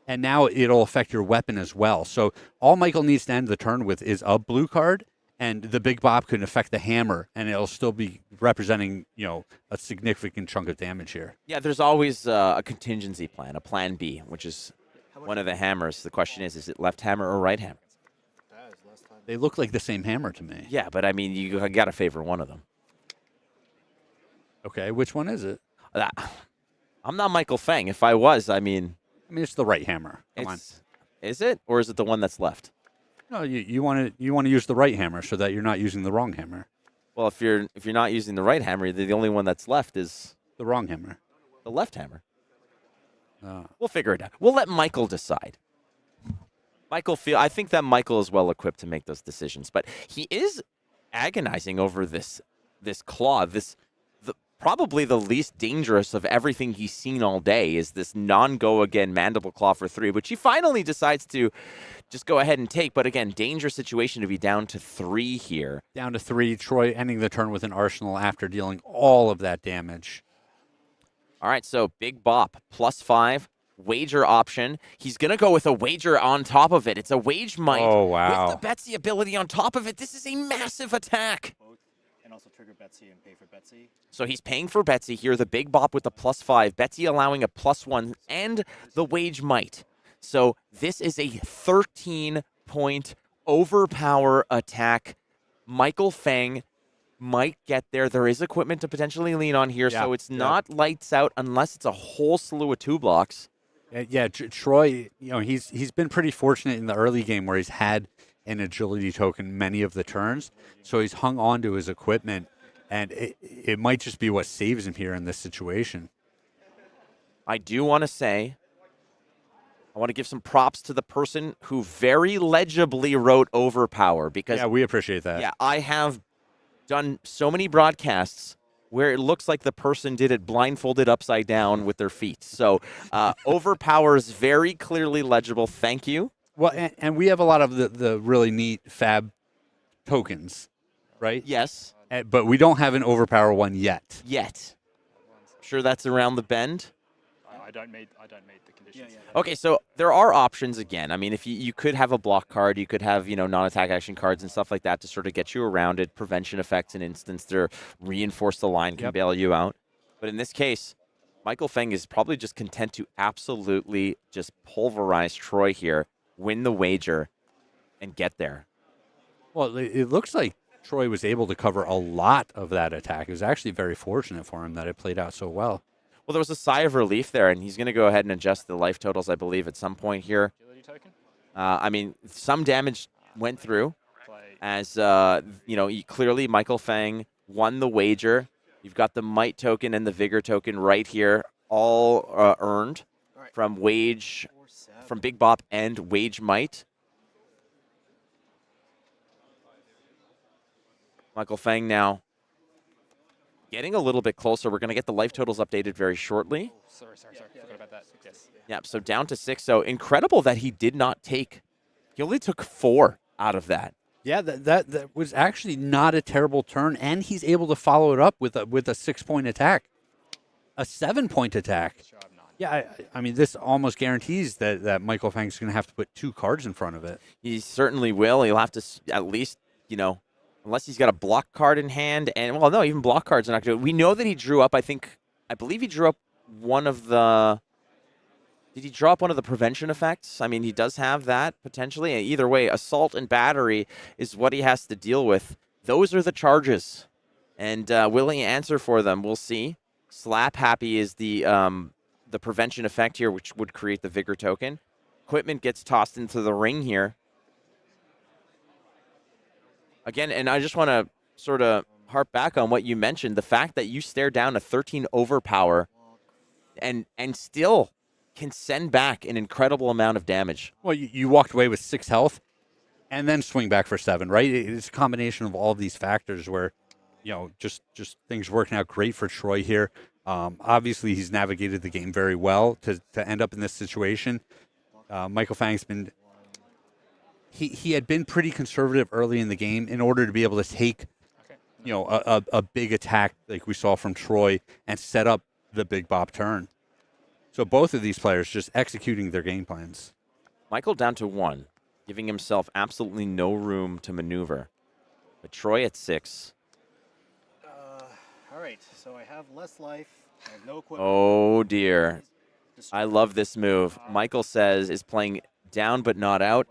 and now it'll affect your weapon as well. So all Michael needs to end the turn with is a blue card, and the Big Bob can affect the hammer, and it'll still be representing, a significant chunk of damage here. Yeah, there's always a contingency plan, a plan B, which is one of the hammers. The question is it left hammer or right hammer? They look like the same hammer to me. Yeah, but I mean, you got to favor one of them. Okay, which one is it? I'm not Michael Fang. If I was, I mean, it's the right hammer. Come on. Is it, or is it the one that's left? No, you want to use the right hammer so that you're not using the wrong hammer. Well, if you're not using the right hammer, the only one that's left is the wrong hammer, the left hammer. We'll figure it out. We'll let Michael decide. I think that Michael is well equipped to make those decisions, but he is agonizing over this claw. Probably the least dangerous of everything he's seen all day is this non-go again mandible claw for 3, which he finally decides to just go ahead and take. But again, dangerous situation to be down to 3 here. Down to 3. Troy ending the turn with an arsenal after dealing all of that damage. All right, so Big Bop, +5, wager option. He's going to go with a wager on top of it. It's a wage might. Oh, wow. With the Betsy ability on top of it. This is a massive attack. And also trigger Betsy and pay for Betsy. So he's paying for Betsy here, the Big Bop with the +5. Betsy allowing a +1 and the wage might. So this is a 13-point overpower attack. Michael Fang might get there. There is equipment to potentially lean on here, so it's not lights out unless it's a whole slew of 2 blocks. Yeah, Troy, he's been pretty fortunate in the early game where he's had an agility token many of the turns, so he's hung on to his equipment, and it might just be what saves him here in this situation. I do want to say, I want to give some props to the person who very legibly wrote overpower, because we appreciate that. Yeah, I have done so many broadcasts where it looks like the person did it blindfolded upside down with their feet. So overpower is very clearly legible. Thank you. Well, and we have a lot of the really neat fab tokens, right? Yes. But we don't have an overpower one yet. Sure that's around the bend? I don't meet the conditions. Okay, so there are options again. I mean, if you could have a block card, you could have, non-attack action cards and stuff like that to sort of get you around it. Prevention effects, in instance, they're reinforce the line, can bail you out. But in this case, Michael Fang is probably just content to absolutely just pulverize Troy here, win the wager, and get there. Well, it looks like Troy was able to cover a lot of that attack. It was actually very fortunate for him that it played out so well. Well, there was a sigh of relief there, and he's going to go ahead and adjust the life totals, I believe, at some point here. I mean, some damage went through, as, clearly Michael Fang won the wager. You've got the might token and the vigor token right here, all earned from Big Bop and wage might. Michael Fang now getting a little bit closer. We're going to get the life totals updated very shortly. Sorry. Forgot about that. Yes. Yeah, so down to 6. So incredible that he did not take. He only took 4 out of that. Yeah, that was actually not a terrible turn, and he's able to follow it up with a 6-point attack, a 7-point attack. Yeah, I mean, this almost guarantees that Michael Fang's going to have to put 2 cards in front of it. He certainly will. He'll have to at least, unless he's got a block card in hand. And, well, no, even block cards are not going to do it. We know that he drew up, I believe he drew up one of the... Did he draw up one of the prevention effects? I mean, he does have that, potentially. And either way, assault and battery is what he has to deal with. Those are the charges. And will he answer for them? We'll see. Slap Happy is the prevention effect here, which would create the vigor token. Equipment gets tossed into the ring here. Again, and I just want to sort of harp back on what you mentioned, the fact that you stare down a 13 overpower and still can send back an incredible amount of damage. Well, you walked away with 6 health and then swing back for 7, right? It's a combination of all of these factors where, just things working out great for Troy here. Obviously, he's navigated the game very well to end up in this situation. Michael Fang's been he had been pretty conservative early in the game in order to be able to take a big attack like we saw from Troy and set up the big Bob turn. So both of these players just executing their game plans. Michael down to 1, giving himself absolutely no room to maneuver. But Troy at 6. All right, so I have less life. I have no equipment. Oh, dear. I love this move. Michael says is playing down but not out,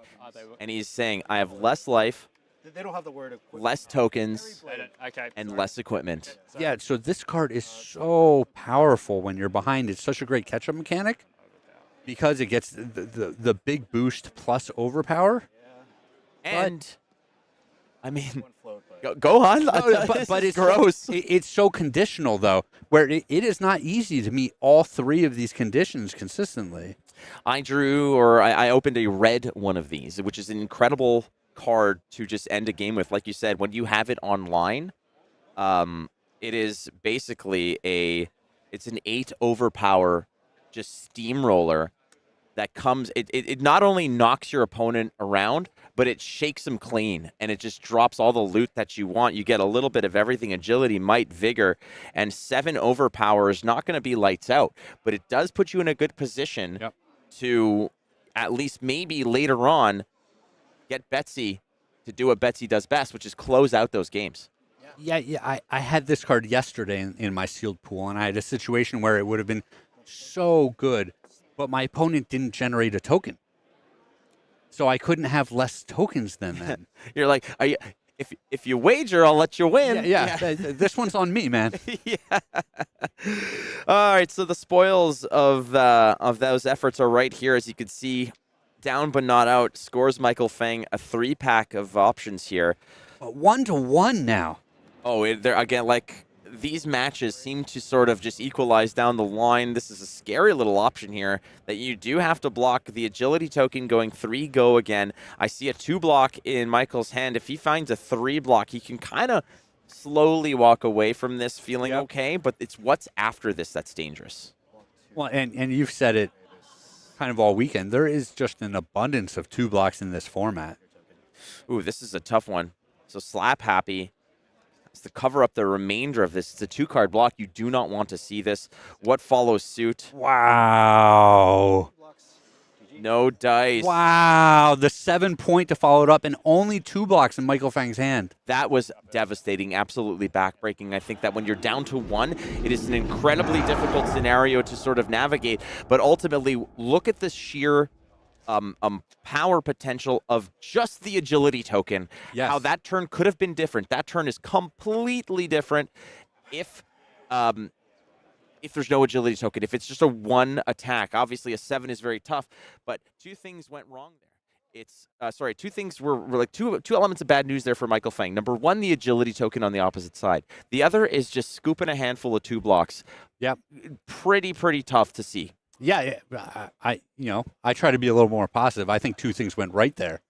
and he's saying, I have less life, They don't have the word equipment. less tokens, Okay. and less equipment. Yeah, so this card is so powerful when you're behind. It's such a great catch-up mechanic because it gets the big boost plus overpower. And, I mean, One float, but go on. But it's gross. It's so conditional, though, where it is not easy to meet all 3 of these conditions consistently. I opened a red one of these, which is an incredible card to just end a game with. Like you said, when you have it online, it is basically it's an 8 overpower, just steamroller that comes. It not only knocks your opponent around, but it shakes them clean, and it just drops all the loot that you want. You get a little bit of everything: agility, might, vigor, and 7 overpower is not going to be lights out, but it does put you in a good position to at least maybe later on get Betsy to do what Betsy does best, which is close out those games. Yeah. I had this card yesterday in my sealed pool, and I had a situation where it would have been so good, but my opponent didn't generate a token. So I couldn't have less tokens than them. You're like, if you wager, I'll let you win. Yeah. This one's on me, man. Yeah. All right. So the spoils of those efforts are right here, as you can see. Down but not out. Scores Michael Fang a 3-pack of options here. But 1-1 now. Oh, they're again like these matches seem to sort of just equalize down the line. This is a scary little option here that you do have to block the agility token going 3 go again. I see a 2 block in Michael's hand. If he finds a 3 block, he can kind of slowly walk away from this feeling okay, but it's what's after this that's dangerous. Well, and you've said it kind of all weekend. There is just an abundance of 2 blocks in this format. Ooh, this is a tough one. So Slap Happy is to cover up the remainder of this. It's a 2-card block. You do not want to see this. What follows suit? Wow. No dice. Wow. The 7-point to follow it up, and only 2 blocks in Michael Fang's hand. That was devastating, absolutely backbreaking. I think that when you're down to 1, it is an incredibly difficult scenario to sort of navigate. But ultimately, look at the sheer power potential of just the agility token. Yes. How that turn could have been different. That turn is completely different if there's no agility token. If it's just a 1 attack, obviously a 7 is very tough. But 2 things went wrong there. It's 2 things were like two elements of bad news there for Michael Fang. Number 1, the agility token on the opposite side. The other is just scooping a handful of 2 blocks. Yep. Pretty tough to see. Yeah, I try to be a little more positive. I think 2 things went right there.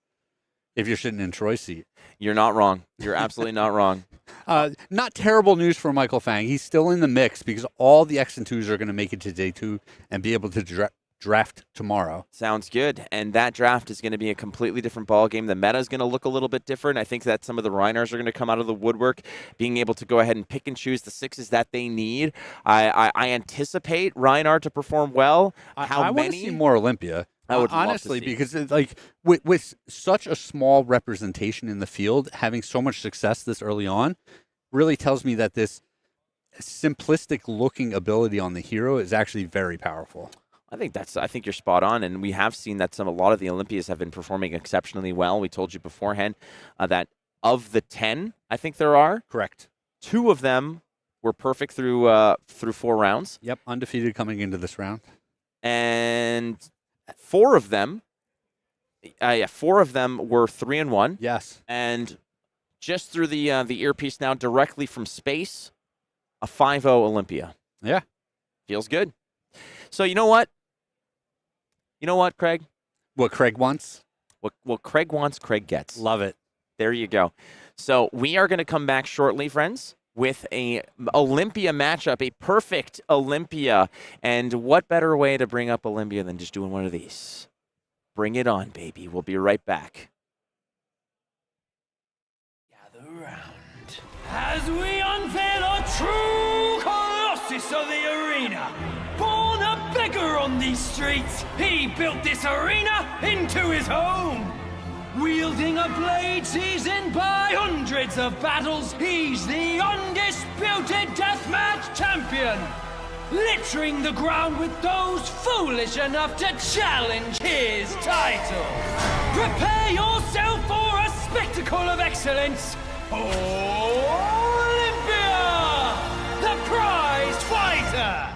If you're sitting in Troy's seat, you're not wrong. You're absolutely not wrong. Not terrible news for Michael Fang. He's still in the mix because all the X and 2s are going to make it to day 2 and be able to draft tomorrow. Sounds good. And that draft is going to be a completely different ball game. The meta is going to look a little bit different. I think that some of the Reinars are going to come out of the woodwork, being able to go ahead and pick and choose the 6s that they need. I anticipate Reinar to perform well. I want to see more Olympia. I would honestly, love to see. because it's like with such a small representation in the field, having so much success this early on really tells me that this simplistic looking ability on the hero is actually very powerful. I think you're spot on, and we have seen that a lot of the Olympias have been performing exceptionally well. We told you beforehand that of the 10, I think there are. Correct. 2 of them were perfect through 4 rounds. Yep, undefeated coming into this round. And 4 of them, 4 of them were 3-1. Yes. And just through the earpiece now, directly from space, a 5-0 Olympia. Yeah. Feels good. So you know what? You know what, Craig? What Craig wants? What Craig wants, Craig gets. Love it. There you go. So we are going to come back shortly, friends. with a Olympia matchup, a perfect Olympia. And what better way to bring up Olympia than just doing one of these? Bring it on, baby. We'll be right back. Gather round as we unveil a true colossus of the arena. Born a beggar on these streets, he built this arena into his home. Wielding a blade seasoned by hundreds of battles, he's the undisputed deathmatch champion. Littering the ground with those foolish enough to challenge his title. Prepare yourself for a spectacle of excellence. Olympia, the prized fighter.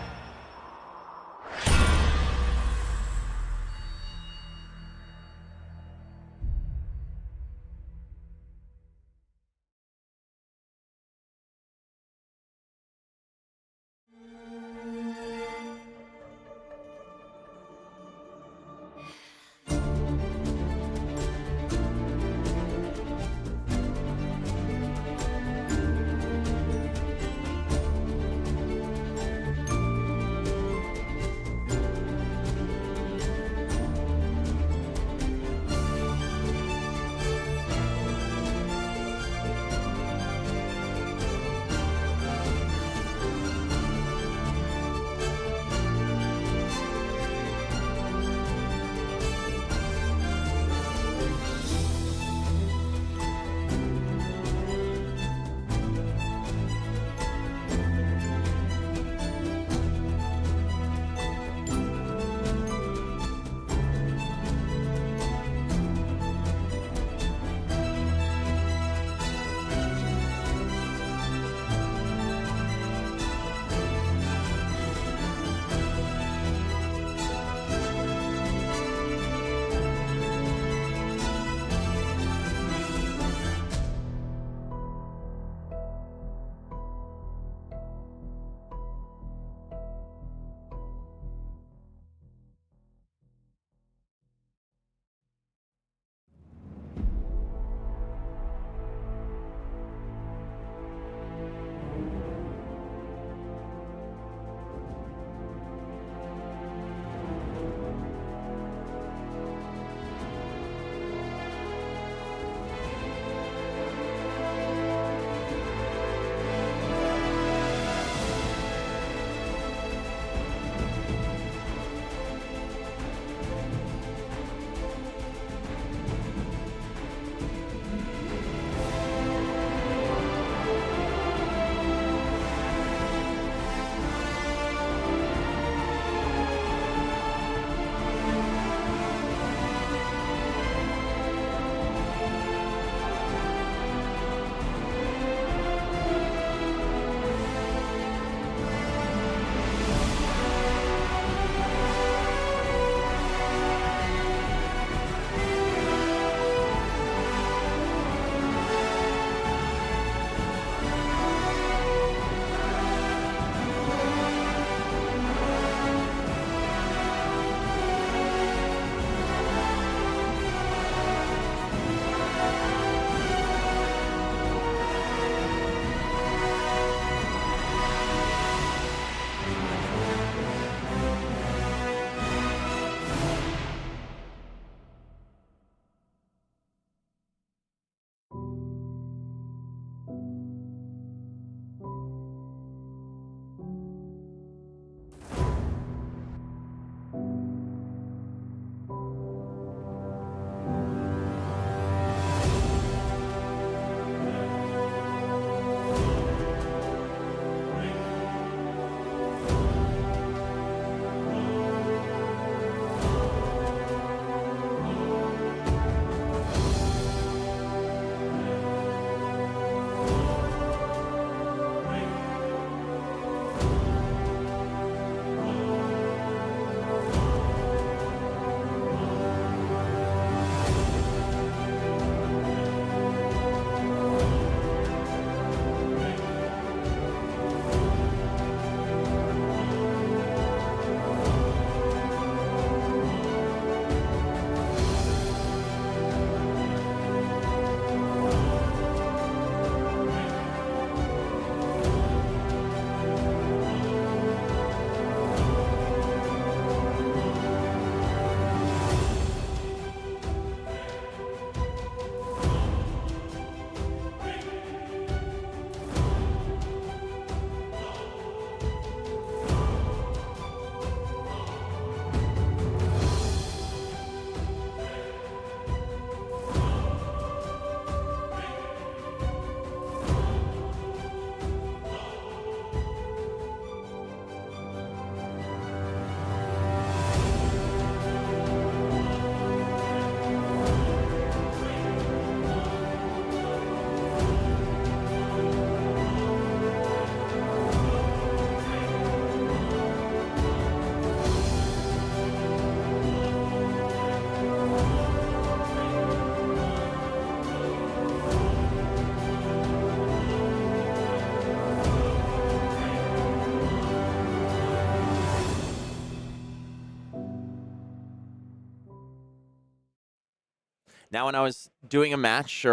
Now, when I was doing a match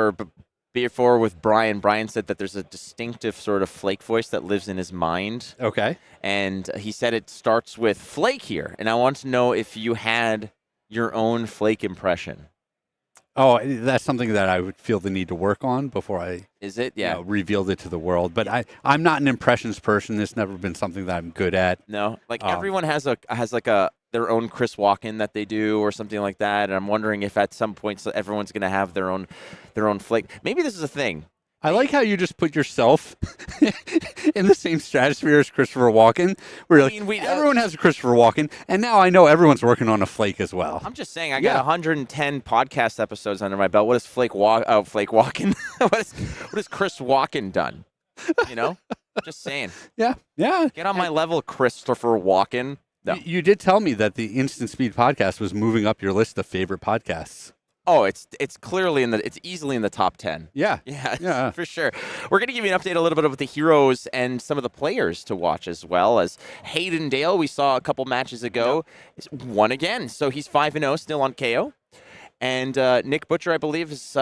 before with Brian said that there's a distinctive sort of Flake voice that lives in his mind. Okay. And he said it starts with Flake here. And I want to know if you had your own Flake impression. Oh, that's something that I would feel the need to work on before I Is it? Yeah. revealed it to the world. But I'm not an impressions person. It's never been something that I'm good at. No, like everyone has their own Chris Walken that they do or something like that. And I'm wondering if at some point everyone's going to have their own Flake. Maybe this is a thing. I like how you just put yourself in the same stratosphere as Christopher Walken. Where everyone has a Christopher Walken, and now I know everyone's working on a Flake as well. I'm just saying, I got 110 podcast episodes under my belt. What has Flake Walken? what has Chris Walken done? You know, just saying. Yeah. Get on my level, Christopher Walken. No. You did tell me that the Instant Speed podcast was moving up your list of favorite podcasts. Oh, it's clearly it's easily in the top 10. Yeah, for sure. We're going to give you an update a little bit of the heroes and some of the players to watch as well. As Hayden Dale, we saw a couple matches ago, won again. So he's 5-0 still on Kayo. And Nick Butcher, I believe, is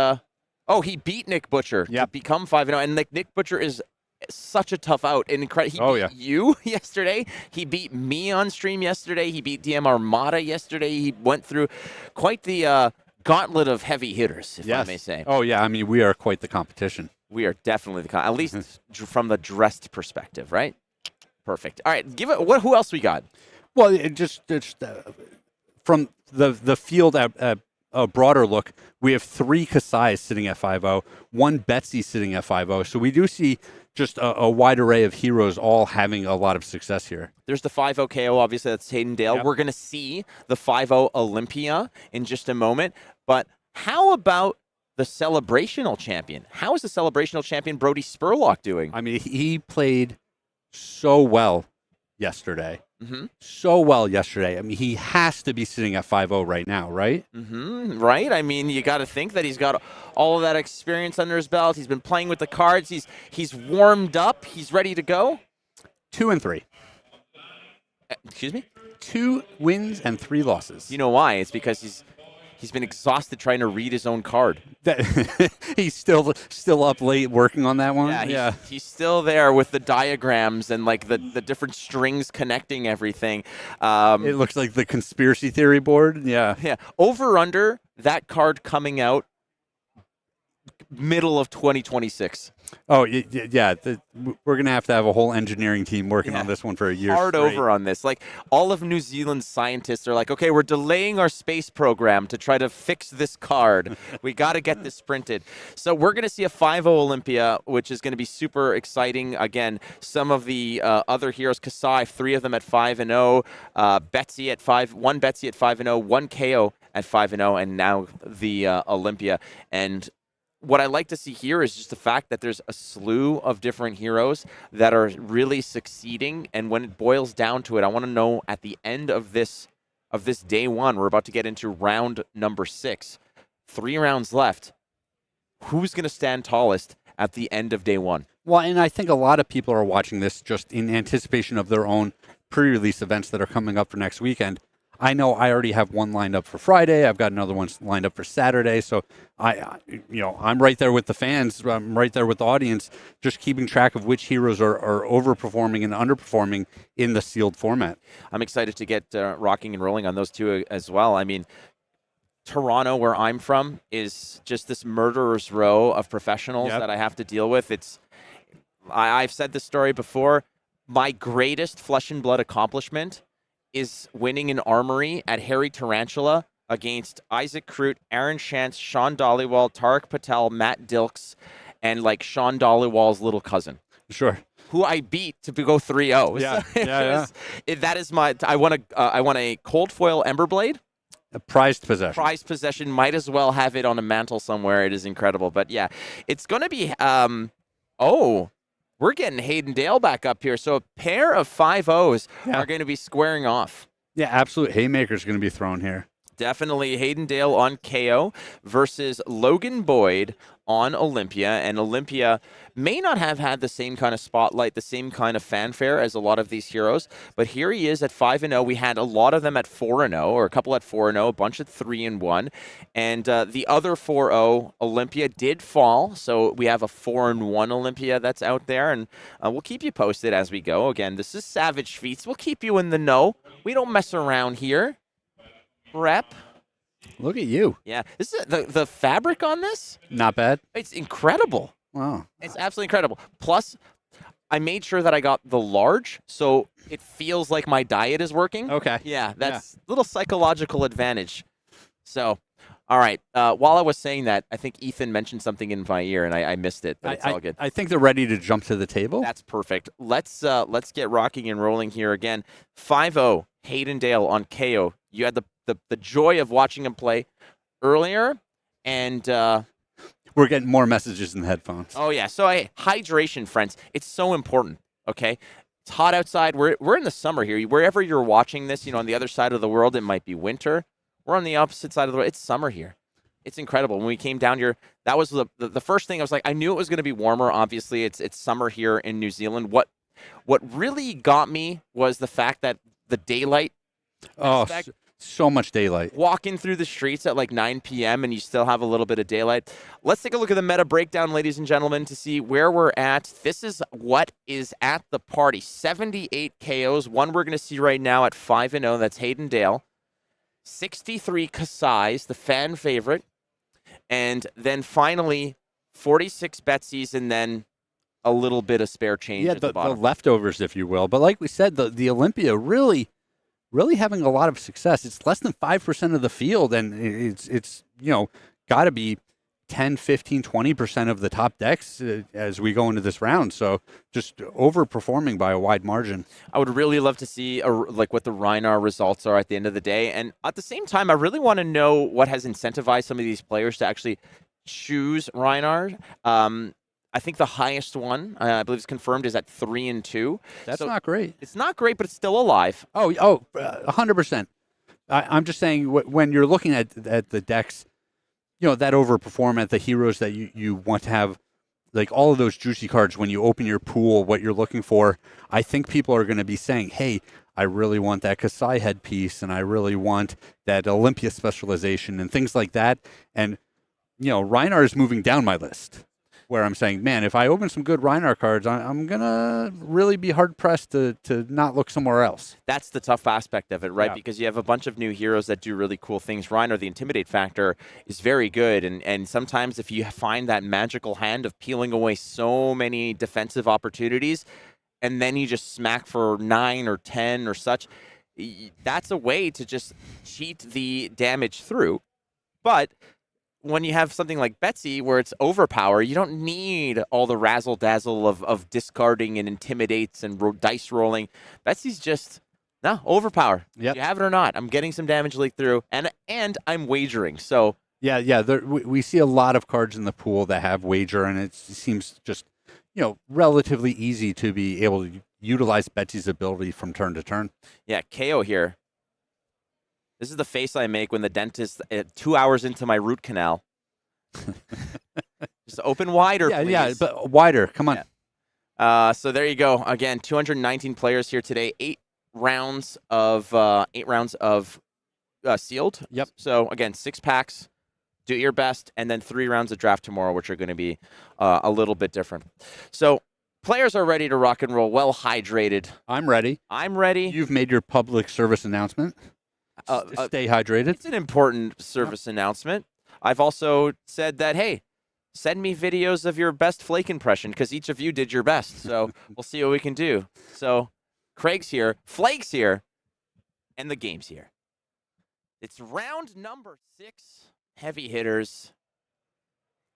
he beat Nick Butcher to become 5-0. And Nick Butcher is such a tough out. And he beat you yesterday. He beat me on stream yesterday. He beat DM Armada yesterday. He went through quite the gauntlet of heavy hitters, if I may say. Oh, yeah. I mean, we are quite the competition. We are definitely at least from the dressed perspective, right? Perfect. All right, who else we got? Well, just from the field at a broader look, we have 3 Kassai sitting at 5-0, 1 Betsy sitting at 5-0. So we do see just a wide array of heroes all having a lot of success here. There's the 5-0 KO, obviously, that's Hayden Dale. Yep. We're going to see the 5-0 Olympia in just a moment. But how about the celebrational champion? How is the celebrational champion Brody Spurlock doing? I mean, he played so well yesterday. Mm-hmm. So well yesterday. I mean, he has to be sitting at 5-0 right now, right? Mm-hmm. Right. I mean, you got to think that he's got all of that experience under his belt. He's been playing with the cards. He's warmed up. He's ready to go. 2-3. Excuse me? 2 wins and 3 losses. You know why? It's because he's been exhausted trying to read his own card. He's still up late working on that one? Yeah, he's still there with the diagrams and like the different strings connecting everything. It looks like the conspiracy theory board. Yeah. Over under that card coming out middle of 2026. Oh, yeah. We're going to have a whole engineering team working on this one for a year Hard straight. over on this. Like, all of New Zealand's scientists are like, okay, we're delaying our space program to try to fix this card. We got to get this printed. So we're going to see a 5-0 Olympia, which is going to be super exciting. Again, some of the other heroes, Kassai, 3 of them at 5-0. Betsy at 5, 1 Betsy at 5-0, 1 Kayo at 5-0, and now the Olympia. And what I like to see here is just the fact that there's a slew of different heroes that are really succeeding. And when it boils down to it, I want to know at the end of this day 1, we're about to get into round number 6, 3 rounds left. Who's going to stand tallest at the end of day 1? Well, and I think a lot of people are watching this just in anticipation of their own pre-release events that are coming up for next weekend. I know I already have one lined up for Friday. I've got another one lined up for Saturday. So I'm right there with the fans. I'm right there with the audience, just keeping track of which heroes are overperforming and underperforming in the sealed format. I'm excited to get rocking and rolling on those 2 as well. I mean, Toronto, where I'm from, is just this murderer's row of professionals that I have to deal with. I've said this story before. My greatest Flesh and Blood accomplishment is winning an armory at Harry Tarantula against Isaac Crute, Aaron Shantz, Sean Dollywall, Tarek Patel, Matt Dilks, and like Sean Dollywall's little cousin. Sure. Who I beat to go 3-0. Yeah. That is I want a cold foil Emberblade. A prized possession. Prized possession. Might as well have it on a mantle somewhere. It is incredible. But yeah, it's going to be, we're getting Hayden Dale back up here. So a pair of 5-0s are going to be squaring off. Yeah, absolute haymakers going to be thrown here. Definitely Hayden Dale on Kayo versus Logan Boyd on Olympia. And Olympia may not have had the same kind of spotlight, the same kind of fanfare as a lot of these heroes. But here he is at 5-0. We had a lot of them at 4-0, or a couple at 4-0, a bunch at 3-1. And the other 4-0, Olympia, did fall. So we have a 4-1 Olympia that's out there. And we'll keep you posted as we go. Again, this is Savage Feats. We'll keep you in the know. We don't mess around here. Rep. Look at you. Yeah. This is the fabric on this. Not bad. It's incredible. Wow. It's absolutely incredible. Plus, I made sure that I got the large, so it feels like my diet is working. Okay. Yeah, that's a little psychological advantage. So, all right. While I was saying that, I think Ethan mentioned something in my ear, and I missed it, but it's all good. I think they're ready to jump to the table. That's perfect. Let's get rocking and rolling here again. 5-0, Hayden Dale on Kayo. You had the joy of watching him play earlier, and we're getting more messages in the headphones. oh yeah. So hydration, friends, it's so important. Okay, it's hot outside. We're in the summer here. Wherever you're watching this, on the other side of the world, it might be winter. We're on the opposite side of the world. It's summer here. It's incredible. When we came down here, that was the first thing I was like, I knew it was going to be warmer. Obviously, it's summer here in New Zealand. What really got me was the fact that the daylight. Oh, so much daylight. Walking through the streets at like 9 p.m. and you still have a little bit of daylight. Let's take a look at the meta breakdown, ladies and gentlemen, to see where we're at. This is what is at the party. 78 KOs. One we're going to see right now at 5-0. That's Hayden Dale. 63 Kassai's, the fan favorite. And then finally, 46 Betsy's, and then a little bit of spare change at the bottom. The leftovers, if you will. But like we said, the Olympia really having a lot of success. It's less than 5% of the field, and it's got to be 10, 15, 20% of the top decks as we go into this round. So just overperforming by a wide margin. I would really love to see what the Rhinar results are at the end of the day. And at the same time, I really want to know what has incentivized some of these players to actually choose Rhinar. I think the highest one, I believe it's confirmed, is at 3-2. That's not great. It's not great, but it's still alive. Oh, 100%. I'm just saying when you're looking at the decks, that overperform at the heroes that you want to have, like all of those juicy cards when you open your pool, what you're looking for, I think people are going to be saying, hey, I really want that Kassai headpiece, and I really want that Olympia specialization and things like that. And, Rhinar is moving down my list, where I'm saying, man, if I open some good Rhinar cards, I'm going to really be hard-pressed to not look somewhere else. That's the tough aspect of it, right? Yeah. Because you have a bunch of new heroes that do really cool things. Rhinar, the Intimidate factor, is very good. And sometimes if you find that magical hand of peeling away so many defensive opportunities, and then you just smack for 9 or 10 or such, that's a way to just cheat the damage through. But when you have something like Betsy where it's overpower, you don't need all the razzle-dazzle of discarding and intimidates and dice rolling. Betsy's just, overpower. Yep. You have it or not. I'm getting some damage leak through, and I'm wagering. So Yeah. We see a lot of cards in the pool that have wager, and it seems just, relatively easy to be able to utilize Betsy's ability from turn to turn. yeah, Kayo here. This is the face I make when the dentist, 2 hours into my root canal. Just open wider, please. Yeah, but wider. Come on. Yeah. So there you go. Again, 219 players here today. 8 rounds of sealed. Yep. So again, 6 packs. Do your best, and then 3 rounds of draft tomorrow, which are going to be a little bit different. So players are ready to rock and roll, well hydrated. I'm ready. I'm ready. You've made your public service announcement. Stay hydrated. It's an important service announcement. I've also said that, hey, send me videos of your best Flake impression, because each of you did your best. So we'll see what we can do. So Craig's here, Flake's here, and the game's here. It's round number 6. Heavy hitters.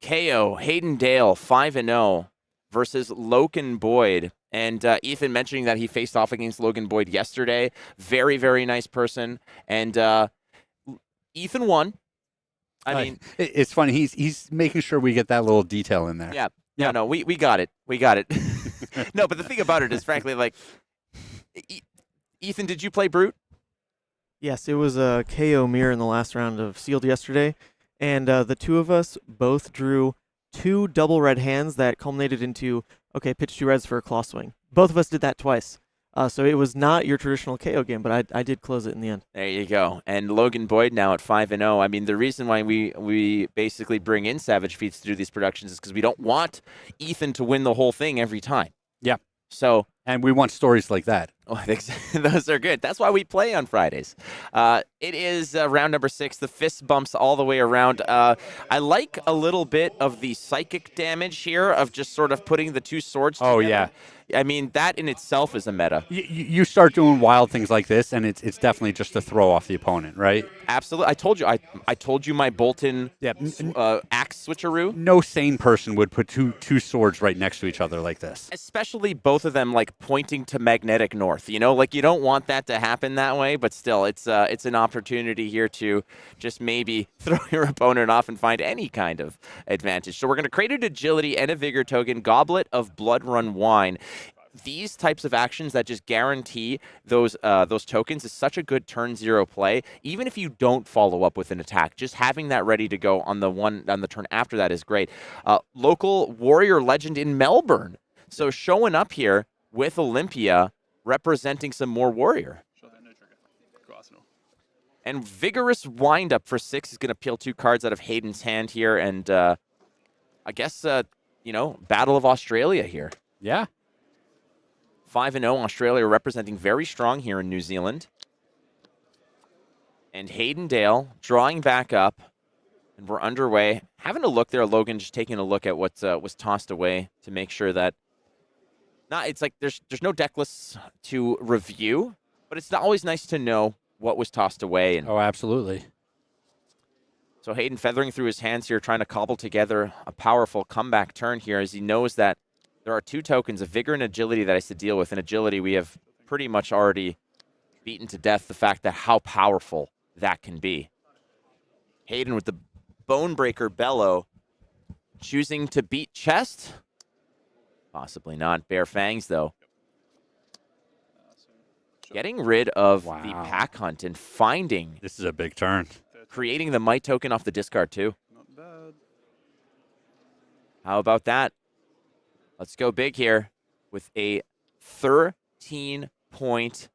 Kayo, Hayden Dale, 5-0 versus Logan Boyd. And Ethan mentioning that he faced off against Logan Boyd yesterday. Very, very nice person. And Ethan won. I mean, it's funny. He's making sure we get that little detail in there. Yeah. No, we got it. We got it. No, but the thing about it is, frankly, like, Ethan, did you play Brute? Yes, it was a KO mirror in the last round of Sealed yesterday, and the two of us both drew 2 double red hands that culminated into, okay, pitch 2 reds for a claw swing. Both of us did that twice. So it was not your traditional KO game, but I did close it in the end. There you go. And Logan Boyd now at 5-0. I mean, the reason why we basically bring in Savage Feats to do these productions is because we don't want Ethan to win the whole thing every time. Yeah. So, and we want stories like that. oh, I think those are good. That's why we play on Fridays. It is round number 6. The fist bumps all the way around. I like a little bit of the psychic damage here of just sort of putting the 2 swords together. Oh, yeah. I mean, that in itself is a meta. You start doing wild things like this, and it's definitely just to throw off the opponent, right? Absolutely. I told you my Bolton axe switcheroo. No sane person would put two swords right next to each other like this. Especially both of them like pointing to magnetic north. You know, like you don't want that to happen that way, but still, it's an opportunity here to just maybe throw your opponent off and find any kind of advantage. So we're going to create an agility and a vigor token, Goblet of Blood Run Wine. These types of actions that just guarantee those tokens is such a good turn 0 play. Even if you don't follow up with an attack, just having that ready to go on the turn after that is great. Local warrior legend in Melbourne, so showing up here with Olympia, representing some more warrior. And vigorous windup for 6 is going to peel 2 cards out of Hayden's hand here, and I guess Battle of Australia here. Yeah. 5-0 Australia representing very strong here in New Zealand. And Hayden Dale drawing back up. And we're underway. Having a look there, Logan, just taking a look at what was tossed away to make sure that... it's like there's no deck lists to review, but it's always nice to know what was tossed away. And oh, absolutely. so Hayden feathering through his hands here, trying to cobble together a powerful comeback turn here as he knows that there are 2 tokens of vigor and agility that I has to deal with. In agility, we have pretty much already beaten to death the fact that how powerful that can be. Hayden with the Bonebreaker Bellow, choosing to beat chest. Possibly not. Bare Fangs, though. Getting rid of the Pack Hunt and finding... This is a big turn. Creating the Might token off the discard, too. Not bad. How about that? Let's go big here with a 13-point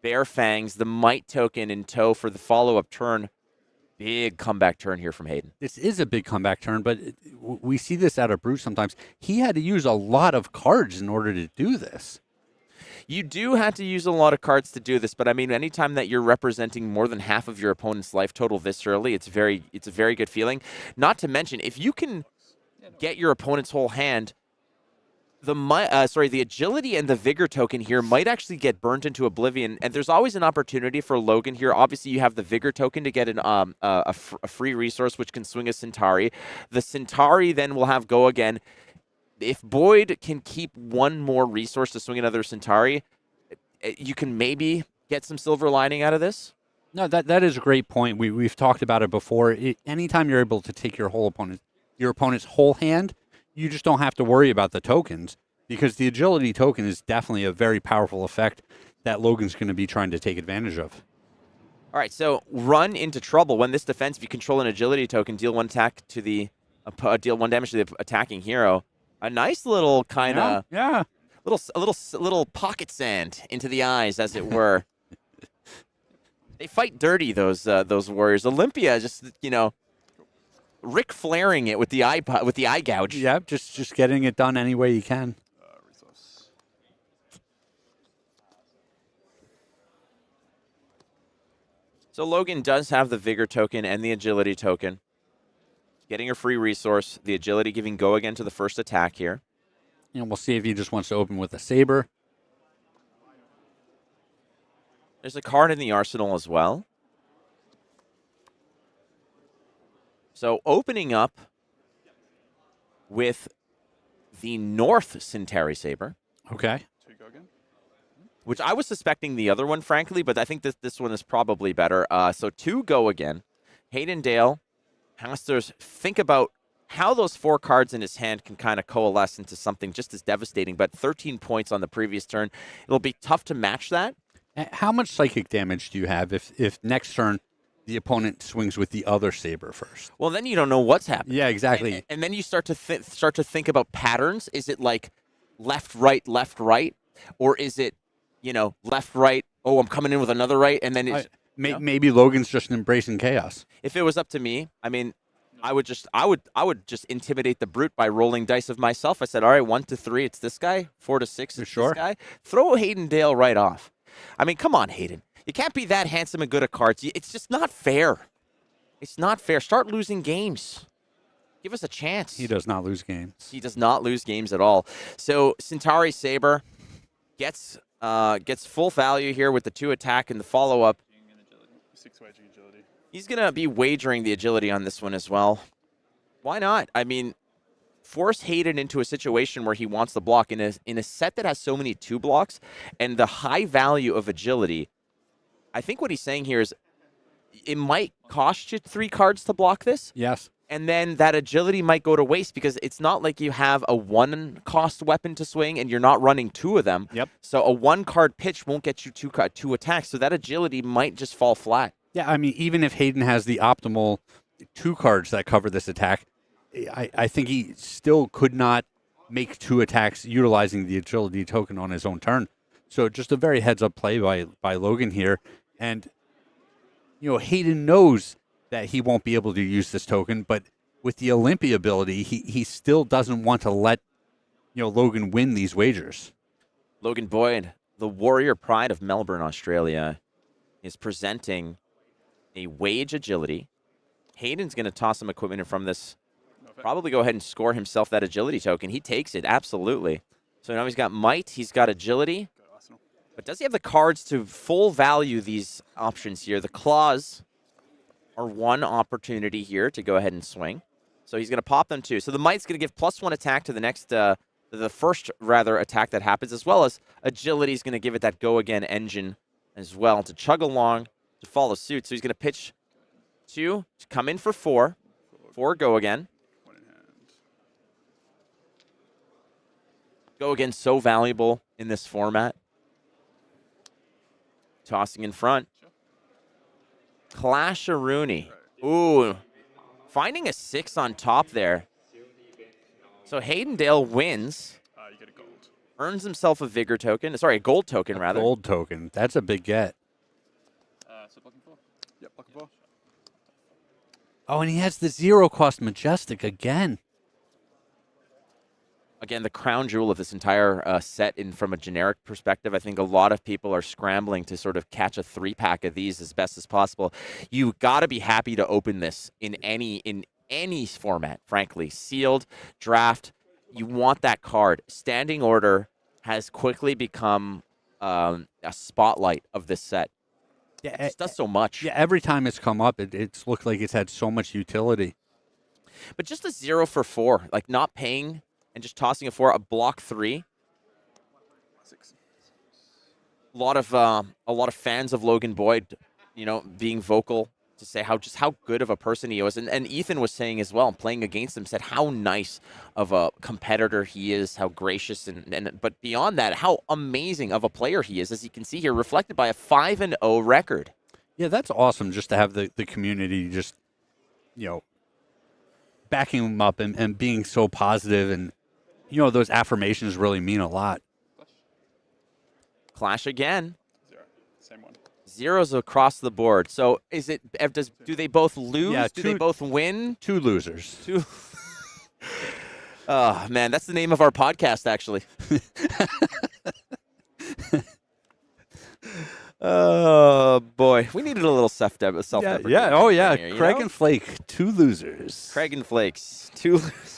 Bare Fangs, the Might token in tow for the follow-up turn. Big comeback turn here from Hayden. This is a big comeback turn, but we see this out of Bruce sometimes. He had to use a lot of cards in order to do this. You do have to use a lot of cards to do this, but I mean, anytime that you're representing more than half of your opponent's life total this early, it's a very good feeling. Not to mention, if you can get your opponent's whole hand, the agility and the vigor token here might actually get burnt into oblivion, and there's always an opportunity for Logan here. Obviously, you have the vigor token to get a free resource, which can swing a Centauri. The Centauri then will have go again. If Boyd can keep one more resource to swing another Centauri, you can maybe get some silver lining out of this. No, that is a great point. We've talked about it before. Anytime you're able to take your opponent's whole hand, you just don't have to worry about the tokens, because the agility token is definitely a very powerful effect that Logan's going to be trying to take advantage of. All right, so run into trouble. When this defense, if you control an agility token, deal 1 attack to deal 1 damage to the attacking hero. A nice little kind of little pocket sand into the eyes, as it were. They fight dirty, those warriors. Olympia just Ric Flairing it with the eye gouge. Yeah, just getting it done any way you can. So Logan does have the vigor token and the agility token. Getting a free resource, the agility giving go again to the first attack here. And we'll see if he just wants to open with a saber. There's a card in the arsenal as well. So opening up with the North Centauri Saber. Okay. Which I was suspecting the other one, frankly, but I think this one is probably better. So 2 go again. Hayden Dale has to think about how those 4 cards in his hand can kind of coalesce into something just as devastating, but 13 points on the previous turn. It'll be tough to match that. How much psychic damage do you have if next turn the opponent swings with the other saber first? Well, then you don't know what's happening. Yeah, exactly. And then you start to think about patterns. Is it like left, right, or is it, left, right? Oh, I'm coming in with another right, and then it's, Maybe Logan's just embracing chaos. if it was up to me, I mean, I would just intimidate the brute by rolling dice of myself. I said, all right, 1 to 3, it's this guy. 4 to 6, it's Sure. this guy. Throw Hayden Dale right off. I mean, come on, Hayden. You can't be that handsome and good at cards. It's just not fair. It's not fair. Start losing games. Give us a chance. He does not lose games. He does not lose games at all. So Centauri Saber gets full value here with the 2 attack and the follow-up. 6 waging agility. He's going to be wagering the agility on this one as well. Why not? I mean, force Hayden into a situation where he wants the block in a set that has so many 2 blocks and the high value of agility. I think what he's saying here is it might cost you 3 cards to block this. Yes. And then that agility might go to waste because it's not like you have a 1-cost weapon to swing and you're not running 2 of them. Yep. So a 1-card pitch won't get you 2 attacks. So that agility might just fall flat. Yeah, I mean, even if Hayden has the optimal 2 cards that cover this attack, I think he still could not make 2 attacks utilizing the agility token on his own turn. So just a very heads-up play by Logan here. And, Hayden knows that he won't be able to use this token, but with the Olympia ability, he still doesn't want to let, Logan win these wagers. Logan Boyd, the warrior pride of Melbourne, Australia, is presenting a wage agility. Hayden's going to toss some equipment in from this. Probably go ahead and score himself that agility token. He takes it, absolutely. So now he's got might, he's got agility. But does he have the cards to full value these options here? The claws are one opportunity here to go ahead and swing. So he's going to pop them too. So the might's going to give +1 attack to the next, the first attack that happens, as well as agility is going to give it that go again engine as well to chug along, to follow suit. So he's going to pitch 2 to come in for 4. 4 go again. Go again, so valuable in this format. Tossing in front. Clash-a-Rooney. Ooh. Finding a 6 on top there. So Hayden Dale wins. You get a gold. Earns himself a vigor token. Sorry, a gold token, rather. Gold token. That's a big get. So blocking 4? Yep, blocking 4. Oh, and he has the 0-cost Majestic again. Again, the crown jewel of this entire set from a generic perspective. I think a lot of people are scrambling to sort of catch a 3-pack of these as best as possible. You got to be happy to open this in any format, frankly. Sealed, draft, you want that card. Standing Order has quickly become a spotlight of this set. Yeah, it does so much. Yeah, every time it's come up, it's looked like it's had so much utility. But just a 0 for 4, like not paying and just tossing a 4, a block 3. 6. A lot of fans of Logan Boyd, being vocal to say how good of a person he was. And Ethan was saying as well, playing against him, said how nice of a competitor he is, how gracious, but beyond that, how amazing of a player he is, as you can see here, reflected by a 5-0 record. Yeah, that's awesome just to have the community just, backing him up and being so positive, and, those affirmations really mean a lot. Clash again. 0. Same one. 0s across the board. So do they both lose? Yeah, do they both win? 2 losers. 2. Oh, man, that's the name of our podcast, actually. Oh, boy. We needed a little self-deprecation. Yeah. Oh, yeah. Here, Craig and Flake, 2 losers. Craig and Flakes, 2 losers.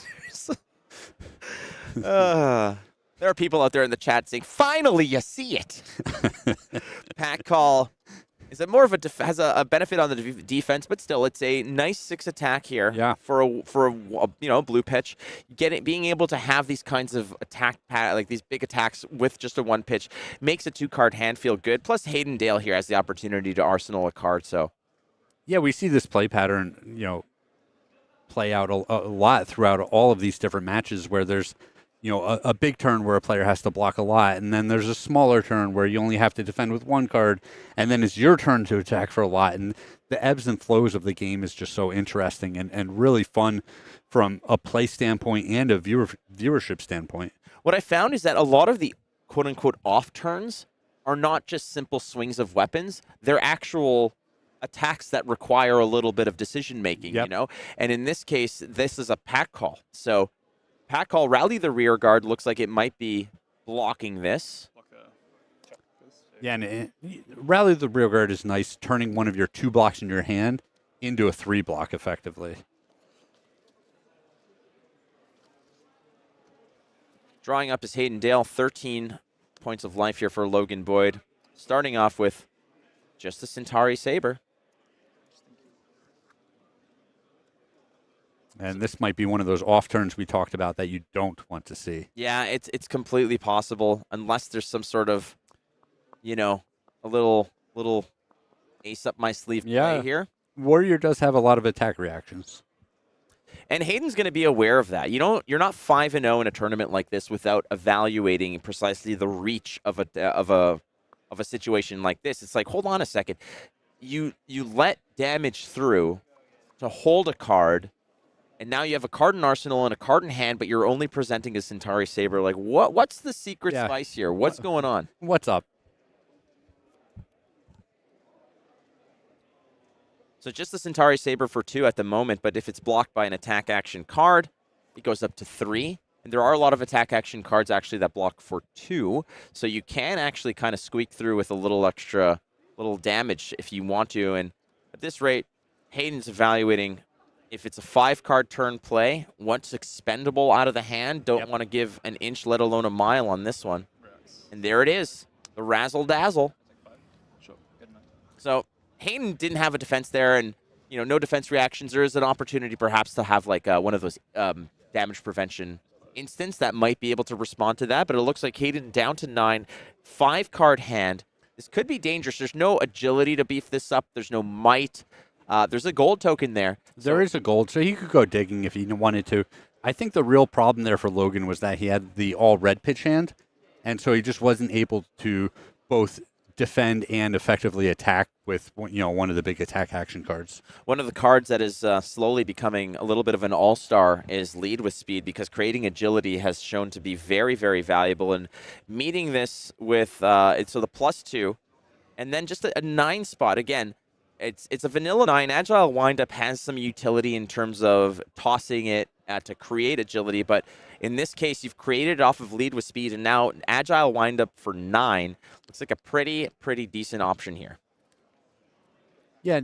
There are people out there in the chat saying, finally, you see it. Pack call. Is it more of has a benefit on the defense, but still, it's a nice 6 attack here. Yeah. For a blue pitch, being able to have these kinds of like these big attacks with just a 1 pitch makes a 2-card hand feel good. Plus, Hayden Dale here has the opportunity to arsenal a card. So, yeah, we see this play pattern, play out a lot throughout all of these different matches where there's, a big turn where a player has to block a lot, and then there's a smaller turn where you only have to defend with one card, and then it's your turn to attack for a lot. And the ebbs and flows of the game is just so interesting and really fun from a play standpoint and a viewership standpoint. What I found is that a lot of the quote-unquote off turns are not just simple swings of weapons. They're actual attacks that require a little bit of decision-making, Yep. you know? And in this case, this is a pack call. So pack call, rally the rear guard, looks like it might be blocking this. Yeah, and rally the rear guard is nice, turning one of your 2 blocks in your hand into a 3 block effectively. Drawing up is Hayden Dale, 13 points of life here for Logan Boyd. Starting off with just the Centauri Saber. And this might be one of those off turns we talked about that you don't want to see. Yeah, it's completely possible unless there's some sort of, a little ace up my sleeve play here. Warrior does have a lot of attack reactions. And Hayden's going to be aware of that. You're not 5-0 in a tournament like this without evaluating precisely the reach of a situation like this. It's like, hold on a second. You let damage through to hold a card, and now you have a card in arsenal and a card in hand, but you're only presenting a Centauri Saber. Like, what's the secret spice here? What's going on? What's up? So just the Centauri Saber for 2 at the moment, but if it's blocked by an attack action card, it goes up to 3. And there are a lot of attack action cards actually that block for 2. So you can actually kind of squeak through with a little extra damage if you want to. And at this rate, Hayden's evaluating if it's a 5-card turn play, what's expendable out of the hand. Don't want to give an inch, let alone a mile on this one. And there it is, the razzle dazzle. So Hayden didn't have a defense there, and no defense reactions. There is an opportunity perhaps to have like one of those damage prevention instants that might be able to respond to that, but it looks like Hayden down to 9, 5-card hand. This could be dangerous. There's no agility to beef this up. There's no might. There's a gold token there. There is a gold, so he could go digging if he wanted to. I think the real problem there for Logan was that he had the all-red pitch hand, and so he just wasn't able to both defend and effectively attack with one of the big attack action cards. One of the cards that is slowly becoming a little bit of an all-star is Lead with Speed, because creating agility has shown to be very, very valuable. And meeting this with so the +2, and then just a 9 spot again. It's a vanilla 9. Agile Windup has some utility in terms of tossing it to create agility, but in this case, you've created it off of Lead with Speed, and now Agile Windup for 9 looks like a pretty decent option here. Yeah,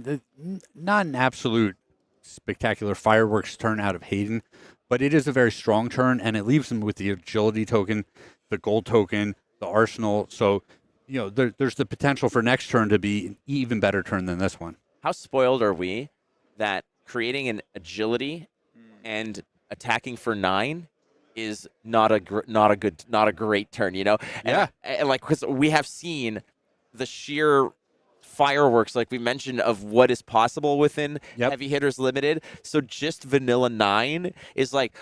not an absolute spectacular fireworks turn out of Hayden, but it is a very strong turn, and it leaves him with the agility token, the gold token, the arsenal. So, there's the potential for next turn to be an even better turn than this one. How spoiled are we that creating an agility and attacking for 9 is not a great turn, And because we have seen the sheer fireworks, like we mentioned, of what is possible within Heavy Hitters Limited. So just vanilla 9 is like,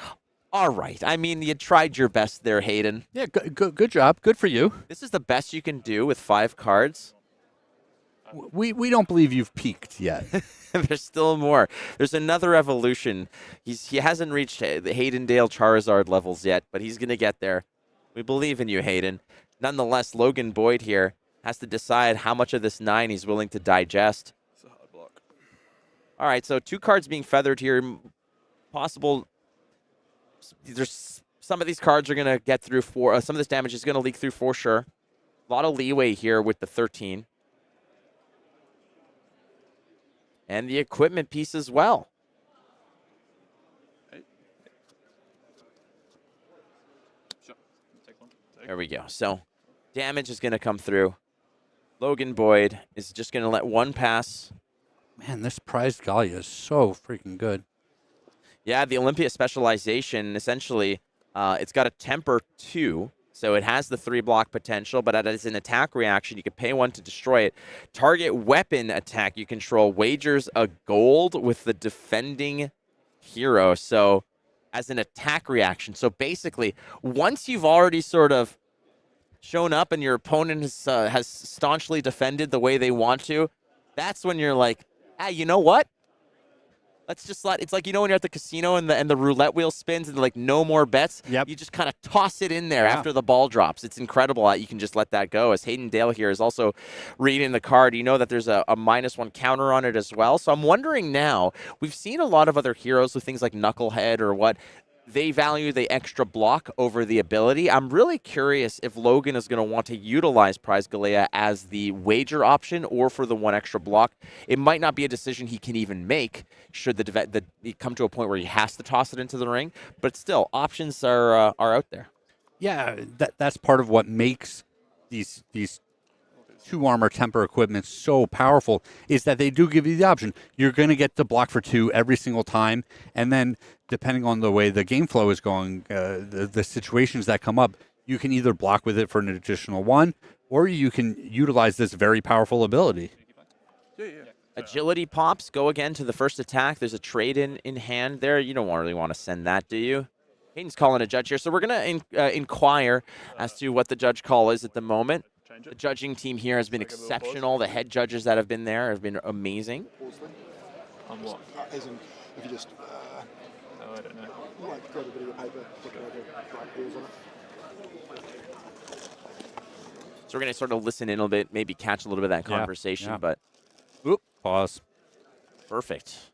all right. I mean, you tried your best there, Hayden. Yeah, good job. Good for you. This is the best you can do with 5 cards. We don't believe you've peaked yet. There's still more. There's another evolution. He hasn't reached the Hayden Dale Charizard levels yet, but he's going to get there. We believe in you, Hayden. Nonetheless, Logan Boyd here has to decide how much of this 9 he's willing to digest. It's a hard block. All right, so 2 cards being feathered here. Possible. There's some of these cards are going to get through 4. Some of this damage is going to leak through for sure. A lot of leeway here with the 13. And the equipment piece as well. Sure. Take one. There we go. So damage is going to come through. Logan Boyd is just going to let 1 pass. Man, this prized Gallia is so freaking good. Yeah, the Olympia specialization, essentially, it's got a temper 2. So it has the 3 block potential, but as an attack reaction, you can pay 1 to destroy it. Target weapon attack you control wagers a gold with the defending hero. So as an attack reaction. So basically, once you've already sort of shown up and your opponent has staunchly defended the way they want to, that's when you're like, you know what? Let's just let. It's like, when you're at the casino and the roulette wheel spins and like no more bets. Yep. You just kind of toss it in there after the ball drops. It's incredible that you can just let that go. As Hayden Dale here is also reading the card, you know that there's a -1 counter on it as well. So I'm wondering now, we've seen a lot of other heroes with things like Knucklehead or what. They value the extra block over the ability. I'm really curious if Logan is going to want to utilize Prize Galea as the wager option or for the 1 extra block. It might not be a decision he can even make should he come to a point where he has to toss it into the ring. But still, options are out there. Yeah, that's part of what makes these 2 armor temper equipment so powerful, is that they do give you the option. You're going to get the block for 2 every single time, and then depending on the way the game flow is going, the situations that come up, you can either block with it for an additional 1, or you can utilize this very powerful ability. Agility pops, go again to the first attack. There's a trade in hand there. You don't really want to send that, do you? Hayden's calling a judge here, so we're going to inquire as to what the judge call is at the moment. The judging team here has been exceptional. The head judges that have been there have been amazing. On what? As in, if you just I don't know. like grab a bit of your paper, put like balls on it. So we're going to sort of listen in a little bit, maybe catch a little bit of that conversation, but Oop, pause. perfect.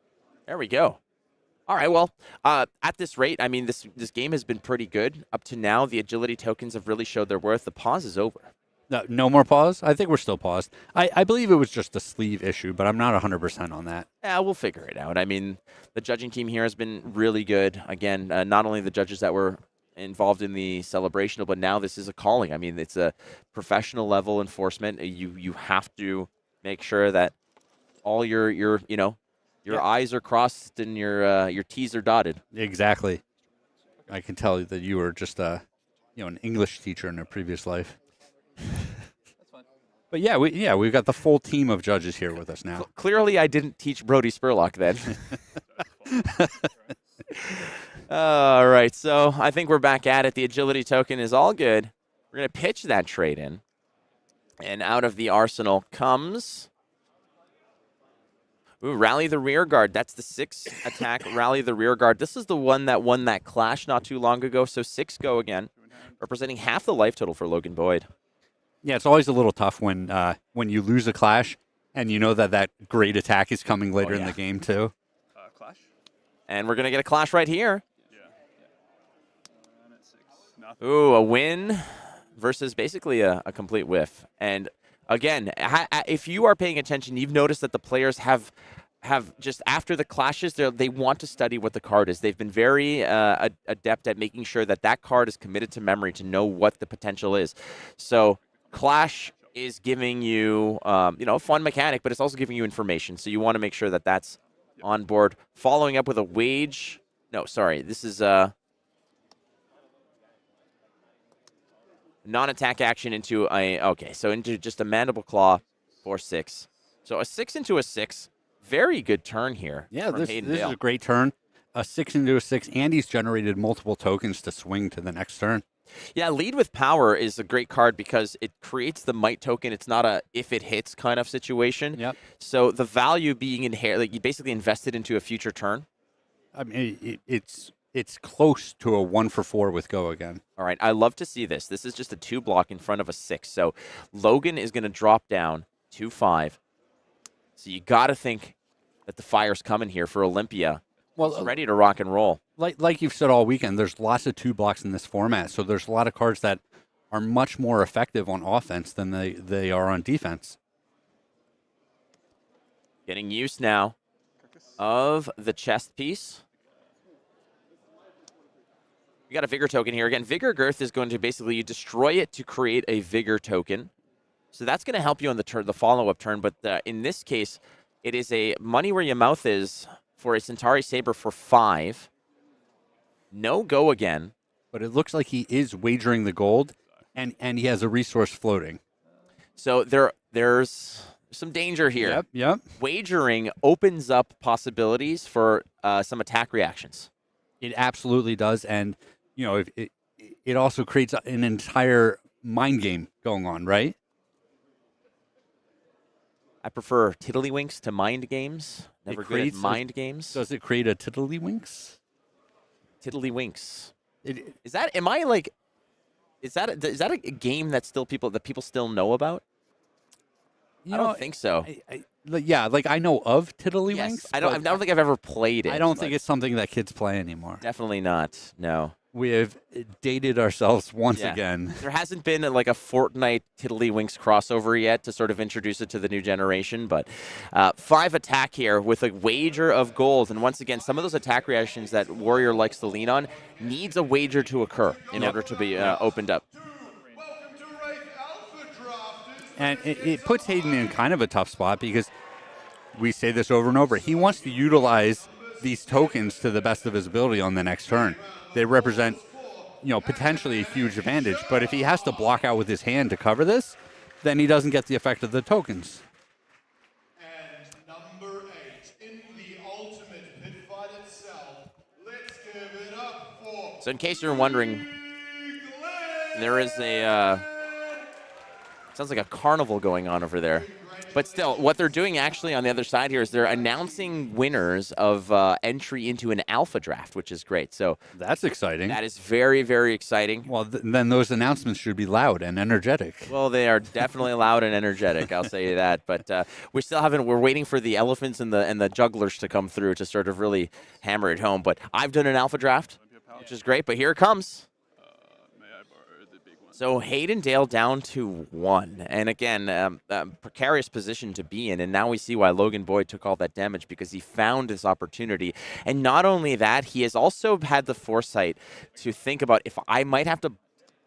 There we go. All right, well, at this rate, I mean, this game has been pretty good. Up to now, the agility tokens have really showed their worth. The pause is over. No more pause? I think we're still paused. I believe it was just a sleeve issue, but I'm not 100% on that. Yeah, we'll figure it out. I mean, the judging team here has been really good. Again, not only the judges that were involved in the celebration, but now this is a calling. I mean, it's a professional level enforcement. You have to make sure that all your I's are crossed and your T's are dotted. Exactly. I can tell you that you were just an English teacher in a previous life. But yeah, we've got the full team of judges here with us now. Clearly, I didn't teach Brody Spurlock then. All right, so I think we're back at it. The agility token is all good. We're going to pitch that trade in. And out of the arsenal comes... Ooh, Rally the Rear Guard. That's the 6 attack, Rally the Rear Guard. This is the one that won that clash not too long ago, so 6 go again, representing half the life total for Logan Boyd. Yeah, it's always a little tough when you lose a clash and you know that great attack is coming later in the game too. Clash? And we're going to get a clash right here. I'm at 6. Nothing. Ooh, a win versus basically a complete whiff. And again, if you are paying attention, you've noticed that the players have just after the clashes, they want to study what the card is. They've been very adept at making sure that card is committed to memory to know what the potential is. So Clash is giving you, a fun mechanic, but it's also giving you information. So you want to make sure that that's on board. Following up with a wage. No, sorry. This is non-attack action into into just a Mandible Claw for 6. So a 6 into a 6. Very good turn here. Yeah, from this Hayden is Dale. a great turn. A 6 into a 6. Andy's generated multiple tokens to swing to the next turn. Yeah, Lead with Power is a great card because it creates the might token. It's not a if it hits kind of situation. Yep. So the value being you basically invested into a future turn. I mean, it's close to a 1 for 4 with Go again. All right, I love to see this. This is just a 2 block in front of a 6. So Logan is going to drop down 2/5. So you got to think that the fire's coming here for Olympia. Well, He's ready to rock and roll. Like you've said all weekend, there's lots of 2 blocks in this format. So there's a lot of cards that are much more effective on offense than they are on defense. Getting use now of the chest piece. We got a Vigor token here. Again, Vigor Girth is going to basically, you destroy it to create a Vigor token. So that's going to help you on the follow-up turn. But in this case, it is a Money Where Your Mouth Is for a Centauri Saber for 5. No Go again. But it looks like he is wagering the gold, and he has a resource floating. So there's some danger here. Yep. Wagering opens up possibilities for some attack reactions. It absolutely does, and if it also creates an entire mind game going on, right? I prefer tiddlywinks to mind games. Never good at mind games. Does it create a tiddlywinks? Tiddlywinks. It, Is that? Am I like? Is that a game that people still know about? I don't think so. like I know of tiddlywinks. Yes, I don't think I've ever played it. I don't think it's something that kids play anymore. Definitely not. No. We have dated ourselves once again. There hasn't been like a Fortnite Tiddlywinks crossover yet to sort of introduce it to the new generation, but 5 attack here with a wager of gold. And once again, some of those attack reactions that Warrior likes to lean on needs a wager to occur in order to be opened up. And it puts Hayden in kind of a tough spot because we say this over and over. He wants to utilize these tokens to the best of his ability on the next turn. They represent, potentially a huge advantage. But if he has to block out with his hand to cover this, then he doesn't get the effect of the tokens. And number 8 in the ultimate pit fight itself. Let's give it up for. So in case you're wondering, there is a sounds like a carnival going on over there. But still, what they're doing actually on the other side here is they're announcing winners of entry into an alpha draft, which is great. So that's exciting. That is very, very exciting. Well, then those announcements should be loud and energetic. Well, they are definitely loud and energetic. I'll say that. But we still haven't. We're waiting for the elephants and the jugglers to come through to sort of really hammer it home. But I've done an alpha draft, which is great. But here it comes. So Hayden Dale down to 1. And again, precarious position to be in. And now we see why Logan Boyd took all that damage, because he found this opportunity. And not only that, he has also had the foresight to think about, if I might have to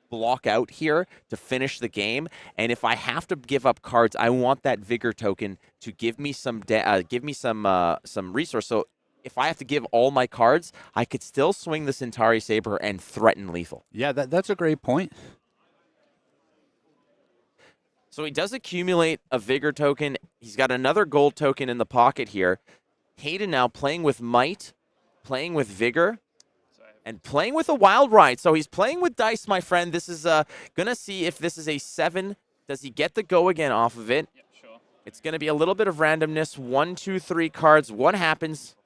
block out here to finish the game, and if I have to give up cards, I want that vigor token to give me some resource. So if I have to give all my cards, I could still swing the Centauri Saber and threaten lethal. Yeah, that's a great point. So he does accumulate a Vigor token. He's got another gold token in the pocket here. Hayden now playing with Might, playing with Vigor, and playing with a Wild Ride. So he's playing with dice, my friend. This is going to see if this is a 7. Does he get the go again off of it? Yep, sure. It's going to be a little bit of randomness. 1, 2, 3 cards. What happens?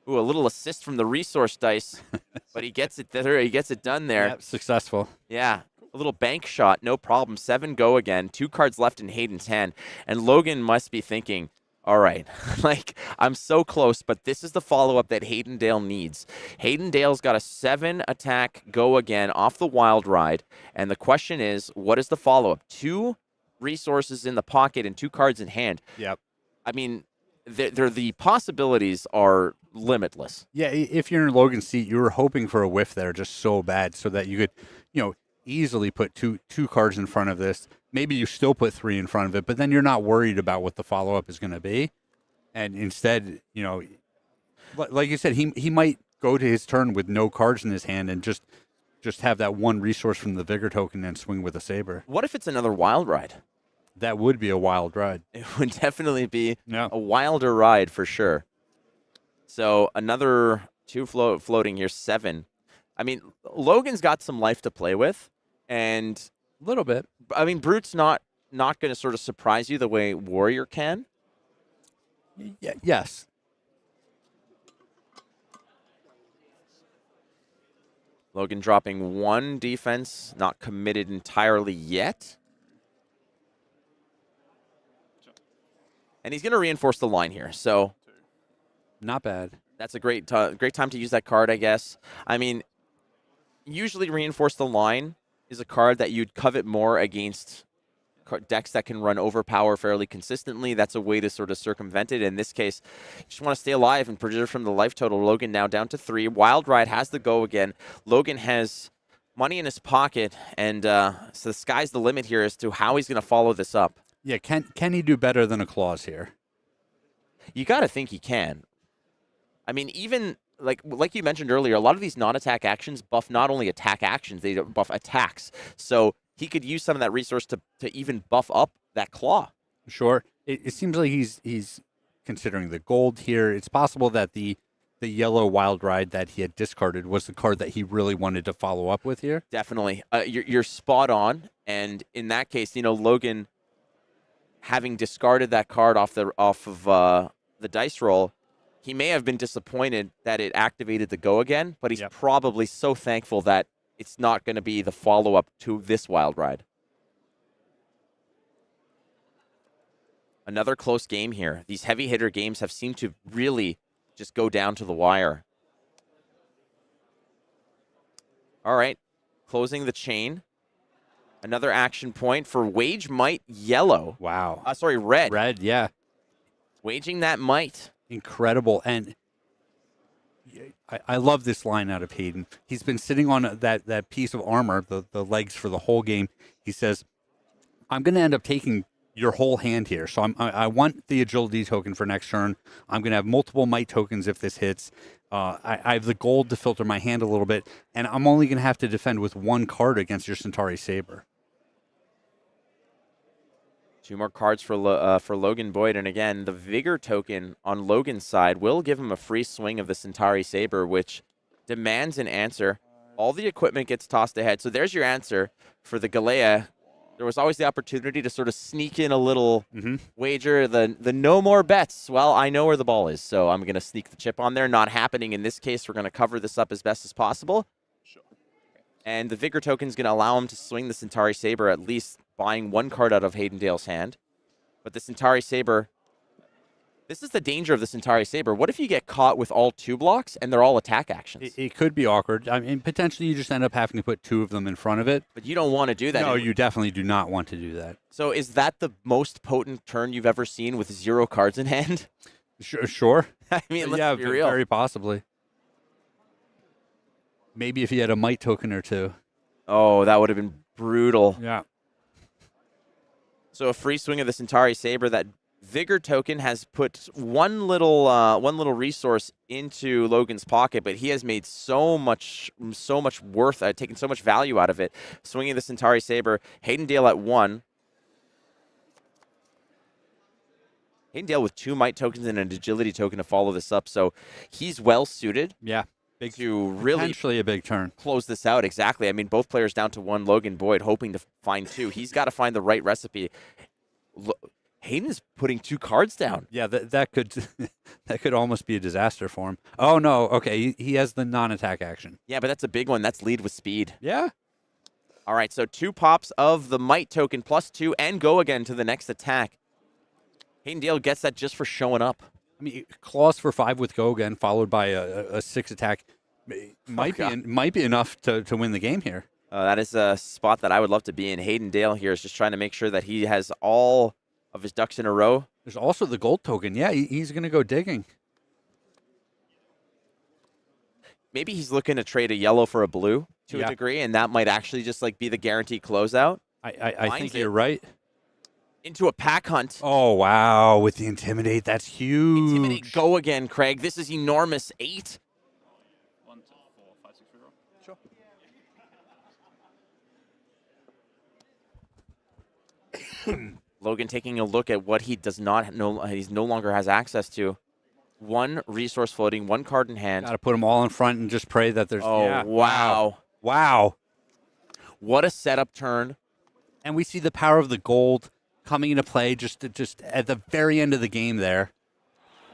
Ooh, a little assist from the resource dice. But he gets it there. He gets it done there. Yep, successful. Yeah. A little bank shot, no problem. 7 go again. 2 cards left in Hayden's hand. And Logan must be thinking, all right, like, I'm so close, but this is the follow-up that Hayden Dale needs. Hayden Dale's got a 7 attack go again off the Wild Ride. And the question is, what is the follow-up? 2 resources in the pocket and 2 cards in hand. Yep. I mean, the possibilities are limitless. Yeah, if you're in Logan's seat, you were hoping for a whiff there just so bad so that you could, easily put two cards in front of this. Maybe you still put 3 in front of it, but then you're not worried about what the follow-up is going to be. And instead, like you said, he might go to his turn with no cards in his hand and just have that 1 resource from the Vigor token and swing with a Saber. What if it's another Wild Ride? That would be a wild ride. It would definitely be a wilder ride for sure. So another 2 floating here, 7. I mean, Logan's got some life to play with. And a little bit. I mean, Brute's not going to sort of surprise you the way Warrior can. Yeah, yes. Logan dropping 1 defense, not committed entirely yet. And he's going to reinforce the line here. So not bad. That's a great time to use that card, I guess. I mean, usually reinforce the line is a card that you'd covet more against decks that can run overpower fairly consistently. That's a way to sort of circumvent it. In this case, you just want to stay alive and preserve from the life total. Logan now down to 3. Wild Ride has the go again. Logan has money in his pocket, and so the sky's the limit here as to how he's going to follow this up. Yeah, can he do better than a Claws here? You got to think he can. I mean, even like you mentioned earlier, a lot of these non-attack actions buff not only attack actions, they buff attacks. So he could use some of that resource to even buff up that claw. Sure. It seems like he's considering the gold here. It's possible that the the yellow wild ride that he had discarded was the card that he really wanted to follow up with here. Definitely. You're spot on. And in that case, Logan, having discarded that card off of the dice roll, he may have been disappointed that it activated the go again, but he's probably so thankful that it's not going to be the follow-up to this wild ride. Another close game here. These heavy hitter games have seemed to really just go down to the wire. All right, closing the chain. Another action point for Wage Might Yellow. Wow. Sorry, Red. Red, yeah. Waging that Might. Incredible. And I love this line out of Hayden. He's been sitting on that piece of armor, the legs for the whole game. He says, I'm going to end up taking your whole hand here. So I want the agility token for next turn. I'm going to have multiple might tokens if this hits. I have the gold to filter my hand a little bit, and I'm only going to have to defend with one card against your Centauri Saber. 2 more cards for Logan Boyd. And again, the Vigor token on Logan's side will give him a free swing of the Centauri Saber, which demands an answer. All the equipment gets tossed ahead. So there's your answer for the Galea. There was always the opportunity to sort of sneak in a little wager, the no more bets. Well, I know where the ball is, so I'm going to sneak the chip on there. Not happening in this case. We're going to cover this up as best as possible. Sure. And the Vigor token is going to allow him to swing the Centauri Saber, at least buying 1 card out of Hayden Dale's hand. But the Centauri Saber, this is the danger of the Centauri Saber. What if you get caught with all 2 blocks and they're all attack actions? It could be awkward. I mean, potentially you just end up having to put 2 of them in front of it. But you don't want to do that. No, you definitely do not want to do that. So is that the most potent turn you've ever seen with 0 cards in hand? Sure. I mean, let's yeah, be real. Very possibly. Maybe if you had a might token or 2. Oh, that would have been brutal. Yeah. So a free swing of the Centauri Saber. That Vigor token has put one little resource into Logan's pocket, but he has made so much worth, taken so much value out of it. Swinging the Centauri Saber. Hayden Dale at 1. Hayden Dale with 2 might tokens and an agility token to follow this up, so he's well suited. Yeah. To really potentially a big turn. Close this out. Exactly. I mean, both players down to 1. Logan Boyd hoping to find 2. He's got to find the right recipe. Hayden is putting 2 cards down. Yeah, that could that could almost be a disaster for him. Oh no, okay, he has the non-attack action. Yeah, but that's a big one. That's lead with speed. Yeah. All right, so 2 pops of the might token plus 2 and go again to the next attack. Hayden Dale gets that just for showing up. I mean, claws for 5 with go again, followed by a 6 attack. Might be enough to win the game here. That is a spot that I would love to be in. Hayden Dale here is just trying to make sure that he has all of his ducks in a row. There's also the gold token. Yeah, he's going to go digging. Maybe he's looking to trade a yellow for a blue to a degree, and that might actually just like be the guaranteed closeout. I think you're right. Into a pack hunt. Oh, wow. With the Intimidate, that's huge. Intimidate, go again, Craig. This is enormous. 8. 1, 2, 4, 5, 6, 0. Sure. Logan taking a look at what he does not know, he's no longer has access to. 1 resource floating, 1 card in hand. Got to put them all in front and just pray that there's. Oh, wow. Wow. What a setup turn. And we see the power of the gold coming into play just at the very end of the game there.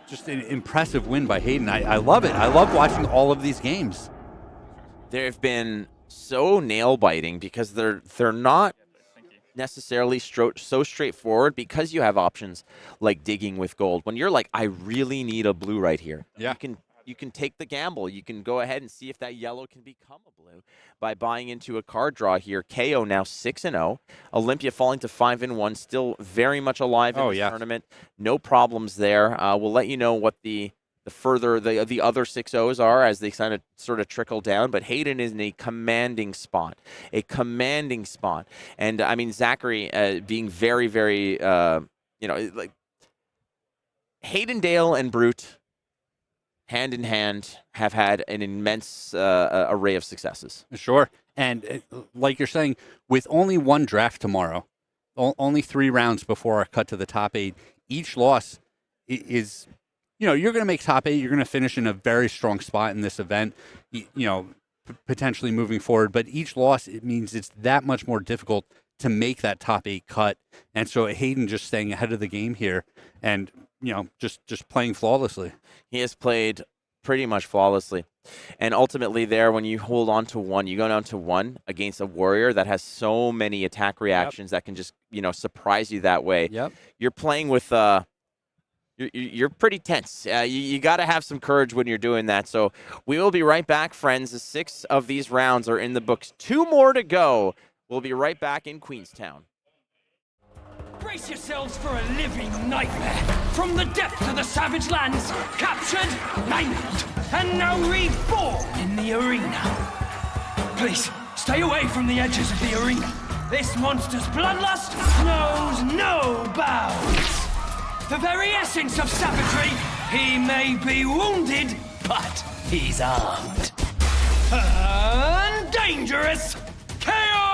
Just an impressive win by Hayden. I love it. I love watching all of these games. They've been so nail-biting because they're not necessarily so straightforward because you have options like digging with gold. When you're like, I really need a blue right here. Yeah. You can take the gamble. You can go ahead and see if that yellow can become a blue by buying into a card draw here. Kayo now 6-0. Olympia falling to 5-1. Still very much alive in this tournament. No problems there. We'll let you know what the other 6-0s are as they kind of sort of trickle down. But Hayden is in a commanding spot. And I mean, Zachary being very, very, like Hayden Dale and Brute, hand in hand, have had an immense array of successes. Sure. And like you're saying, with only 1 draft tomorrow, only 3 rounds before our cut to the top 8, each loss is you're going to make top 8. You're going to finish in a very strong spot in this event, potentially moving forward. But each loss, it means it's that much more difficult to make that top 8 cut. And so Hayden just staying ahead of the game here and, just playing flawlessly. He has played pretty much flawlessly. And ultimately there, when you hold on to 1, you go down to 1 against a warrior that has so many attack reactions that can just, surprise you that way. Yep. You're playing with, you're pretty tense. You got to have some courage when you're doing that. So we will be right back, friends. The 6 of these rounds are in the books. 2 more to go. We'll be right back in Queenstown. Brace yourselves for a living nightmare. From the depths of the savage lands, captured, mangled, and now reborn in the arena. Please, stay away from the edges of the arena. This monster's bloodlust knows no bounds. The very essence of savagery, he may be wounded, but he's armed. And dangerous, Kayo!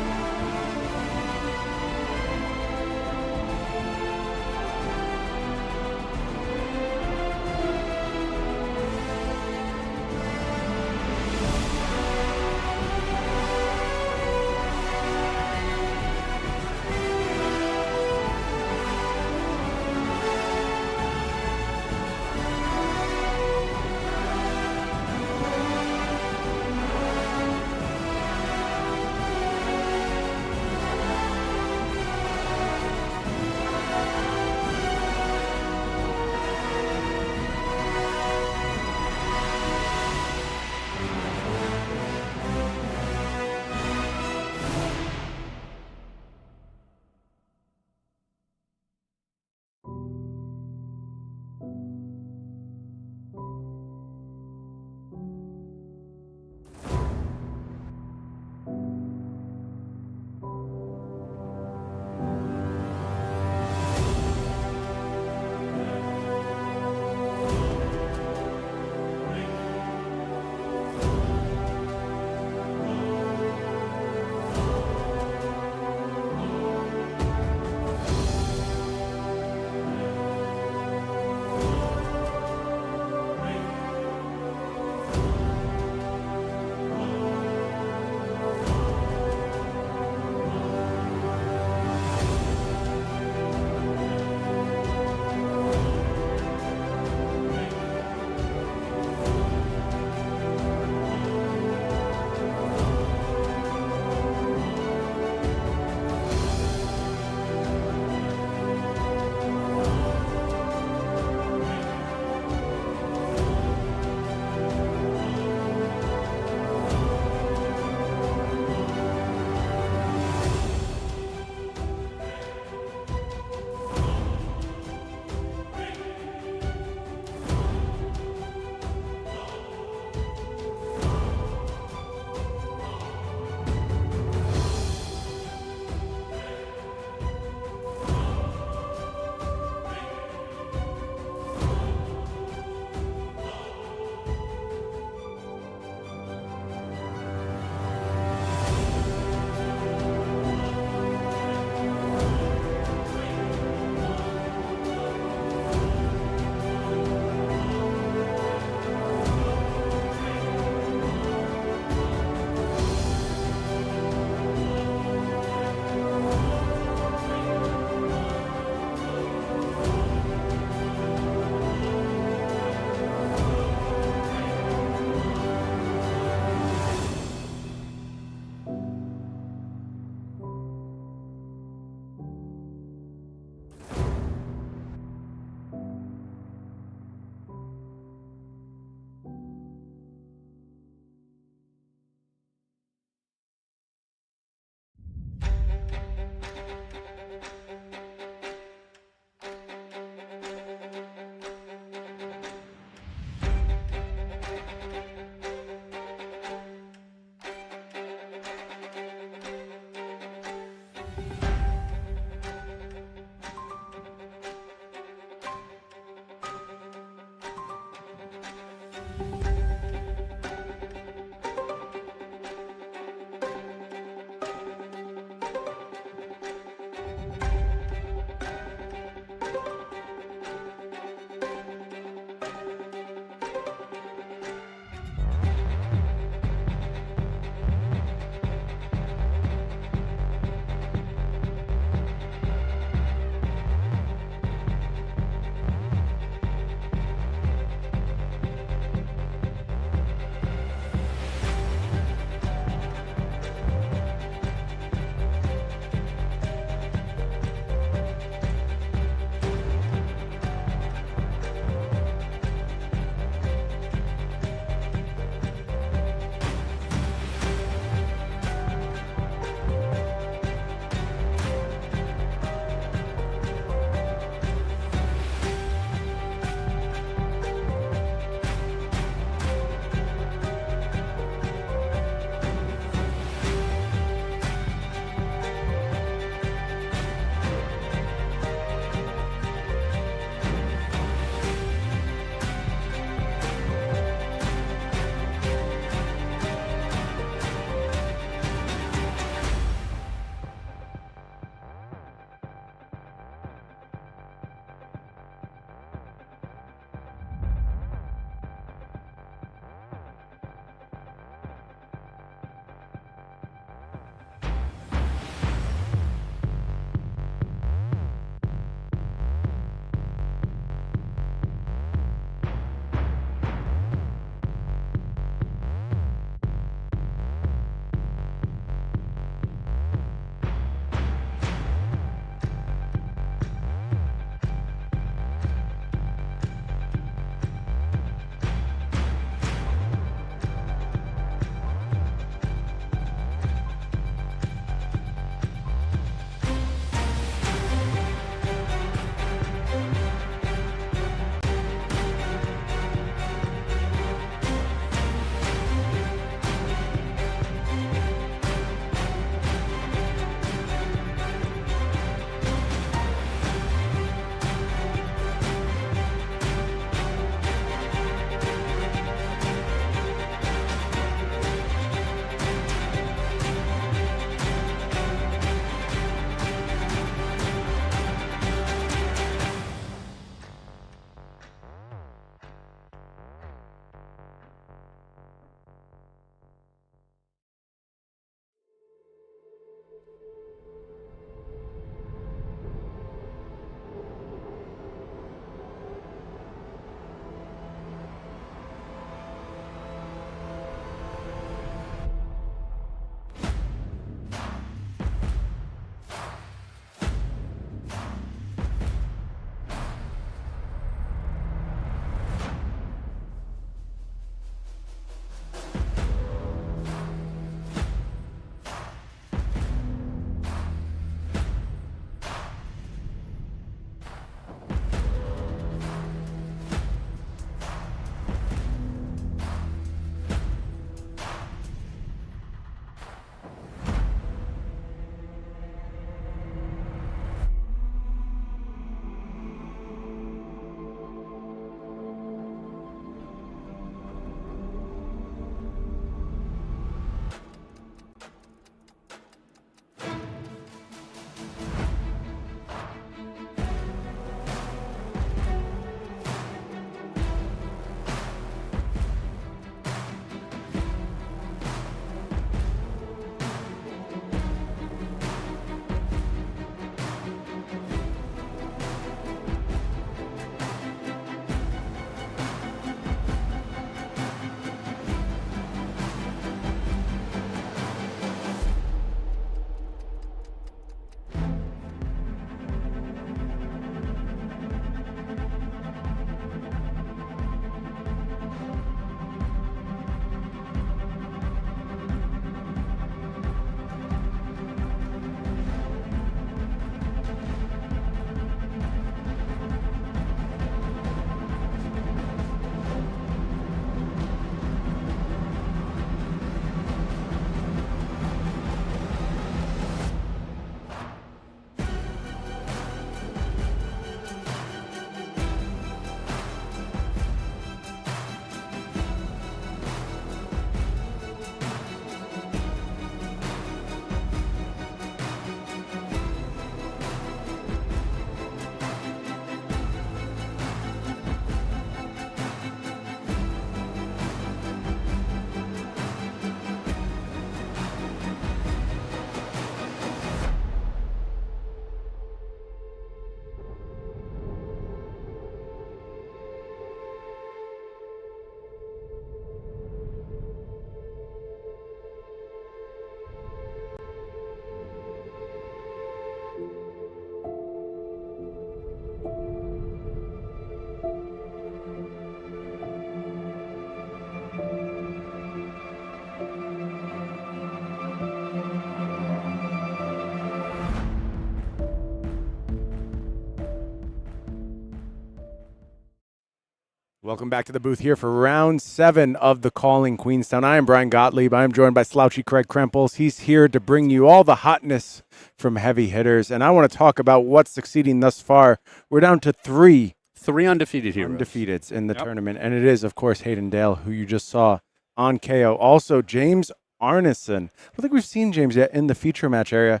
Welcome back to the booth here for round 7 of the Calling Queenstown. I am Brian Gottlieb. I am joined by slouchy Craig Krempels. He's here to bring you all the hotness from heavy hitters, and I want to talk about what's succeeding thus far. We're down to 3 undefeated heroes. Undefeateds in the tournament, and it is, of course, Hayden Dale, who you just saw on Kayo. Also, James Arneson. I don't think we've seen James yet in the feature match area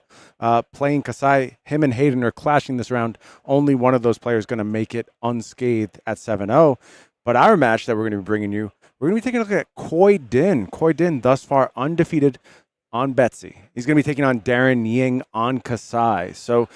playing Kassai. Him and Hayden are clashing this round. Only one of those players going to make it unscathed at 7-0. But our match that we're going to be bringing you, we're going to be taking a look at Khoi Din. Khoi Din thus far undefeated on Betsy. He's going to be taking on Darryn Ying on Kassai. So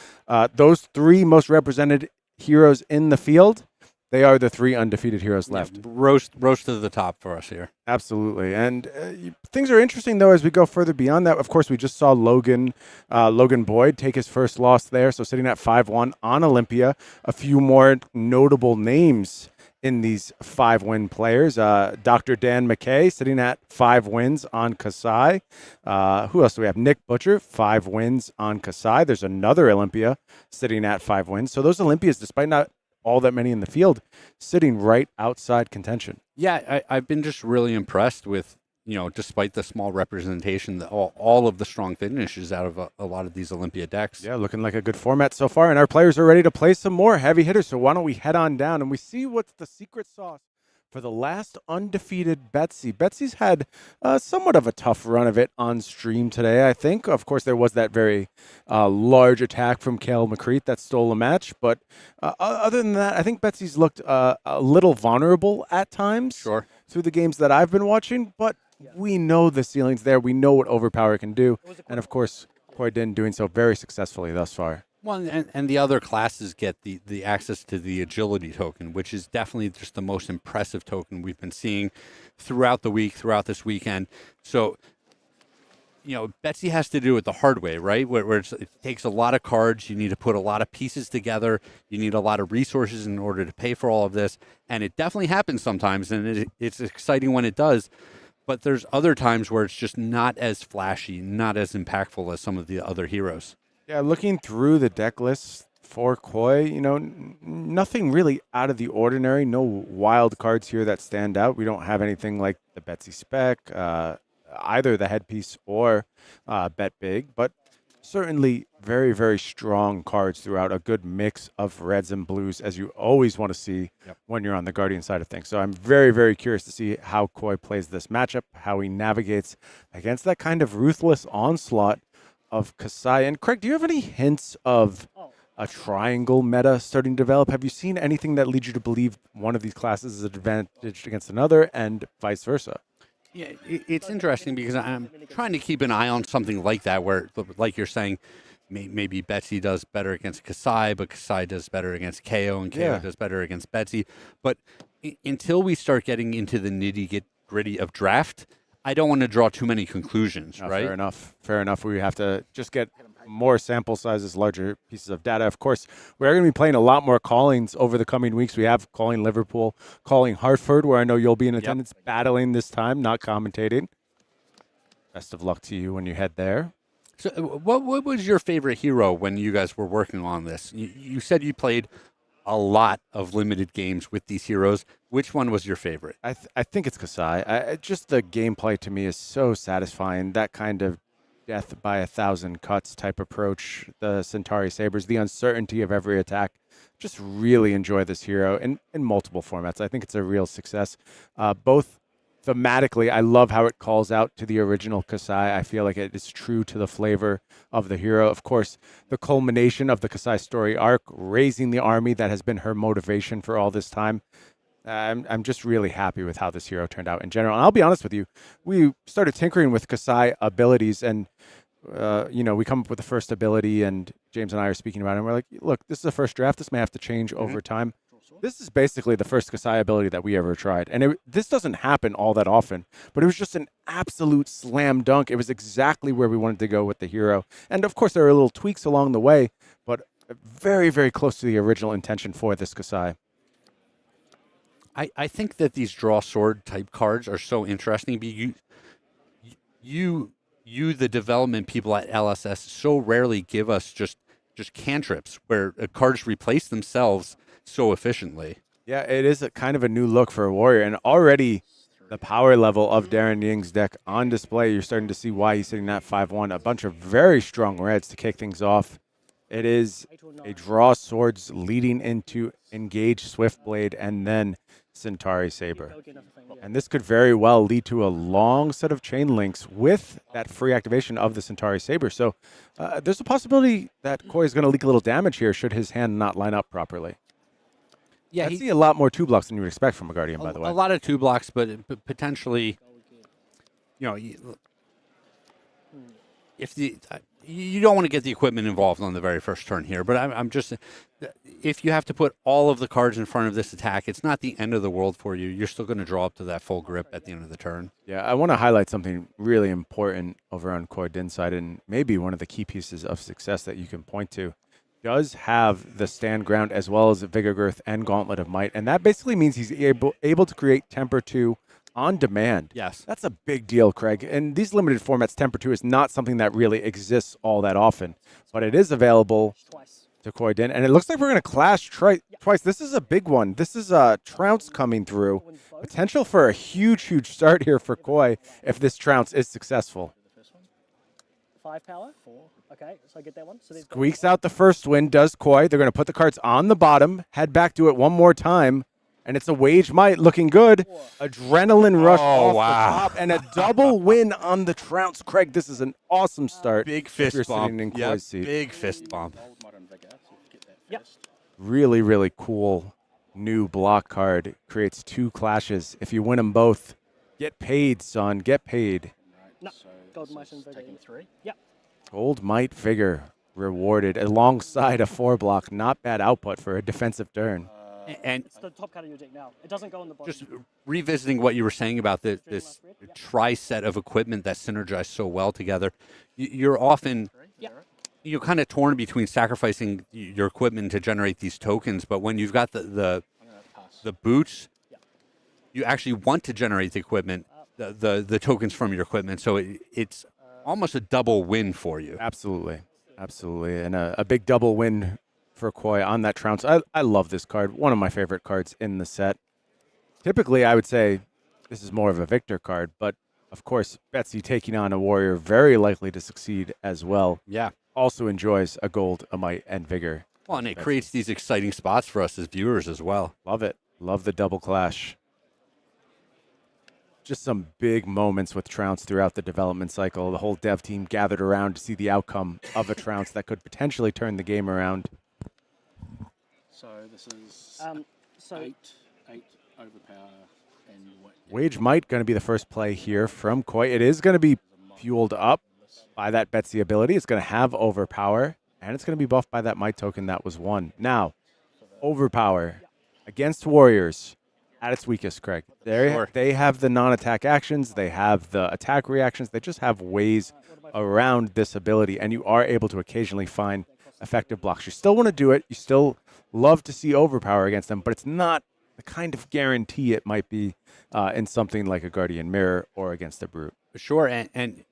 those 3 most represented heroes in the field, they are the 3 undefeated heroes left. Roast to the top for us here. Absolutely. And things are interesting, though, as we go further beyond that. Of course, we just saw Logan Boyd take his first loss there, so sitting at 5-1 on Olympia. A few more notable names in these 5-win players. Dr. Dan McKay sitting at 5 wins on Kassai. Who else do we have? Nick Butcher, 5 wins on Kassai. There's another Olympia sitting at 5 wins. So those Olympias, despite not all that many in the field, sitting right outside contention. Yeah, I've been just really impressed with, despite the small representation, all of the strong finishes out of a lot of these Olympia decks. Yeah, looking like a good format so far, and our players are ready to play some more heavy hitters. So why don't we head on down and we see what's the secret sauce for the last undefeated Betsy. Betsy's had somewhat of a tough run of it on stream today, I think. Of course, there was that very large attack from Kayle McCreet that stole a match. But other than that, I think Betsy's looked a little vulnerable at times through the games that I've been watching. But we know the ceiling's there. We know what Overpower can do. And, of course, Khoi Din doing so very successfully thus far. Well, and the other classes get the access to the agility token, which is definitely just the most impressive token we've been seeing throughout the week, throughout this weekend. So, Betsy has to do it the hard way, right? Where it takes a lot of cards. You need to put a lot of pieces together. You need a lot of resources in order to pay for all of this. And it definitely happens sometimes, and it's exciting when it does. But there's other times where it's just not as flashy, not as impactful as some of the other heroes. Yeah, looking through the deck list for Khoi, nothing really out of the ordinary. No wild cards here that stand out. We don't have anything like the Betsy spec, either the headpiece or Bet Big, but certainly very, very strong cards throughout. A good mix of reds and blues, as you always want to see when you're on the Guardian side of things. So I'm very, very curious to see how Khoi plays this matchup, how he navigates against that kind of ruthless onslaught of Kassai. And Craig, do you have any hints of a triangle meta starting to develop? Have you seen anything that leads you to believe one of these classes is advantaged against another and vice versa? Yeah, it's interesting because I'm trying to keep an eye on something like that where, like you're saying, maybe Betsy does better against Kassai, but Kassai does better against Kayo, and Kayo does better against Betsy. But until we start getting into the nitty-gritty of draft, I don't want to draw too many conclusions, right? Fair enough. We have to just get more sample sizes, larger pieces of data. Of course, we're going to be playing a lot more callings over the coming weeks. We have Calling Liverpool, Calling Hartford, where I know you'll be in attendance, battling this time, not commentating. Best of luck to you when you head there. So what was your favorite hero when you guys were working on this? You said you played a lot of limited games with these heroes. Which one was your favorite? I think it's Kassai. Just the gameplay to me is so satisfying. That kind of death by 1,000 cuts type approach, the Centauri Sabers, the uncertainty of every attack. Just really enjoy this hero in multiple formats. I think it's a real success. Both thematically, I love how it calls out to the original Kassai. I feel like it is true to the flavor of the hero. Of course, the culmination of the Kassai story arc, raising the army that has been her motivation for all this time. I'm just really happy with how this hero turned out in general. And I'll be honest with you, we started tinkering with Kassai abilities, and we come up with the first ability, and James and I are speaking about it, and we're like, look, this is the first draft. This may have to change over time. This is basically the first Kassai ability that we ever tried. And this doesn't happen all that often, but it was just an absolute slam dunk. It was exactly where we wanted to go with the hero. And of course, there are little tweaks along the way, but very, very close to the original intention for this Kassai. I think that these draw sword type cards are so interesting. You, the development people at LSS, so rarely give us just cantrips where cards replace themselves so efficiently. Yeah, it is a kind of a new look for a warrior, and already the power level of Darryn Ying's deck on display. You're starting to see why he's sitting at 5-1. A bunch of very strong reds to kick things off. It is a draw swords leading into engage Swiftblade and then Centauri Saber. And this could very well lead to a long set of chain links with that free activation of the Centauri Saber. So there's a possibility that Khoi is going to leak a little damage here should his hand not line up properly. Yeah, I see a lot more 2 blocks than you would expect from a Guardian, by the way. A lot of 2 blocks, but potentially, if you don't want to get the equipment involved on the very first turn here, but I'm just, if you have to put all of the cards in front of this attack, it's not the end of the world for you. You're still going to draw up to that full grip at the end of the turn. Yeah, I want to highlight something really important over on Khoi Din's side, and maybe one of the key pieces of success that you can point to. Does have the stand ground as well as Vigor Girth and Gauntlet of Might, and that basically means he's able to create Temper 2 on demand. Yes. That's a big deal, Craig. In these limited formats, Temper 2 is not something that really exists all that often, but it is available to Khoi Din, and it looks like we're going to clash twice. This is a big one. This is a Trounce coming through. Potential for a huge, huge start here for Khoi if this Trounce is successful. 5 power. 4. Okay, so I get that one. So Squeaks out the first win, does Khoi. They're going to put the cards on the bottom, head back to it one more time, and it's a Wage Might looking good. Adrenaline rush off the top, and a double win on the Trounce. Craig, this is an awesome start. Big if fist you're bump. sitting in Yep, Khoi's seat. big fist bump. Yep. Really, really cool new block card. Creates 2 clashes. If you win them both, get paid, son. Get paid. No. Gold Might and Vigor. 3. Yep. Gold Might Vigor rewarded alongside a 4 block. Not bad output for a defensive turn. And It's the top card of your deck now. It doesn't go on the bottom. just revisiting what you were saying about this tri-set of equipment that synergize so well together, you're often you're kind of torn between sacrificing your equipment to generate these tokens, but when you've got the boots, you actually want to generate the equipment, the tokens from your equipment, so it's almost a double win for you. Absolutely. Absolutely. And a big double win for Khoi on that Trounce. I love this card. One of my favorite cards in the set. Typically, I would say this is more of a victor card, but of course, Betsy taking on a warrior, very likely to succeed as well. Yeah. Also enjoys a gold, a might, and vigor. Well, and it creates these exciting spots for us as viewers as well. Love it. Love the double clash. Just some big moments with Trounce throughout the development cycle. The whole dev team gathered around to see the outcome of a Trounce that could potentially turn the game around. So this is So 8 overpower and what? Wage Might going to be the first play here from Khoi. It is going to be fueled up by that Betsy ability. It's going to have overpower, and it's going to be buffed by that Might token that was won. Now, overpower against warriors at its weakest, Craig. They have the non-attack actions. They have the attack reactions. They just have ways around this ability, and you are able to occasionally find effective blocks. You still want to do it. You still love to see overpower against them, but it's not the kind of guarantee it might be in something like a Guardian Mirror or against a Brute. Sure, and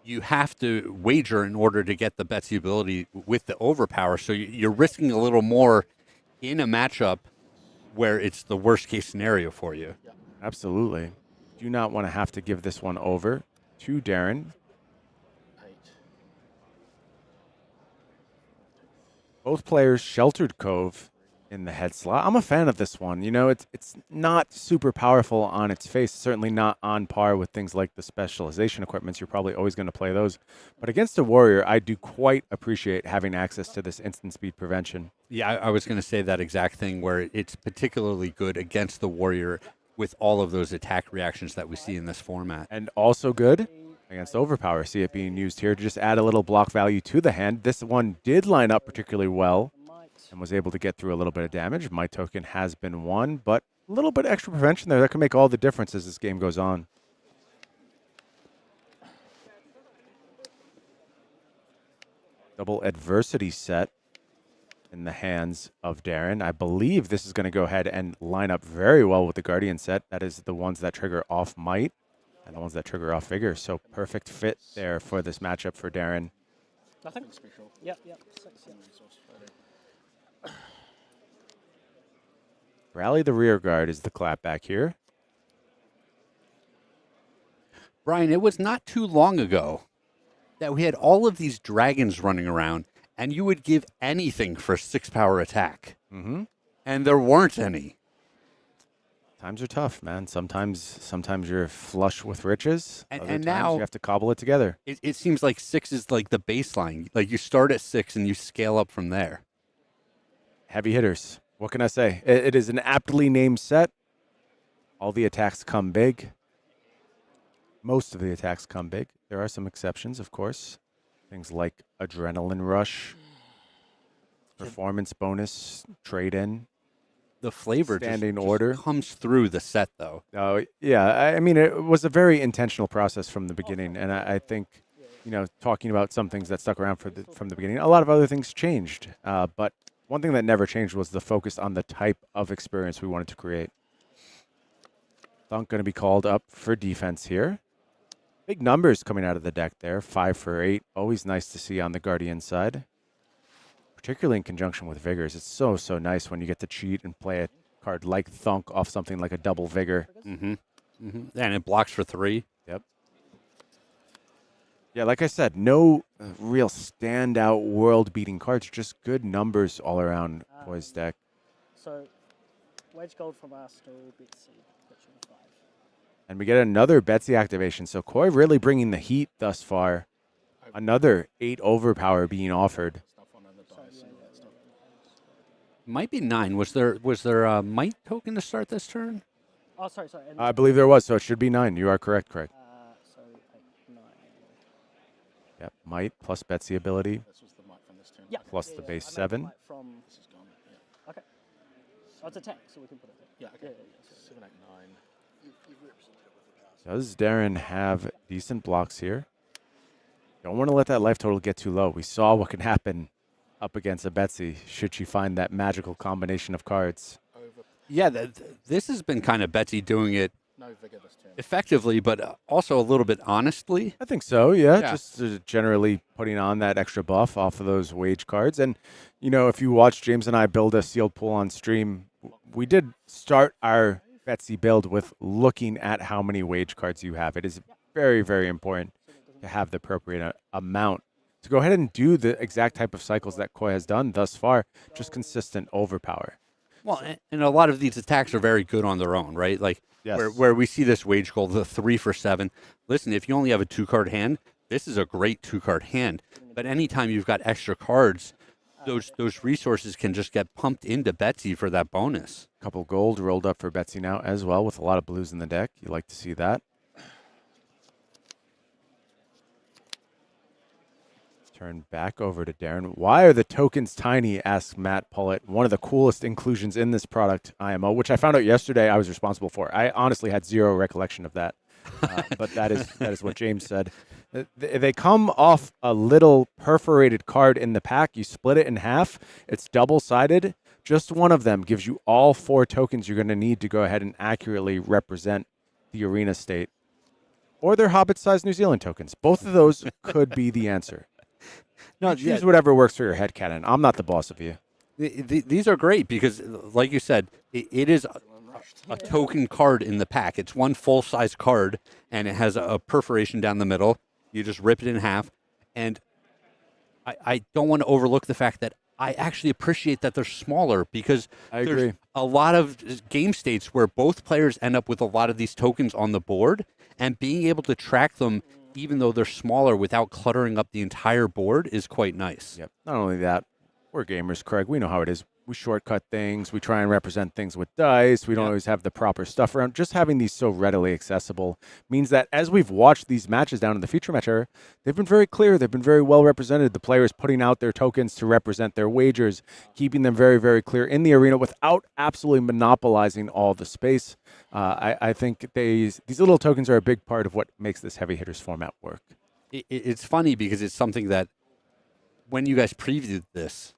you have to wager in order to get the Betsy ability with the overpower, so you're risking a little more in a matchup where it's the worst case scenario for you. Absolutely. Do not want to have to give this one over to Darryn. 8. Both players sheltered Cove in the head slot. I'm a fan of this one. You know, it's not super powerful on its face, certainly not on par with things like the specialization equipments. You're probably always going to play those. But against a warrior, I do quite appreciate having access to this instant speed prevention. Yeah, I was going to say that exact thing where it's particularly good against the warrior with all of those attack reactions that we see in this format. And also good against overpower. See it being used here to just add a little block value to the hand. This one did line up particularly well and was able to get through a little bit of damage. My token has been won, but a little bit extra prevention there. That can make all the difference as this game goes on. Double adversity set in the hands of Darryn. I believe this is going to go ahead and line up very well with the Guardian set. That is the ones that trigger off Might and the ones that trigger off Vigor. So perfect fit there for this matchup for Darryn. nothing. Special. Yep. 6, yep. Rally the rear guard is the clap back here. Brian, it was not too long ago that we had all of these dragons running around, and you would give anything for a 6-power attack. Mm-hmm. And there weren't any. Times are tough, man. Sometimes you're flush with riches. And Other times now you have to cobble it together. It seems like 6 is like the baseline. Like you start at 6 and you scale up from there. Heavy hitters. What can I say? It is an aptly named set. All the attacks come big. Most of the attacks come big. There are some exceptions, of course. Things like adrenaline rush, performance bonus, trade-in. The flavor Standing order comes through the set, though. Oh, yeah. I mean, it was a very intentional process from the beginning. And I think, talking about some things that stuck around from the beginning, a lot of other things changed. But one thing that never changed was the focus on the type of experience we wanted to create. Thunk going to be called up for defense here. Big numbers coming out of the deck there. 5 for 8. Always nice to see on the Guardian side. Particularly in conjunction with Vigors. It's so nice when you get to cheat and play a card like Thunk off something like a double Vigor. Mm-hmm. And it blocks for 3. Yep. Yeah, like I said, no real standout world-beating cards. Just good numbers all around Khoi's deck. So, Wedge Gold from us to Betsy. And we get another Betsy activation. So Khoi really bringing the heat thus far. Another 8 overpower being offered. Might be 9. Was there a might token to start this turn? Oh, sorry. I believe there was, so it should be 9. You are correct, Craig. So 8, 9. Yep, might plus Betsy ability. This was the mic from this turn. Yeah. Plus the base 7. This is gone. Yeah. Okay. Oh, it's a tank, so we can put it there. Yeah. Okay. Yeah. 7, 8, 9. Does Darryn have decent blocks here? Don't want to let that life total get too low. We saw what can happen up against a Betsy should she find that magical combination of cards. Yeah, this has been kind of Betsy doing it No vigor this turn. effectively, but also a little bit honestly. I think so, yeah. Yeah. Just generally putting on that extra buff off of those wage cards. And, if you watch James and I build a sealed pool on stream, we did start our Betsy build with looking at how many wage cards you have. It is very, very important to have the appropriate amount to go ahead and do the exact type of cycles that Khoi has done thus far, just consistent overpower. Well, and a lot of these attacks are very good on their own, right? Like Yes. where we see this wage goal, the 3 for 7. Listen, if you only have a 2-card hand, this is a great 2-card hand. But anytime you've got extra cards, those resources can just get pumped into Betsy for that bonus. Couple gold rolled up for Betsy now as well, with a lot of blues in the deck. You like to see that. Turn back over to Darryn. Why are the tokens tiny? Asks Matt Pullett. One of the coolest inclusions in this product, IMO, which I found out yesterday I was responsible for. I honestly had zero recollection of that. But that is what James said. They come off a little perforated card in the pack. You split it in half. It's double-sided. Just one of them gives you all 4 tokens you're going to need to go ahead and accurately represent the arena state. Or they're Hobbit-sized New Zealand tokens. Both of those could be the answer. No, choose whatever works for your headcanon. I'm not the boss of you. These are great because, like you said, it is a token card in the pack. It's one full-size card, and it has a perforation down the middle. You just rip it in half. And I don't want to overlook the fact that I actually appreciate that they're smaller because there's a lot of game states where both players end up with a lot of these tokens on the board, and being able to track them even though they're smaller without cluttering up the entire board is quite nice. Yep. Not only that, we're gamers, Craig. We know how it is. We shortcut things. We try and represent things with dice. We don't always have the proper stuff around. Just having these so readily accessible means that as we've watched these matches down in the feature match era, they've been very clear. They've been very well represented. The players putting out their tokens to represent their wagers, keeping them very, very clear in the arena without absolutely monopolizing all the space. I think these little tokens are a big part of what makes this heavy hitters format work. It's funny because it's something that when you guys previewed this,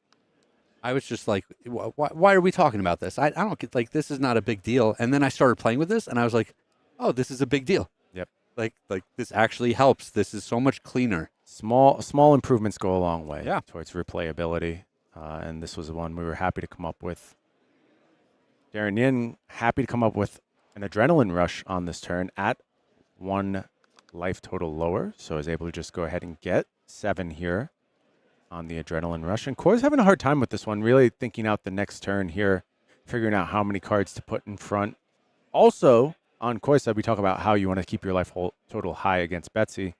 I was just like, why are we talking about this? I don't get, like, this is not a big deal. And then I started playing with this, and I was like, oh, this is a big deal. Yep. Like this actually helps. This is so much cleaner. Small improvements go a long way towards replayability. And this was the one we were happy to come up with. Darryn Yin happy to come up with an adrenaline rush on this turn at 1 life total lower, so is able to just go ahead and get 7 here on the adrenaline rush. And Khoi's having a hard time with this one, really thinking out the next turn here, figuring out how many cards to put in front. Also, on Khoi's side, we talk about how you want to keep your life total high against Betsy.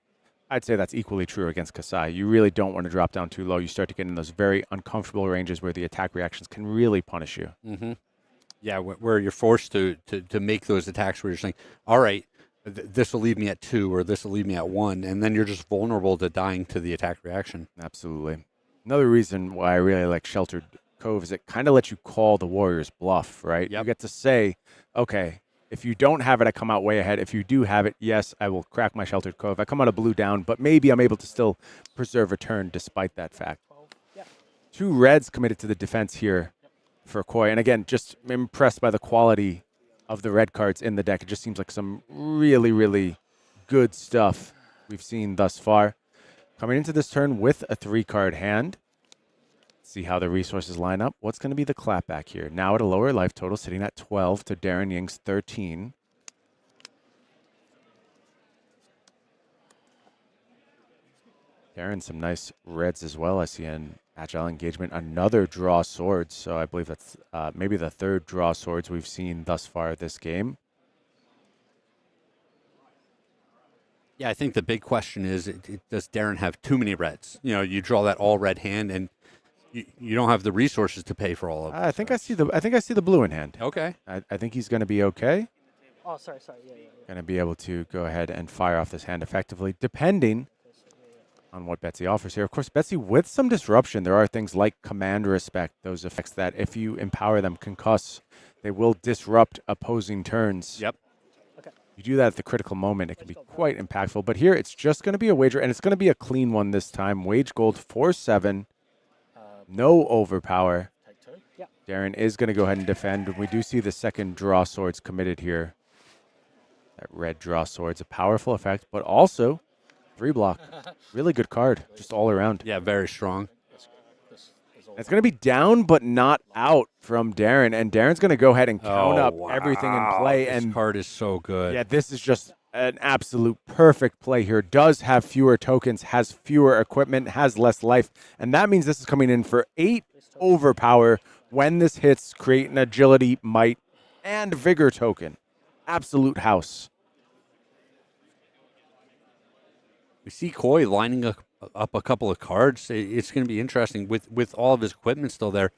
I'd say that's equally true against Kassai. You really don't want to drop down too low. You start to get in those very uncomfortable ranges where the attack reactions can really punish you. Mm-hmm. Yeah, where you're forced to make those attacks where you're saying, all right, this will leave me at 2 or this will leave me at 1, and then you're just vulnerable to dying to the attack reaction. Absolutely. Another reason why I really like Sheltered Cove is it kind of lets you call the Warrior's bluff, right? Yep. You get to say, okay, if you don't have it, I come out way ahead. If you do have it, yes, I will crack my Sheltered Cove. I come out a blue down, but maybe I'm able to still preserve a turn despite that fact. 2 reds committed to the defense here for Khoi. And again, just impressed by the quality of the red cards in the deck. It just seems like some really, really good stuff we've seen thus far. Coming into this turn with a 3-card hand. See how the resources line up. What's going to be the clapback here? Now at a lower life total, sitting at 12 to Darryn Ying's 13. Darryn, some nice reds as well. I see an agile engagement, another draw swords. So I believe that's maybe the 3rd draw swords we've seen thus far this game. Yeah, I think the big question is, does Darryn have too many reds? You know, you draw that all red hand, and you don't have the resources to pay for all of it. I think I see the blue in hand. Okay. I think he's going to be okay. Oh, sorry. Yeah. Going to be able to go ahead and fire off this hand effectively, depending on what Betsy offers here. Of course, Betsy with some disruption. There are things like Command Respect, those effects that if you empower them, concuss, they will disrupt opposing turns. Yep. You do that at the critical moment, it can be quite impactful. But here, it's just going to be a wager, and it's going to be a clean one this time. Wage gold 4-7. No overpower. Darryn is going to go ahead and defend. We do see the 2nd draw swords committed here. That red draw sword's a powerful effect, but also 3 block. Really good card, just all around. Yeah, very strong. It's going to be down but not out from Darryn, and Darren's going to go ahead and count up everything in play. This And card is so good. yeah, this is just an absolute perfect play here. Does have fewer tokens, has fewer equipment, has less life, and that means this is coming in for 8 overpower. When this hits, create an agility, might, and vigor token. Absolute house. We see Khoi lining up a couple of cards. It's going to be interesting with all of his equipment still there.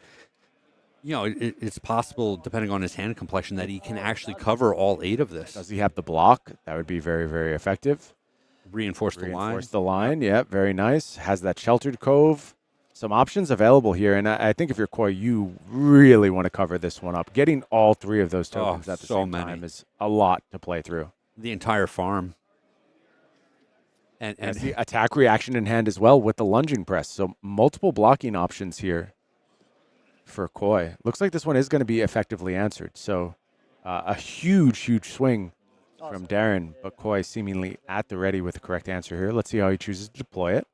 You know, it's possible, depending on his hand complexion, that he can actually cover all 8 of this. Does he have the block? That would be very, very effective. Reinforce the line. Reinforce the line, yeah, very nice. Has that Sheltered Cove. Some options available here, and I think if you're Khoi, you really want to cover this one up. Getting all 3 of those tokens at the same time is a lot to play through. The entire farm. And the attack reaction in hand as well with the lunging press. So multiple blocking options here for Khoi. Looks like this one is going to be effectively answered. So a huge, huge swing from Darryn, but Khoi seemingly at the ready with the correct answer here. Let's see how he chooses to deploy it.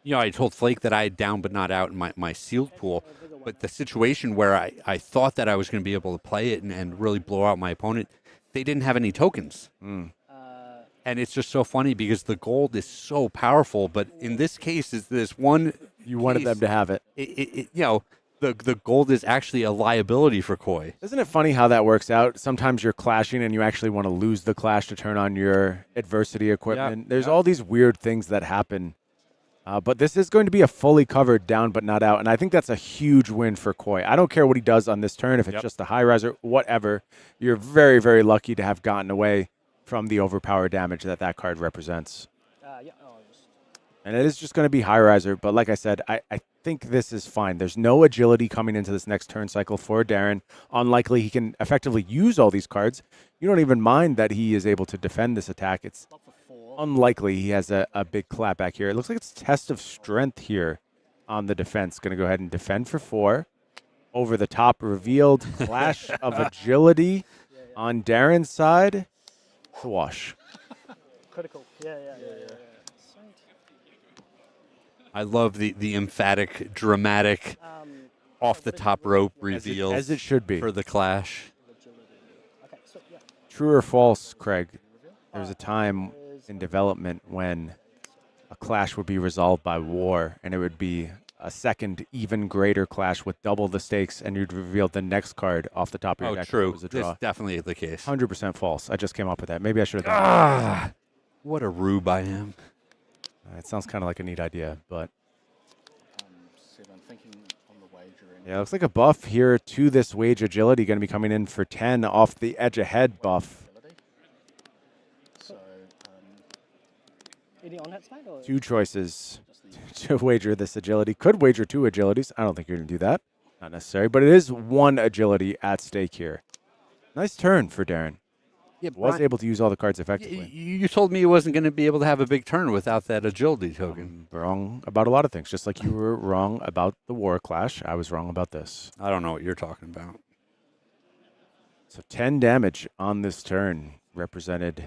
You know, I told Flake that I had down but not out in my sealed pool, but the situation where I thought that I was going to be able to play it and really blow out my opponent, they didn't have any tokens. And it's just so funny because the gold is so powerful, but in this case, is this one you wanted them to have it. You know, the gold is actually a liability for Khoi. Isn't it funny how that works out? Sometimes you're clashing and you actually want to lose the clash to turn on your adversity equipment. There's all these weird things that happen. But this is going to be a fully covered down but not out, and I think that's a huge win for Khoi. I don't care what he does on this turn, if it's just a high riser, whatever. You're very, very lucky to have gotten away from the overpower damage that card represents. And it is just going to be high riser, but like I said, I think this is fine. There's no agility coming into this next turn cycle for Darryn. Unlikely he can effectively use all these cards. You don't even mind that he is able to defend this attack. It's unlikely he has a big clapback here. It looks like it's Test of Strength here on the defense. Going to go ahead and defend for 4. Over the top revealed Clash of Agility on Darryn's side. It's a wash. Critical. Yeah. I love the emphatic, dramatic off the top rope reveals as it should be. for the clash. Okay, so yeah. True or false, Craig? There was a time in development when a clash would be resolved by war, and it would be a second, even greater clash with double the stakes, and you'd reveal the next card off the top of your deck. True. It was a This draw. is definitely the case. 100% false. I just came up with that. Maybe I should have done that. What a rube I am. It sounds kind of like a neat idea, but Sid, I'm thinking on the wagering. yeah, it looks like a buff here to this wage agility going to be coming in for 10 off the edge ahead buff. So, any on that side or 2 choices to wager this agility. Could wager 2 agilities. I don't think you're going to do that. Not necessary, but it is 1 agility at stake here. Nice turn for Darryn. Yeah, Was able to use all the cards effectively. You told me he wasn't going to be able to have a big turn without that agility token. Wrong about a lot of things. Just like you were wrong about the war clash, I was wrong about this. I don't know what you're talking about. So 10 damage on this turn, represented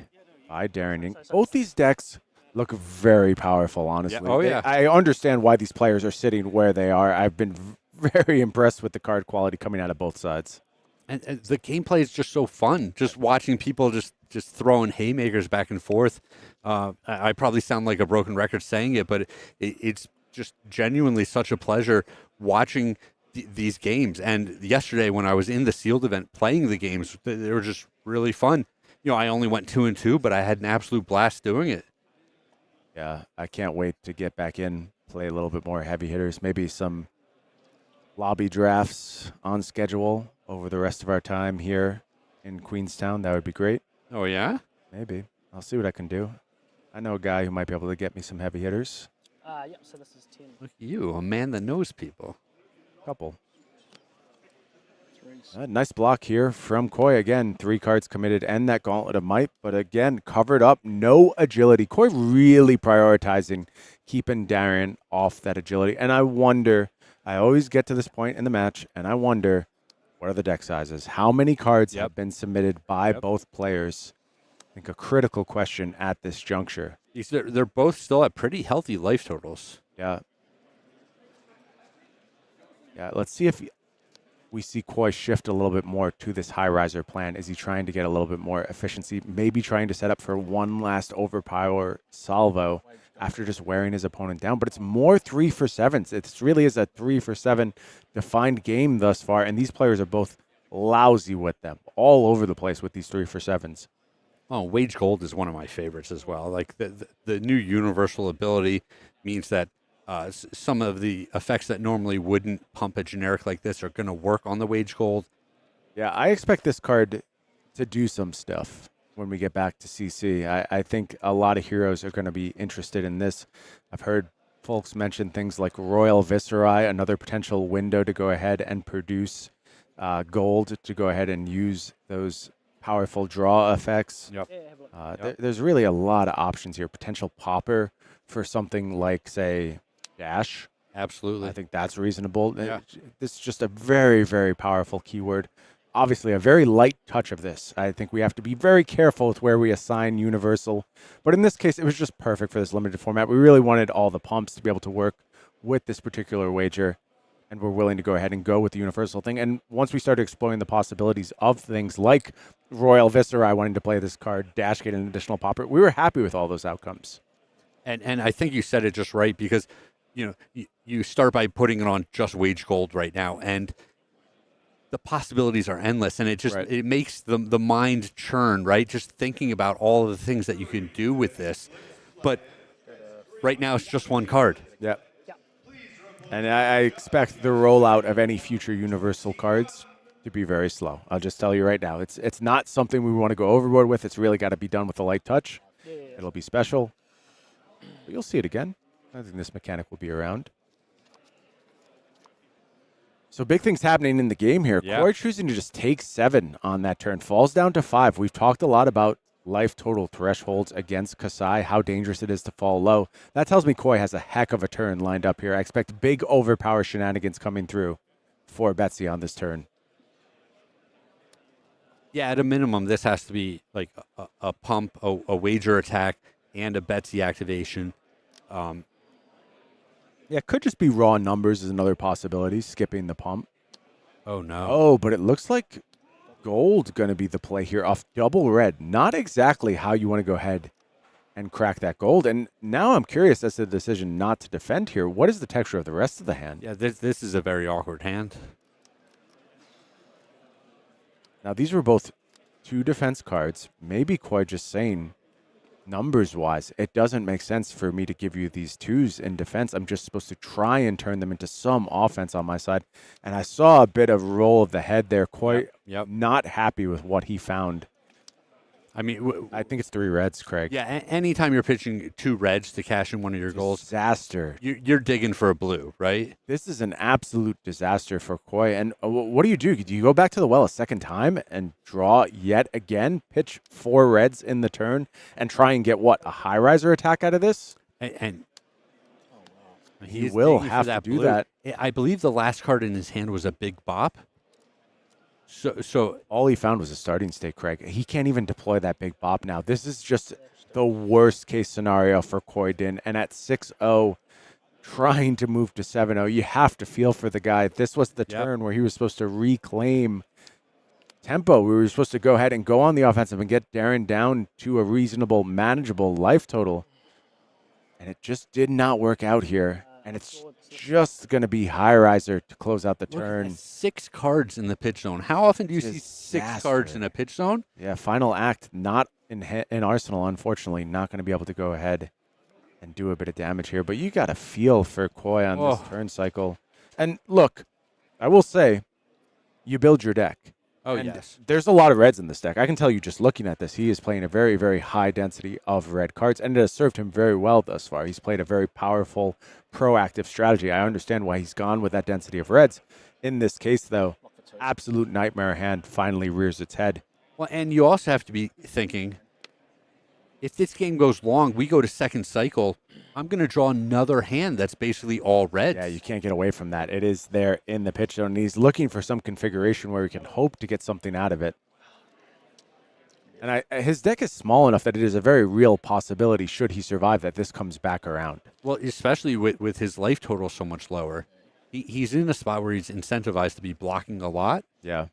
by Darryn. Both these decks look very powerful, honestly. Yeah. Oh, yeah. I understand why these players are sitting where they are. I've been very impressed with the card quality coming out of both sides. And the gameplay is just so fun. Just watching people just throwing haymakers back and forth. I probably sound like a broken record saying it, but it's just genuinely such a pleasure watching these games. And yesterday when I was in the sealed event playing the games, they were just really fun. You know, I only went 2-2, but I had an absolute blast doing it. Yeah, I can't wait to get back in, play a little bit more heavy hitters, maybe some lobby drafts on schedule over the rest of our time here in Queenstown. That would be great. Oh, yeah? Maybe. I'll see what I can do. I know a guy who might be able to get me some heavy hitters. Yep, so this is 10. Look at you, a man that knows people. Couple. Nice block here from Khoi. Again, 3 cards committed and that Gauntlet of Might. But again, covered up, no agility. Khoi really prioritizing keeping Darryn off that agility. And I wonder, I always get to this point in the match, and I wonder, what are the deck sizes? How many cards have been submitted by both players? I think a critical question at this juncture. They're both still at pretty healthy life totals. Yeah. Yeah, let's see if we see Khoi shift a little bit more to this high riser plan. Is he trying to get a little bit more efficiency? Maybe trying to set up for one last overpower salvo after just wearing his opponent down. But it's more 3 for 7s. It really is a 3 for 7 defined game thus far. And these players are both lousy with them, all over the place with these 3 for 7s. Oh, Wage Gold is one of my favorites as well. Like the new universal ability means that some of the effects that normally wouldn't pump a generic like this are going to work on the Wage Gold. Yeah, I expect this card to do some stuff when we get back to CC. I think a lot of heroes are going to be interested in this. I've heard folks mention things like Royal Viscerae, another potential window to go ahead and produce gold to go ahead and use those powerful draw effects. There's really a lot of options here. Potential popper for something like, say, Dash. Absolutely. I think that's reasonable. Yeah. This is just a very, very powerful keyword. Obviously, a very light touch of this. I think we have to be very careful with where we assign universal. But in this case, it was just perfect for this limited format. We really wanted all the pumps to be able to work with this particular wager. And we're willing to go ahead and go with the universal thing. And once we started exploring the possibilities of things like Royal Viscera wanting to play this card, Dash getting an additional popper, we were happy with all those outcomes. And I think you said it just right, because you start by putting it on just Wage Gold right now, and the possibilities are endless, and it just it makes the mind churn, right? Just thinking about all of the things that you can do with this. But right now it's just one card. Yep. And I expect the rollout of any future universal cards to be very slow. I'll just tell you right now. It's not something we want to go overboard with. It's really got to be done with a light touch. It'll be special. But you'll see it again. I think this mechanic will be around. So big things happening in the game here. Yeah. Khoi choosing to just take 7 on that turn. Falls down to 5. We've talked a lot about life total thresholds against Kassai, how dangerous it is to fall low. That tells me Khoi has a heck of a turn lined up here. I expect big overpower shenanigans coming through for Betsy on this turn. Yeah, at a minimum, this has to be like a pump, a wager attack, and a Betsy activation. Yeah, it could just be raw numbers is another possibility, skipping the pump. Oh, no. Oh, but it looks like gold going to be the play here off double red. Not exactly how you want to go ahead and crack that gold. And now I'm curious as to the decision not to defend here. What is the texture of the rest of the hand? Yeah, this is a very awkward hand. Now, these were both 2 defense cards. Maybe Khoi just saying, numbers-wise, it doesn't make sense for me to give you these 2s in defense. I'm just supposed to try and turn them into some offense on my side. And I saw a bit of roll of the head there. Khoi not happy with what he found. I mean, I think it's 3 reds, Craig. Yeah, anytime you're pitching 2 reds to cash in one of your goals, disaster. You're digging for a blue, right? This is an absolute disaster for Khoi. And what do? Do you go back to the well a second time and draw yet again, pitch 4 reds in the turn, and try and get, what, a high riser attack out of this? And he will have to do that. I believe the last card in his hand was a big bop. So all he found was a starting state, Craig. He can't even deploy that big bop now. This is just the worst case scenario for Khoi Din. And at 6-0, trying to move to 7-0, you have to feel for the guy. This was the turn where he was supposed to reclaim tempo. We were supposed to go ahead and go on the offensive and get Darryn down to a reasonable, manageable life total. And it just did not work out here. And it's just going to be high riser to close out the turn. 6 cards in the pitch zone. How often do you see 6 cards in a pitch zone? Yeah, final act, not in Arsenal, unfortunately. Not going to be able to go ahead and do a bit of damage here. But you got to feel for Khoi on this turn cycle. And look, I will say, you build your deck. Oh, and yes. There's a lot of reds in this deck. I can tell you just looking at this, he is playing a very, very high density of red cards, and it has served him very well thus far. He's played a very powerful, proactive strategy. I understand why he's gone with that density of reds. In this case, though, absolute nightmare hand finally rears its head. Well, and you also have to be thinking, if this game goes long, we go to second cycle, I'm going to draw another hand that's basically all reds. Yeah, you can't get away from that. It is there in the pitch zone, and he's looking for some configuration where he can hope to get something out of it. And his deck is small enough that it is a very real possibility, should he survive, that this comes back around. Well, especially with his life total so much lower. He's in a spot where he's incentivized to be blocking a lot. Yeah.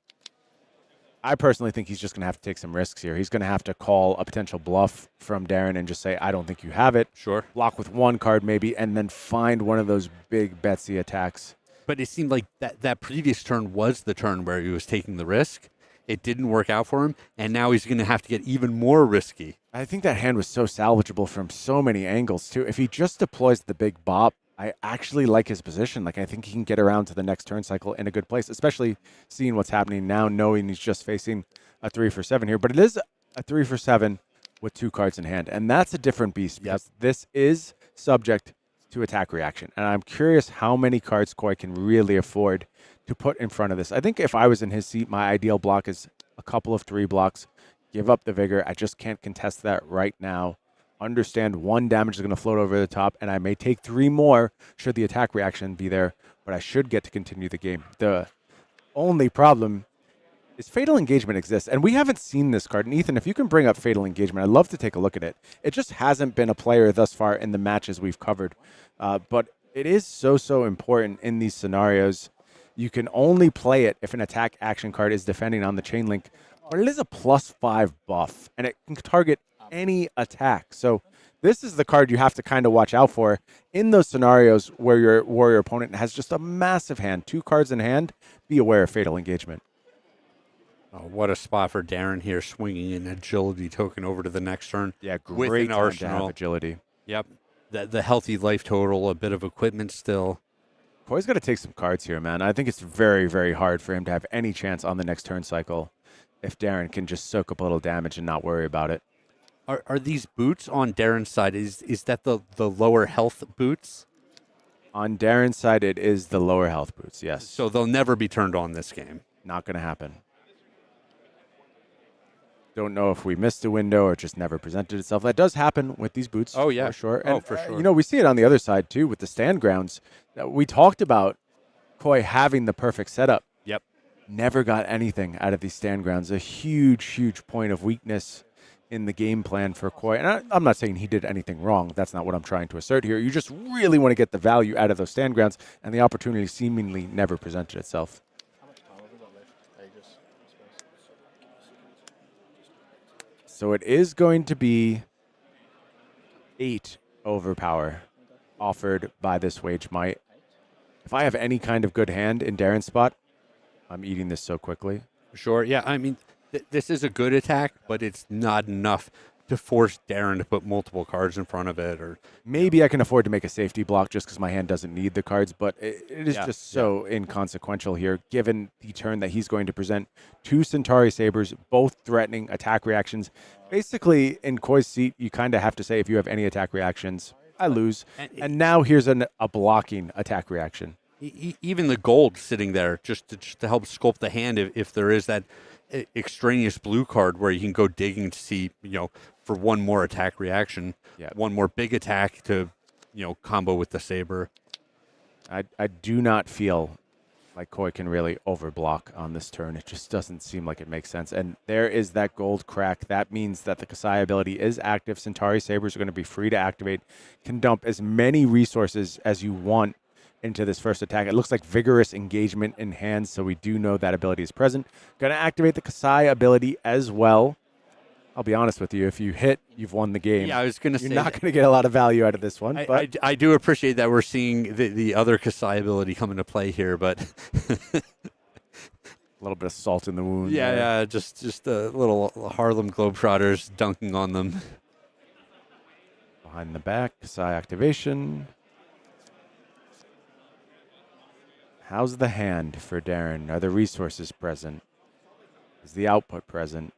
I personally think he's just going to have to take some risks here. He's going to have to call a potential bluff from Darryn and just say, I don't think you have it. Sure. Block with 1 card maybe, and then find one of those big Betsy attacks. But it seemed like that previous turn was the turn where he was taking the risk. It didn't work out for him, and now he's going to have to get even more risky. I think that hand was so salvageable from so many angles, too. If he just deploys the big bop, I actually like his position. Like, I think he can get around to the next turn cycle in a good place, especially seeing what's happening now, knowing he's just facing a 3 for 7 here. But it is a 3 for 7 with 2 cards in hand, and that's a different beast because this is subject to attack reaction. And I'm curious how many cards Khoi can really afford to put in front of this. I think if I was in his seat, my ideal block is a couple of 3 blocks, give up the vigor. I just can't contest that right now. Understand 1 damage is going to float over the top, and I may take 3 more should the attack reaction be there, but I should get to continue the game. The only problem is Fatal Engagement exists, and we haven't seen this card. And Ethan, if you can bring up Fatal Engagement, I'd love to take a look at it. It just hasn't been a player thus far in the matches we've covered, but it is so important in these scenarios. You can only play it if an attack action card is defending on the chain link, but it is a +5 buff, and it can target any attack. So this is the card you have to kind of watch out for in those scenarios where your warrior opponent has just a massive hand, 2 cards in hand. Be aware of Fatal Engagement. Oh, what a spot for Darryn here, swinging an agility token over to the next turn. Yeah, with great an time arsenal. to have agility. Yep. The healthy life total, a bit of equipment still. Khoi's got to take some cards here, man. I think it's very, very hard for him to have any chance on the next turn cycle if Darryn can just soak up a little damage and not worry about it. Are these boots on Darryn's side? Is that the lower health boots? On Darryn's side, it is the lower health boots, yes. So they'll never be turned on this game. Not going to happen. Don't know if we missed a window or just never presented itself. That does happen with these boots. Oh, yeah. For sure. Oh, And, for sure. You know, we see it on the other side, too, with the stand grounds. We talked about Khoi having the perfect setup. Yep. Never got anything out of these stand grounds. A huge point of weakness in the game plan for Khoi. And I'm not saying he did anything wrong. That's not what I'm trying to assert here. You just really want to get the value out of those stand grounds, and the opportunity seemingly never presented itself. So it is going to be 8 overpower offered by this Wage Might. If I have any kind of good hand in Darryn's spot, I'm eating this so quickly. Sure, yeah. I mean, this is a good attack, but it's not enough to force Darryn to put multiple cards in front of it. Or maybe I can afford to make a safety block just because my hand doesn't need the cards, but it is just so inconsequential here, given the turn that he's going to present 2 Centauri Sabers, both threatening attack reactions. Basically, in Khoi's seat, you kind of have to say, if you have any attack reactions, I lose. And now here's a blocking attack reaction. Even the gold sitting there just to help sculpt the hand if there is that extraneous blue card where you can go digging to see, for one more attack reaction, one more big attack to, combo with the Saber. I do not feel like Khoi can really overblock on this turn. It just doesn't seem like it makes sense. And there is that gold crack. That means that the Kassai ability is active. Centauri Sabers are going to be free to activate. Can dump as many resources as you want into this first attack. It looks like vigorous engagement in hands, so we do know that ability is present. Going to activate the Kassai ability as well. I'll be honest with you, if you hit, you've won the game. Yeah, I was going to say you're not going to get a lot of value out of this one. I do appreciate that we're seeing the other Kassai ability come into play here, but a little bit of salt in the wound. Yeah, just a little Harlem Globetrotters dunking on them. Behind the back, Kassai activation. How's the hand for Darryn? Are the resources present? Is the output present?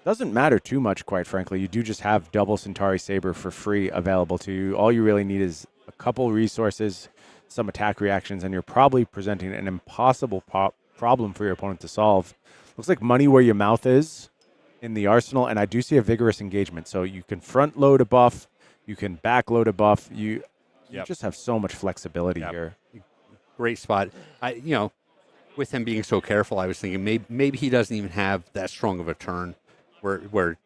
Doesn't matter too much, quite frankly. You do just have double Centauri Saber for free available to you. All you really need is a couple resources, some attack reactions, and you're probably presenting an impossible problem for your opponent to solve. Looks like money where your mouth is in the arsenal, and I do see a vigorous engagement. So you can front load a buff, you can back load a buff. You just have so much flexibility here. Great spot. With him being so careful, I was thinking maybe he doesn't even have that strong of a turn. Where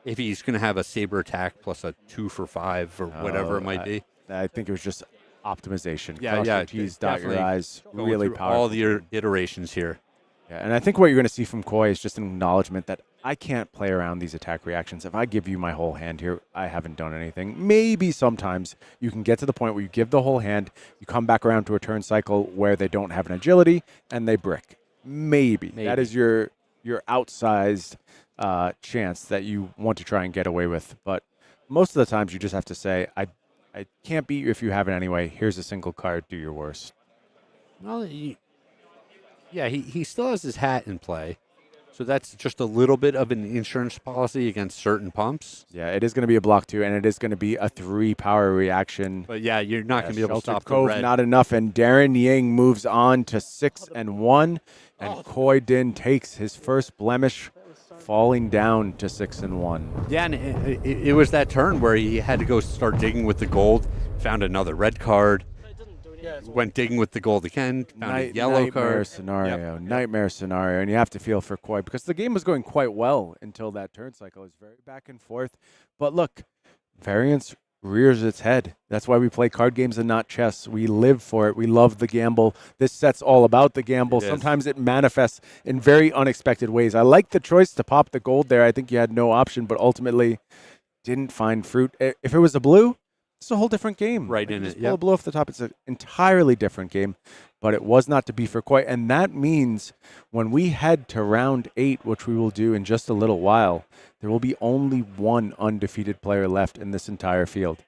if he's going to have a Saber attack plus a 2 for 5 or whatever it might be. I think it was just optimization. Yeah, Cross your T's, dot your I's. Really powerful. All the iterations here. Yeah, and I think what you're going to see from Khoi is just an acknowledgement that I can't play around these attack reactions. If I give you my whole hand here, I haven't done anything. Maybe sometimes you can get to the point where you give the whole hand, you come back around to a turn cycle where they don't have an agility, and they brick. Maybe. That is your outsized chance that you want to try and get away with. But most of the times you just have to say, I can't beat you if you have it anyway. Here's a single card. Do your worst. Well, he still has his hat in play. So that's just a little bit of an insurance policy against certain pumps. Yeah, it is going to be a block 2, and it is going to be a 3 power reaction. But yeah, you're not going to be able to stop Cove, the red. Not enough, and Darryn Yang moves on to 6-1, and Khoi Din takes his first blemish, falling down to 6-1. Yeah, and it was that turn where he had to go start digging with the gold, found another red card, went digging with the gold again, found a yellow card. Nightmare scenario, and you have to feel for Khoi because the game was going quite well until that turn cycle. It was very back and forth. But look, variance rears its head. That's why we play card games and not chess. We live for it. We love the gamble. This set's all about the gamble. Sometimes it manifests in very unexpected ways. I like the choice to pop the gold there. I think you had no option, but ultimately didn't find fruit. If it was a blue, it's a whole different game. Right in it. Pull a blue off the top. It's an entirely different game, but it was not to be for Khoi. And that means when we head to round 8, which we will do in just a little while, there will be only one undefeated player left in this entire field.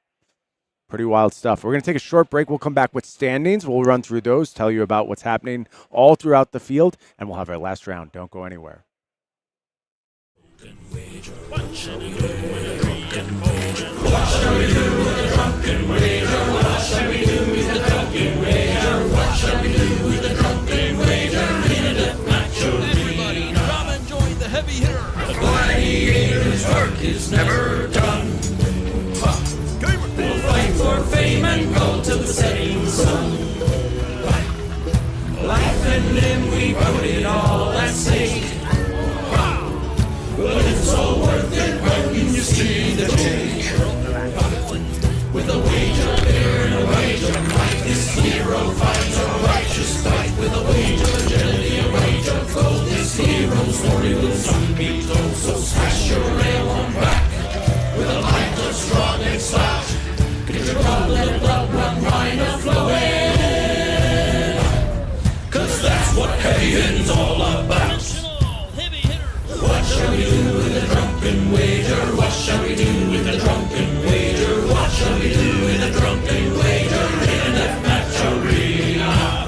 Pretty wild stuff. We're going to take a short break. We'll come back with standings. We'll run through those, tell you about what's happening all throughout the field, and we'll have our last round. Don't go anywhere. What shall we do with a drunken wager? What shall we do with a drunken wager? What shall we do with a drunken wager? What shall we do with a drunken wager? In a death match or everybody come and join the heavy hitter. The gladiator's work is never done. We'll fight for fame and gold till the setting sun. Life and limb, we put it all at stake. But it's all worth it when wager? What shall we do with a drunken wager? What shall we do with a drunken wager in a deathmatch arena?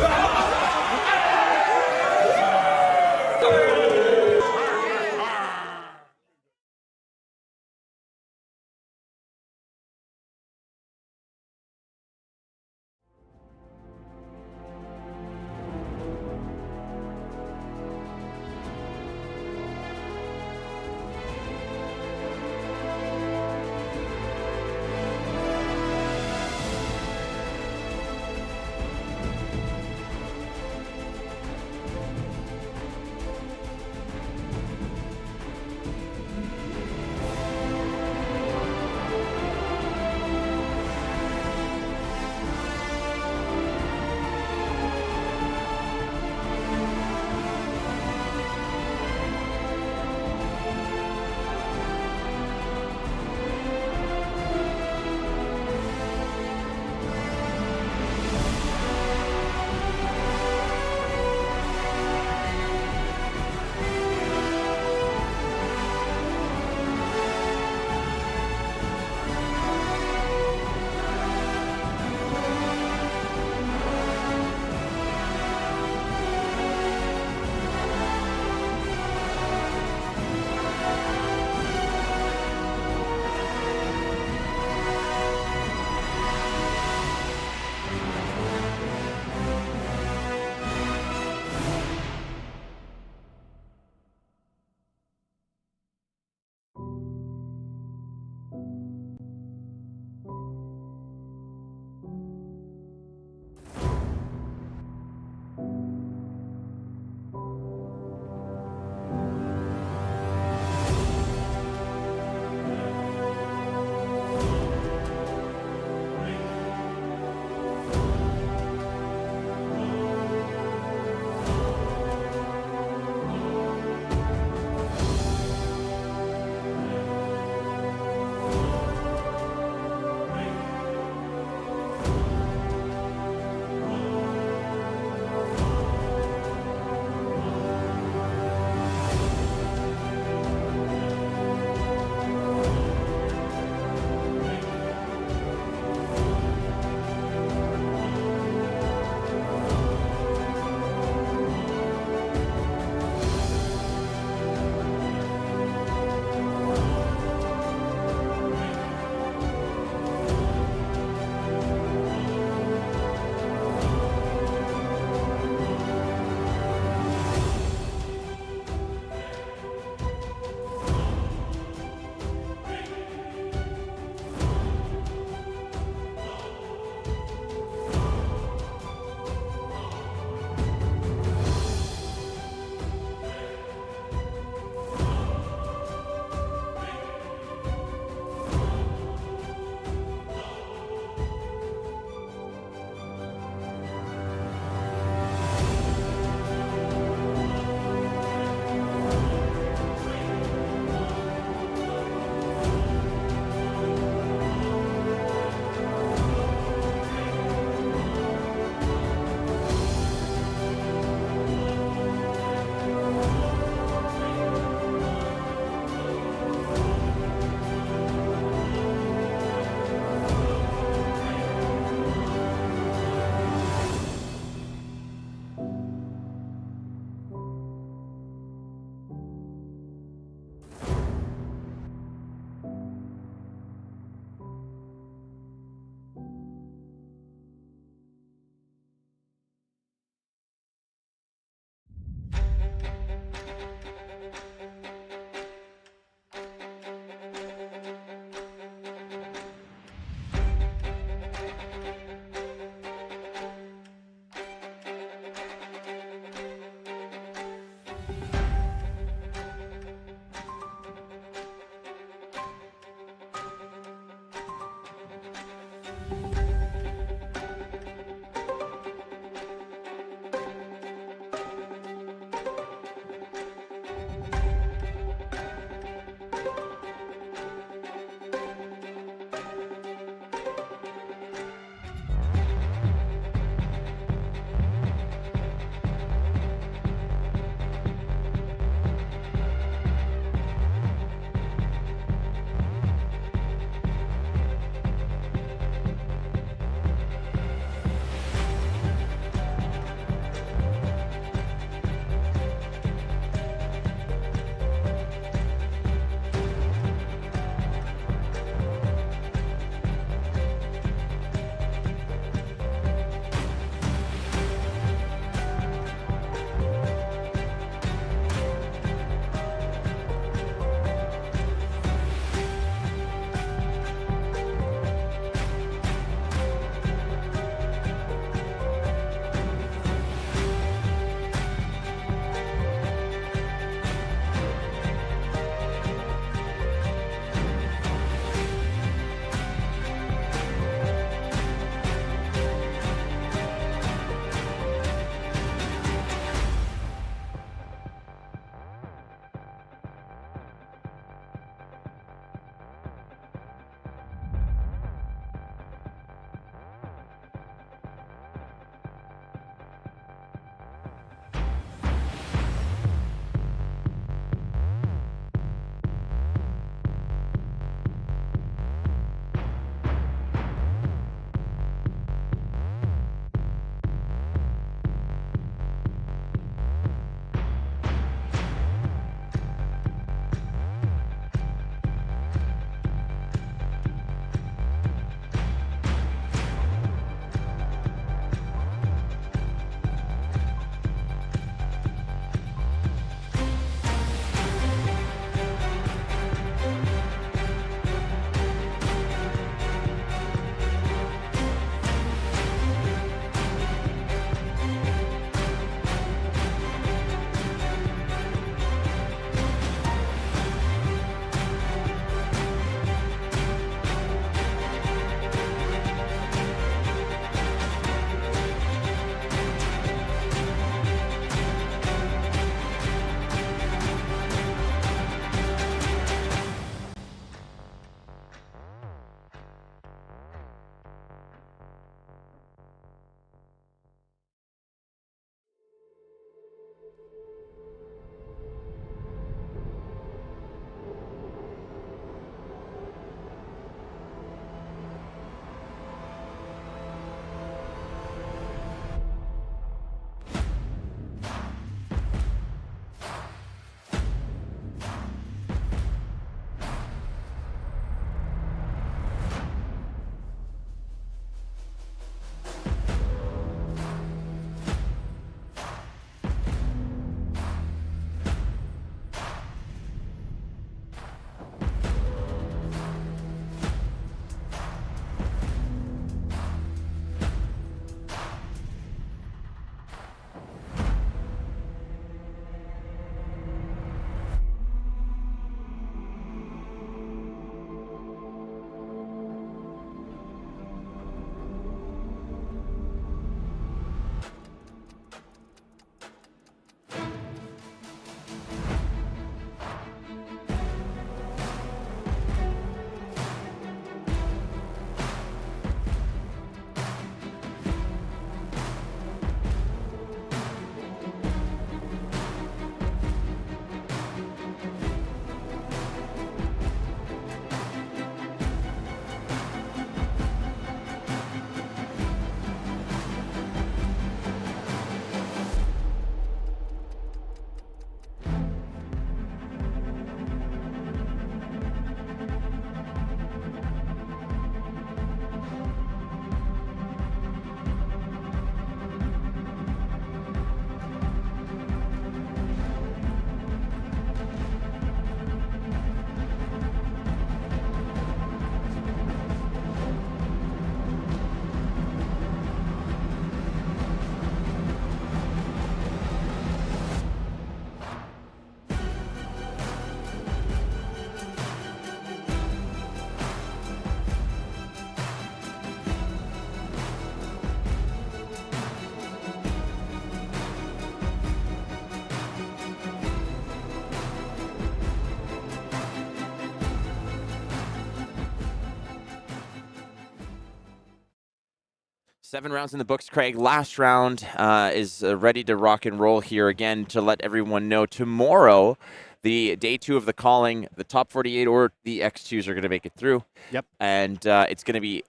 7 rounds in the books, Craig. Last round is ready to rock and roll here again to let everyone know tomorrow, the day 2 of the calling, the top 48 or the X2s are going to make it through. Yep. And it's going to be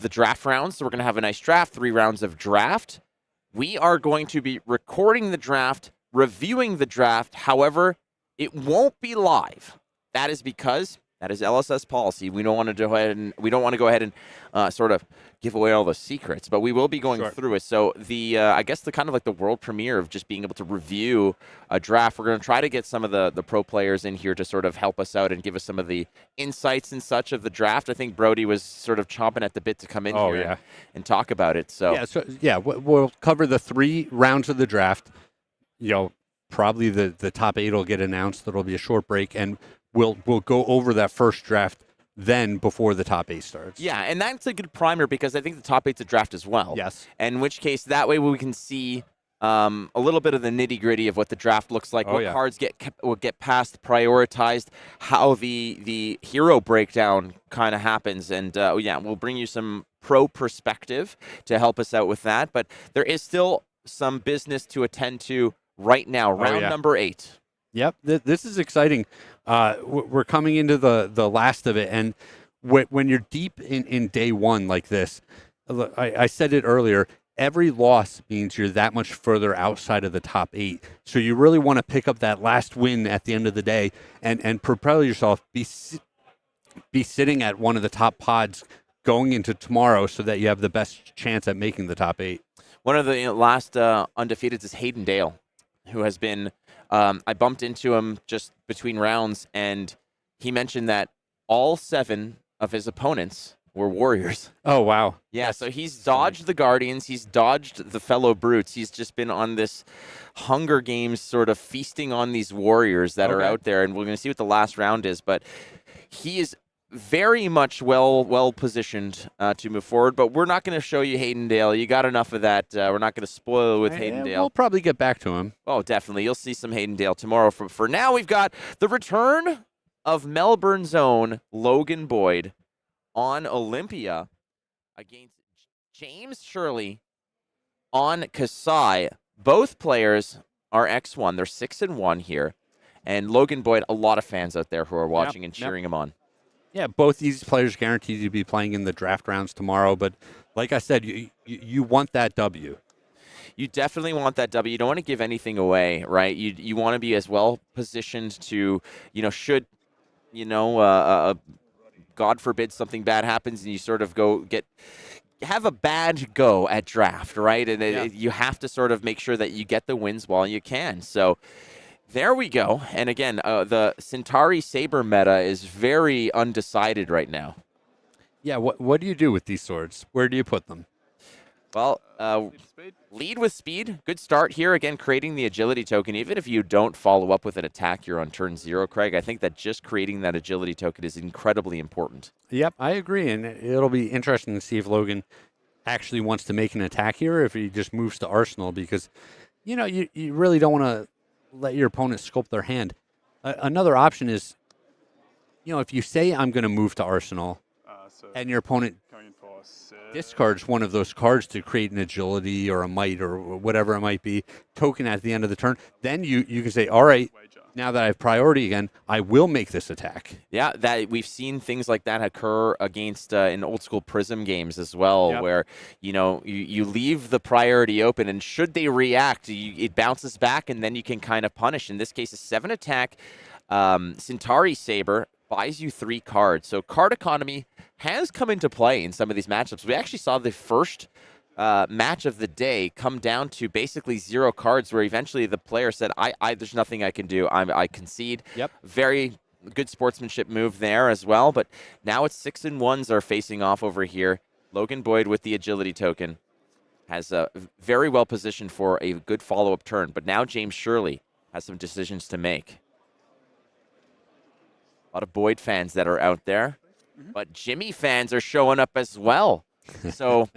the draft rounds. So we're going to have a nice draft, 3 rounds of draft. We are going to be recording the draft, reviewing the draft. However, it won't be live. That is because that is LSS policy. We don't want to go ahead and sort of give away all the secrets, but we will be going through it. So the I guess the kind of like the world premiere of just being able to review a draft. We're going to try to get some of the pro players in here to sort of help us out and give us some of the insights and such of the draft. I think Brody was sort of chomping at the bit to come in here and talk about it. So we'll cover the 3 rounds of the draft. Probably the top 8 will get announced. There'll be a short break, and we'll go over that first draft then before the top 8 starts. Yeah, and that's a good primer because I think the top 8's a draft as well. Yes. In which case, that way we can see a little bit of the nitty-gritty of what the draft looks like, what cards will get passed, prioritized, how the hero breakdown kind of happens. And, we'll bring you some pro perspective to help us out with that. But there is still some business to attend to right now, round number 8. Yep, this is exciting. We're coming into the last of it, and when you're deep in day 1 like this, I said it earlier, every loss means you're that much further outside of the top 8. So you really want to pick up that last win at the end of the day and propel yourself, be sitting at one of the top pods going into tomorrow so that you have the best chance at making the top 8. One of the last undefeateds is Hayden Dale, who has been I bumped into him just between rounds, and he mentioned that all 7 of his opponents were warriors. Oh, wow. Yeah, so he's dodged the Guardians. He's dodged the fellow brutes. He's just been on this Hunger Games sort of feasting on these warriors that are out there, and we're going to see what the last round is. But he is very much well positioned to move forward, but we're not going to show you Hayden Dale. You got enough of that. We're not going to spoil it with Hayden Dale. We'll probably get back to him. Oh, definitely. You'll see some Hayden Dale tomorrow. For now, we've got the return of Melbourne's own Logan Boyd on Olympia against James Shirley on Kassai. Both players are X1. They're 6-1 here. And Logan Boyd, a lot of fans out there who are watching and cheering him on. Yeah, both these players guaranteed to be playing in the draft rounds tomorrow. But like I said, you want that W. You definitely want that W. You don't want to give anything away, right? You want to be as well positioned to, should, God forbid something bad happens and you sort of have a bad go at draft, right? And you have to sort of make sure that you get the wins while you can. So there we go. And again, the Centauri Saber meta is very undecided right now. Yeah, what do you do with these swords? Where do you put them? Well, lead with speed. Good start here. Again, creating the agility token. Even if you don't follow up with an attack, you're on turn 0, Craig. I think that just creating that agility token is incredibly important. Yep, I agree. And it'll be interesting to see if Logan actually wants to make an attack here, or if he just moves to Arsenal, because, you really don't want to let your opponent sculpt their hand. Another option is, if you say I'm going to move to Arsenal, and your opponent discards one of those cards to create an agility or a might or whatever it might be token at the end of the turn, then you can say, all right, now that I have priority again, I will make this attack. Yeah, that we've seen things like that occur against in old school Prism games as well, where you leave the priority open, and should they react, it bounces back, and then you can kind of punish. In this case, a 7 attack Centauri Saber buys you 3 cards. So card economy has come into play in some of these matchups. We actually saw the first match of the day come down to basically 0 cards, where eventually the player said, there's nothing I can do. I concede. Yep. Very good sportsmanship move there as well. But now it's 6-1s are facing off over here. Logan Boyd with the agility token has very well positioned for a good follow-up turn. But now James Shirley has some decisions to make. A lot of Boyd fans that are out there. But Jimmy fans are showing up as well. So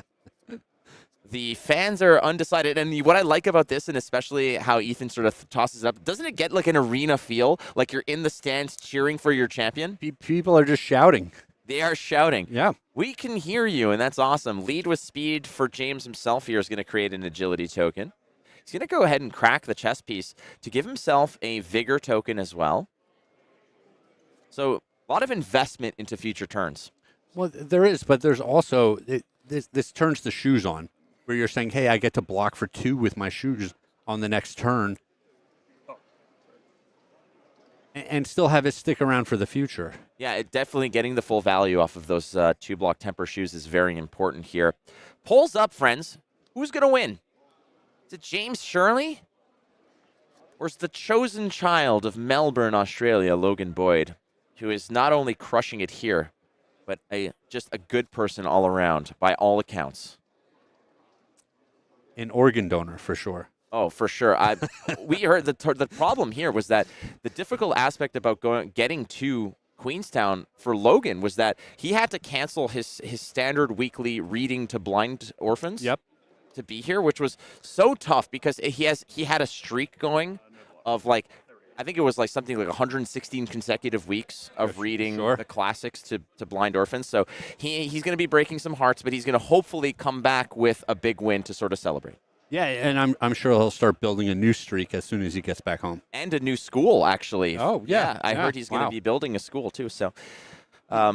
the fans are undecided. And what I like about this, and especially how Ethan sort of tosses it up, doesn't it get like an arena feel? Like you're in the stands cheering for your champion? People are just shouting. They are shouting. Yeah. We can hear you, and that's awesome. Lead with speed for James himself here is going to create an agility token. He's going to go ahead and crack the chess piece to give himself a vigor token as well. So a lot of investment into future turns. Well, there is, but there's also this turns the shoes on, where you're saying, hey, I get to block for 2 with my shoes on the next turn, and still have it stick around for the future. Yeah, definitely getting the full value off of those 2-block temper shoes is very important here. Polls up, friends. Who's going to win? Is it James Shirley? Or is the chosen child of Melbourne, Australia, Logan Boyd, who is not only crushing it here, but just a good person all around, by all accounts? An organ donor, for sure. Oh, for sure. We heard the problem here was that the difficult aspect about getting to Queenstown for Logan was that he had to cancel his standard weekly reading to blind orphans. Yep. To be here, which was so tough because he had a streak going of I think it was something like 116 consecutive weeks of reading the classics to blind orphans. So he's going to be breaking some hearts, but he's going to hopefully come back with a big win to sort of celebrate. Yeah, and I'm sure he'll start building a new streak as soon as he gets back home. And a new school, actually. Oh, yeah. I heard he's going to be building a school, too. So,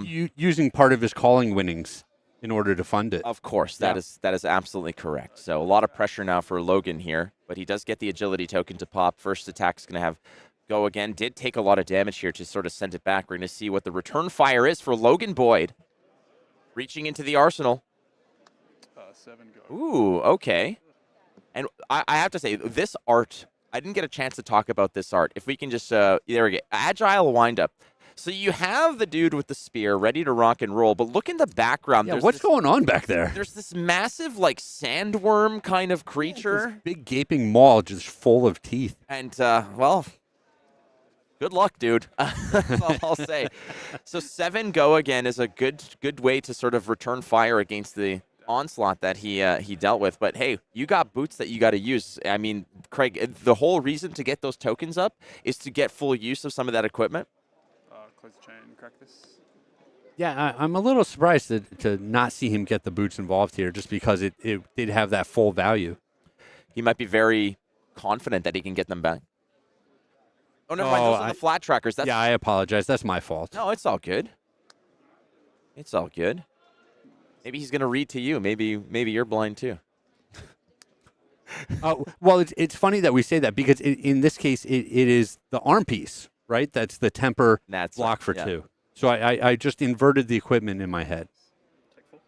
using part of his calling winnings in order to fund it. Of course, that is absolutely correct. So a lot of pressure now for Logan here, but he does get the agility token to pop. First attack's going to have go again. Did take a lot of damage here to sort of send it back. We're going to see what the return fire is for Logan Boyd. Reaching into the arsenal. 7 go. Ooh, okay. And I have to say, this art, I didn't get a chance to talk about this art. If we can just, there we go. Agile windup. So you have the dude with the spear ready to rock and roll, but look in the background. Yeah, what's going on back there? There's this massive, sandworm kind of creature. This big gaping maw just full of teeth. And, well, good luck, dude. That's all I'll say. So 7 go again is a good way to sort of return fire against the onslaught that he dealt with. But hey, you got boots that you got to use. I mean, Craig, the whole reason to get those tokens up is to get full use of some of that equipment. Close the chain, crack this. Yeah, I'm a little surprised to not see him get the boots involved here, just because it did have that full value. He might be very confident that he can get them back. Oh, never mind. Those are the flat trackers. Yeah, I apologize. That's my fault. No, it's all good. It's all good. Maybe he's going to read to you. Maybe you're blind too. Well, it's funny that we say that because in this case, it is the arm piece, right? That's the temper block for 2. So I just inverted the equipment in my head.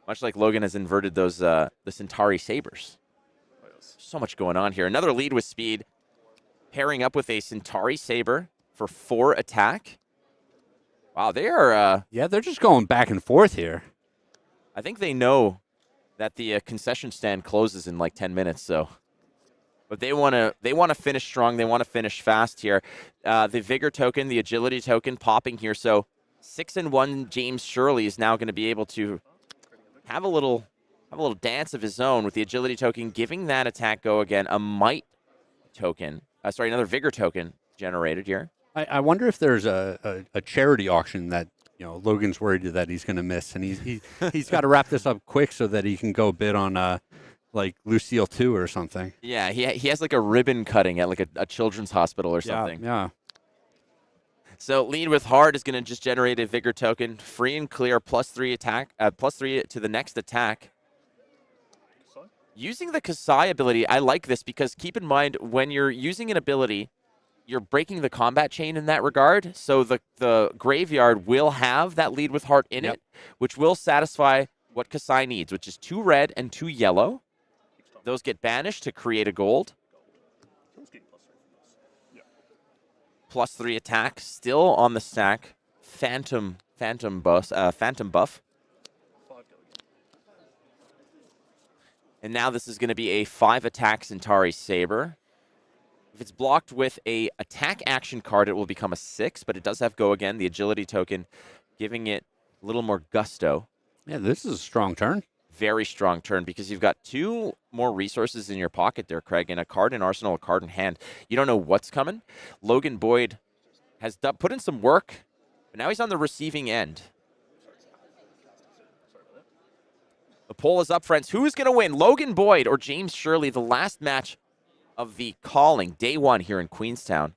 Much like Logan has inverted those the Centauri Sabers. So much going on here. Another lead with speed. Pairing up with a Centauri Saber for 4 attack. Wow, they are... yeah, they're just going back and forth here. I think they know that the concession stand closes in 10 minutes, so... But they want to finish strong. They want to finish fast here. The Vigor token, the Agility token popping here. So 6-1 James Shirley is now going to be able to have a little dance of his own with the Agility token, giving that attack go again. A Might token. Another Vigor token generated here. I wonder if there's a charity auction that Logan's worried that he's going to miss, and he's got to wrap this up quick so that he can go bid on Lucille 2 or something. Yeah, he has a ribbon cutting at a children's hospital or something. Yeah. So lead with hard is going to just generate a Vigor token, free and clear, +3 attack, +3 to the next attack. Using the Kassai ability, I like this because keep in mind when you're using an ability, you're breaking the combat chain in that regard. So the graveyard will have that lead with heart in it, which will satisfy what Kassai needs, which is 2 red and 2 yellow. Those get banished to create a gold. +3 attack, still on the stack. Phantom buff. And now this is going to be a 5 attack Centauri Saber. If it's blocked with a attack action card, it will become a 6, but it does have go again, the agility token, giving it a little more gusto. Yeah, this is a strong turn. Very strong turn because you've got 2 more resources in your pocket there, Craig, and a card in arsenal, a card in hand. You don't know what's coming. Logan Boyd has put in some work, but now he's on the receiving end. The poll is up, friends. Who's going to win, Logan Boyd or James Shirley? The last match of the Calling, day 1 here in Queenstown.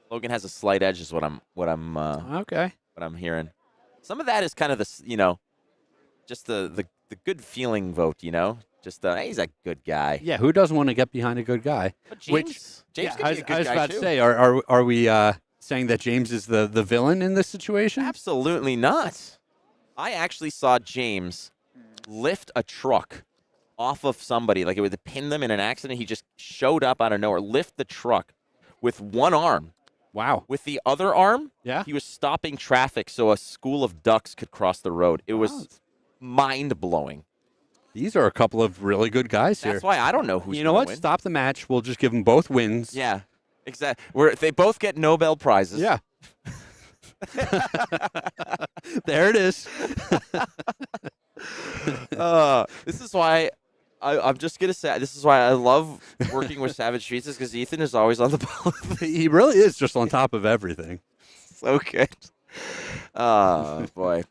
Logan has a slight edge, is what I'm hearing. Some of that is kind of the, just the good feeling vote, Just hey, he's a good guy. Yeah, who doesn't want to get behind a good guy? But James could be a good I was guy about too. to say, are we saying that James is the villain in this situation? Absolutely not. I actually saw James lift a truck off of somebody, like it would pin them in an accident. He just showed up out of nowhere, lift the truck with one arm. Wow. With the other arm, Yeah. he was stopping traffic so a school of ducks could cross the road. It was mind-blowing. These are a couple of really good guys here. That's why I don't know who's You know gonna what? win. Stop the match. We'll just give them both wins. Yeah, exactly. They both get Nobel Prizes. Yeah. There it is. This is why I'm just going to say, this is why I love working with Savage Streets, is because Ethan is always on the ball. He really is just on top of everything. So good. Oh, boy.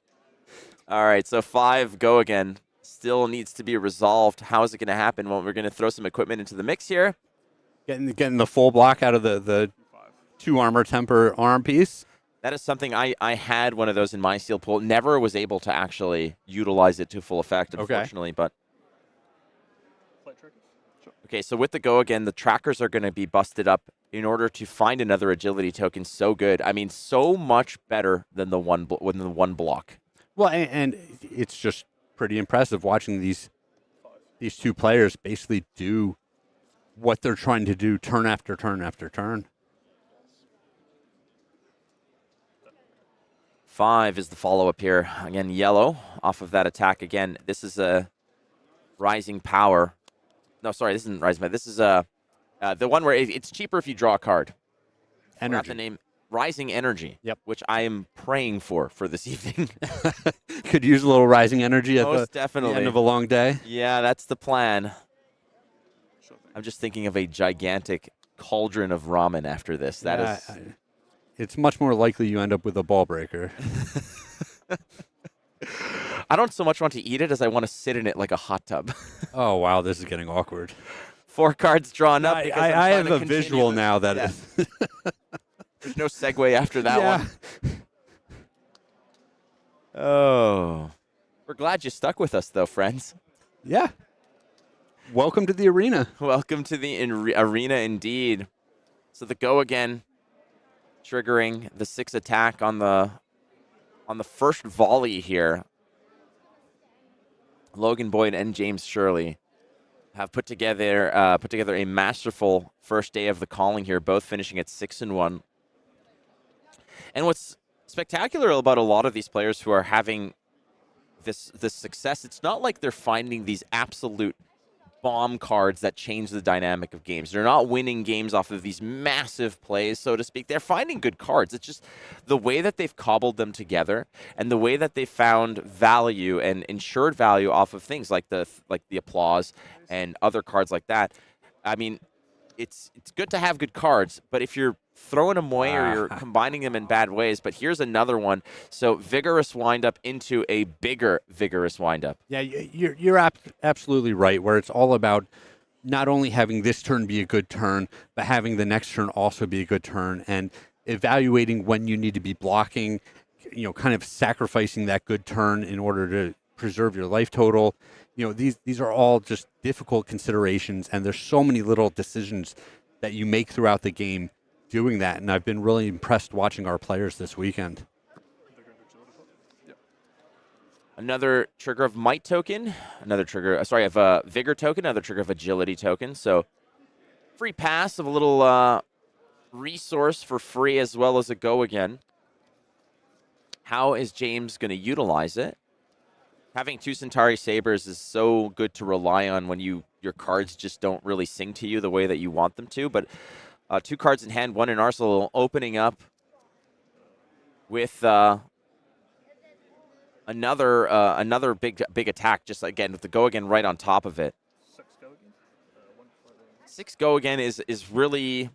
All right, so 5, go again. Still needs to be resolved. How is it going to happen? Well, we're going to throw some equipment into the mix here. Getting the full block out of the 2 armor temper arm piece. That is something I had one of those in my steel pool. Never was able to actually utilize it to full effect, unfortunately. But okay, so with the go again, the trackers are going to be busted up in order to find another agility token. So good. I mean, so much better than the one block. Well, and it's just pretty impressive watching these 2 players basically do what they're trying to do turn after turn after turn. 5 is the follow-up here. Again, yellow off of that attack. Again, this is a Rising Power. No, sorry, this isn't Rising Power. This is the one where it's cheaper if you draw a card. Energy. The name Rising Energy. Yep. Which I am praying for this evening. Could use a little rising energy at Most the definitely. end of a long day. Yeah, that's the plan. I'm just thinking of a gigantic cauldron of ramen after this. That is. It's much more likely you end up with a ball breaker. I don't so much want to eat it as I want to sit in it like a hot tub. Oh, wow, this is getting awkward. 4 cards drawn up. I have a visual now that there's no segue after that one. Oh. We're glad you stuck with us, though, friends. Yeah. Welcome to the arena. Welcome to the arena, indeed. So the go again, triggering the 6 attack on the first volley here. Logan Boyd and James Shirley have put together a masterful first day of the Calling here, both finishing at 6-1. And what's spectacular about a lot of these players who are having this success, it's not like they're finding these absolute bomb cards that change the dynamic of games. They're not winning games off of these massive plays, so to speak. They're finding good cards. It's just the way that they've cobbled them together and the way that they found value and ensured value off of things like the applause and other cards like that. I mean, it's good to have good cards, but if you're throwing them away or you're combining them in bad ways, but here's another one. So vigorous windup into a bigger vigorous windup. Yeah, you're absolutely right, where it's all about not only having this turn be a good turn, but having the next turn also be a good turn and evaluating when you need to be blocking, kind of sacrificing that good turn in order to preserve your life total. These are all just difficult considerations, and there's so many little decisions that you make throughout the game doing that, and I've been really impressed watching our players this weekend. Another trigger of might token, of a vigor token, another trigger of agility token. So free pass of a little resource for free as well as a go again. How is James going to utilize it? Having 2 Centauri Sabers is so good to rely on when your cards just don't really sing to you the way that you want them to. But 2 cards in hand, 1 in arsenal, opening up with another big attack. Just again with the go again right on top of it. 6 go again is really,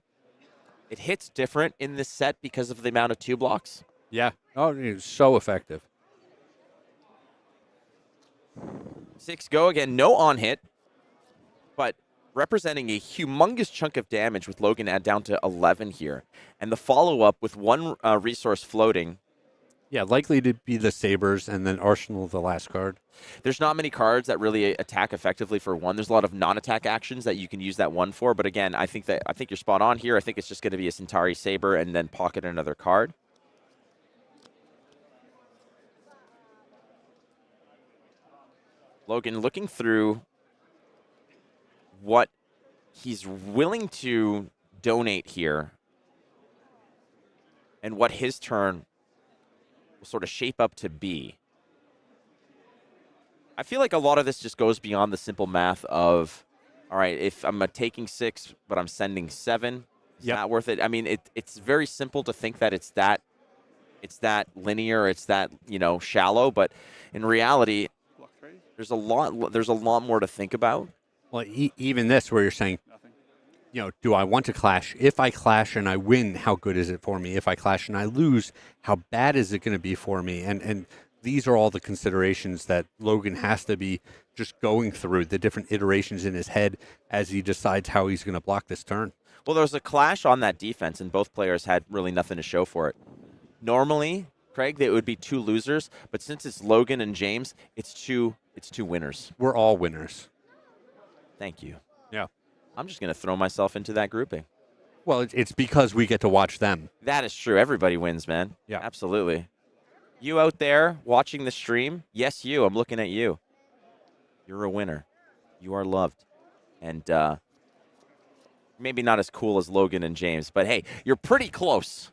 it hits different in this set because of the amount of 2 blocks. Yeah. Oh, it's so effective. 6 go again, no on hit, but representing a humongous chunk of damage with Logan down to 11 here. And the follow-up with 1 resource floating. Yeah, likely to be the Sabres and then Arsenal the last card. There's not many cards that really attack effectively for 1. There's a lot of non-attack actions that you can use that 1 for. But again, I think you're spot on here. I think it's just going to be a Centauri Saber and then pocket another card. Logan looking through what he's willing to donate here and what his turn will sort of shape up to be. I feel like a lot of this just goes beyond the simple math of, all right, if I'm taking 6, but I'm sending 7, is that worth it? I mean, it's very simple to think that it's that linear, it's that, shallow, but in reality, there's a lot more to think about. Well, even this, where you're saying, do I want to clash? If I clash and I win, how good is it for me? If I clash and I lose, how bad is it going to be for me? And these are all the considerations that Logan has to be just going through, the different iterations in his head as he decides how he's going to block this turn. Well, there was a clash on that defense, and both players had really nothing to show for it. Normally, Craig, they would be 2 losers, but since it's Logan and James, it's two winners. We're all winners. Thank you. Yeah. I'm just going to throw myself into that grouping. Well, it's because we get to watch them. That is true. Everybody wins, man. Yeah. Absolutely. You out there watching the stream, yes, you. I'm looking at you. You're a winner. You are loved. And maybe not as cool as Logan and James, but hey, you're pretty close.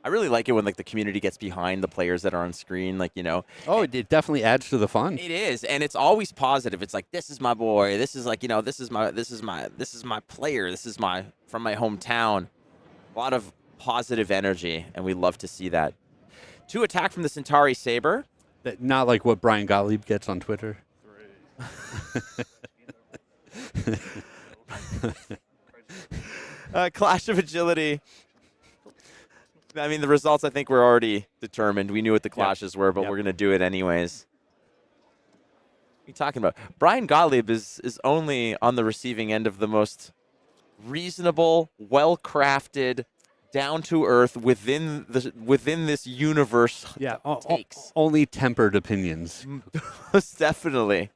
I really like it when the community gets behind the players that are on screen, Oh, it definitely adds to the fun. It is, and it's always positive. It's like, this is my boy. This is this is my player. This is from my hometown. A lot of positive energy, and we love to see that. 2 attack from the Centauri Saber. Not like what Brian Gottlieb gets on Twitter. 3. Clash of Agility. I mean, the results, I think, were already determined. We knew what the clashes were, but we're going to do it anyways. What are you talking about? Brian Gottlieb is only on the receiving end of the most reasonable, well-crafted, down-to-earth, within this universe takes. Only tempered opinions. Most definitely.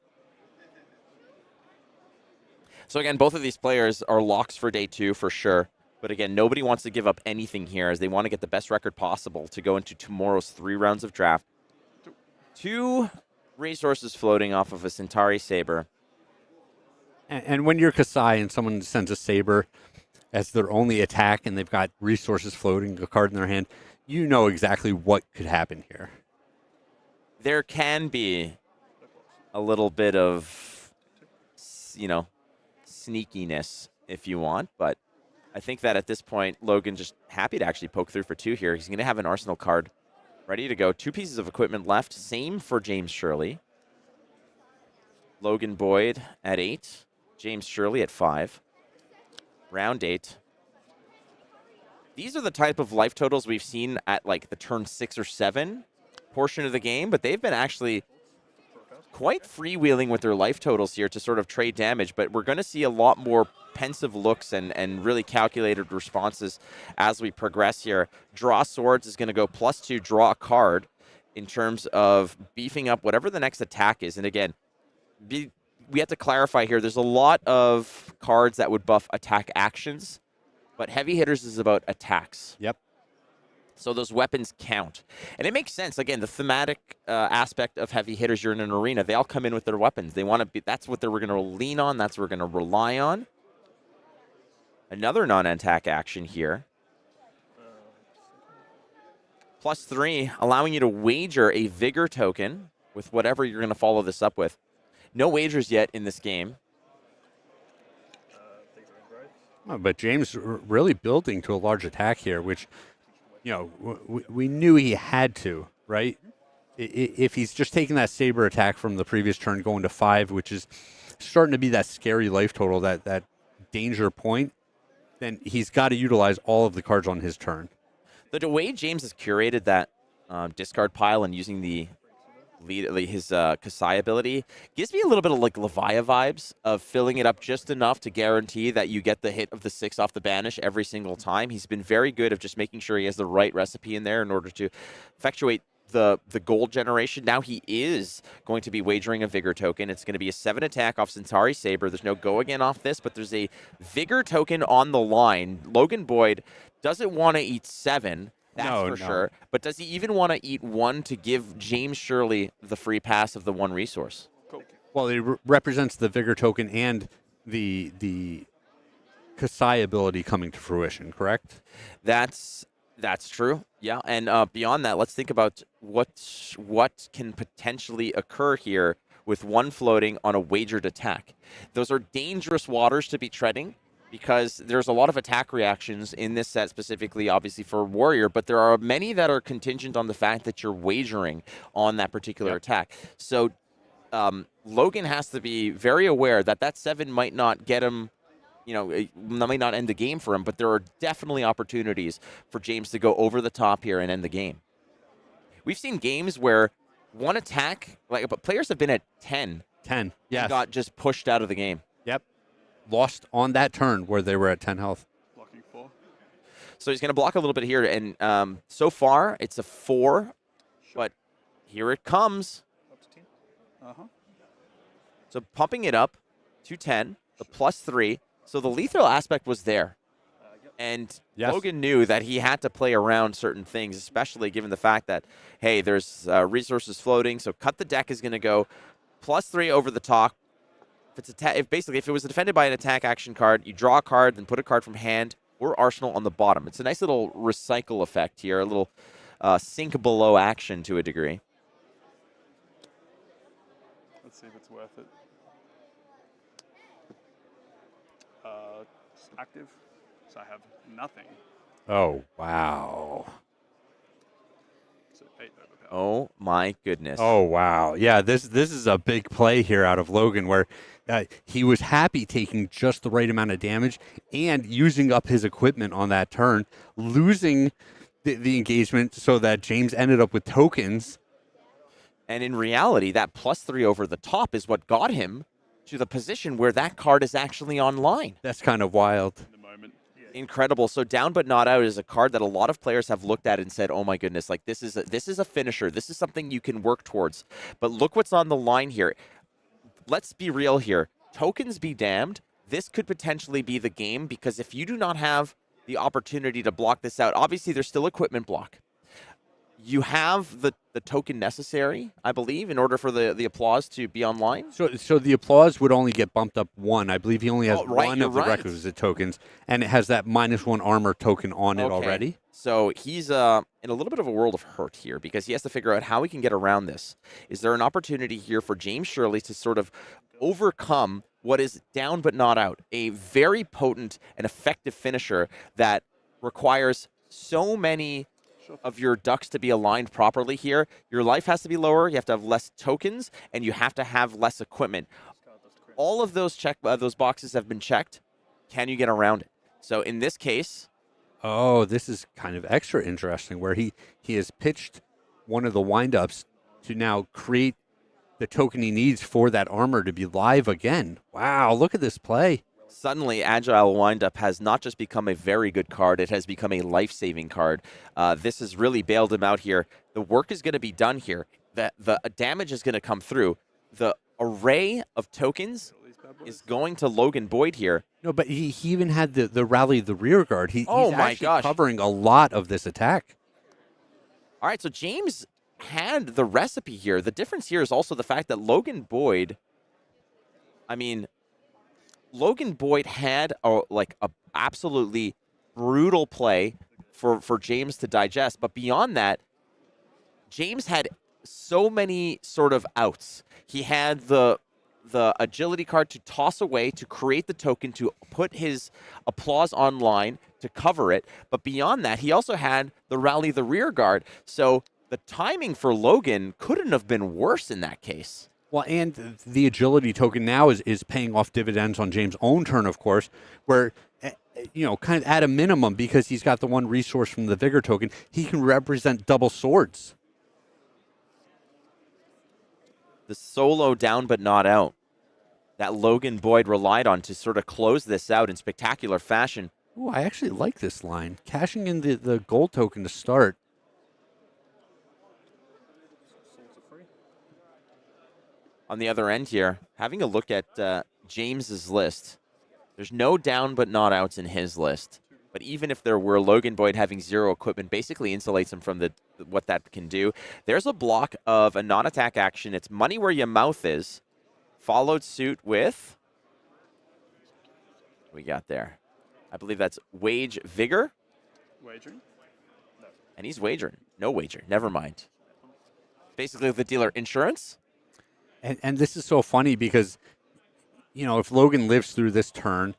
So, again, both of these players are locks for day 2 for sure. But again, nobody wants to give up anything here as they want to get the best record possible to go into tomorrow's 3 rounds of draft. 2 resources floating off of a Centauri Saber. And when you're Kassai and someone sends a Saber as their only attack and they've got resources floating, a card in their hand, you know exactly what could happen here. There can be a little bit of, sneakiness if you want, but I think that at this point, Logan just happy to actually poke through for 2 here. He's going to have an Arsenal card ready to go. 2 pieces of equipment left. Same for James Shirley. Logan Boyd at 8. James Shirley at 5. Round 8. These are the type of life totals we've seen at the turn 6 or 7 portion of the game, but they've been actually quite freewheeling with their life totals here to sort of trade damage, but we're going to see a lot more pensive looks and really calculated responses as we progress here. Draw swords is going to go +2, draw a card in terms of beefing up whatever the next attack is. And again, we have to clarify here, there's a lot of cards that would buff attack actions, but heavy hitters is about attacks. Yep. So those weapons count. And it makes sense. Again, the thematic aspect of heavy hitters, you're in an arena, they all come in with their weapons. They want to be, that's what they're going to lean on. That's what we're going to rely on. Another non-attack action here. +3, allowing you to wager a vigor token with whatever you're going to follow this up with. No wagers yet in this game. But James really building to a large attack here, which, we knew he had to, right? If he's just taking that Saber attack from the previous turn, going to 5, which is starting to be that scary life total, that danger point, then he's got to utilize all of the cards on his turn. The way James has curated that discard pile and using the his Kassai ability gives me a little bit of like Levia vibes of filling it up just enough to guarantee that you get the hit of the 6 off the banish every single time. He's been very good of just making sure he has the right recipe in there in order to effectuate the gold generation. Now he is going to be wagering a Vigor token. It's going to be a 7 attack off Centauri Saber. There's no go again off this, but there's a Vigor token on the line. Logan Boyd doesn't want to eat 7. That's for sure. But does he even want to eat 1 to give James Shirley the free pass of the 1 resource? Cool. Well, it represents the Vigor token and the Kassai ability coming to fruition, correct? That's true. Yeah, and beyond that, let's think about what can potentially occur here with 1 floating on a wagered attack. Those are dangerous waters to be treading, because there's a lot of attack reactions in this set specifically, obviously, for Warrior, but there are many that are contingent on the fact that you're wagering on that particular attack. So Logan has to be very aware that that 7 might not get him, that might not end the game for him, but there are definitely opportunities for James to go over the top here and end the game. We've seen games where 1 attack, but players have been at 10. 10, yes. And got just pushed out of the game. Yep. Lost on that turn where they were at 10 health. Blocking 4. So he's going to block a little bit here, and so far it's a 4, but here it comes. Up to 10. Uh-huh. So pumping it up to 10, the +3. So the lethal aspect was there. And Logan knew that he had to play around certain things, especially given the fact that, hey, there's resources floating. So cut the deck is going to go +3 over the top. If it was defended by an attack action card, you draw a card, then put a card from hand or arsenal on the bottom. It's a nice little recycle effect here, a little sink below action to a degree. Let's see if it's worth it. It's active, so I have nothing. Oh, wow. So 8 overpower. Oh, my goodness. Oh, wow. Yeah, this is a big play here out of Logan where he was happy taking just the right amount of damage and using up his equipment on that turn, losing the engagement so that James ended up with tokens. And in reality, that +3 over the top is what got him to the position where that card is actually online. That's kind of wild. In the moment. Incredible. So down but not out is a card that a lot of players have looked at and said, "Oh my goodness, like this is a finisher. This is something you can work towards." But look what's on the line here. Let's be real here. Tokens be damned. This could potentially be the game, because if you do not have the opportunity to block this out, obviously there's still equipment block. You have the token necessary, I believe, in order for the applause to be online. So the applause would only get bumped up 1. I believe he only has one of the right. requisite tokens, and it has that -1 armor token on it already. So he's in a little bit of a world of hurt here, because he has to figure out how he can get around this. Is there an opportunity here for James Shirley to sort of overcome what is down but not out? A very potent and effective finisher that requires so many of your ducks to be aligned properly here. Your life has to be lower, you have to have less tokens, and you have to have less equipment. All of those those boxes have been checked. Can you get around it? So in this case... Oh, this is kind of extra interesting, where he has pitched one of the windups to now create the token he needs for that armor to be live again. Wow, look at this play. Suddenly, Agile Windup has not just become a very good card, it has become a life-saving card. This has really bailed him out here. The work is going to be done here. The damage is going to come through. The array of tokens is going to Logan Boyd here. No, but he even had the rally the rear guard. He's actually covering a lot of this attack. All right, so James had the recipe here. The difference here is also the fact that Logan Boyd, Logan Boyd had a absolutely brutal play for James to digest. But beyond that, James had so many sort of outs. He had the agility card to toss away, to create the token, to put his applause online, to cover it. But beyond that, he also had the rally the rear guard. So the timing for Logan couldn't have been worse in that case. Well, and the agility token now is paying off dividends on James' own turn, of course, where, kind of at a minimum, because he's got the one resource from the Vigor token, he can represent double swords the solo down but not out that Logan Boyd relied on to sort of close this out in spectacular fashion. Ooh, I actually like this line. Cashing in the gold token to start. On the other end here, having a look at James's list, there's no down but not outs in his list. But even if there were, Logan Boyd having 0 equipment basically insulates him from what that can do. There's a block of a non-attack action. It's money where your mouth is, followed suit with, what we got there? I believe that's wage vigor. Wagering? No. And he's wagering. No wager. Never mind. Basically the dealer insurance. And this is so funny because, you know, if Logan lives through this turn,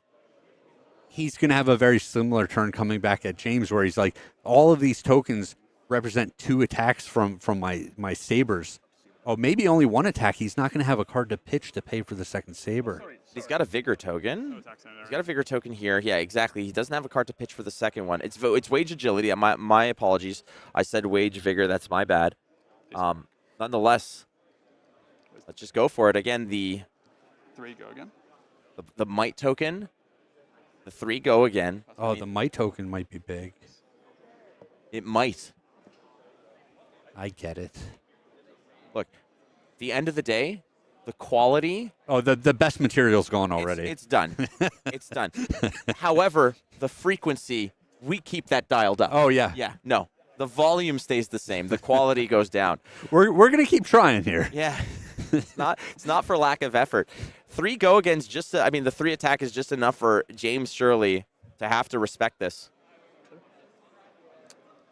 he's going to have a very similar turn coming back at James where he's like, all of these tokens represent 2 attacks from my sabers. Oh, maybe only 1 attack. He's not going to have a card to pitch to pay for the second saber. He's got a vigor token. He's got a vigor token here. Yeah, exactly. He doesn't have a card to pitch for the second one. It's wage agility. My apologies. I said wage vigor. That's my bad. Nonetheless, let's just go for it. Again, the 3 go again. The might token. The 3 go again. Oh, the might token might be big. It might. I get it. Look, the end of the day, the quality. Oh, the best material's gone already. It's done. It's done. However, the frequency, we keep that dialed up. Oh, yeah. Yeah, no. The volume stays the same. The quality goes down. We're going to keep trying here. Yeah. It's not for lack of effort. 3 go against just, the 3 attack is just enough for James Shirley to have to respect this.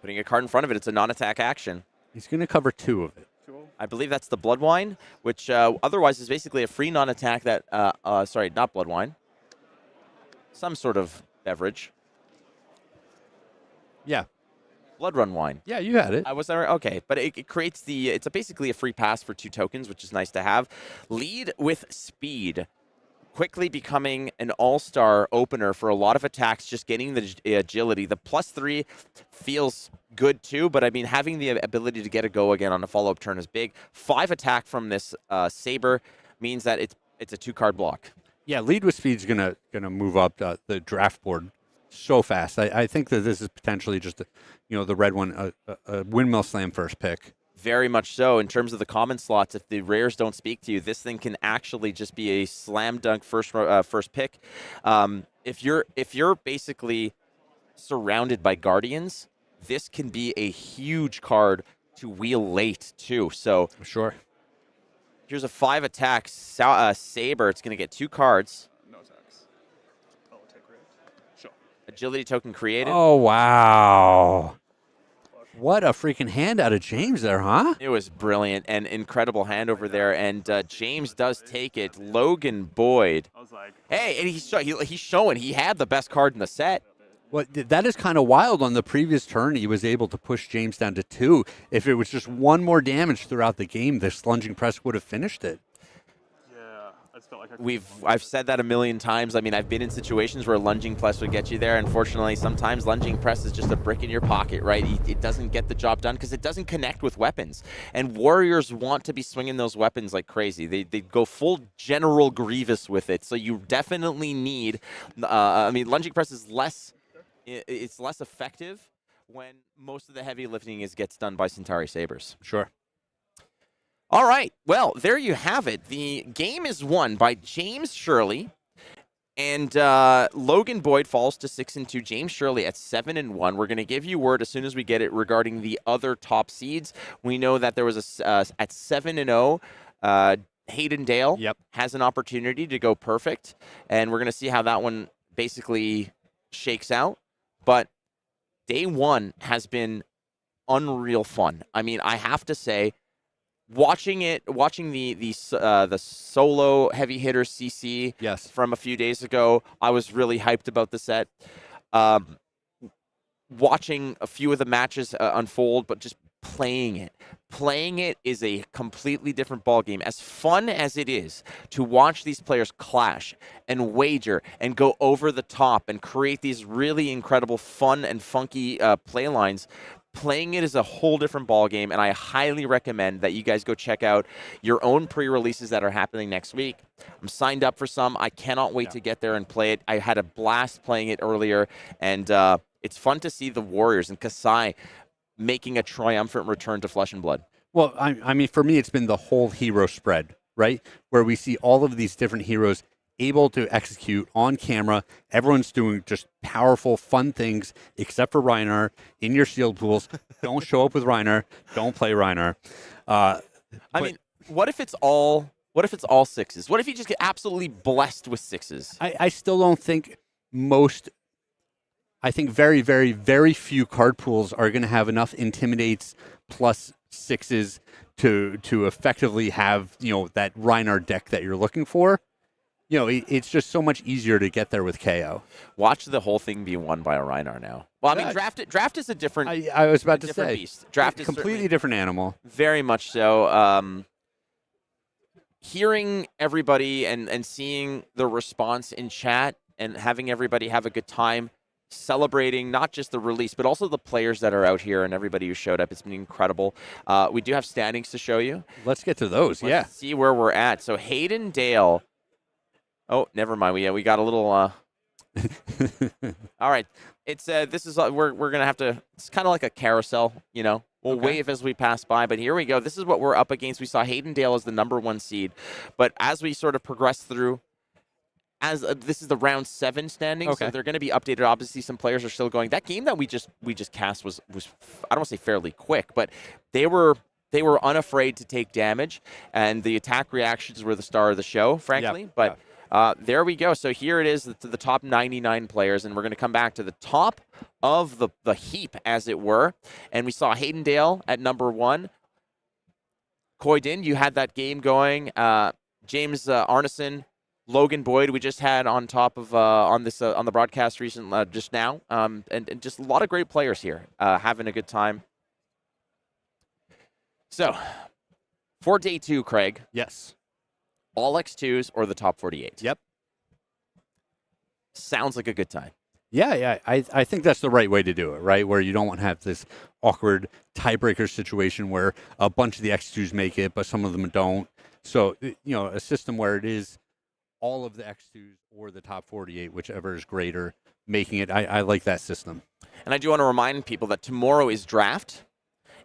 Putting a card in front of it, it's a non-attack action. He's going to cover 2 of it. I believe that's the blood wine, which otherwise is basically a free non-attack that, sorry, not blood wine. Some sort of beverage. Yeah. Blood run wine. Yeah, you had it. I was there. Okay, but it creates it's basically a free pass for 2 tokens, which is nice to have. Lead with speed. Quickly becoming an all-star opener for a lot of attacks, just getting the agility. The +3 feels good too, but I mean, having the ability to get a go again on a follow-up turn is big. 5 attack from this saber means that it's a 2-card block. Yeah, lead with speed is gonna move up the draft board so fast. I think that this is potentially just the red one, a windmill slam first pick. Very much so. In terms of the common slots, if the rares don't speak to you, this thing can actually just be a slam dunk first pick. If you're basically surrounded by guardians, this can be a huge card to wheel late too. So sure. Here's a 5 attack saber. It's going to get 2 cards. No attacks. I'll take red. Sure. Agility token created. Oh wow. What a freaking hand out of James there, huh? It was brilliant and incredible hand over there, and James does take it. Logan Boyd. I was like, hey, and he's showing he had the best card in the set. Well, that is kind of wild. On the previous turn, he was able to push James down to 2. If it was just 1 more damage throughout the game, this lunging press would have finished it. yeah, I just felt like I've said that a million times. I mean, I've been in situations where lunging press would get you there. Unfortunately, sometimes lunging press is just a brick in your pocket, right? It doesn't get the job done because it doesn't connect with weapons. And warriors want to be swinging those weapons like crazy. They go full General Grievous with it. So you definitely need. Lunging press is less. It's less effective when most of the heavy lifting gets done by Centauri Sabers. Sure. All right. Well, there you have it. The game is won by James Shirley, and Logan Boyd falls to 6-2. James Shirley at 7-1. We're going to give you word as soon as we get it regarding the other top seeds. We know that there was at 7-0. Hayden Dale has an opportunity to go perfect, and we're going to see how that one basically shakes out. But day 1 has been unreal fun. I mean, I have to say, watching the solo heavy hitter CC from a few days ago, I was really hyped about the set. Watching a few of the matches unfold, but just playing it is a completely different ballgame. As fun as it is to watch these players clash and wager and go over the top and create these really incredible, fun and funky play lines, playing it is a whole different ball game, and I highly recommend that you guys go check out your own pre-releases that are happening next week. I'm signed up for some. I cannot wait to get there and play it. I had a blast playing it earlier, and it's fun to see the Warriors and Kassai making a triumphant return to Flesh and Blood. Well, I mean, for me, it's been the whole hero spread, right? Where we see all of these different heroes able to execute on camera. Everyone's doing just powerful, fun things, except for Reinar in your sealed pools. Don't show up with Reinar. Don't play Reinar. I mean, what if it's all sixes? What if you just get absolutely blessed with sixes? I still don't think I think very, very, very few card pools are going to have enough intimidates plus sixes to effectively have, that Reinar deck that you're looking for. It's just so much easier to get there with Kayo. Watch the whole thing be won by a Reinar now. Well, I mean, draft is a different. I was about to say, beast. Draft is completely different animal. Very much so. Hearing everybody and seeing the response in chat and having everybody have a good time celebrating not just the release, but also the players that are out here and everybody who showed up. It's been incredible. We do have standings to show you. Let's get to those. Let's see where we're at. So Hayden, Dale. Oh, never mind. We got a little. All right. It's this is we're gonna have to. It's kind of like a carousel, We'll wave as we pass by, but here we go. This is what we're up against. We saw Hayden Dale as the #1 seed, but as we sort of progress through, this is the round 7 standings, so they're going to be updated. Obviously, some players are still going. That game that we just cast was I don't want to say fairly quick, but they were unafraid to take damage, and the attack reactions were the star of the show, frankly. But there we go. So here it is, to the top 99 players, and we're going to come back to the top of the heap, as it were. And we saw Hayden Dale at #1. Khoi, you had that game going. James Arneson, Logan Boyd, we just had on top of on the broadcast recently just now, and just a lot of great players here having a good time. So for day 2, Craig. Yes. All X2s or the top 48? Yep. Sounds like a good time. Yeah. I think that's the right way to do it, right? Where you don't want to have this awkward tiebreaker situation where a bunch of the X2s make it, but some of them don't. So, a system where it is all of the X2s or the top 48, whichever is greater, making it. I like that system. And I do want to remind people that tomorrow is draft.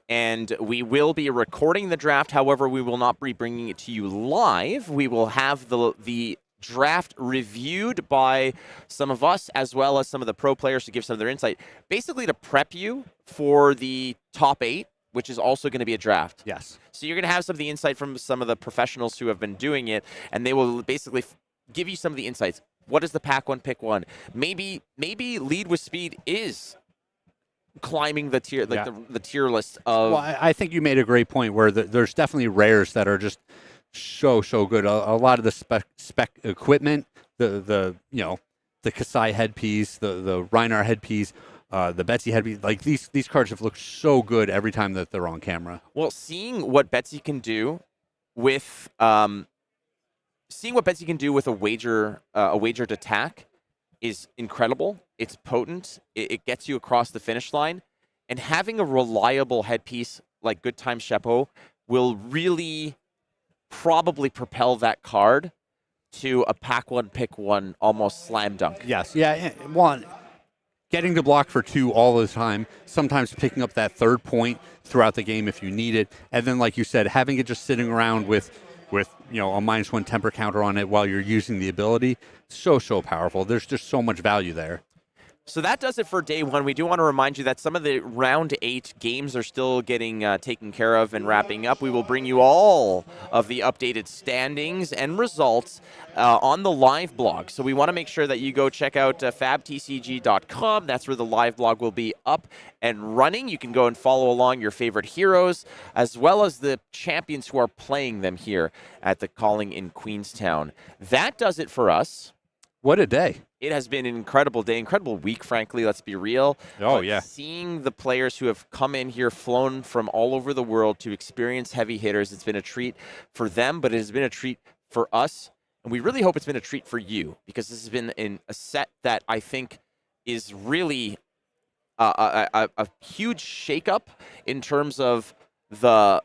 And we will be recording the draft. However, we will not be bringing it to you live. We will have the draft reviewed by some of us, as well as some of the pro players to give some of their insight, basically to prep you for the top 8, which is also going to be a draft. Yes. So you're going to have some of the insight from some of the professionals who have been doing it, and they will basically give you some of the insights. What is the pack 1, pick 1? Maybe lead with speed is climbing the tier, the tier list of. Well, I think you made a great point where there's definitely rares that are just so good. A lot of the spec equipment, the Kassai headpiece, the Reinar headpiece, the Betsy headpiece, like these cards have looked so good every time that they're on camera. Well, seeing what Betsy can do with a wagered attack is incredible. It's potent. It gets you across the finish line. And having a reliable headpiece like Good Time Chapeau will really probably propel that card to a pack 1, pick 1 almost slam dunk. Yes. Yeah. One, getting to block for 2 all the time, sometimes picking up that 3rd point throughout the game if you need it. And then, like you said, having it just sitting around with a -1 temper counter on it while you're using the ability. So powerful. There's just so much value there. So that does it for day 1. We do want to remind you that some of the round 8 games are still getting taken care of and wrapping up. We will bring you all of the updated standings and results on the live blog. So we want to make sure that you go check out fabtcg.com. That's where the live blog will be up and running. You can go and follow along your favorite heroes, as well as the champions who are playing them here at the Calling in Queenstown. That does it for us. What a day. It has been an incredible day, incredible week, frankly, let's be real. Oh, but yeah. Seeing the players who have come in here, flown from all over the world to experience heavy hitters, it's been a treat for them, but it has been a treat for us. And we really hope it's been a treat for you, because this has been a set that I think is really a huge shakeup in terms of the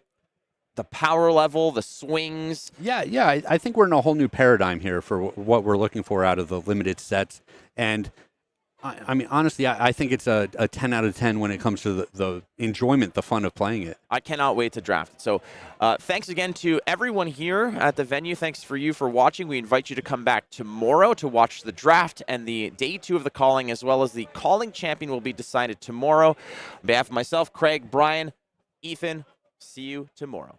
power level, the swings. Yeah. I think we're in a whole new paradigm here for what we're looking for out of the limited sets. And I mean, honestly, I think it's a 10 out of 10 when it comes to the enjoyment, the fun of playing it. I cannot wait to draft. So thanks again to everyone here at the venue. Thanks for you for watching. We invite you to come back tomorrow to watch the draft and the day 2 of the calling, as well as the calling champion will be decided tomorrow. On behalf of myself, Craig, Brian, Ethan, see you tomorrow.